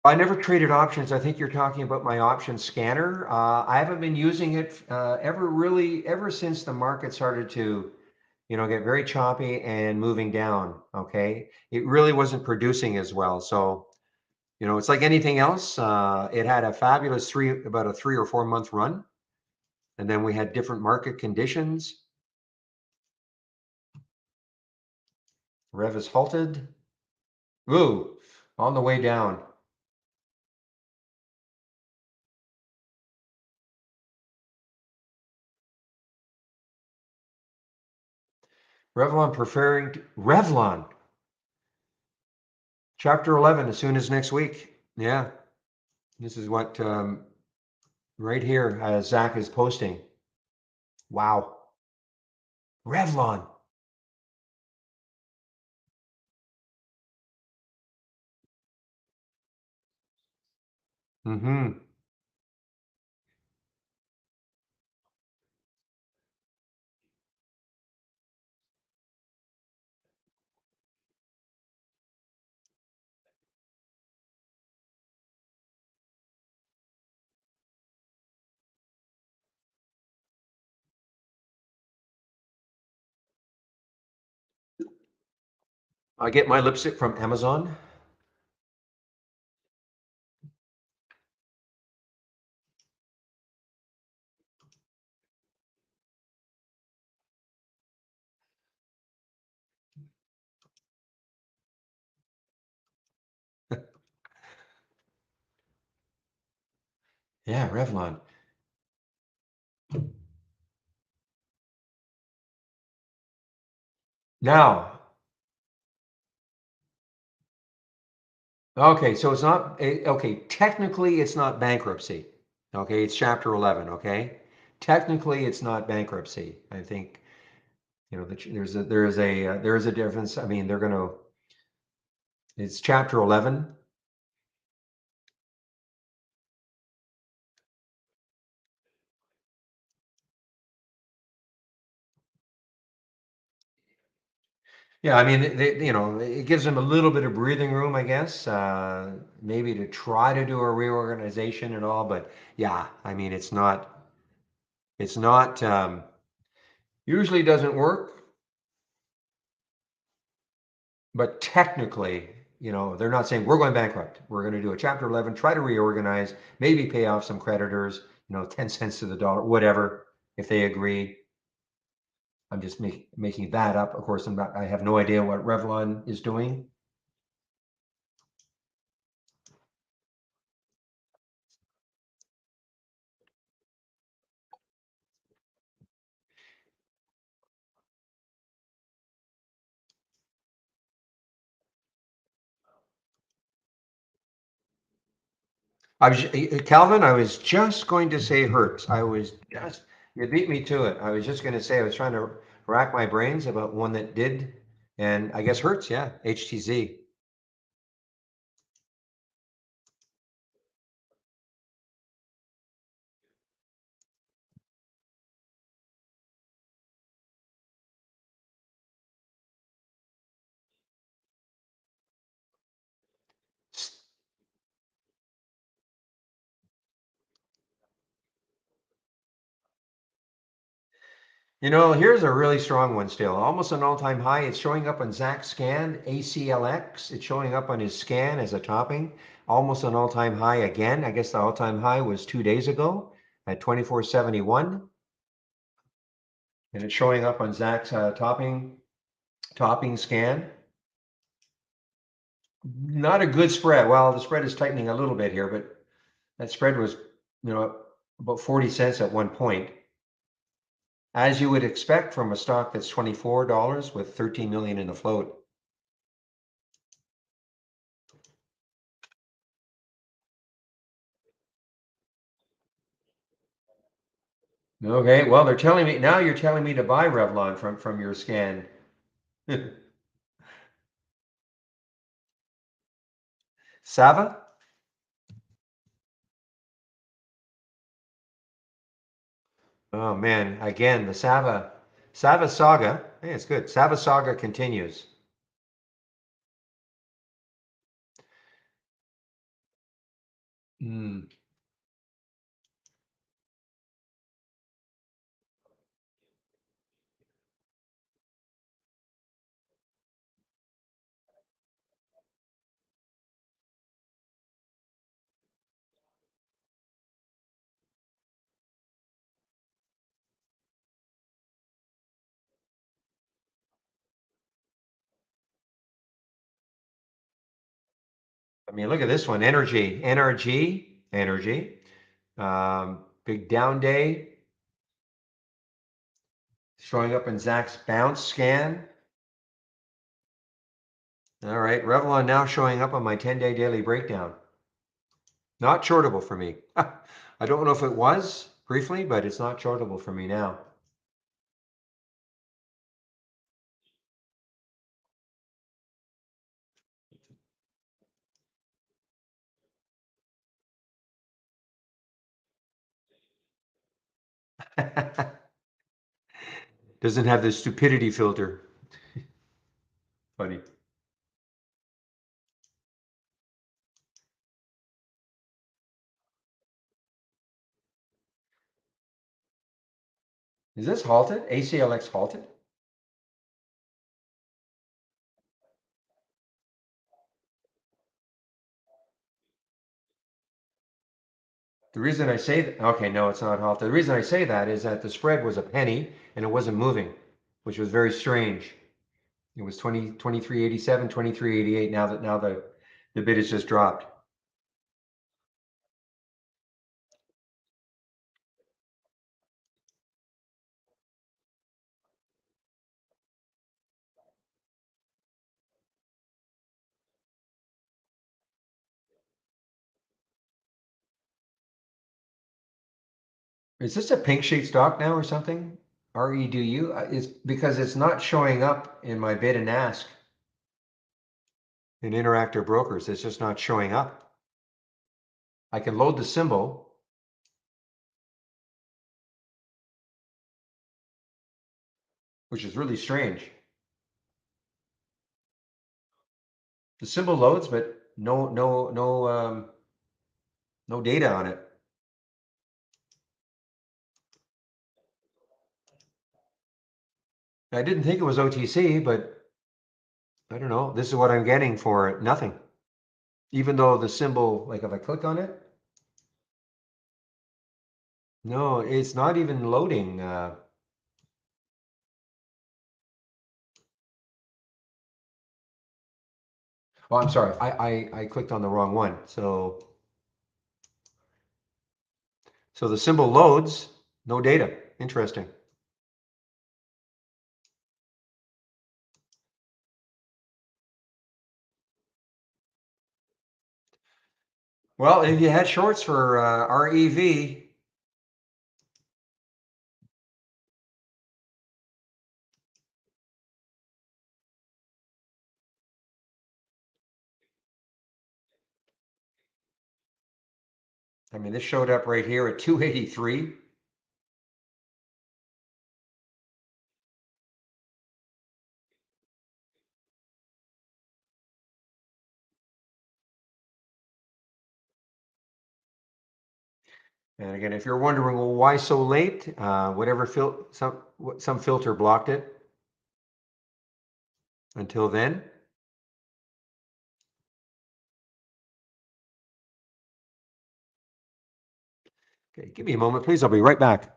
I never traded options. I think you're talking about my option scanner. I haven't been using it ever since the market started to, get very choppy and moving down. Okay, it really wasn't producing as well. So, it's like anything else. It had a fabulous about a 3 or 4 month run, and then we had different market conditions. Rev is halted. Ooh, on the way down. Revlon. Chapter 11 as soon as next week. Yeah, this is what right here Zach is posting. Wow. Revlon. Mm-hmm. I get my lipstick from Amazon. Yeah, Revlon. Now, okay, so it's not, okay, technically it's not bankruptcy. Okay, it's chapter 11, okay? Technically it's not bankruptcy. I think, there is a difference. I mean, it's chapter 11. Yeah, I mean, it gives them a little bit of breathing room, I guess, maybe to try to do a reorganization and all, but yeah, I mean, it's not, usually doesn't work, but technically, they're not saying we're going bankrupt. We're going to do a chapter 11, try to reorganize, maybe pay off some creditors, 10 cents to the dollar, whatever, if they agree. I'm just making that up. Of course, I have no idea what Revlon is doing. Calvin, I was just going to say Hertz. You beat me to it. I was just going to say, I was trying to rack my brains about one that did, and I guess Hertz, yeah, HTZ. You know, here's a really strong one still, almost an all-time high. It's showing up on Zach's scan, ACLX. It's showing up on his scan as a topping, almost an all-time high again. I guess the all-time high was 2 days ago at 24.71. And it's showing up on Zach's topping scan. Not a good spread. Well, the spread is tightening a little bit here, but that spread was, about 40 cents at one point. As you would expect from a stock that's $24 with 13 million in the float. Okay, well, they're telling me now. You're telling me to buy Revlon from your scan. Sava? Oh man, again the Sava saga. Hey, it's good. Sava saga continues. Hmm. I mean, look at this one. Energy. Big down day showing up in Zach's bounce scan. All right, Revlon now showing up on my 10-day daily breakdown. Not shortable for me. I don't know if it was briefly, but it's not shortable for me now. Doesn't have the stupidity filter. Funny. Is this halted? ACLX halted? The reason I say that, okay, no, it's not halted. The reason I say that is that the spread was a penny and it wasn't moving, which was very strange. It was 23.87, 23.88. Now the bid has just dropped. Is this a pink sheet stock now or something? REDU? It's because it's not showing up in my bid and ask in Interactive Brokers. It's just not showing up. I can load the symbol. Which is really strange. The symbol loads, but no data on it. I didn't think it was OTC, but I don't know. This is what I'm getting for nothing. Even though the symbol, like if I click on it, no, it's not even loading. Oh, I'm sorry. I clicked on the wrong one. So the symbol loads, no data. Interesting. Well, if you had shorts for REV, I mean, this showed up right here at 283. And again, if you're wondering, well, why so late? Whatever some filter blocked it until then. Okay, give me a moment, please. I'll be right back.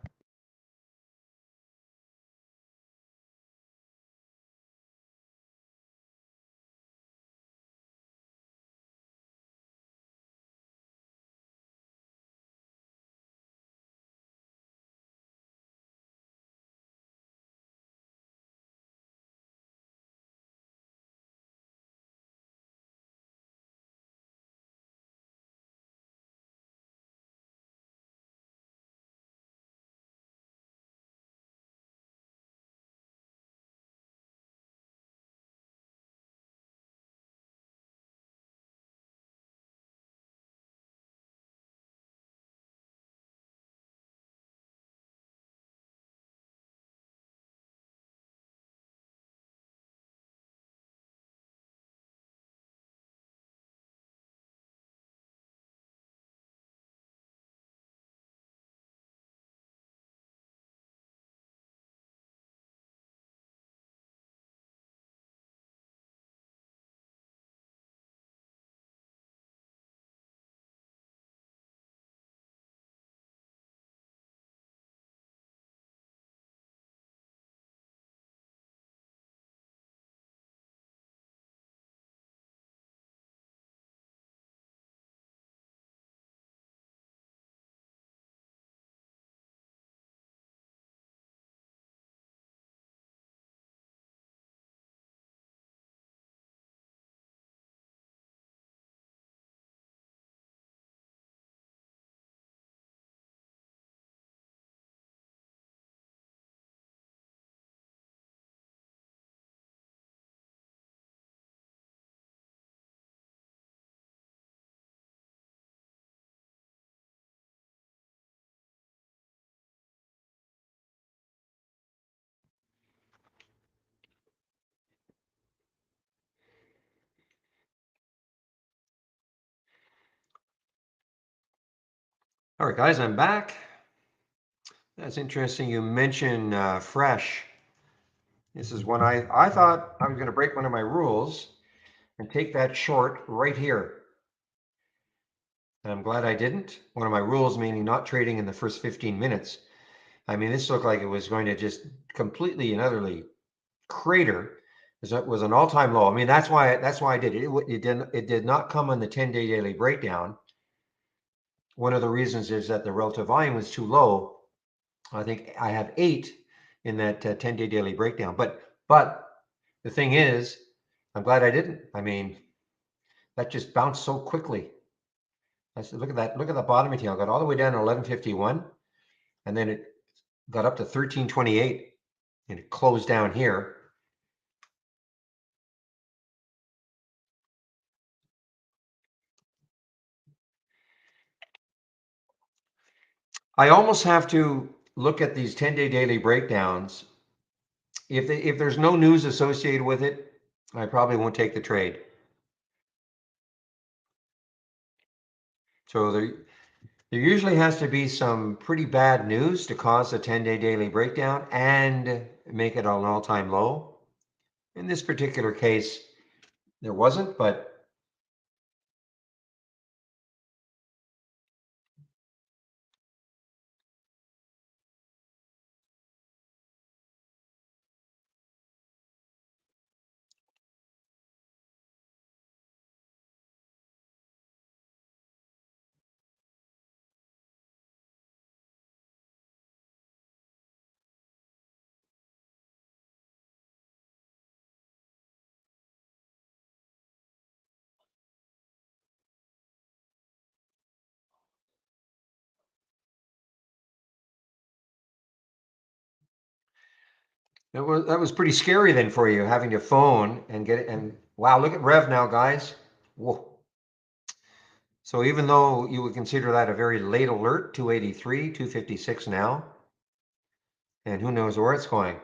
All right, guys, I'm back. That's interesting. You mentioned fresh. This is when I thought I was going to break one of my rules and take that short right here. And I'm glad I didn't. One of my rules, meaning not trading in the first 15 minutes. I mean, this looked like it was going to just completely and utterly crater. It was an all-time low. I mean, that's why I did it. It did not come on the 10-day daily breakdown. One of the reasons is that the relative volume was too low. I think I have 8 in that 10-day daily breakdown. But the thing is, I'm glad I didn't. I mean, that just bounced so quickly. I said, look at that. Look at the bottom tail. Got all the way down to 1151, and then it got up to 1328, and it closed down here. I almost have to look at these 10-day daily breakdowns. If there's no news associated with it, I probably won't take the trade. So there usually has to be some pretty bad news to cause a 10-day daily breakdown and make it an all-time low. In this particular case, there wasn't, but That was pretty scary then for you, having to phone and get it. And wow, look at Rev now, guys. Whoa. So even though you would consider that a very late alert, 283, 256 now, and who knows where it's going.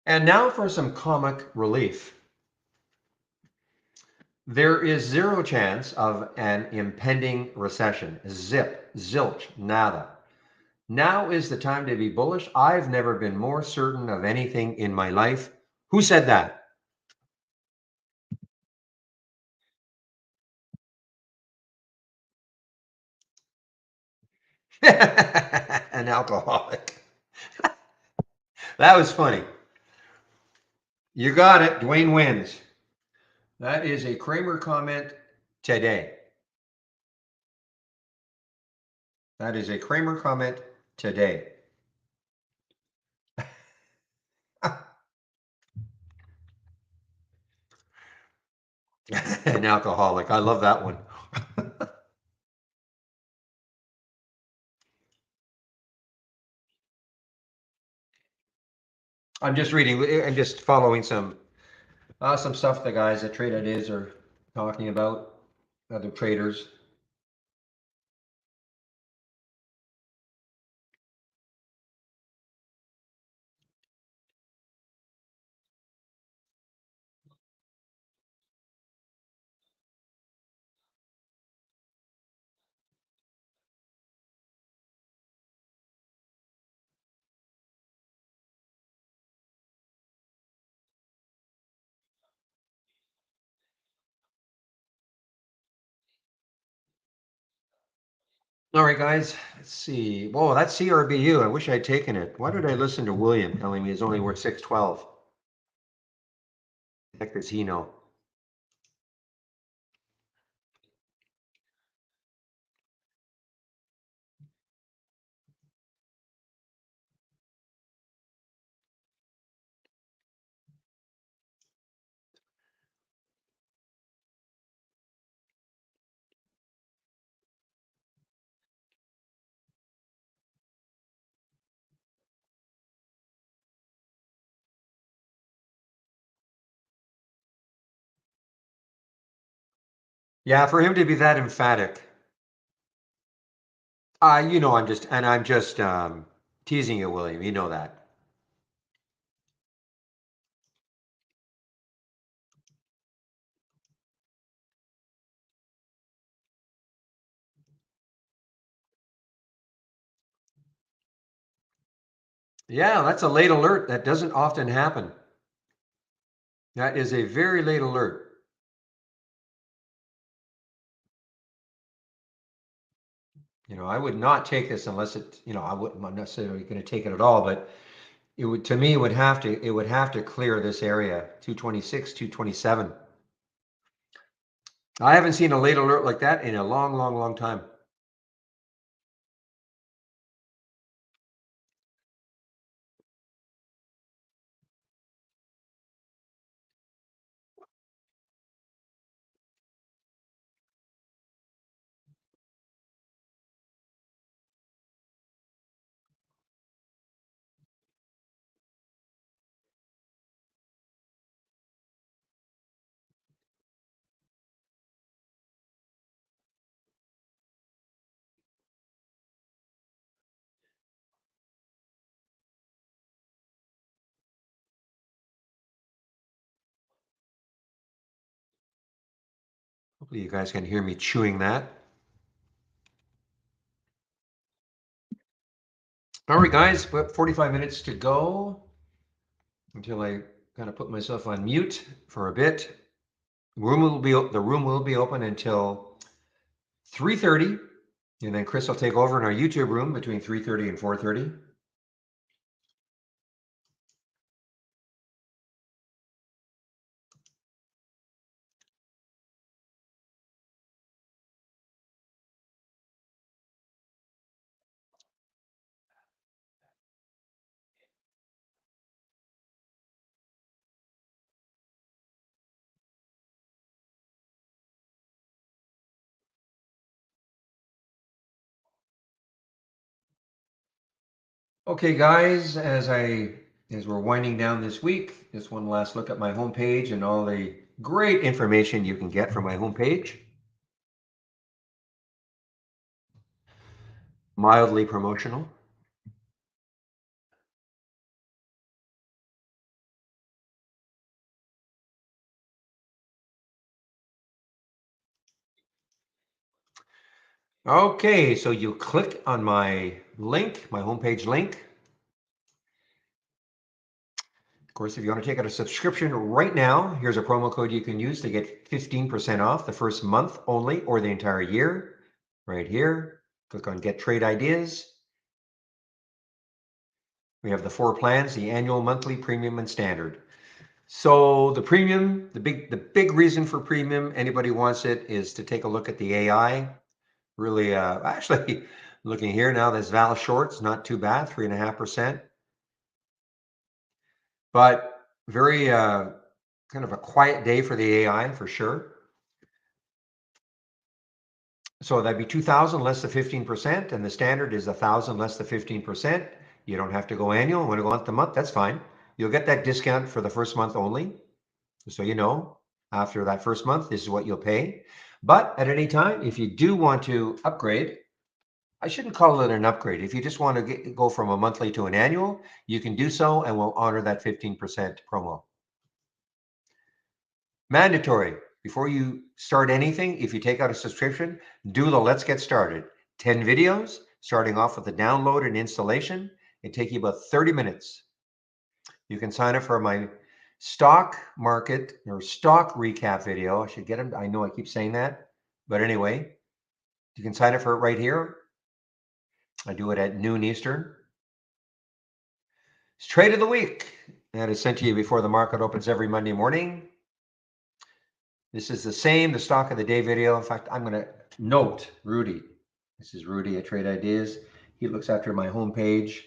And now for some comic relief. There is zero chance of an impending recession. Zip, zilch, nada. Now is the time to be bullish. I've never been more certain of anything in my life. Who said that? An alcoholic. That was funny. You got it. Dwayne wins. That is a Kramer comment today. That is a Kramer comment today. An alcoholic. I love that one. I'm just reading and just following some stuff the guys at Trade Ideas are talking about, other traders. All right, guys, let's see. Whoa, that's CRBU. I wish I'd taken it. Why did I listen to William telling me it's only worth 612? Heck does he know? Yeah, for him to be that emphatic. I'm just teasing you, William. You know that. Yeah, that's a late alert. That doesn't often happen. That is a very late alert. I would not take this unless I'm not necessarily going to take it at all, but it would, to me, it would have to clear this area, 226, 227. I haven't seen a late alert like that in a long, long, long time. Hopefully you guys can hear me chewing that. All right, guys, about 45 minutes to go until I kind of put myself on mute for a bit. The room will be open until 3:30, and then Chris will take over in our YouTube room between 3:30 and 4:30. Okay, guys, as we're winding down this week, just one last look at my homepage and all the great information you can get from my homepage. Mildly promotional. Okay, so you click on my link, my homepage link. Of course, if you want to take out a subscription right now, here's a promo code you can use to get 15% off the first month only or the entire year. Right here, click on Get Trade Ideas. We have the 4 plans, the annual, monthly, premium, and standard. So the premium, the big reason for premium, anybody wants it, is to take a look at the AI. Really, actually, looking here now, this Val shorts, not too bad, 3.5%. But very kind of a quiet day for the AI for sure. So that'd be 2,000 less the 15%, and the standard is 1,000 less the 15%. You don't have to go annual. Want to go month to month? That's fine. You'll get that discount for the first month only. So you know, after that first month, this is what you'll pay. But at any time, if you do want to upgrade, I shouldn't call it an upgrade. If you just want to go from a monthly to an annual, you can do so, and we'll honor that 15% promo. Mandatory. Before you start anything, if you take out a subscription, do the Let's Get Started. 10 videos, starting off with the download and installation. It takes you about 30 minutes. You can sign up for my stock market or stock recap video. I should get them. I know I keep saying that, but anyway, you can sign up for it right here. I do it at noon Eastern. It's Trade of the Week. That is sent to you before the market opens every Monday morning. This is the stock of the day video. In fact, I'm going to note Rudy. This is Rudy at Trade Ideas. He looks after my homepage.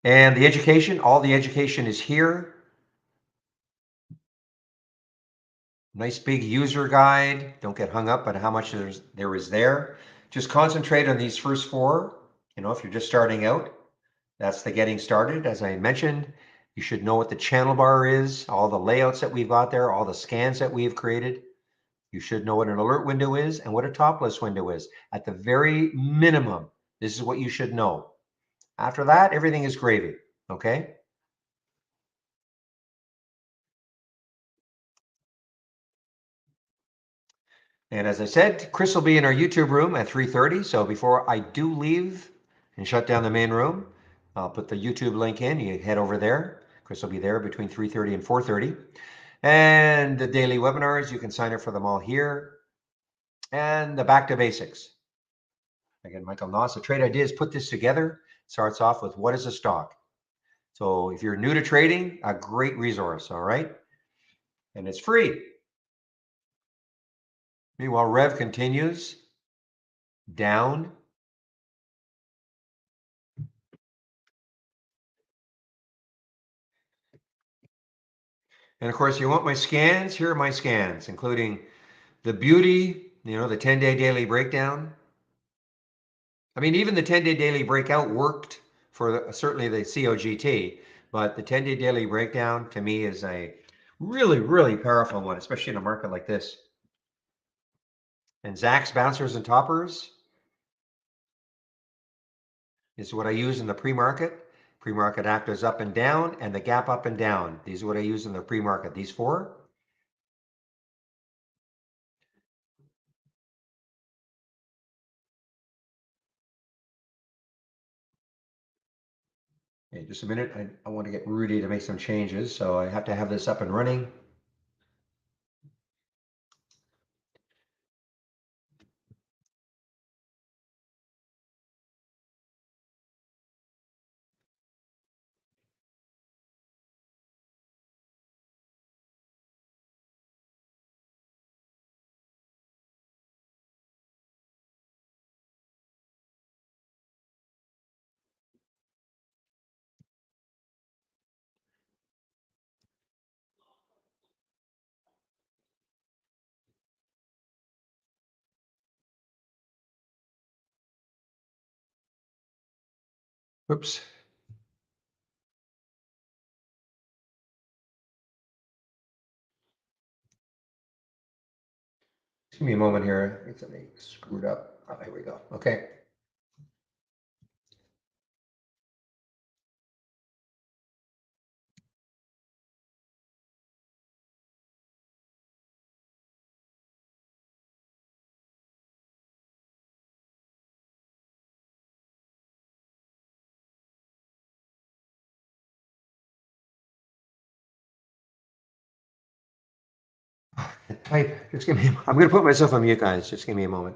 And the education, all the education is here. Nice big user guide. Don't get hung up on how much there is there. Just concentrate on these first 4. You know, if you're just starting out, that's the getting started. As I mentioned, you should know what the channel bar is, all the layouts that we've got there, all the scans that we've created. You should know what an alert window is and what a top list window is. At the very minimum, this is what you should know. After that, everything is gravy, okay? And as I said, Chris will be in our YouTube room at 3:30. So before I do leave and shut down the main room, I'll put the YouTube link in. You head over there. Chris will be there between 3:30 and 4:30. And the daily webinars, you can sign up for them all here. And the Back to Basics. Again, Michael Noss, the Trade Ideas put this together. Starts off with what is a stock? So if you're new to trading, a great resource, all right? And it's free. Meanwhile, Rev continues down. And of course, you want my scans? Here are my scans, including the beauty, you know, the 10-day daily breakdown. I mean, even the 10-day daily breakout worked for certainly the COGT, but the 10-day daily breakdown to me is a really, really powerful one, especially in a market like this. And Zach's bouncers and toppers is what I use in the pre-market. Pre-market actors up and down, and the gap up and down. These are what I use in the pre-market. These four. Okay, just a minute. I want to get Rudy to make some changes, so I have to have this up and running. Oops. Just give me a moment here. I think something screwed up. Oh, here we go. Okay. Type. Just give me. I'm going to put myself on mute, guys. Just give me a moment.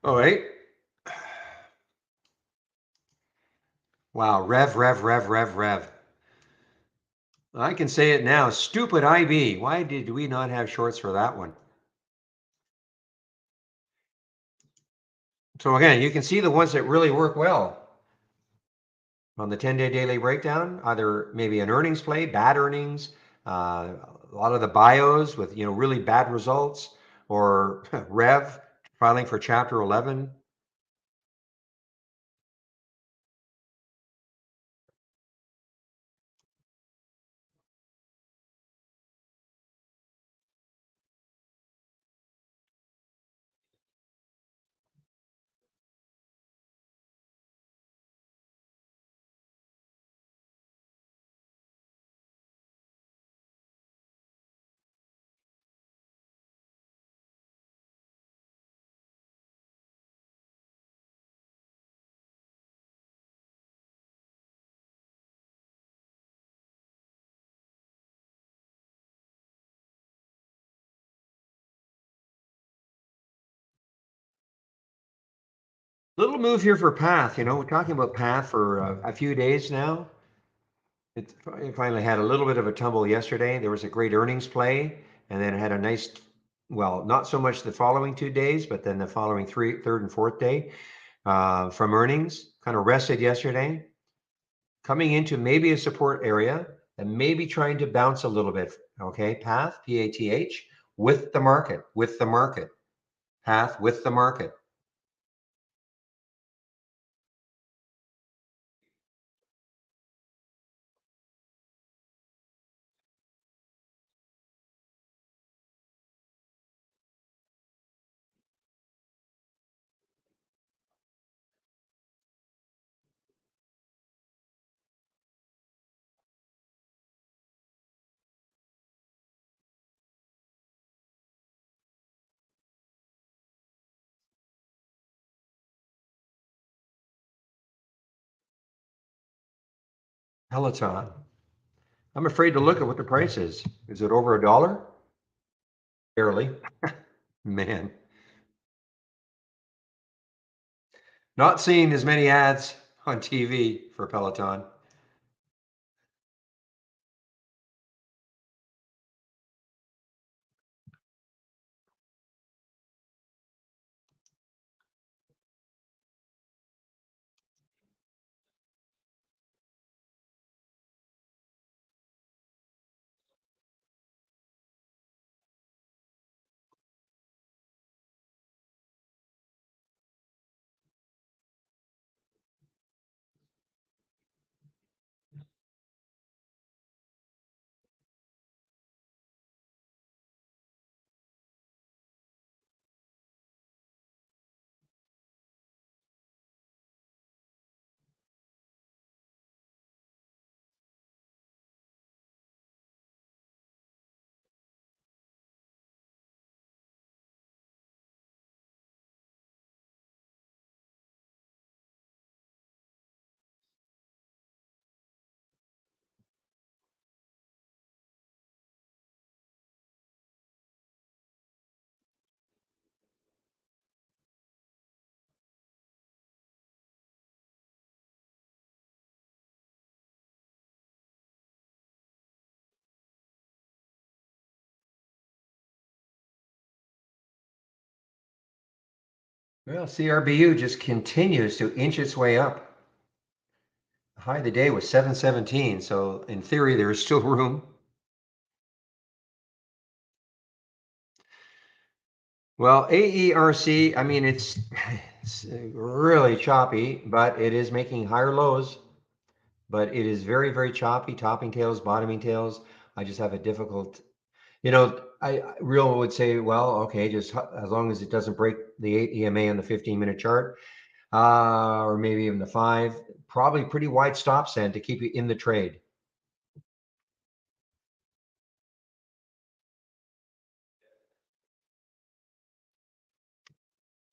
All right. Wow. Rev. I can say it now. Stupid IB. Why did we not have shorts for that one? So again, you can see the ones that really work well on the 10-day daily breakdown, either maybe an earnings play, bad earnings, a lot of the bios with really bad results, or Rev filing for Chapter 11. Little move here for Path. We're talking about Path for a few days now. It finally had a little bit of a tumble yesterday. There was a great earnings play, and then it had a nice, well, not so much the following 2 days, but then the following third and fourth day from earnings. Kind of rested yesterday, coming into maybe a support area and maybe trying to bounce a little bit. Okay, Path, P-A-T-H, with the market, Path with the market. Peloton. I'm afraid to look at what the price is. Is it over $1? Barely. Man. Not seeing as many ads on TV for Peloton. Well, CRBU just continues to inch its way up. The high of the day was 717, so in theory, there is still room. Well, AERC, I mean, it's really choppy, but it is making higher lows. But it is very, very choppy, topping tails, bottoming tails. I just have a difficult, real would say, well, okay, just as long as it doesn't break the 8 EMA on the 15-minute chart, or maybe even the 5, probably pretty wide stops then to keep you in the trade.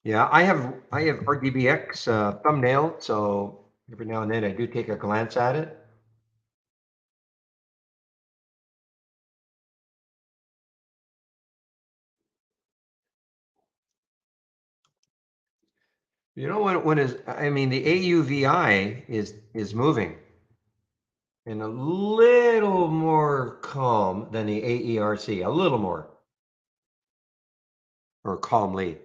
Yeah, I have RDBX thumbnail, so every now and then I do take a glance at it. You know what? I mean, the AUVI is moving and a little more calm than the AERC, a little more, or calmly.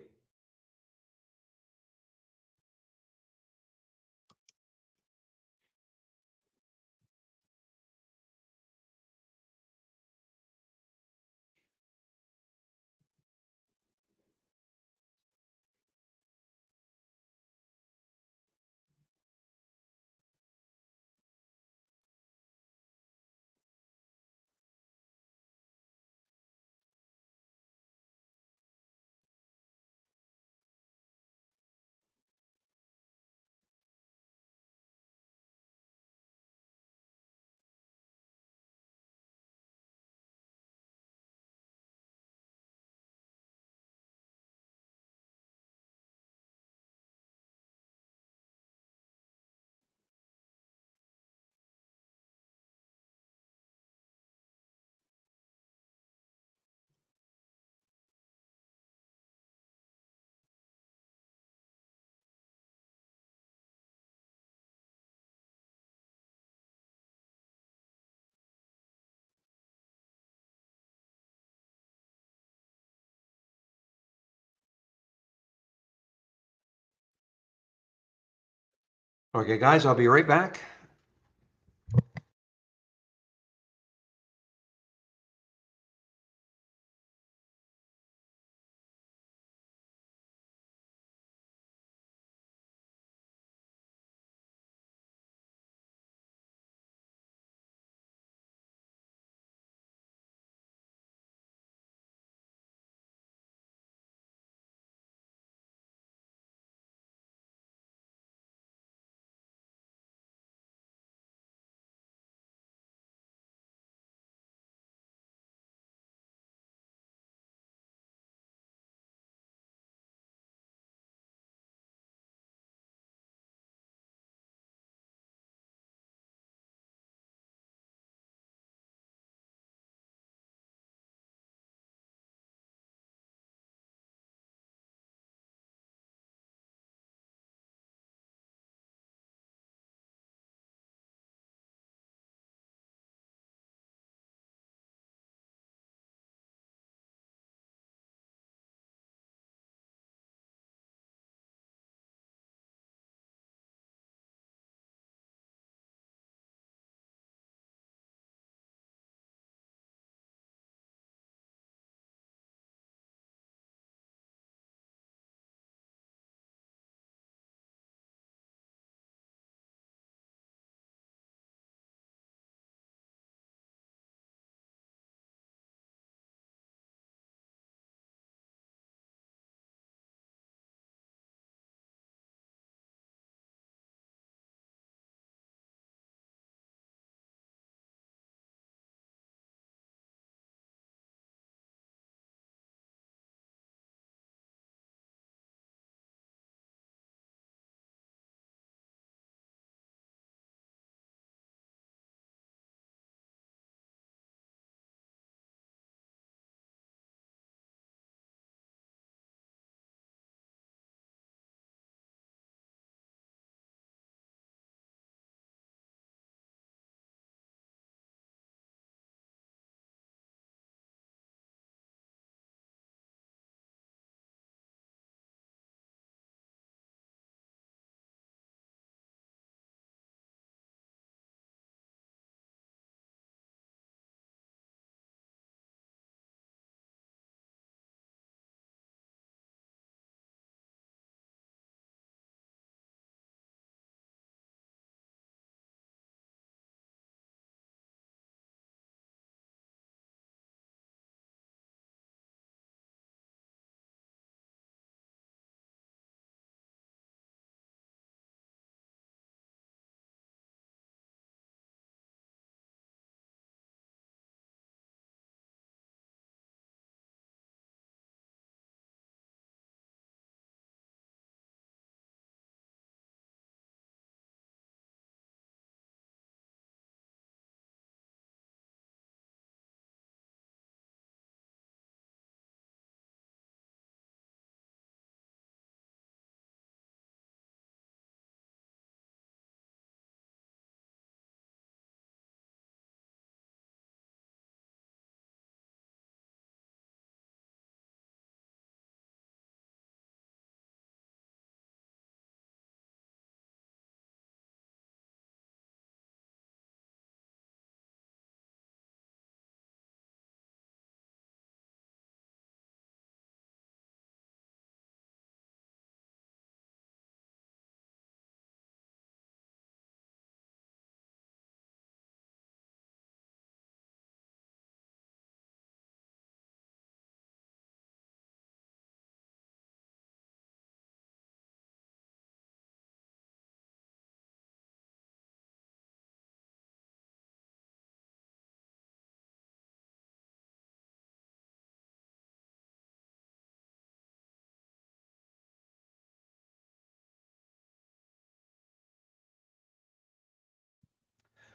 Okay, guys, I'll be right back.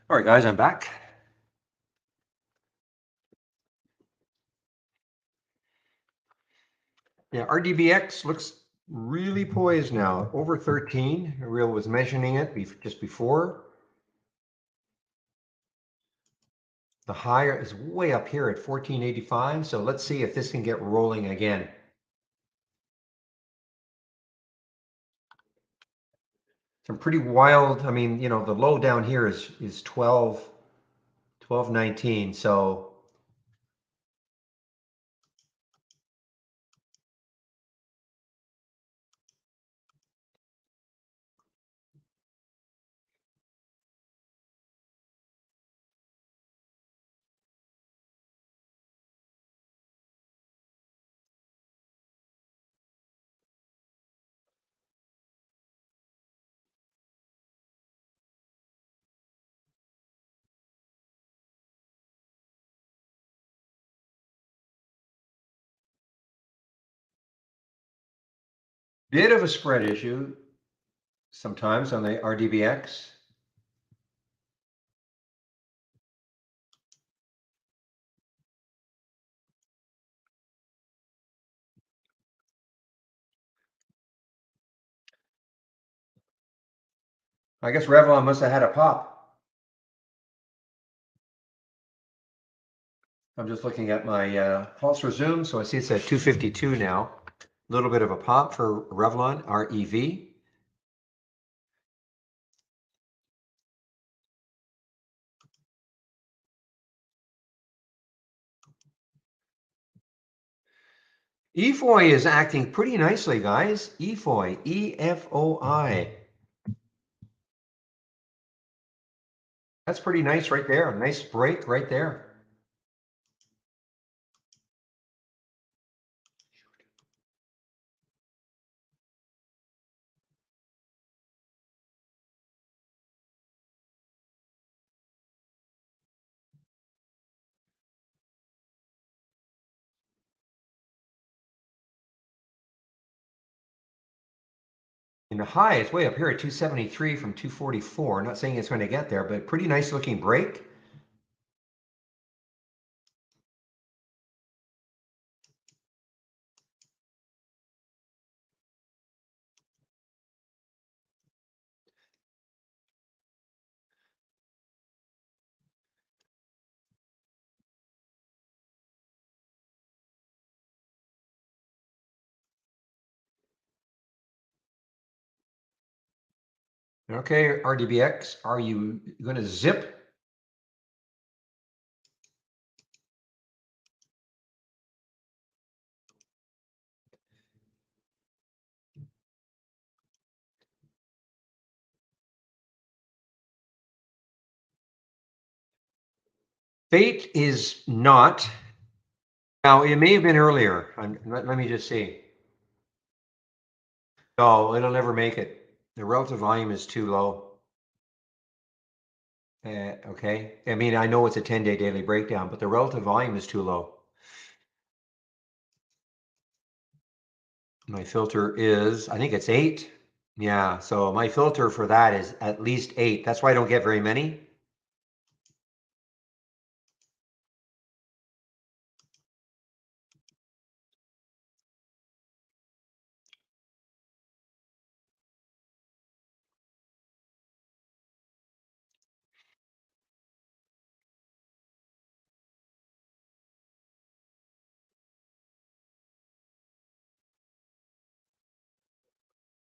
All right, guys, I'm back. Yeah, RDBX looks really poised now, over 13. Real was mentioning it just before. The higher is way up here at 1485. So let's see if this can get rolling again. Some pretty wild. I mean, you know, the low down here is 1219. So bit of a spread issue sometimes on the RDBX. I guess Revlon must have had a pop. I'm just looking at my pulse resume, so I see it's at 252 now. A little bit of a pop for Revlon, REV. EFOI is acting pretty nicely, guys. EFOI, EFOI. That's pretty nice right there. A nice break right there. And the high is way up here at 273 from 244. Not saying it's going to get there, but pretty nice looking break. Okay, RDBX, are you going to zip? Fate is not. Now, it may have been earlier. Let me just see. No, it'll never make it. The relative volume is too low. Okay. I mean, I know it's a 10-day daily breakdown, but the relative volume is too low. My filter is, I think it's 8. Yeah, so my filter for that is at least 8. That's why I don't get very many.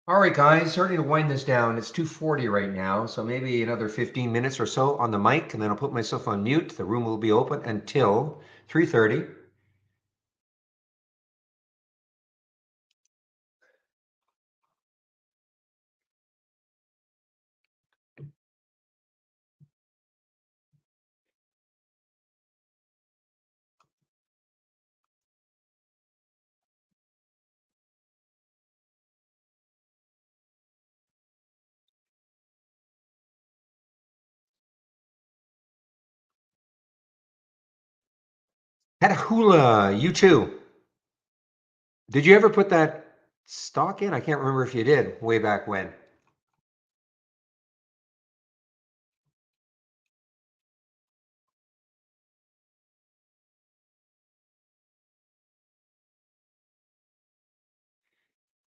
All right, guys, starting to wind this down. It's 2:40 right now, so maybe another 15 minutes or so on the mic, and then I'll put myself on mute. The room will be open until 3:30. Had a hula, you too. Did you ever put that stock in? I can't remember if you did way back when.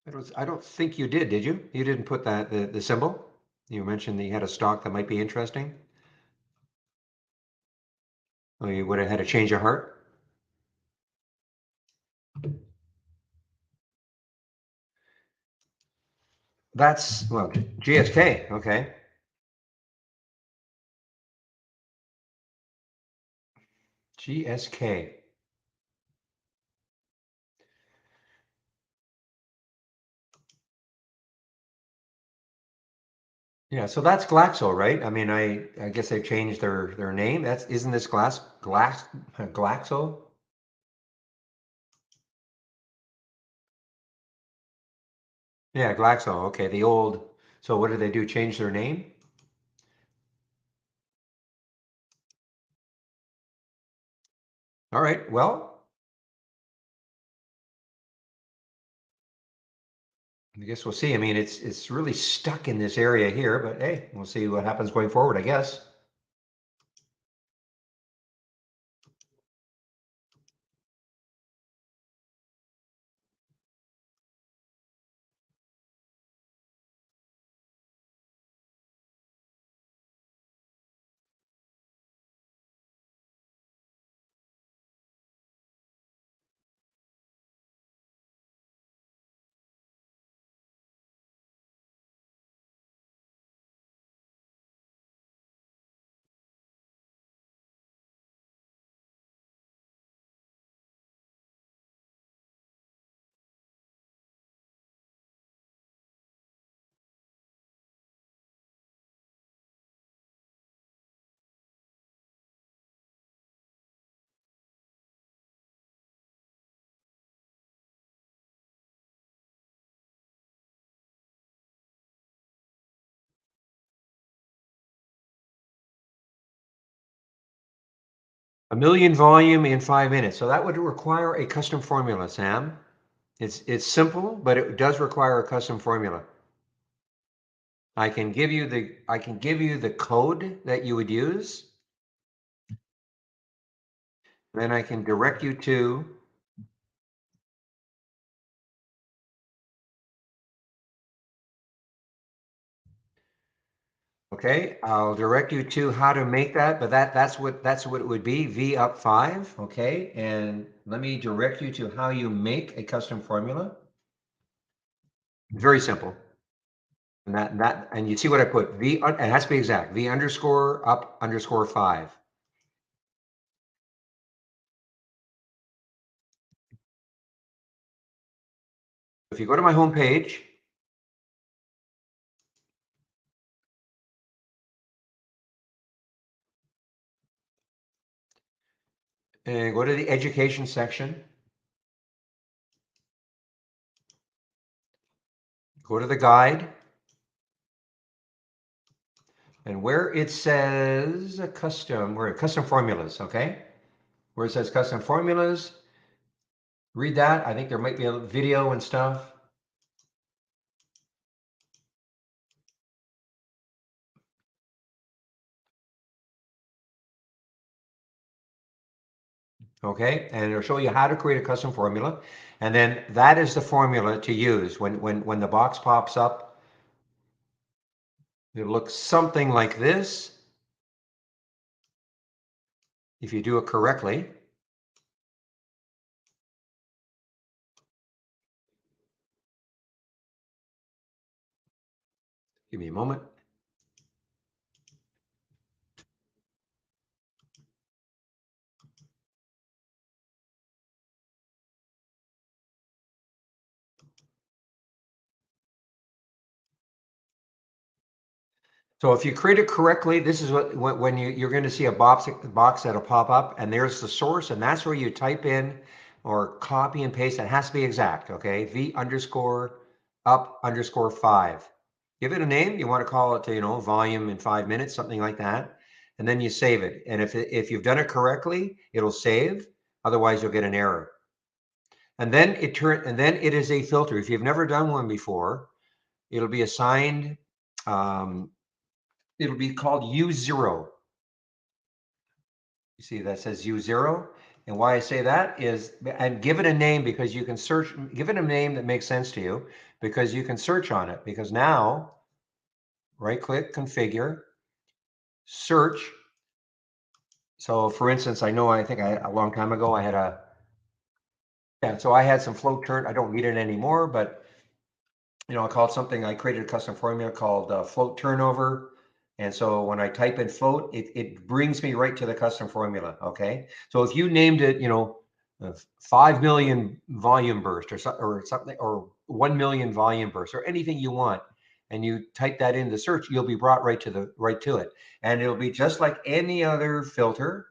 I don't think you did you? You didn't put that, the symbol? You mentioned that you had a stock that might be interesting. Or you would have had a change of heart? That's, well, GSK, okay. GSK. Yeah, so that's Glaxo, right? I mean, I guess they've changed their name. Isn't this Glaxo? Yeah, Glaxo. Okay, the old. So what did they do? Change their name? All right. Well, I guess we'll see. I mean, it's really stuck in this area here, but hey, we'll see what happens going forward, I guess. A million volume in 5 minutes. So that would require a custom formula, Sam. It's simple, but it does require a custom formula. I can give you the code that you would use. Then I can direct you to, okay, I'll direct you to how to make that, but that's what it would be, V up 5, okay? And let me direct you to how you make a custom formula. Very simple. And and you see what I put, it has to be exact, V underscore up underscore 5. If you go to my home page, and go to the education section, go to the guide, and where it says custom formulas, okay? Where it says custom formulas, read that. I think there might be a video and stuff. Okay, and it'll show you how to create a custom formula. And then that is the formula to use when the box pops up. It looks something like this if you do it correctly. Give me a moment. So if you create it correctly, this is what when you're going to see a box that'll pop up, and there's the source, and that's where you type in or copy and paste. It has to be exact, okay? V underscore up underscore 5. Give it a name. You want to call it, volume in 5 minutes, something like that, and then you save it. And if you've done it correctly, it'll save. Otherwise, you'll get an error. And then it is a filter. If you've never done one before, it'll be assigned. Um, It'll be called U0. You see that says U0. And why I say that is, and give it a name because you can search, give it a name that makes sense to you, because you can search on it. Because now, right click, configure, search. So for instance, I think a long time ago I had so I had some float turn. I don't need it anymore, but I called something, I created a custom formula called float turnover. And so when I type in float, it brings me right to the custom formula. Okay. So if you named it, 5 million volume burst or something, or 1 million volume burst or anything you want, and you type that in the search, you'll be brought right to it. And it'll be just like any other filter.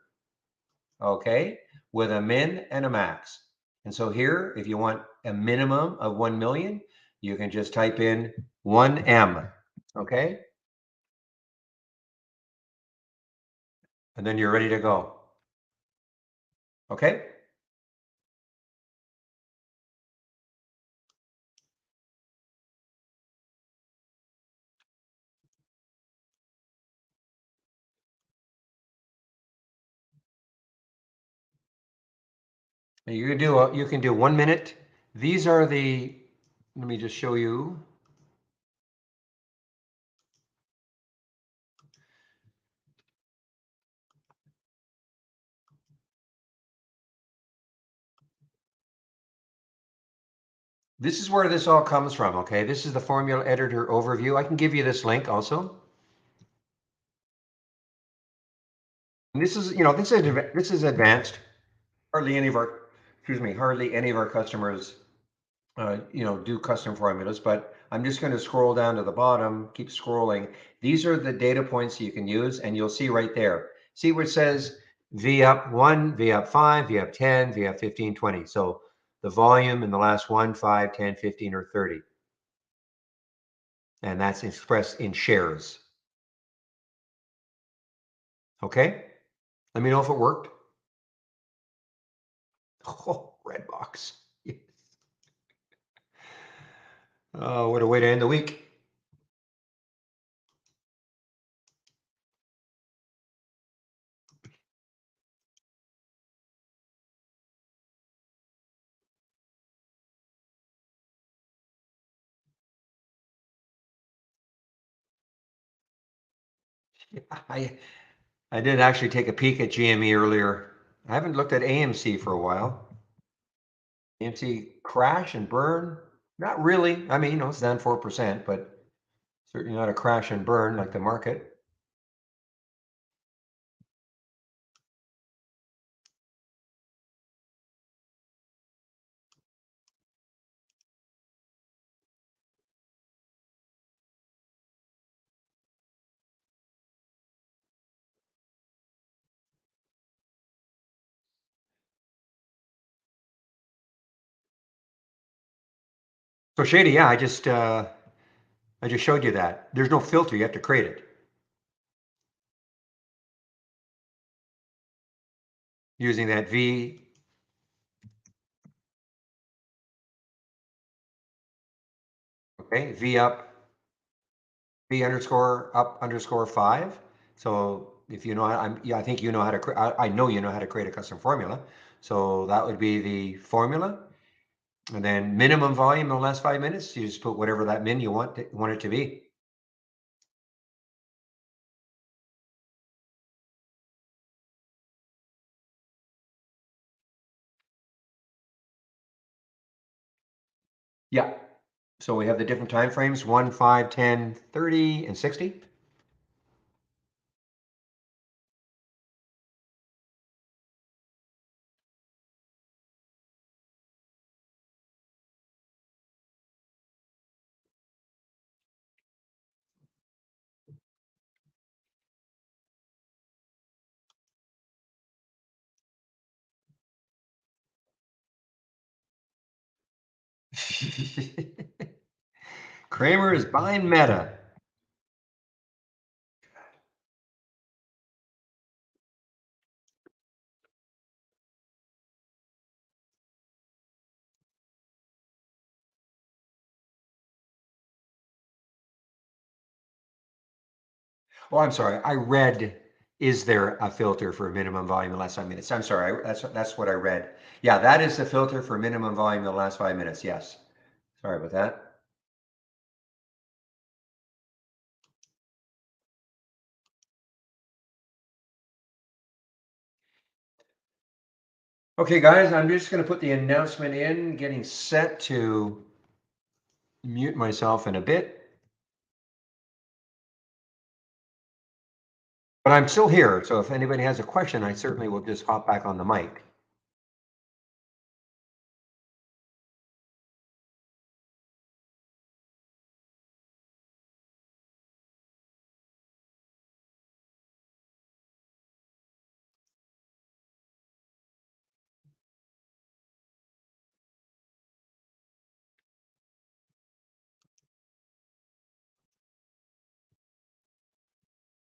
Okay. With a min and a max. And so here, if you want a minimum of 1 million, you can just type in 1M, okay? And then you're ready to go, okay? And you can do 1 minute. These are let me just show you. This is where this all comes from, okay? This is the formula editor overview. I can give you this link also. And this is, this is advanced. Hardly any of our customers do custom formulas, but I'm just going to scroll down to the bottom, keep scrolling. These are the data points you can use, and you'll see right there. See where it says V up 1, V up 5, V up 10, V up 15, 20. So the volume in the last 1, 5, 10, 15, or 30. And that's expressed in shares. Okay? Let me know if it worked. Oh, red box. Yes. Oh, what a way to end the week. I did actually take a peek at GME earlier. I haven't looked at AMC for a while. AMC crash and burn? Not really. I mean, it's down 4%, but certainly not a crash and burn like the market. So Shady, yeah, I just showed you that. There's no filter, you have to create it using that V up, V underscore up underscore 5. So if you know, I think you know how to, I know you know how to create a custom formula. So that would be the formula. And then minimum volume in the last 5 minutes, you just put whatever that min you want it to be. Yeah. So we have the different time frames, 1, 5, 10, 30, and 60. Kramer is buying Meta. Oh, I'm sorry. I read, is there a filter for minimum volume in the last 5 minutes? I'm sorry. That's what I read. Yeah, that is the filter for minimum volume in the last 5 minutes. Yes. Sorry about that. Okay, guys, I'm just going to put the announcement in, getting set to mute myself in a bit. But I'm still here, so if anybody has a question, I certainly will just hop back on the mic.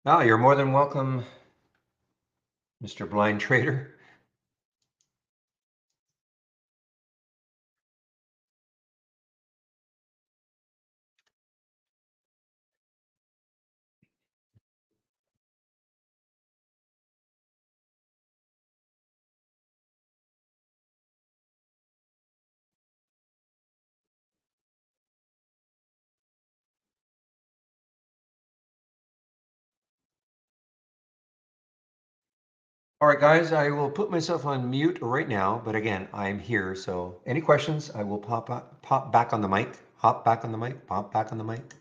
Ah, you're more than welcome, Mr. Blind Trader. All right, guys, I will put myself on mute right now, but again, I'm here, so any questions, I will pop back on the mic, hop back on the mic, pop back on the mic.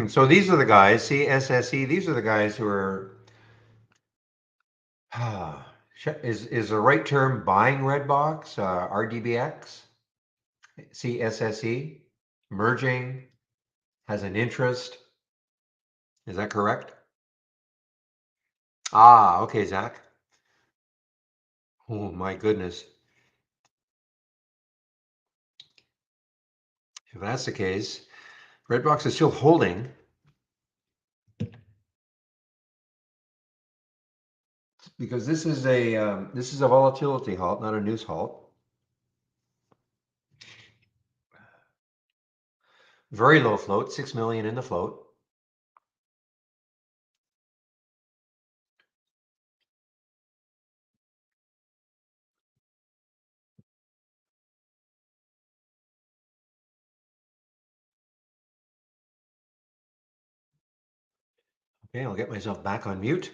So these are the guys, CSSE, these are the guys who are, is the right term buying red box, RDBX, CSSE, merging, has an interest. Is that correct? Ah, okay, Zach. Oh my goodness. If that's the case, Redbox is still holding because this is a volatility halt, not a news halt. Very low float, 6 million in the float. Okay, I'll get myself back on mute.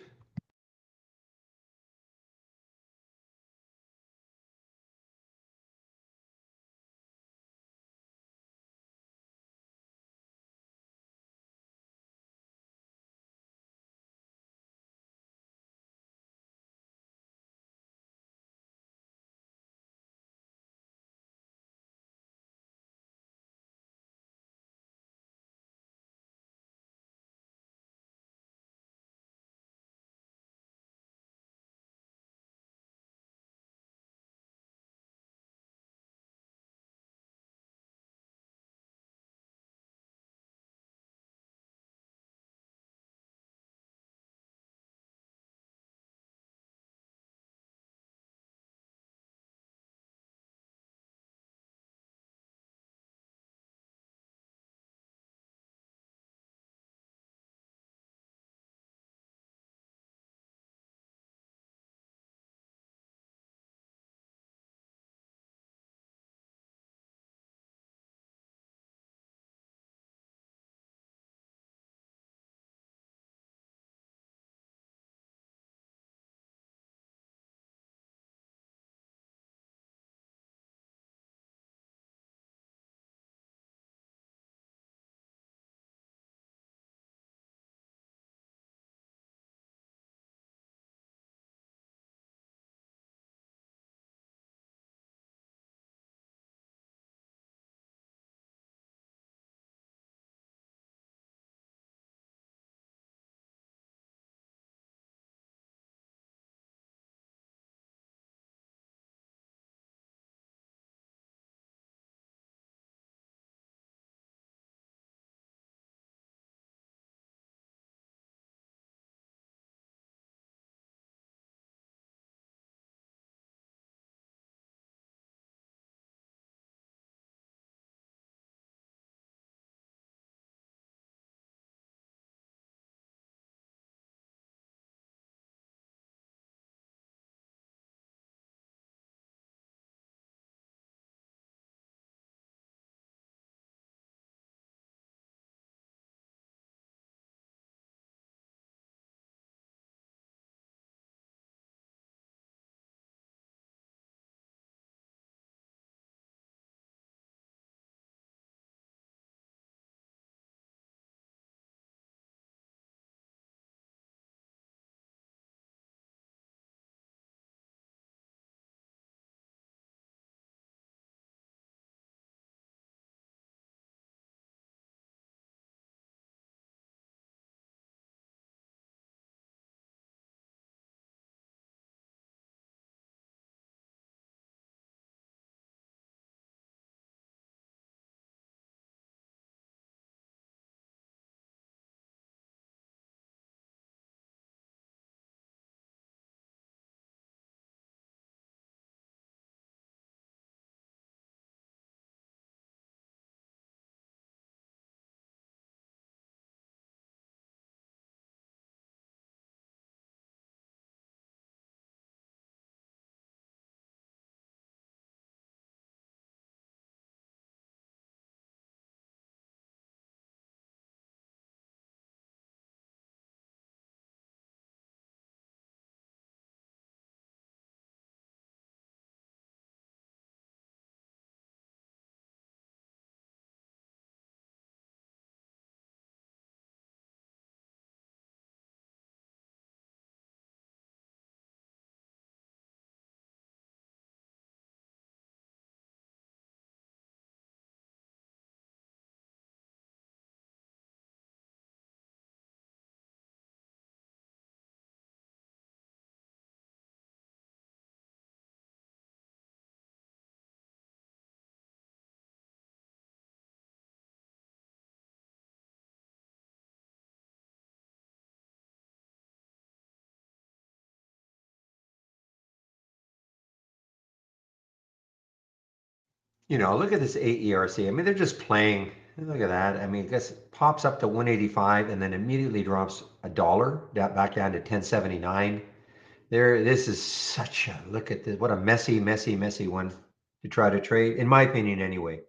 look at this AERC. I mean, they're just playing. Look at that. I mean, I guess it pops up to 185 and then immediately drops $1 back down to 1079. This is such a look at this. What a messy, messy, messy one to try to trade, in my opinion, anyway.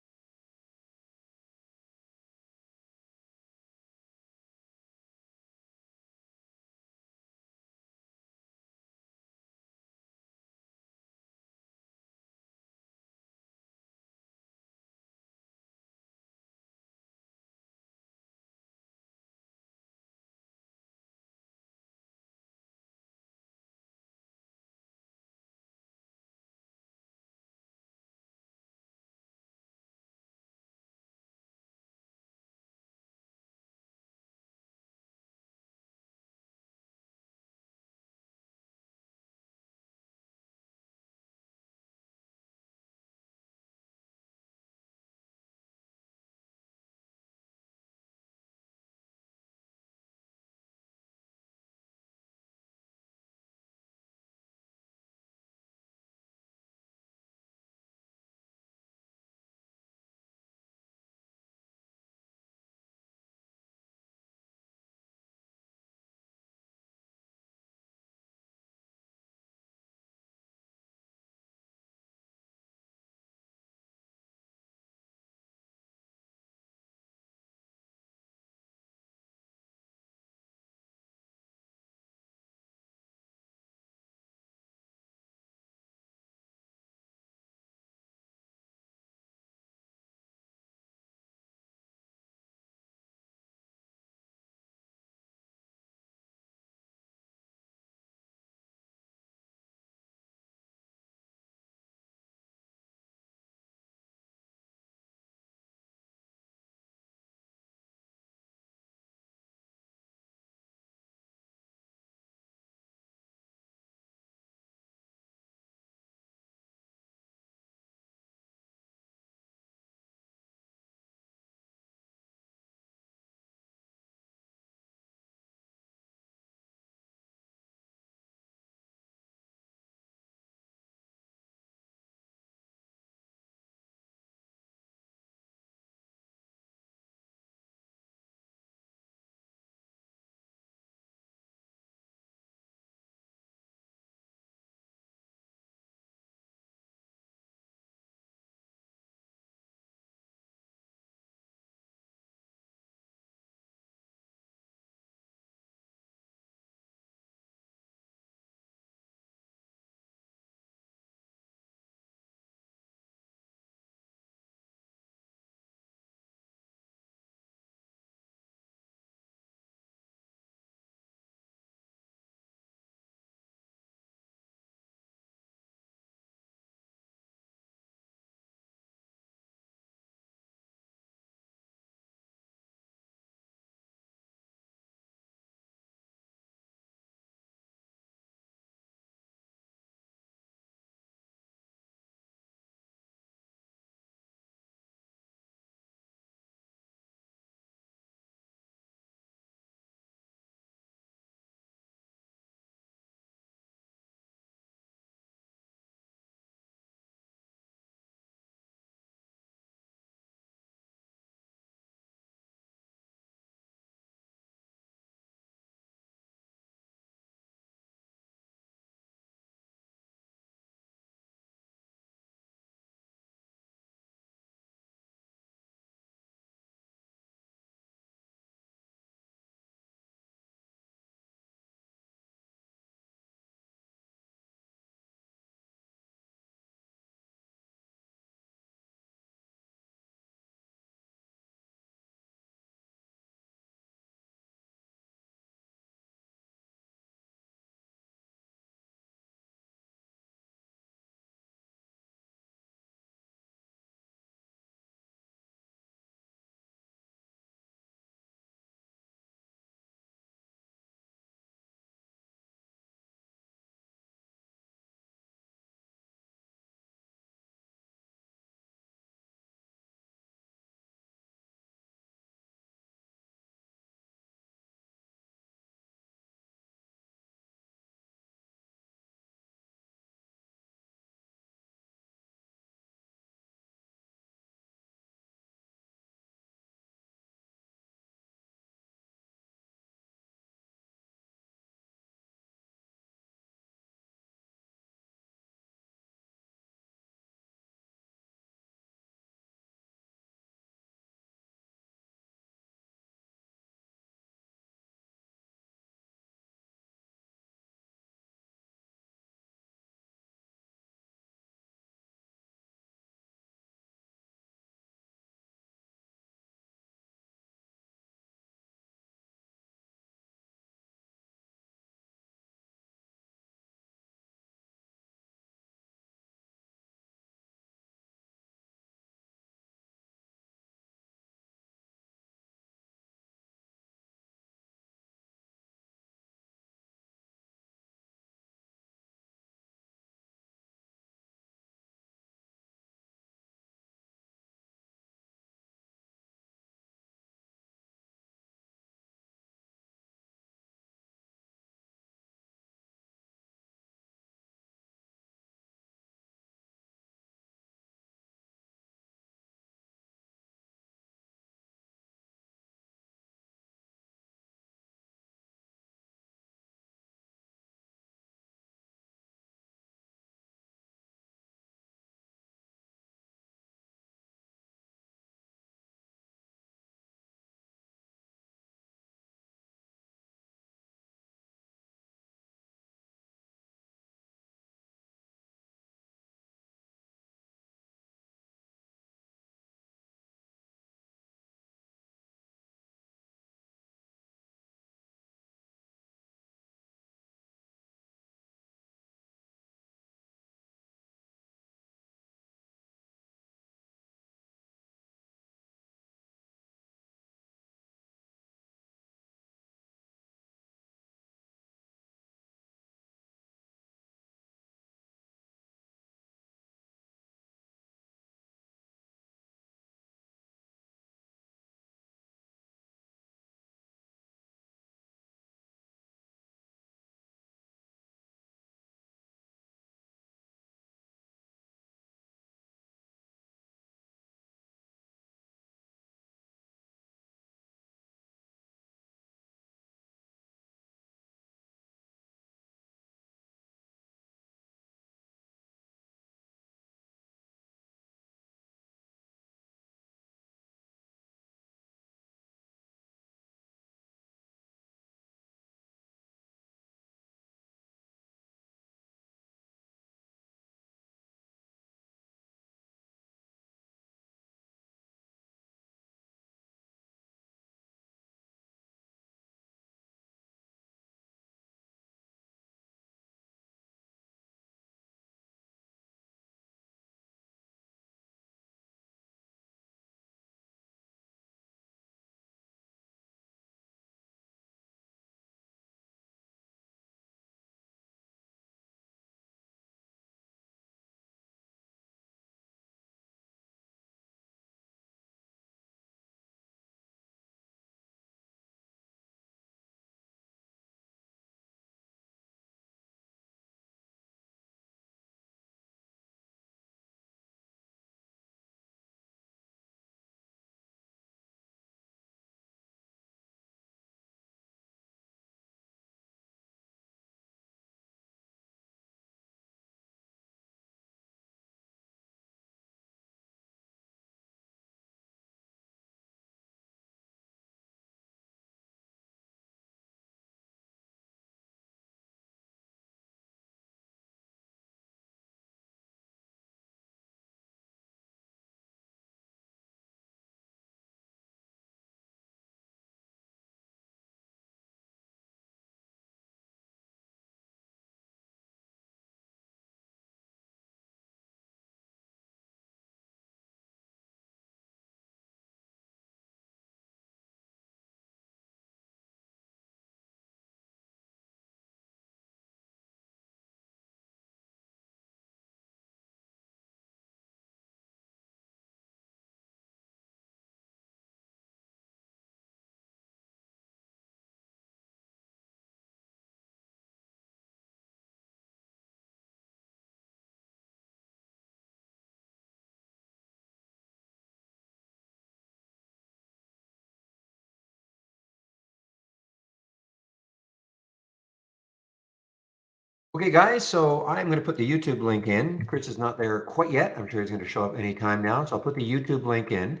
Okay, guys, so I'm going to put the YouTube link in. Chris is not there quite yet. I'm sure he's going to show up anytime now. So I'll put the YouTube link in.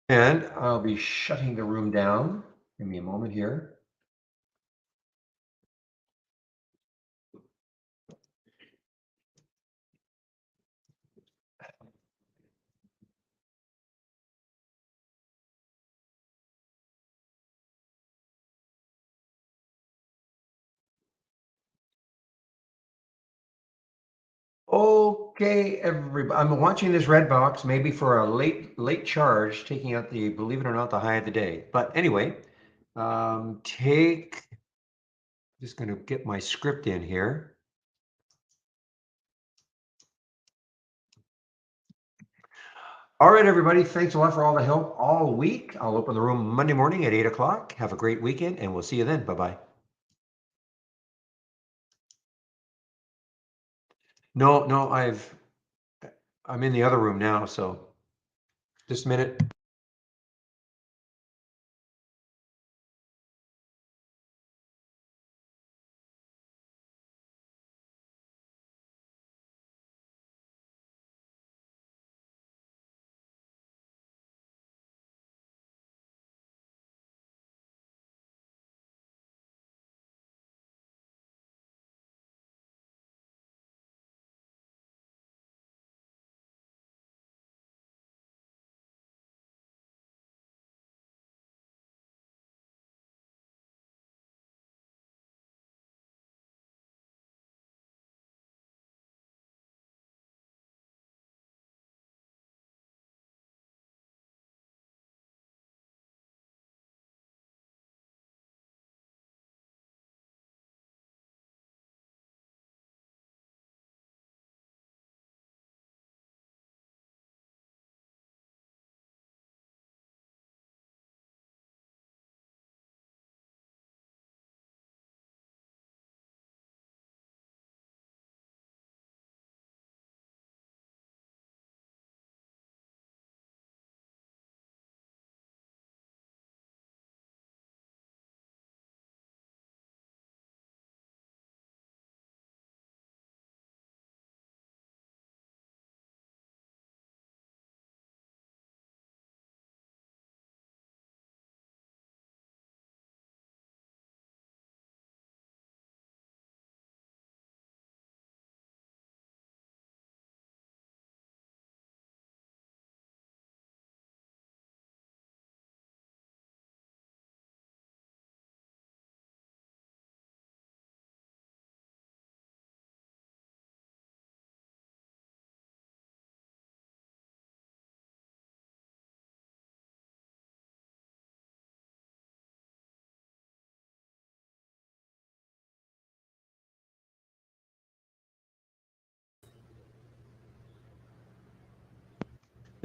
And I'll be shutting the room down. Give me a moment here. Okay, everybody, I'm watching this red box maybe for a late charge, taking out the, believe it or not, the high of the day. But anyway, just going to get my script in here. All right, everybody, thanks a lot for all the help all week. I'll open the room Monday morning at 8 o'clock. Have a great weekend, and we'll see you then. Bye-bye. No, I'm in the other room now, so just a minute.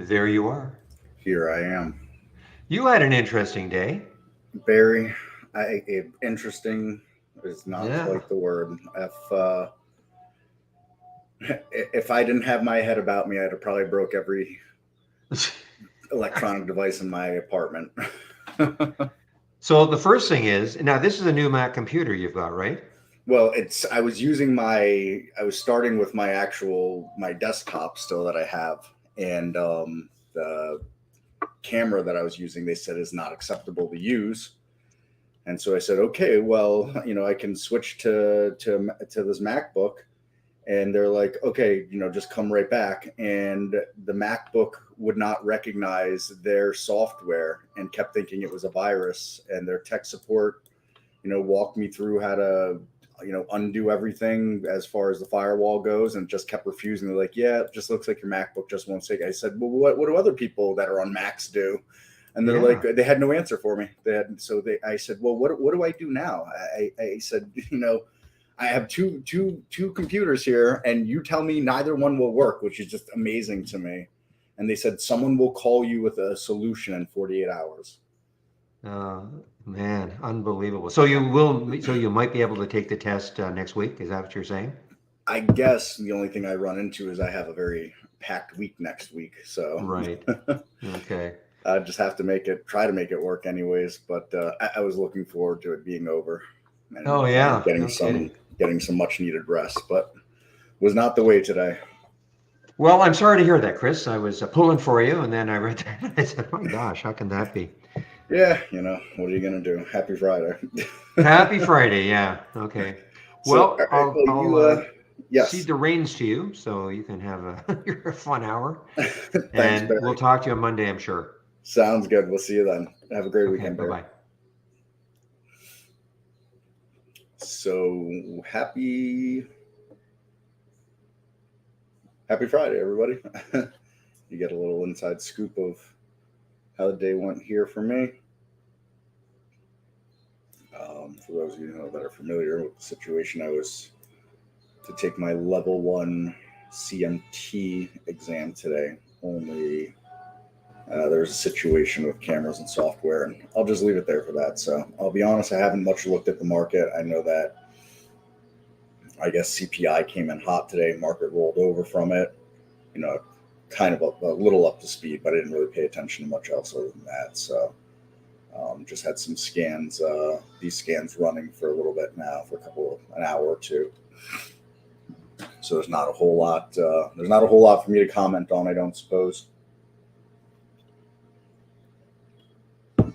There you are. Here I am. You had an interesting day. Barry, interesting is not Yeah. quite the word. If I didn't have my head about me, I'd have probably broke every electronic device in my apartment. So the first thing is, now this is a new Mac computer you've got, right? Well, I was starting with my desktop still that I have, and the camera that I was using, they said is not acceptable to use. And so I said, okay, well, I can switch to this MacBook. And they're like, okay, just come right back. And the MacBook would not recognize their software and kept thinking it was a virus. And their tech support, walked me through how to, undo everything as far as the firewall goes, and just kept refusing. They're like, yeah, it just looks like your MacBook just won't sync. I said, well, what do other people that are on Macs do? And they're like, they had no answer for me. I said, well, what do I do now? I said, I have two computers here, and you tell me neither one will work, which is just amazing to me. And they said someone will call you with a solution in 48 hours. Man, unbelievable. So you might be able to take the test next week. Is that what you're saying? I guess the only thing I run into is I have a very packed week next week. So Right. Okay. I just have to try to make it work anyways. But I was looking forward to it being over. and Oh yeah, getting no kidding. some much needed rest, but was not the way today. Well, I'm sorry to hear that, Chris. I was pulling for you, and then I read that and I said, "My gosh, how can that be?" Yeah, what are you gonna do? Happy Friday. Happy Friday. Yeah. Okay. So, all Well, right, well, I'll cede yes. the reins to you, so you can have your fun hour, Thanks, and we'll Barry. talk to you on Monday, I'm sure. Sounds good. We'll see you then. Have a great Okay. weekend, Bye Barry. bye. So happy Friday, everybody. You get a little inside scoop of how the day went here for me. For those of you that are familiar with the situation, I was to take my level 1 CMT exam today. Only there's a situation with cameras and software, and I'll just leave it there for that. So I'll be honest, I haven't much looked at the market. I know that I guess CPI came in hot today. Market rolled over from it. Kind of a little up to speed, but I didn't really pay attention to much else other than that. So just had some scans, these scans running for a little bit now, for an hour or two. So there's not a whole lot. There's not a whole lot for me to comment on, I don't suppose. You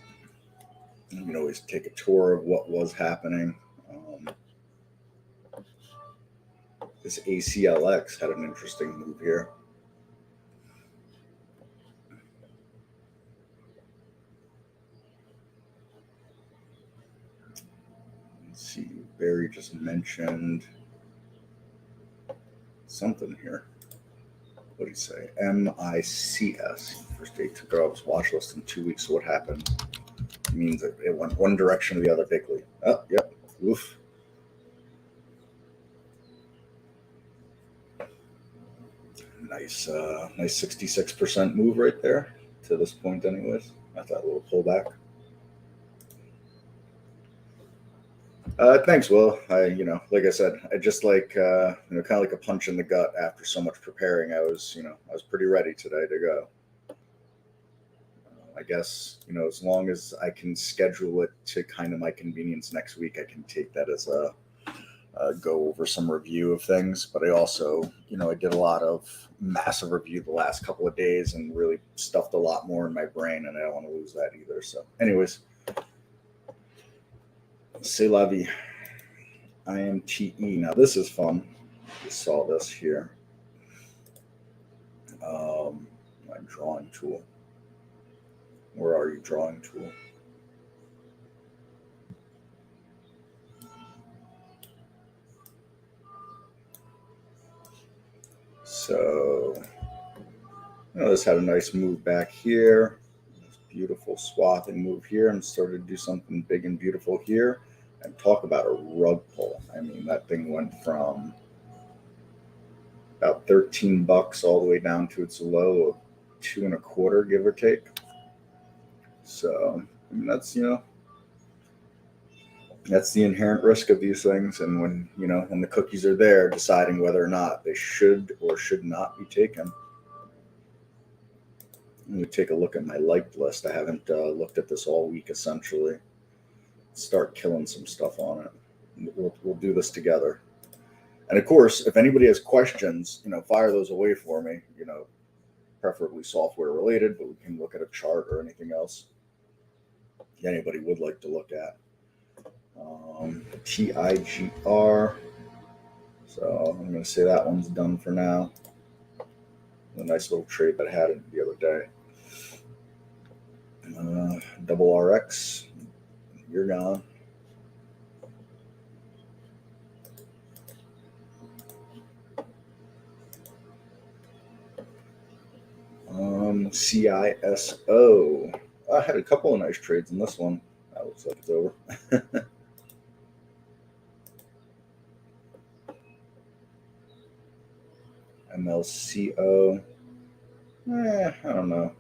can always take a tour of what was happening. This ACLX had an interesting move here. Let's see, Barry just mentioned something here. What did he say? MICS. First day took it off his watch list in 2 weeks. So what happened? It means it went one direction or the other bigly. Oh, yep. Oof. Nice 66% move right there to this point anyways. Not that little pullback. Thanks, Will. Like I said, I just kind of like a punch in the gut after so much preparing. I was pretty ready today to go. I guess, as long as I can schedule it to kind of my convenience next week, I can take that as a go over some review of things. But I also, I did a lot of massive review the last couple of days and really stuffed a lot more in my brain, and I don't want to lose that either. So anyways, c'est la vie. IMTE. Now this is fun. You saw this here. My drawing tool. Where are you, drawing tool? So, this had a nice move back here. This beautiful swathing move here, and started to do something big and beautiful here. And talk about a rug pull. I mean, that thing went from about $13 all the way down to its low of $2.25, give or take. So, I mean, that's the inherent risk of these things. And when the cookies are there, deciding whether or not they should or should not be taken. Let me take a look at my liked list. I haven't looked at this all week, essentially. Start killing some stuff on it. We'll do this together. And of course, if anybody has questions, fire those away for me, preferably software related, but we can look at a chart or anything else anybody would like to look at. TIGR. So I'm going to say that one's done for now. A nice little trade that I had the other day. Double RX. You're gone. CISO. I had a couple of nice trades in this one. That looks like it's over. MLCO. I don't know.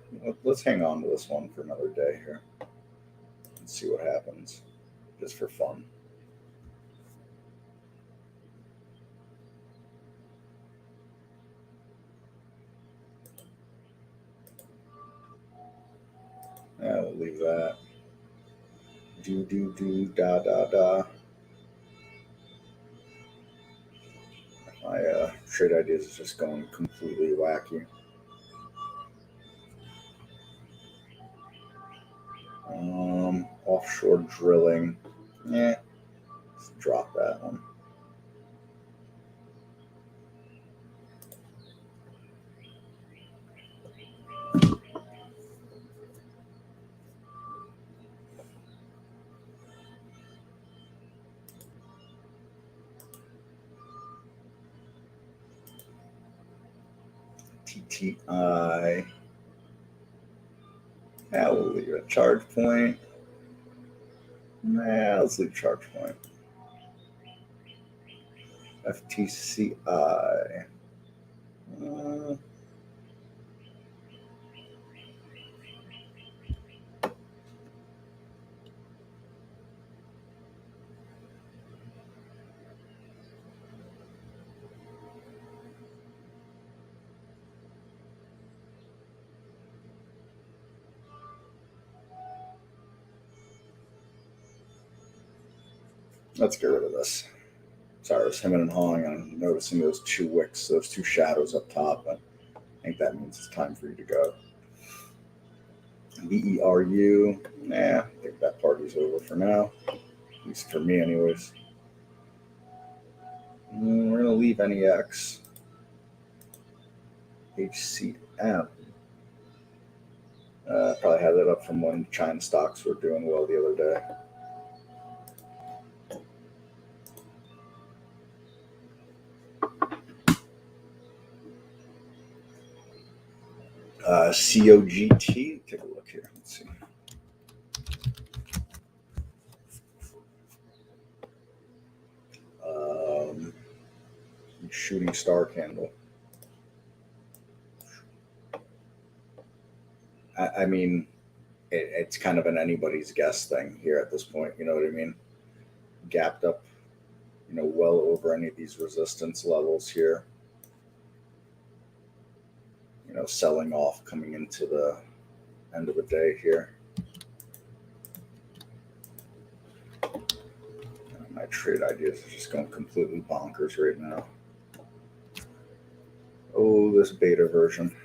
Let's hang on to this one for another day here and see what happens, just for fun. We'll leave that. Da. Trade ideas is just going completely wacky. Offshore drilling. Let's drop that one. TTI. Yeah, we'll leave it. Charge point. Nah, let's leave charge point. FTCI. Let's get rid of this. Sorry, I was hemming and hawing on noticing those two wicks, those two shadows up top. But I think that means it's time for you to go. VERU. Nah, I think that party's over for now. At least for me, anyways. We're going to leave NEX. HCM. Probably had that up from when China stocks were doing well the other day. COGT. Take a look here. Let's see. Shooting star candle. I mean, it's kind of an anybody's guess thing here at this point. You know what I mean? Gapped up, well over any of these resistance levels here. Selling off coming into the end of the day here. My trade ideas are just going completely bonkers right now. Oh, this beta version.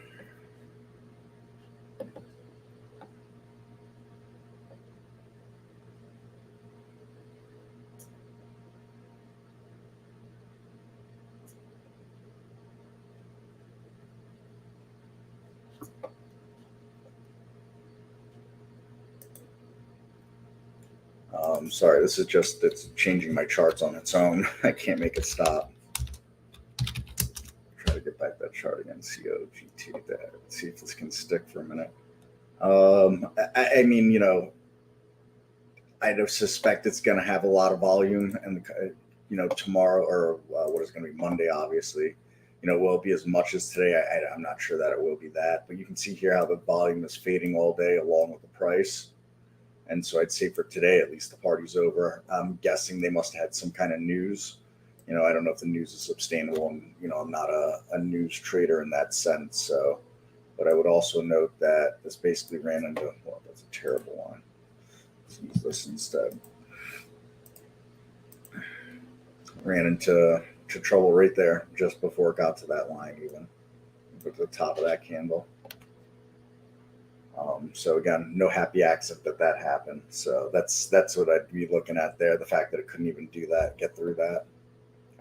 Sorry, this is just, it's changing my charts on its own. I can't make it stop. Try to get back that chart again. COGT there. Let's see if this can stick for a minute. I mean, I suspect it's going to have a lot of volume, and tomorrow, or what is going to be Monday, obviously, will it be as much as today? I'm not sure that it will be that, but you can see here how the volume is fading all day along with the price. And so I'd say for today, at least the party's over. I'm guessing they must have had some kind of news. I don't know if the news is sustainable, and I'm not a news trader in that sense. So, but I would also note that this basically ran into, well, that's a terrible line. Let's use this instead. Ran into trouble right there just before it got to that line, even at the top of that candle. So again, no happy accident that happened. So that's what I'd be looking at there. The fact that it couldn't even do that, get through that.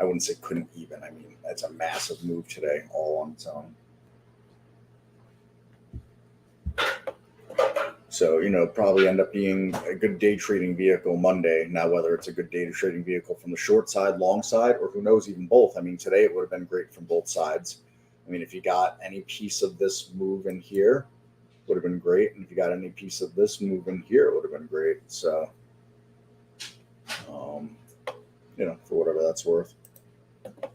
I wouldn't say couldn't even. I mean, that's a massive move today, all on its own. So, probably end up being a good day trading vehicle Monday. Now, whether it's a good day trading vehicle from the short side, long side, or who knows, even both. I mean, today it would have been great from both sides. I mean, if you got any piece of this move in here, would have been great. And if you got any piece of this move in here, it would have been great. So, for whatever that's worth.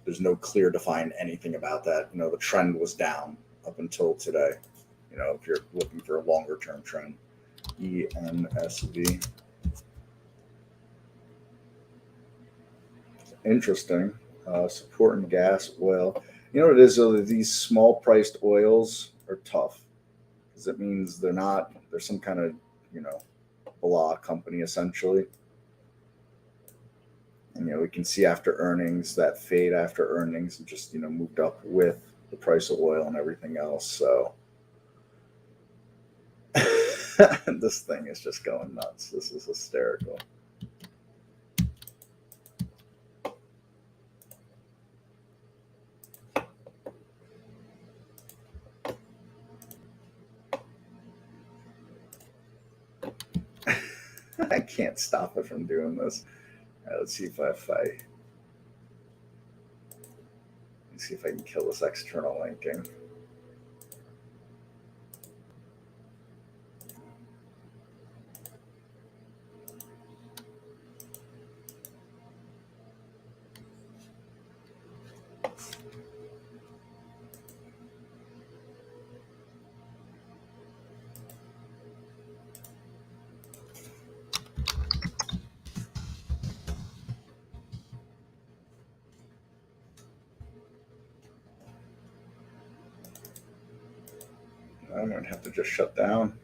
There's no clear defined anything about that. The trend was down up until today. If you're looking for a longer term trend. ENSV. Interesting. Support in gas, oil. You know what it is, though? These small priced oils are tough. Because it means they're some kind of, blah company essentially. And, we can see after earnings, that fade after earnings just, moved up with the price of oil and everything else. So this thing is just going nuts. This is hysterical. I can't stop it from doing this. All right, let's see if I can kill this external linking. I'm going to have to just shut down.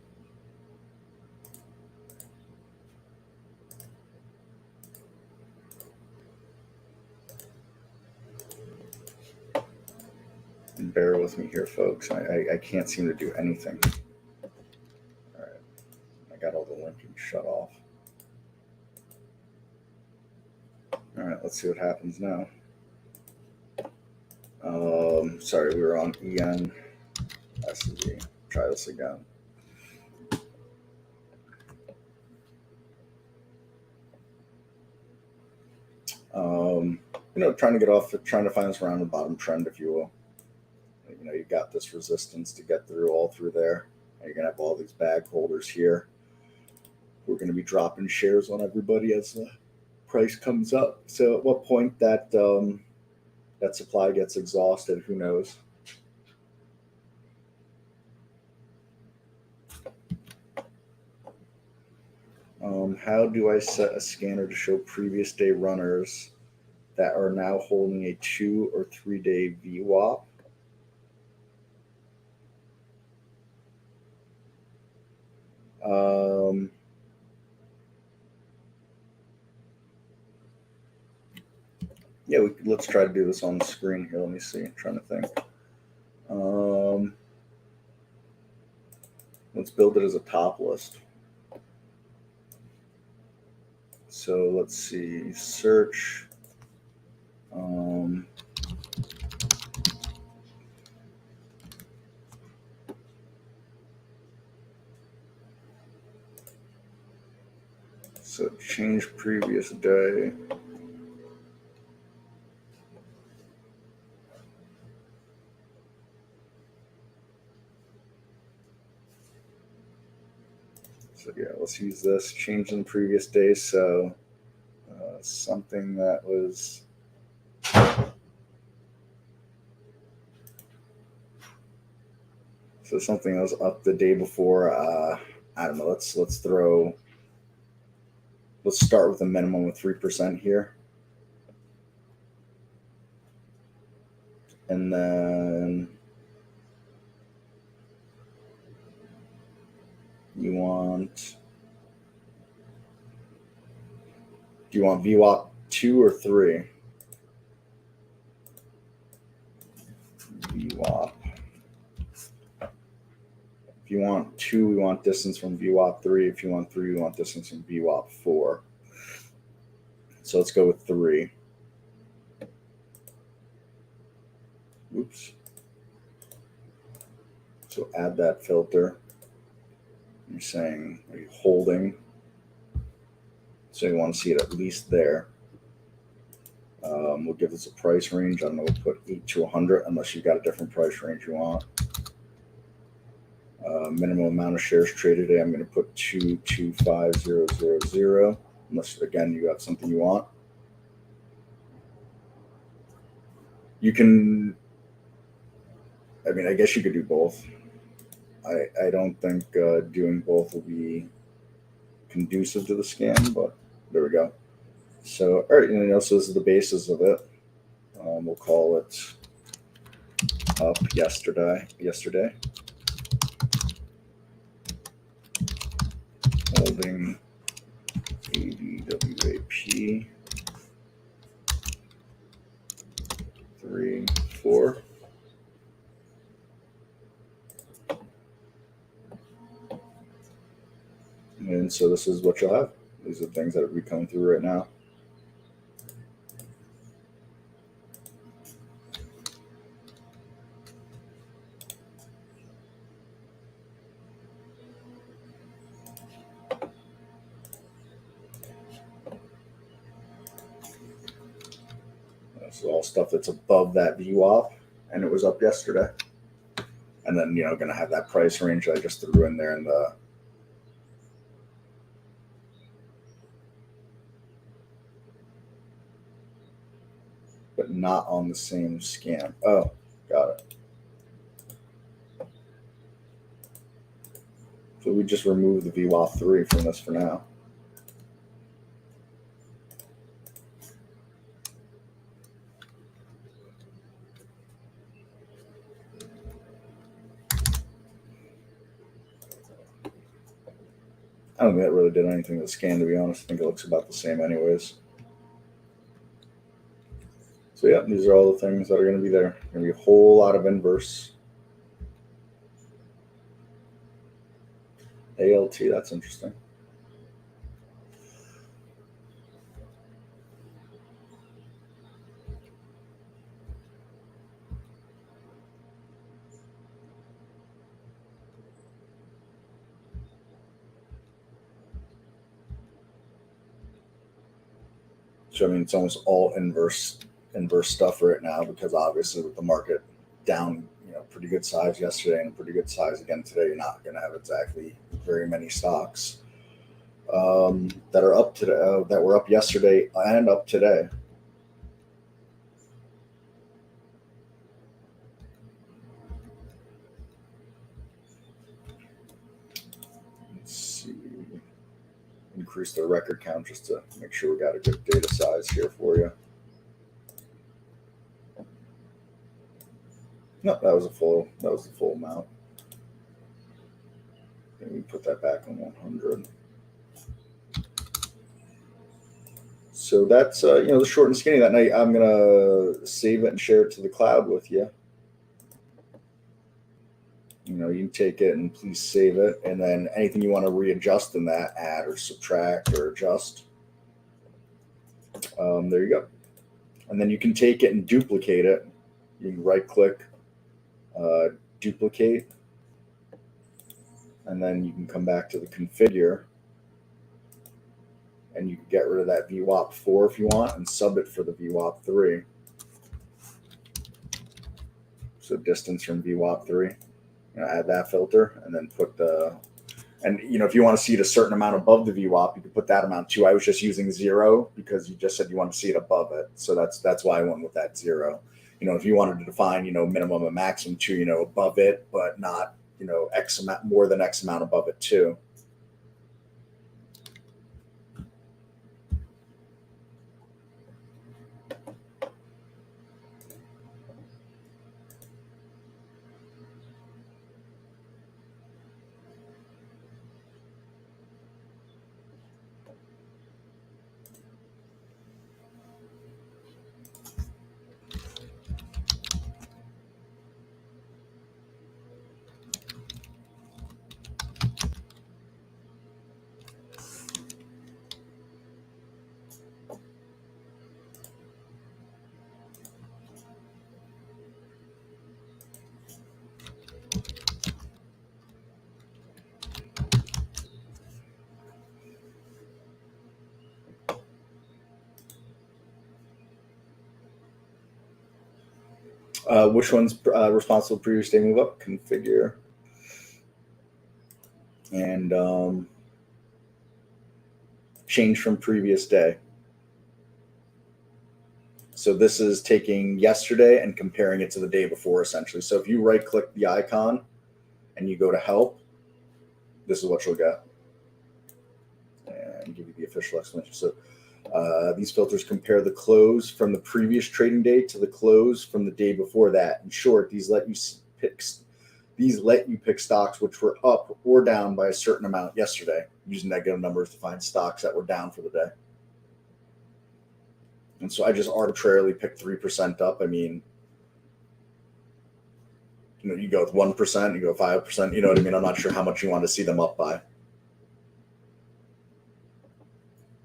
And bear with me here, folks. I can't seem to do anything. All right. I got all the linking shut off. All right, let's see what happens now. Sorry, we were on EN SED. Try this again. Trying to find this around the bottom trend, if you will. You got this resistance to get through all through there. You're gonna have all these bag holders here. We're gonna be dropping shares on everybody as the price comes up. So at what point that that supply gets exhausted, who knows? How do I set a scanner to show previous day runners that are now holding a 2 or 3 day VWAP? Yeah, let's try to do this on the screen here. Let me see. I'm trying to think. Let's build it as a top list. So let's see. Search. So change previous day. So yeah, let's use this. Change in the previous day. So something that was something that was up the day before. I don't know. Let's start with a minimum of 3% here, and then you want. Do you want VWAP 2 or 3? VWAP. If you want 2, we want distance from VWAP 3. If you want 3, we want distance from VWAP 4. So let's go with 3. Oops. So add that filter. You're saying, are you holding? So you want to see it at least there. We'll give this a price range. I don't know, we'll put 8 to 100 unless you've got a different price range you want. Minimum amount of shares traded today, I'm going to put 225000, unless, again, you got something you want. You can, I guess you could do both. I don't think doing both will be conducive to the scam, but there we go. So, all right, so this is the basis of it. We'll call it up yesterday. Holding ADWAP. So this is what you'll have. These are the things that will be coming through right now. This is all stuff that's above that VWAP, and it was up yesterday. And then, you know, going to have that price range that I just threw in there in the but not on the same scan. Oh, got it. So we just removed the VWAP 3 from this for now. I don't think that really did anything to the scan, to be honest. I think it looks about the same anyways. So yeah, these are all the things that are going to be there. Going to be a whole lot of inverse. ALT, that's interesting. So I mean, it's almost all inverse stuff right now, because obviously with the market down, you know, pretty good size yesterday and a pretty good size again today, you're not going to have exactly very many stocks that are up today, that were up yesterday and up today. Let's see. Increase the record count just to make sure we got a good data size here for you. No, that was the full amount. Let me put that back on 100. So that's you know, the short and skinny that night. I'm gonna save it and share it to the cloud with you. You know, you can take it and please save it, and then anything you want to readjust in that, add or subtract or adjust. There you go. And then you can take it and duplicate it. You can right click, duplicate, and then you can come back to the configure, and you can get rid of that VWAP 4 if you want and sub it for the VWAP 3. So distance from VWAP 3. You know, add that filter, and then put the, and you know, if you want to see it a certain amount above the VWAP, you can put that amount too. I was just using 0 because you just said you want to see it above it, so that's why I went with that 0. You know, if you wanted to define, you know, minimum and maximum too, you know, above it, but not, you know, X amount, more than X amount above it too. Which one's responsible for previous day move up? Configure. And change from previous day. So this is taking yesterday and comparing it to the day before, essentially. So if you right click the icon and you go to help, this is what you'll get. And give you the official explanation. So these filters compare the close from the previous trading day to the close from the day before that. In short, these let you pick stocks which were up or down by a certain amount yesterday, using negative numbers to find stocks that were down for the day. And so I just arbitrarily picked 3% up. I mean, you know, you go with 1%, you go 5%, you know what I mean? I'm not sure how much you want to see them up by.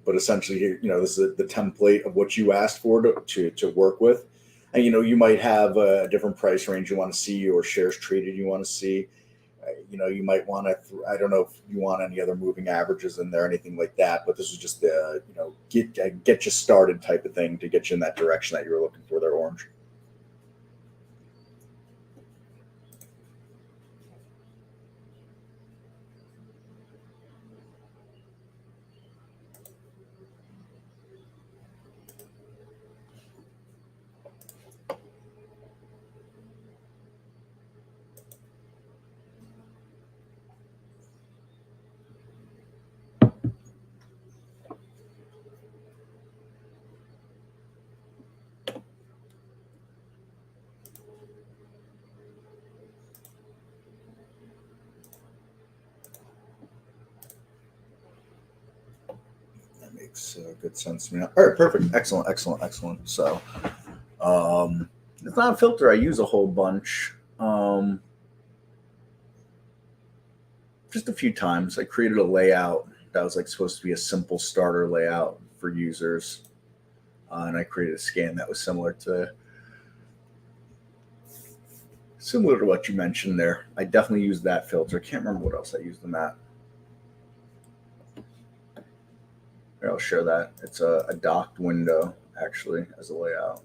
but essentially, you know, this is the template of what you asked for to work with. And, you know, you might have a different price range you want to see or shares traded you want to see. You know, you might want to, I don't know if you want any other moving averages in there, anything like that, but this is just the, you know, get you started type of thing to get you in that direction that you were looking for there, Orange. Makes good sense to me. All right, perfect, excellent. So, it's not a filter I use a whole bunch. Just a few times. I created a layout that was like supposed to be a simple starter layout for users, and I created a scan that was similar to what you mentioned there. I definitely used that filter. I can't remember what else I used in that. Here, I'll share that. It's a docked window, actually, as a layout.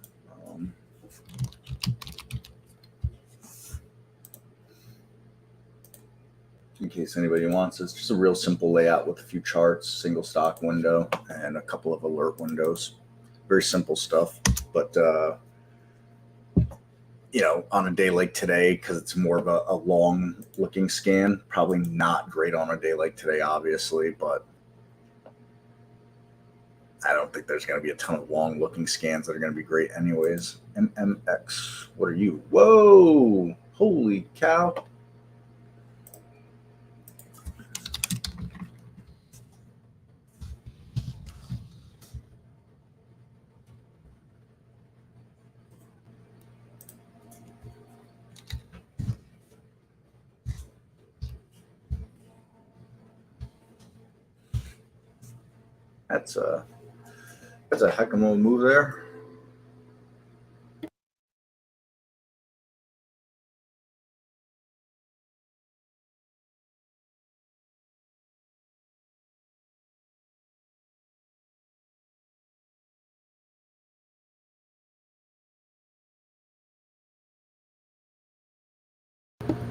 In case anybody wants, it's just a real simple layout with a few charts, single stock window, and a couple of alert windows. Very simple stuff. But, you know, on a day like today, because it's more of a long looking scan, probably not great on a day like today, obviously, but I don't think there's going to be a ton of long looking scans that are going to be great anyways. MMX, what are you? Whoa, holy cow. That's a heck of a move there.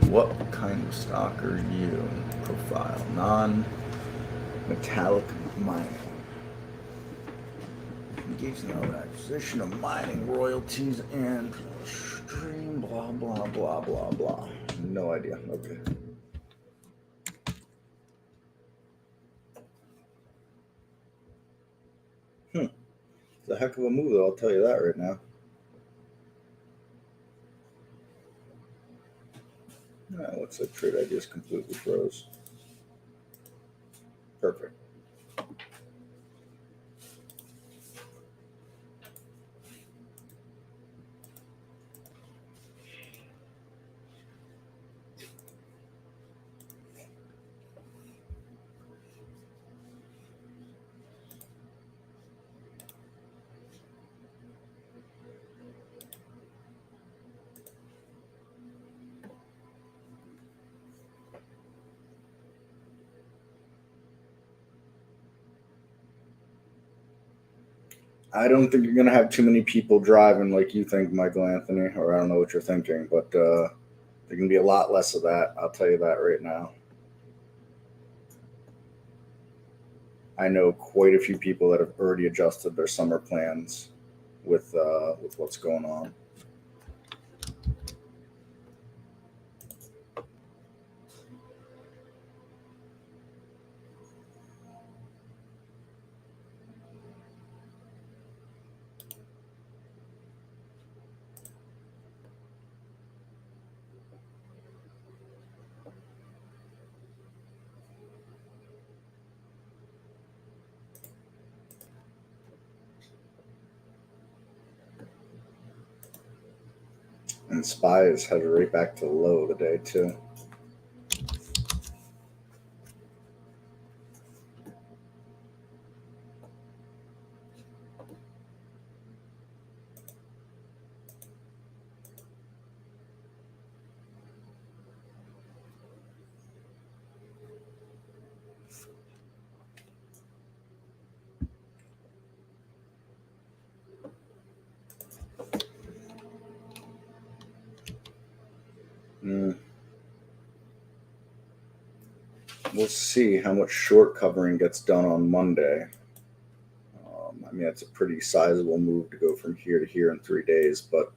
What kind of stock are you? Profile, non-metallic mining. Engaged in the acquisition of mining royalties and stream, blah, blah, blah, blah, blah. No idea. Okay. It's a heck of a move, though, I'll tell you that right now. Looks like Trade Ideas completely froze. Perfect. I don't think you're going to have too many people driving like you think, Michael Anthony, or I don't know what you're thinking, but there can be a lot less of that. I'll tell you that right now. I know quite a few people that have already adjusted their summer plans with what's going on. And SPY is headed right back to the low of the day, too. we'll see how much short covering gets done on Monday. I mean, it's a pretty sizable move to go from here to here in 3 days, but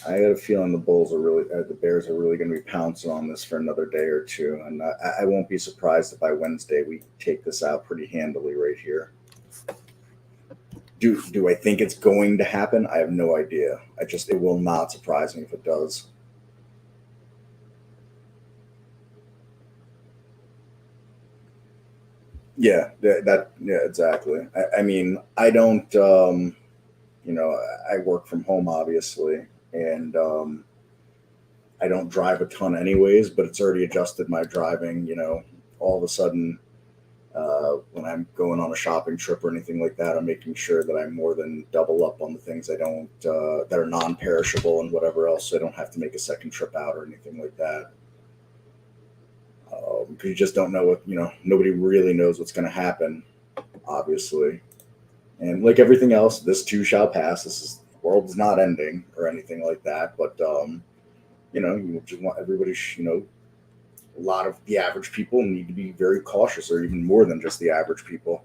I got a feeling the Bears are really going to be pouncing on this for another day or two, and I won't be surprised if by Wednesday we take this out pretty handily right here. Do I think it's going to happen? I have no idea. It will not surprise me if it does. Yeah, yeah, exactly. I mean, I don't, I work from home, obviously, and I don't drive a ton anyways, but it's already adjusted my driving, all of a sudden, when I'm going on a shopping trip or anything like that, I'm making sure that I more than double up on the things that are non-perishable and whatever else, so I don't have to make a second trip out or anything like that. Because you just don't know what, nobody really knows what's going to happen, obviously. And like everything else, this too shall pass. The world is not ending or anything like that. But, you just want everybody, a lot of the average people need to be very cautious, or even more than just the average people.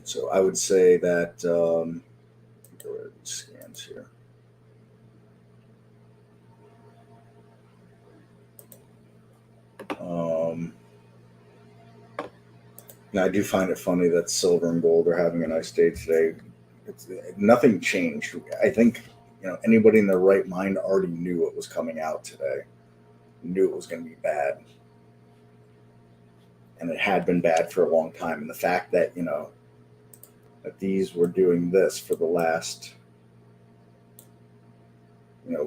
So I would say that go to these scans here. Now I do find it funny that silver and gold are having a nice day today. Nothing changed. I think anybody in their right mind already knew it was coming out today. Knew it was going to be bad, and it had been bad for a long time. And the fact that that these were doing this for the last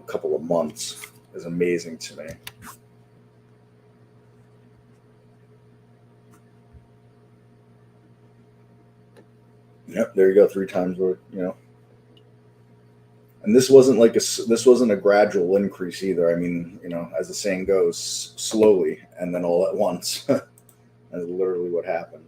couple of months is amazing to me. Yep, there you go, 3 times what. And this wasn't a gradual increase either. I mean, as the saying goes, slowly and then all at once. That's literally what happened.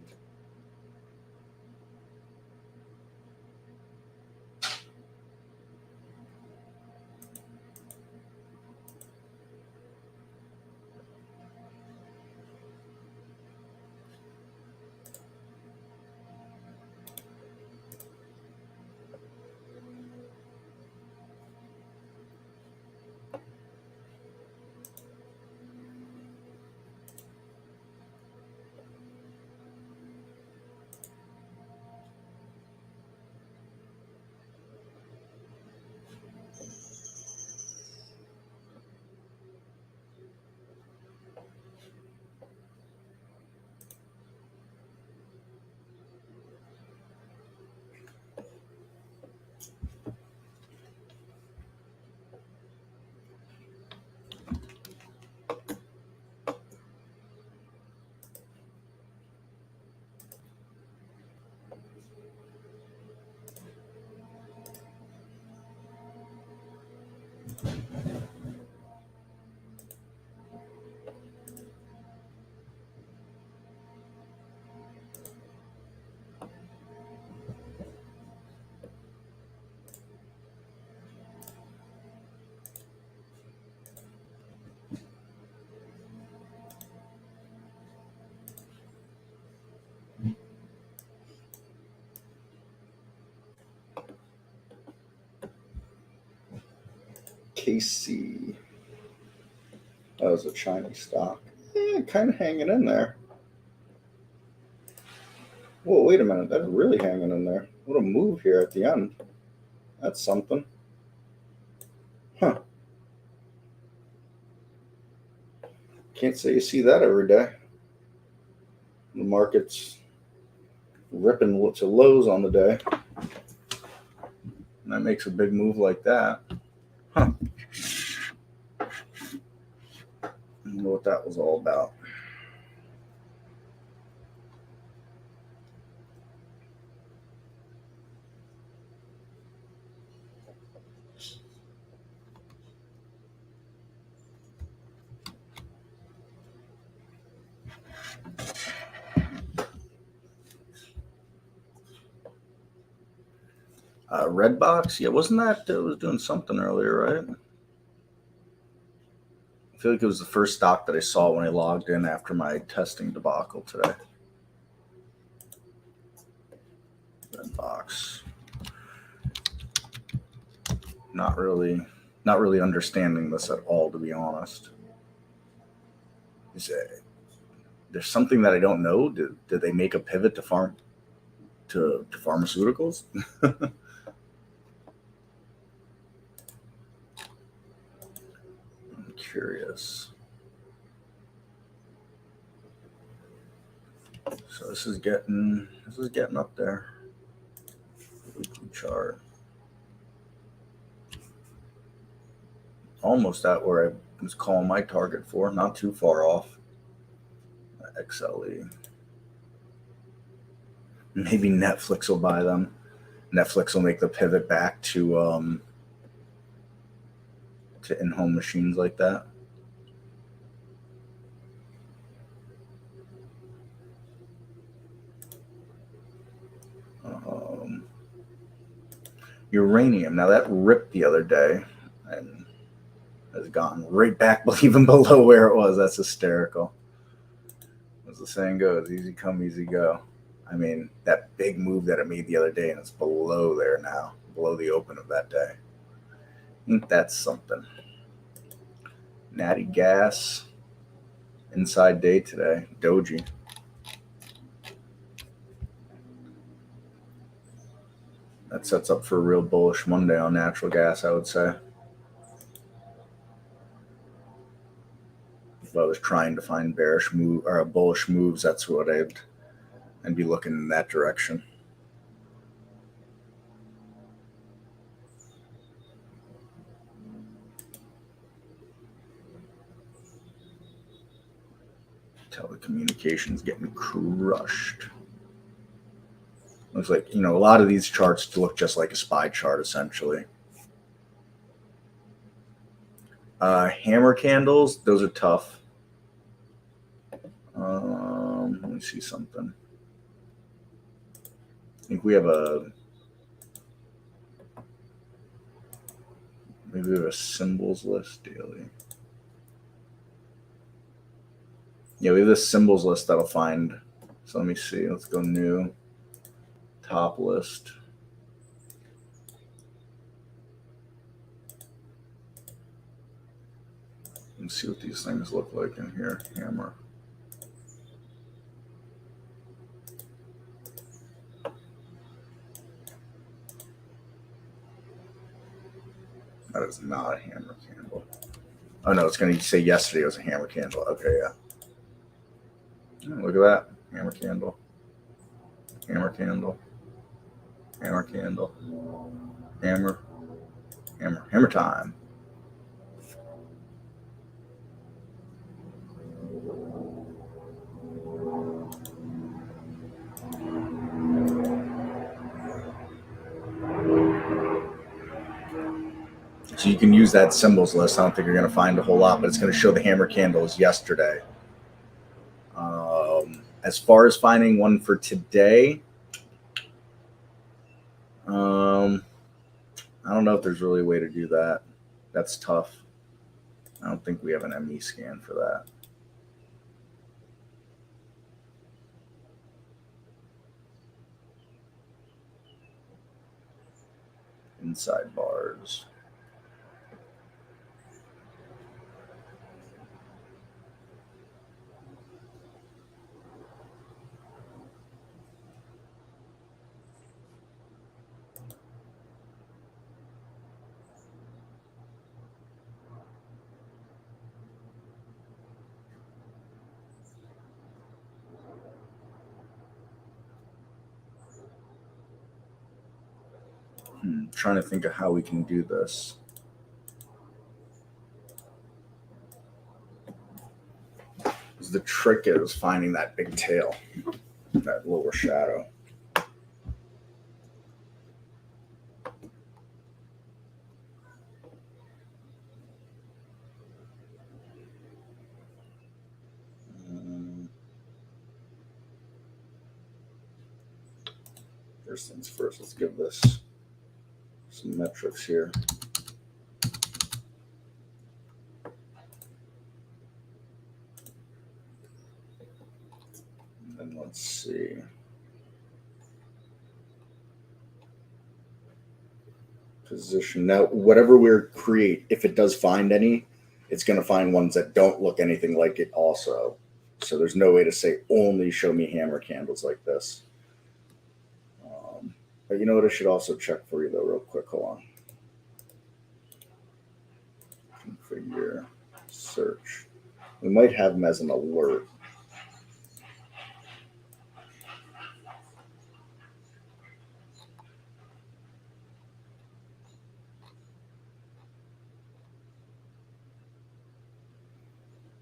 KC. That was a Chinese stock. Kind of hanging in there. Whoa, wait a minute. That's really hanging in there. What a move here at the end. That's something. Huh. Can't say you see that every day. The market's ripping to lows on the day. And that makes a big move like that. Huh. I don't know what that was all about. Red box, yeah, wasn't that it was doing something earlier, right? I feel like it was the first stock that I saw when I logged in after my testing debacle today. Red box. Not really understanding this at all, to be honest. There's something that I don't know. Did they make a pivot to pharmaceuticals? I'm curious. So this is getting up there. Weekly chart. Almost at where I was calling my target for, not too far off. XLE. Maybe Netflix will buy them. Netflix will make the pivot back to in-home machines like that. Uranium. Now that ripped the other day and has gone right back even below where it was. That's hysterical. As the saying goes, easy come, easy go. I mean, that big move that it made the other day, and it's below there now, below the open of that day. Ain't that something? Natty Gas, inside day today. Doji. That sets up for a real bullish Monday on natural gas, I would say. If I was trying to find bearish move or bullish moves, that's what I'd be looking in that direction. Telecommunications getting crushed. Looks like, a lot of these charts look just like a SPY chart, essentially. Hammer candles, those are tough. Let me see something. I think we have maybe we have a symbols list daily. Yeah, we have this symbols list that'll find. So let me see. Let's go new. Top list. Let's see what these things look like in here. Hammer. That is not a hammer candle. Oh no, it's going to say yesterday was a hammer candle. Okay, yeah. Oh, look at that. Hammer candle. Hammer candle. Hammer candle. Hammer. Hammer. Hammer time. So you can use that symbols list. I don't think you're going to find a whole lot, but it's going to show the hammer candles yesterday. As far as finding one for today, I don't know if there's really a way to do that. That's tough. I don't think we have an ME scan for that. Inside bars. Trying to think of how we can do this. The trick is finding that big tail, that lower shadow. First things first, let's give this some metrics here. And let's see. Position. Now, whatever we create, if it does find any, it's going to find ones that don't look anything like it also. So there's no way to say only show me hammer candles like this. But you know what? I should also check for you though, real quick. Hold on. Configure, search. We might have them as an alert.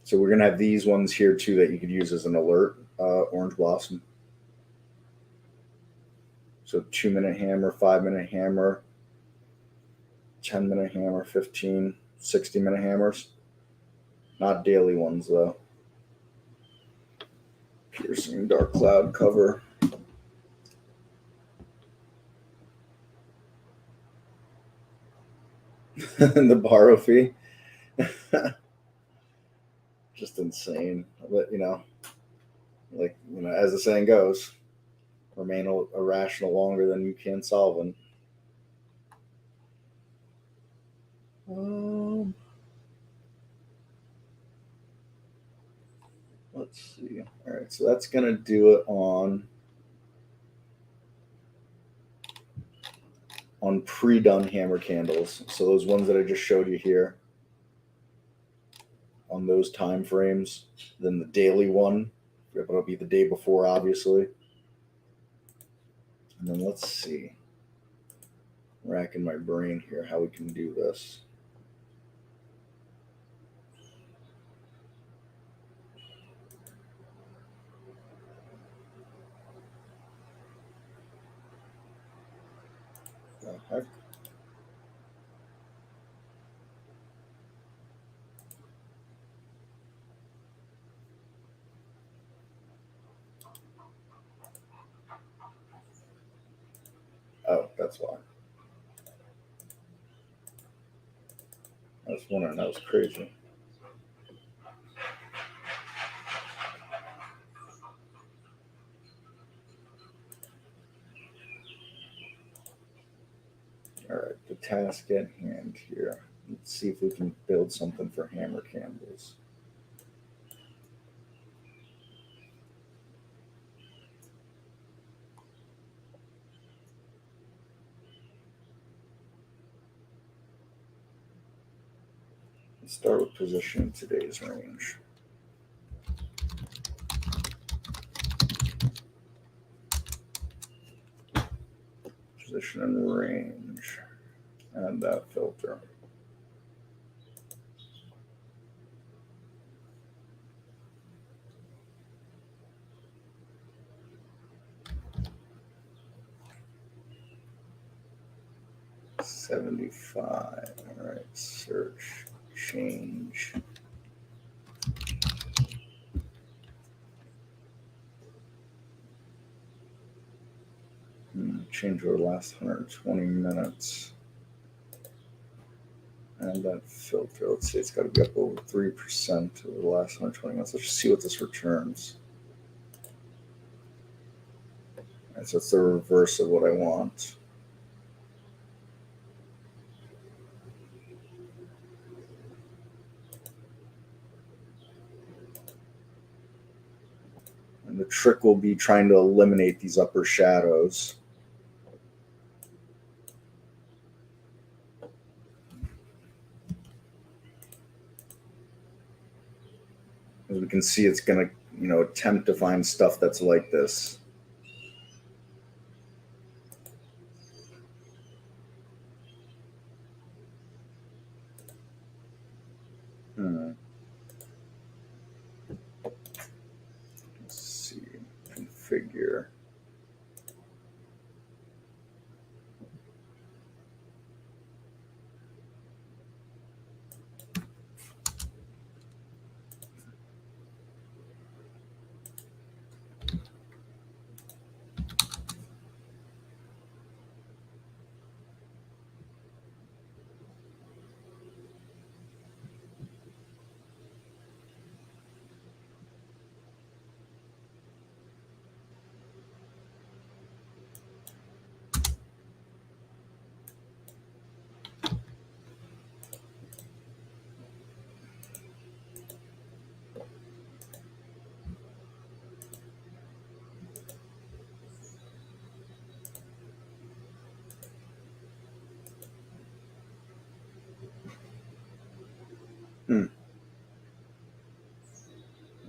So we're going to have these ones here too that you could use as an alert, Orange Blossom. So 2-minute hammer, 5-minute hammer, 10-minute hammer, 15, 60-minute hammers. Not daily ones though. Piercing dark cloud cover. And the borrow fee. Just insane. But as the saying goes, remain irrational longer than you can solve them. Let's see. All right, so that's going to do it on pre-done hammer candles. So those ones that I just showed you here on those time frames. Then the daily one, it'll be the day before, obviously. And then let's see. Racking my brain here how we can do this. The heck? Oh, that's why. I was wondering, that was crazy. All right, the task at hand here. Let's see if we can build something for hammer candles. Let's start with position in today's range. Position and range. And that filter. $75. All right, search, change. Change over the last 120 minutes. And that filter, let's see, it's got to be up over 3% over the last 120 minutes. Let's just see what this returns. All right, so it's the reverse of what I want. And the trick will be trying to eliminate these upper shadows. As we can see, it's going to, attempt to find stuff that's like this. Let's see, configure.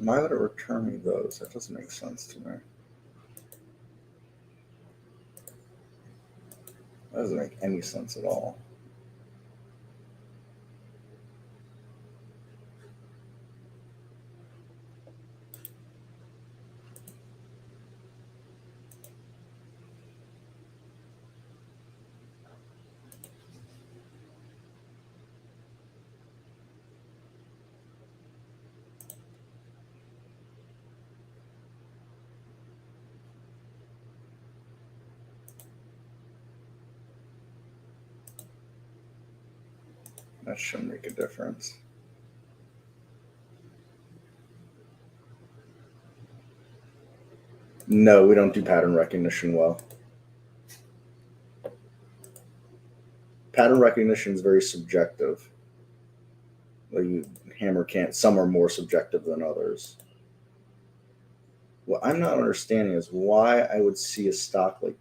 Why would it return me those? That doesn't make sense to me. That doesn't make any sense at all. That shouldn't make a difference. No, we don't do pattern recognition well. Pattern recognition is very subjective. Like hammer can't. Some are more subjective than others. What I'm not understanding is why I would see a stock like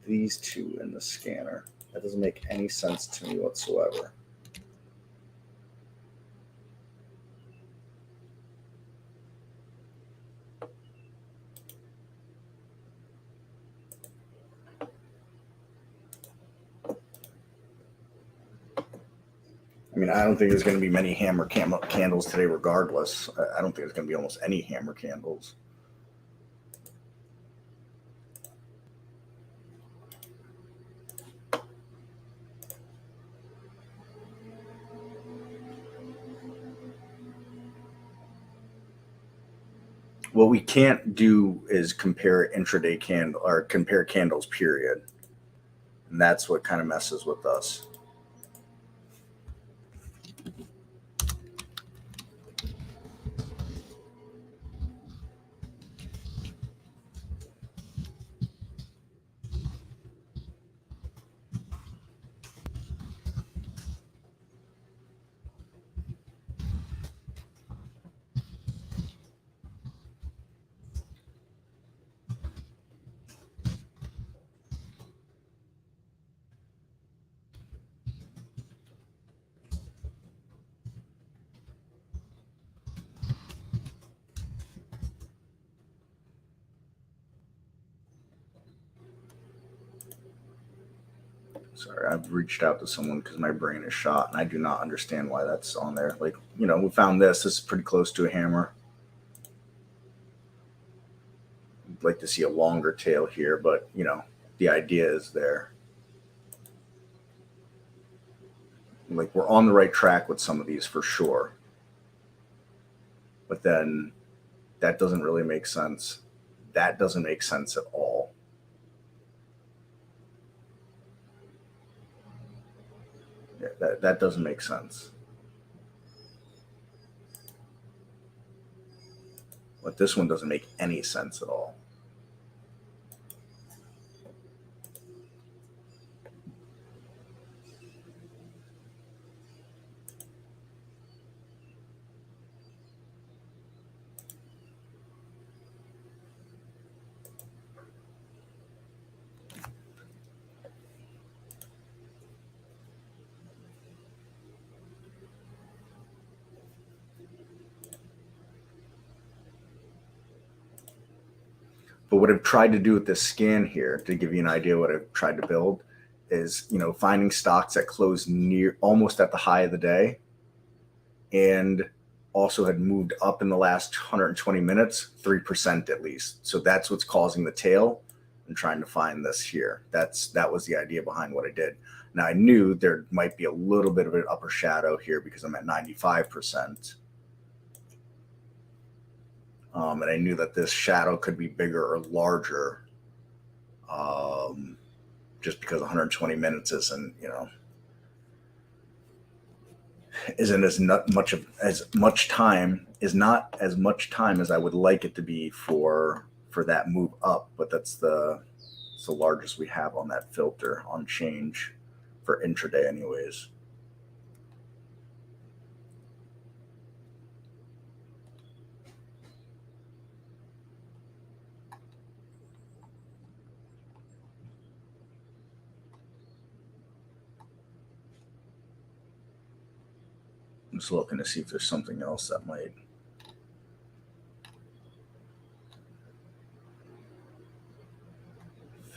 these two in the scanner. That doesn't make any sense to me whatsoever. I mean, I don't think there's going to be many hammer candles today regardless. I don't think there's going to be almost any hammer candles. What we can't do is compare intraday candle or compare candles, period. And that's what kind of messes with us. Sorry, I've reached out to someone because my brain is shot, and I do not understand why that's on there. Like, you know, we found this. This is pretty close to a hammer. I'd like to see a longer tail here, but, you know, the idea is there. Like, we're on the right track with some of these for sure. But then that doesn't really make sense. That doesn't make sense at all. Yeah, that doesn't make sense. But this one doesn't make any sense at all. But what I've tried to do with this scan here, to give you an idea what I've tried to build, is, you know, finding stocks that close near almost at the high of the day and also had moved up in the last 120 minutes, 3% at least. So that's what's causing the tail. I'm trying to find this here. That was the idea behind what I did. Now I knew there might be a little bit of an upper shadow here because I'm at 95%. And I knew that this shadow could be bigger or larger, just because 120 minutes isn't, you know, isn't as not much of as much time is not as much time as I would like it to be for that move up. But it's the largest we have on that filter on change for intraday, anyways. I'm just looking to see if there's something else that might.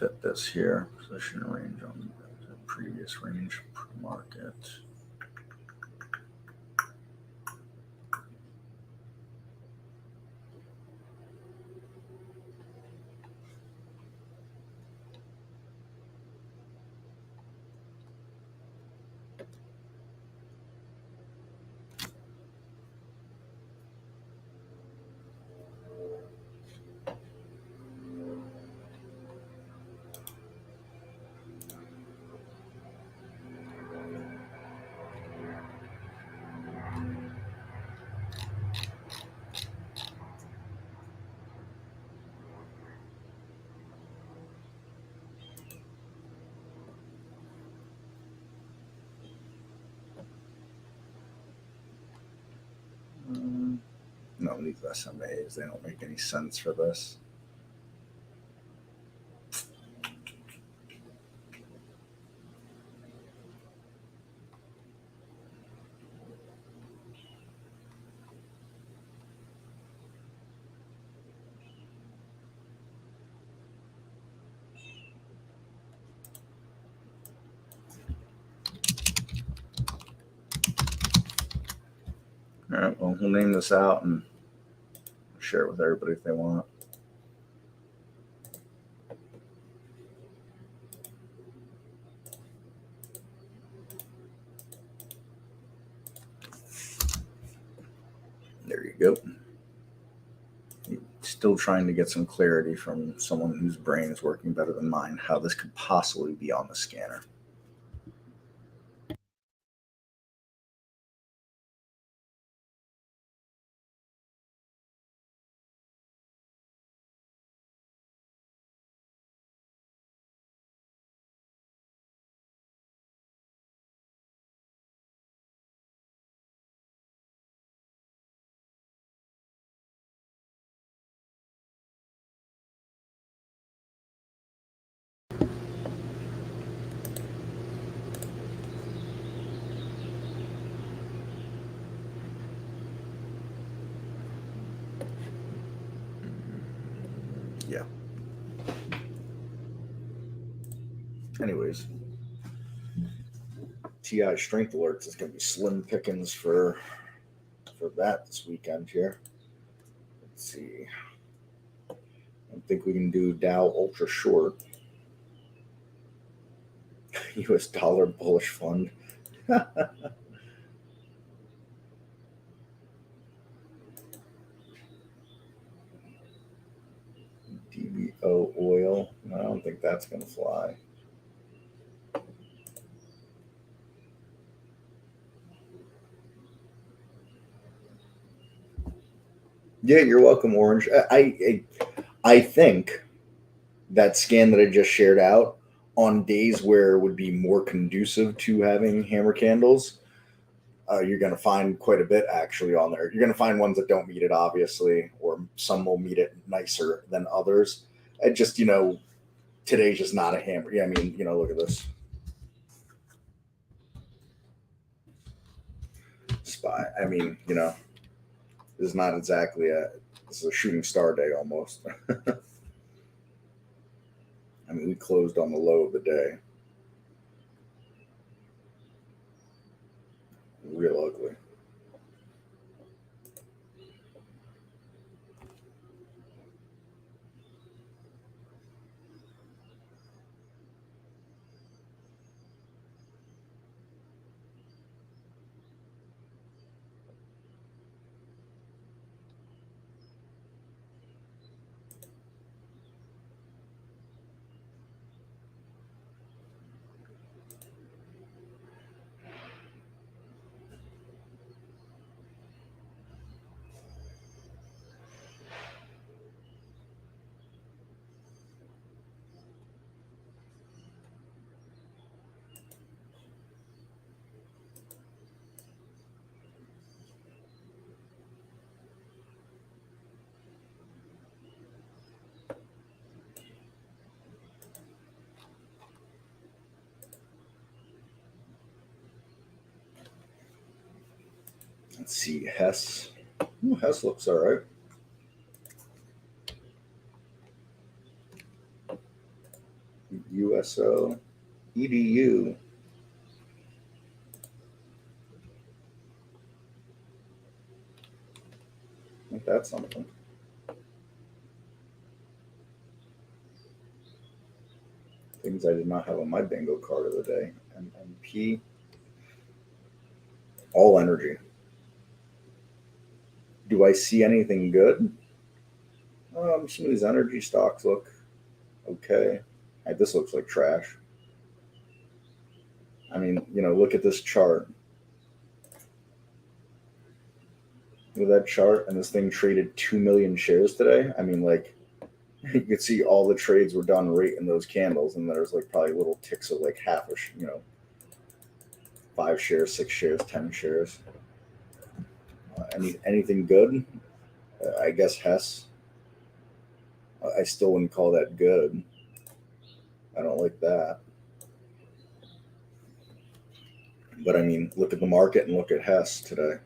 fit this here. Position range on the previous range pre-market. No, these SMAs, they don't make any sense for this. All right, well, we'll name this out and share it with everybody if they want. There you go. Still trying to get some clarity from someone whose brain is working better than mine, how this could possibly be on the scanner. Yeah. Anyways, TI strength alerts is going to be slim pickings for that this weekend here. Let's see. I think we can do Dow ultra short. US dollar bullish fund. DBO oil. I don't think that's going to fly. Yeah, you're welcome, Orange. I think that scan that I just shared out on days where it would be more conducive to having hammer candles, you're going to find quite a bit actually on there. You're going to find ones that don't meet it, obviously, or some will meet it nicer than others. It just, today's just not a hammer. Yeah, I mean, look at this. SPY. I mean, this is not exactly this is a shooting star day almost. I mean, we closed on the low of the day. Real ugly. Let's see, Hess. Ooh, Hess looks all right. USO EDU. I think that's something. Things I did not have on my bingo card of the day. MMP. All energy. Do I see anything good? Some of these energy stocks look okay. This looks like trash. I mean, look at this chart. Look at that chart, and this thing traded 2 million shares today. I mean, like, you could see all the trades were done right in those candles, and there's like probably little ticks of like half a, 5 shares, 6 shares, 10 shares. Anything good? I guess Hess. I still wouldn't call that good. I don't like that. But I mean, look at the market and look at Hess today.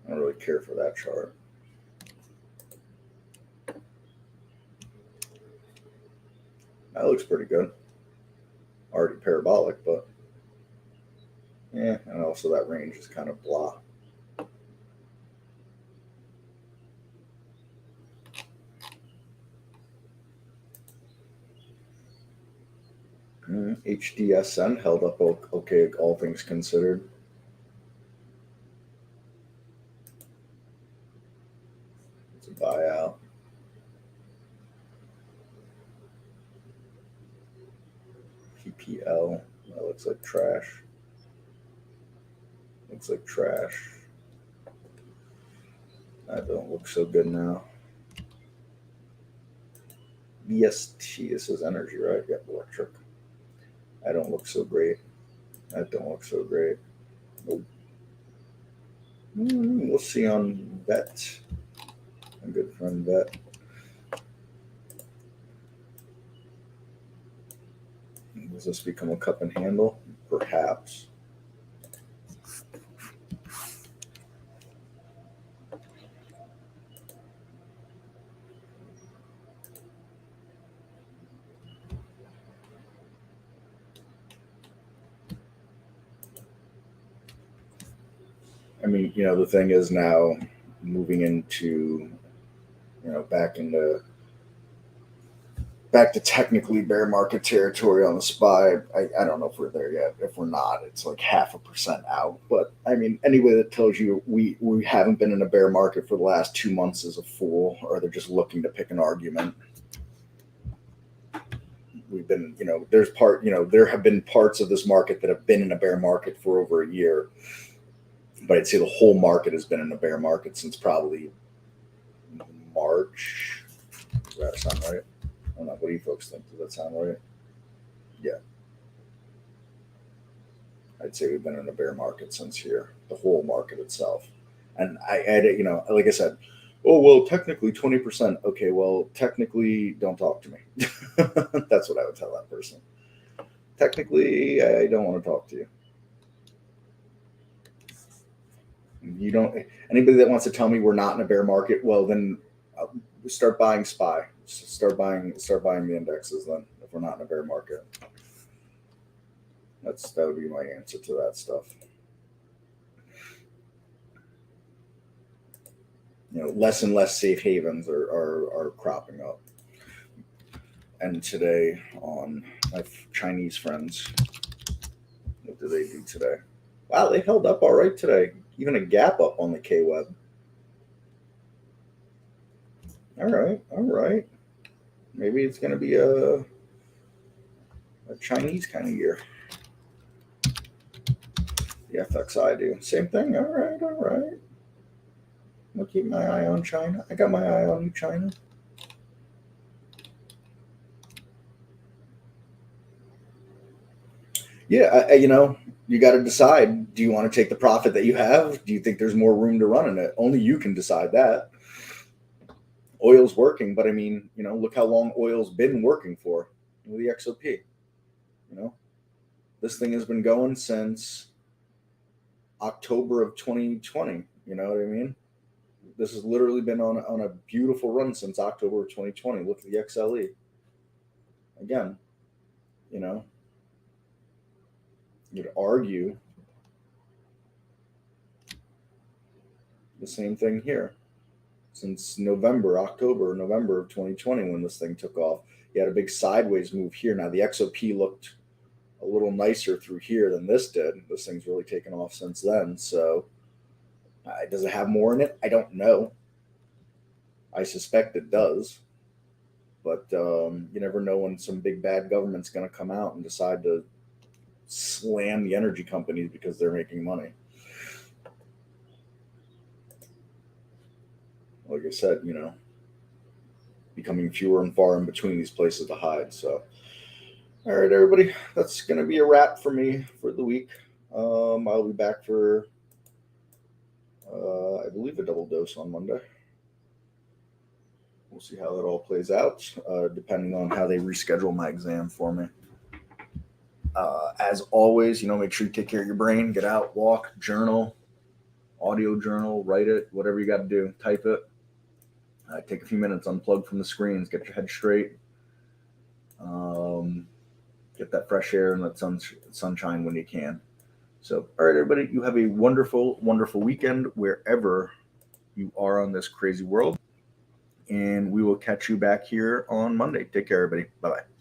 I don't really care for that chart. That looks pretty good. Already parabolic, but yeah, and also that range is kind of blah. HDSN held up okay, all things considered. It's a buyout. PPL, that looks like trash. Looks like trash. That don't look so good now. BST, this is energy, right? Yep, electric. I don't look so great. That don't look so great. Nope. We'll see on VET. A good friend VET. Does this become a cup and handle? Perhaps. I mean, the thing is now moving into, back to technically bear market territory on the SPY. I don't know if we're there yet. If we're not, it's like 0.5% out. But I mean, anybody that tells you we haven't been in a bear market for the last 2 months is a fool, or they're just looking to pick an argument. We've been, there have been parts of this market that have been in a bear market for over a year. But I'd say the whole market has been in a bear market since probably March. Does that sound right? I don't know. What do you folks think? Does that sound right? Yeah. I'd say we've been in a bear market since here, the whole market itself. And I had, like I said, oh, well, technically 20%. Okay, well, technically don't talk to me. That's what I would tell that person. Technically, I don't want to talk to you. Anybody that wants to tell me we're not in a bear market, well, then start buying SPY. Start buying the indexes then, if we're not in a bear market. That would be my answer to that stuff. Less and less safe havens are cropping up. And today on my Chinese friends, what do they do today? Wow, they held up all right today. Even a gap up on the K-Web. All right. Maybe it's going to be a Chinese kind of year. The FXI do. Same thing. All right. I'll keep my eye on China. I got my eye on you, China. Yeah, you got to decide. Do you want to take the profit that you have? Do you think there's more room to run in it? Only you can decide that. Oil's working, but I mean, look how long oil's been working for with the XOP. This thing has been going since October of 2020. You know what I mean? This has literally been on a beautiful run since October of 2020. Look at the XLE. Again, you know, you'd argue the same thing here. Since November of 2020, when this thing took off, you had a big sideways move here. Now the XOP looked a little nicer through here than this did. This thing's really taken off since then. So does it have more in it? I don't know. I suspect it does. But you never know when some big bad government's going to come out and decide to slam the energy companies because they're making money. Like I said, you know, becoming fewer and far in between these places to hide. So, all right, everybody, that's going to be a wrap for me for the week. I'll be back for, I believe, a double dose on Monday. We'll see how that all plays out, depending on how they reschedule my exam for me. As always, you know, make sure you take care of your brain. Get out, walk, journal, audio journal, write it, whatever you got to do. Type it. Take a few minutes, unplug from the screens, get your head straight. Get that fresh air and that sunshine when you can. So, all right, everybody, you have a wonderful, wonderful weekend wherever you are on this crazy world. And we will catch you back here on Monday. Take care, everybody. Bye-bye.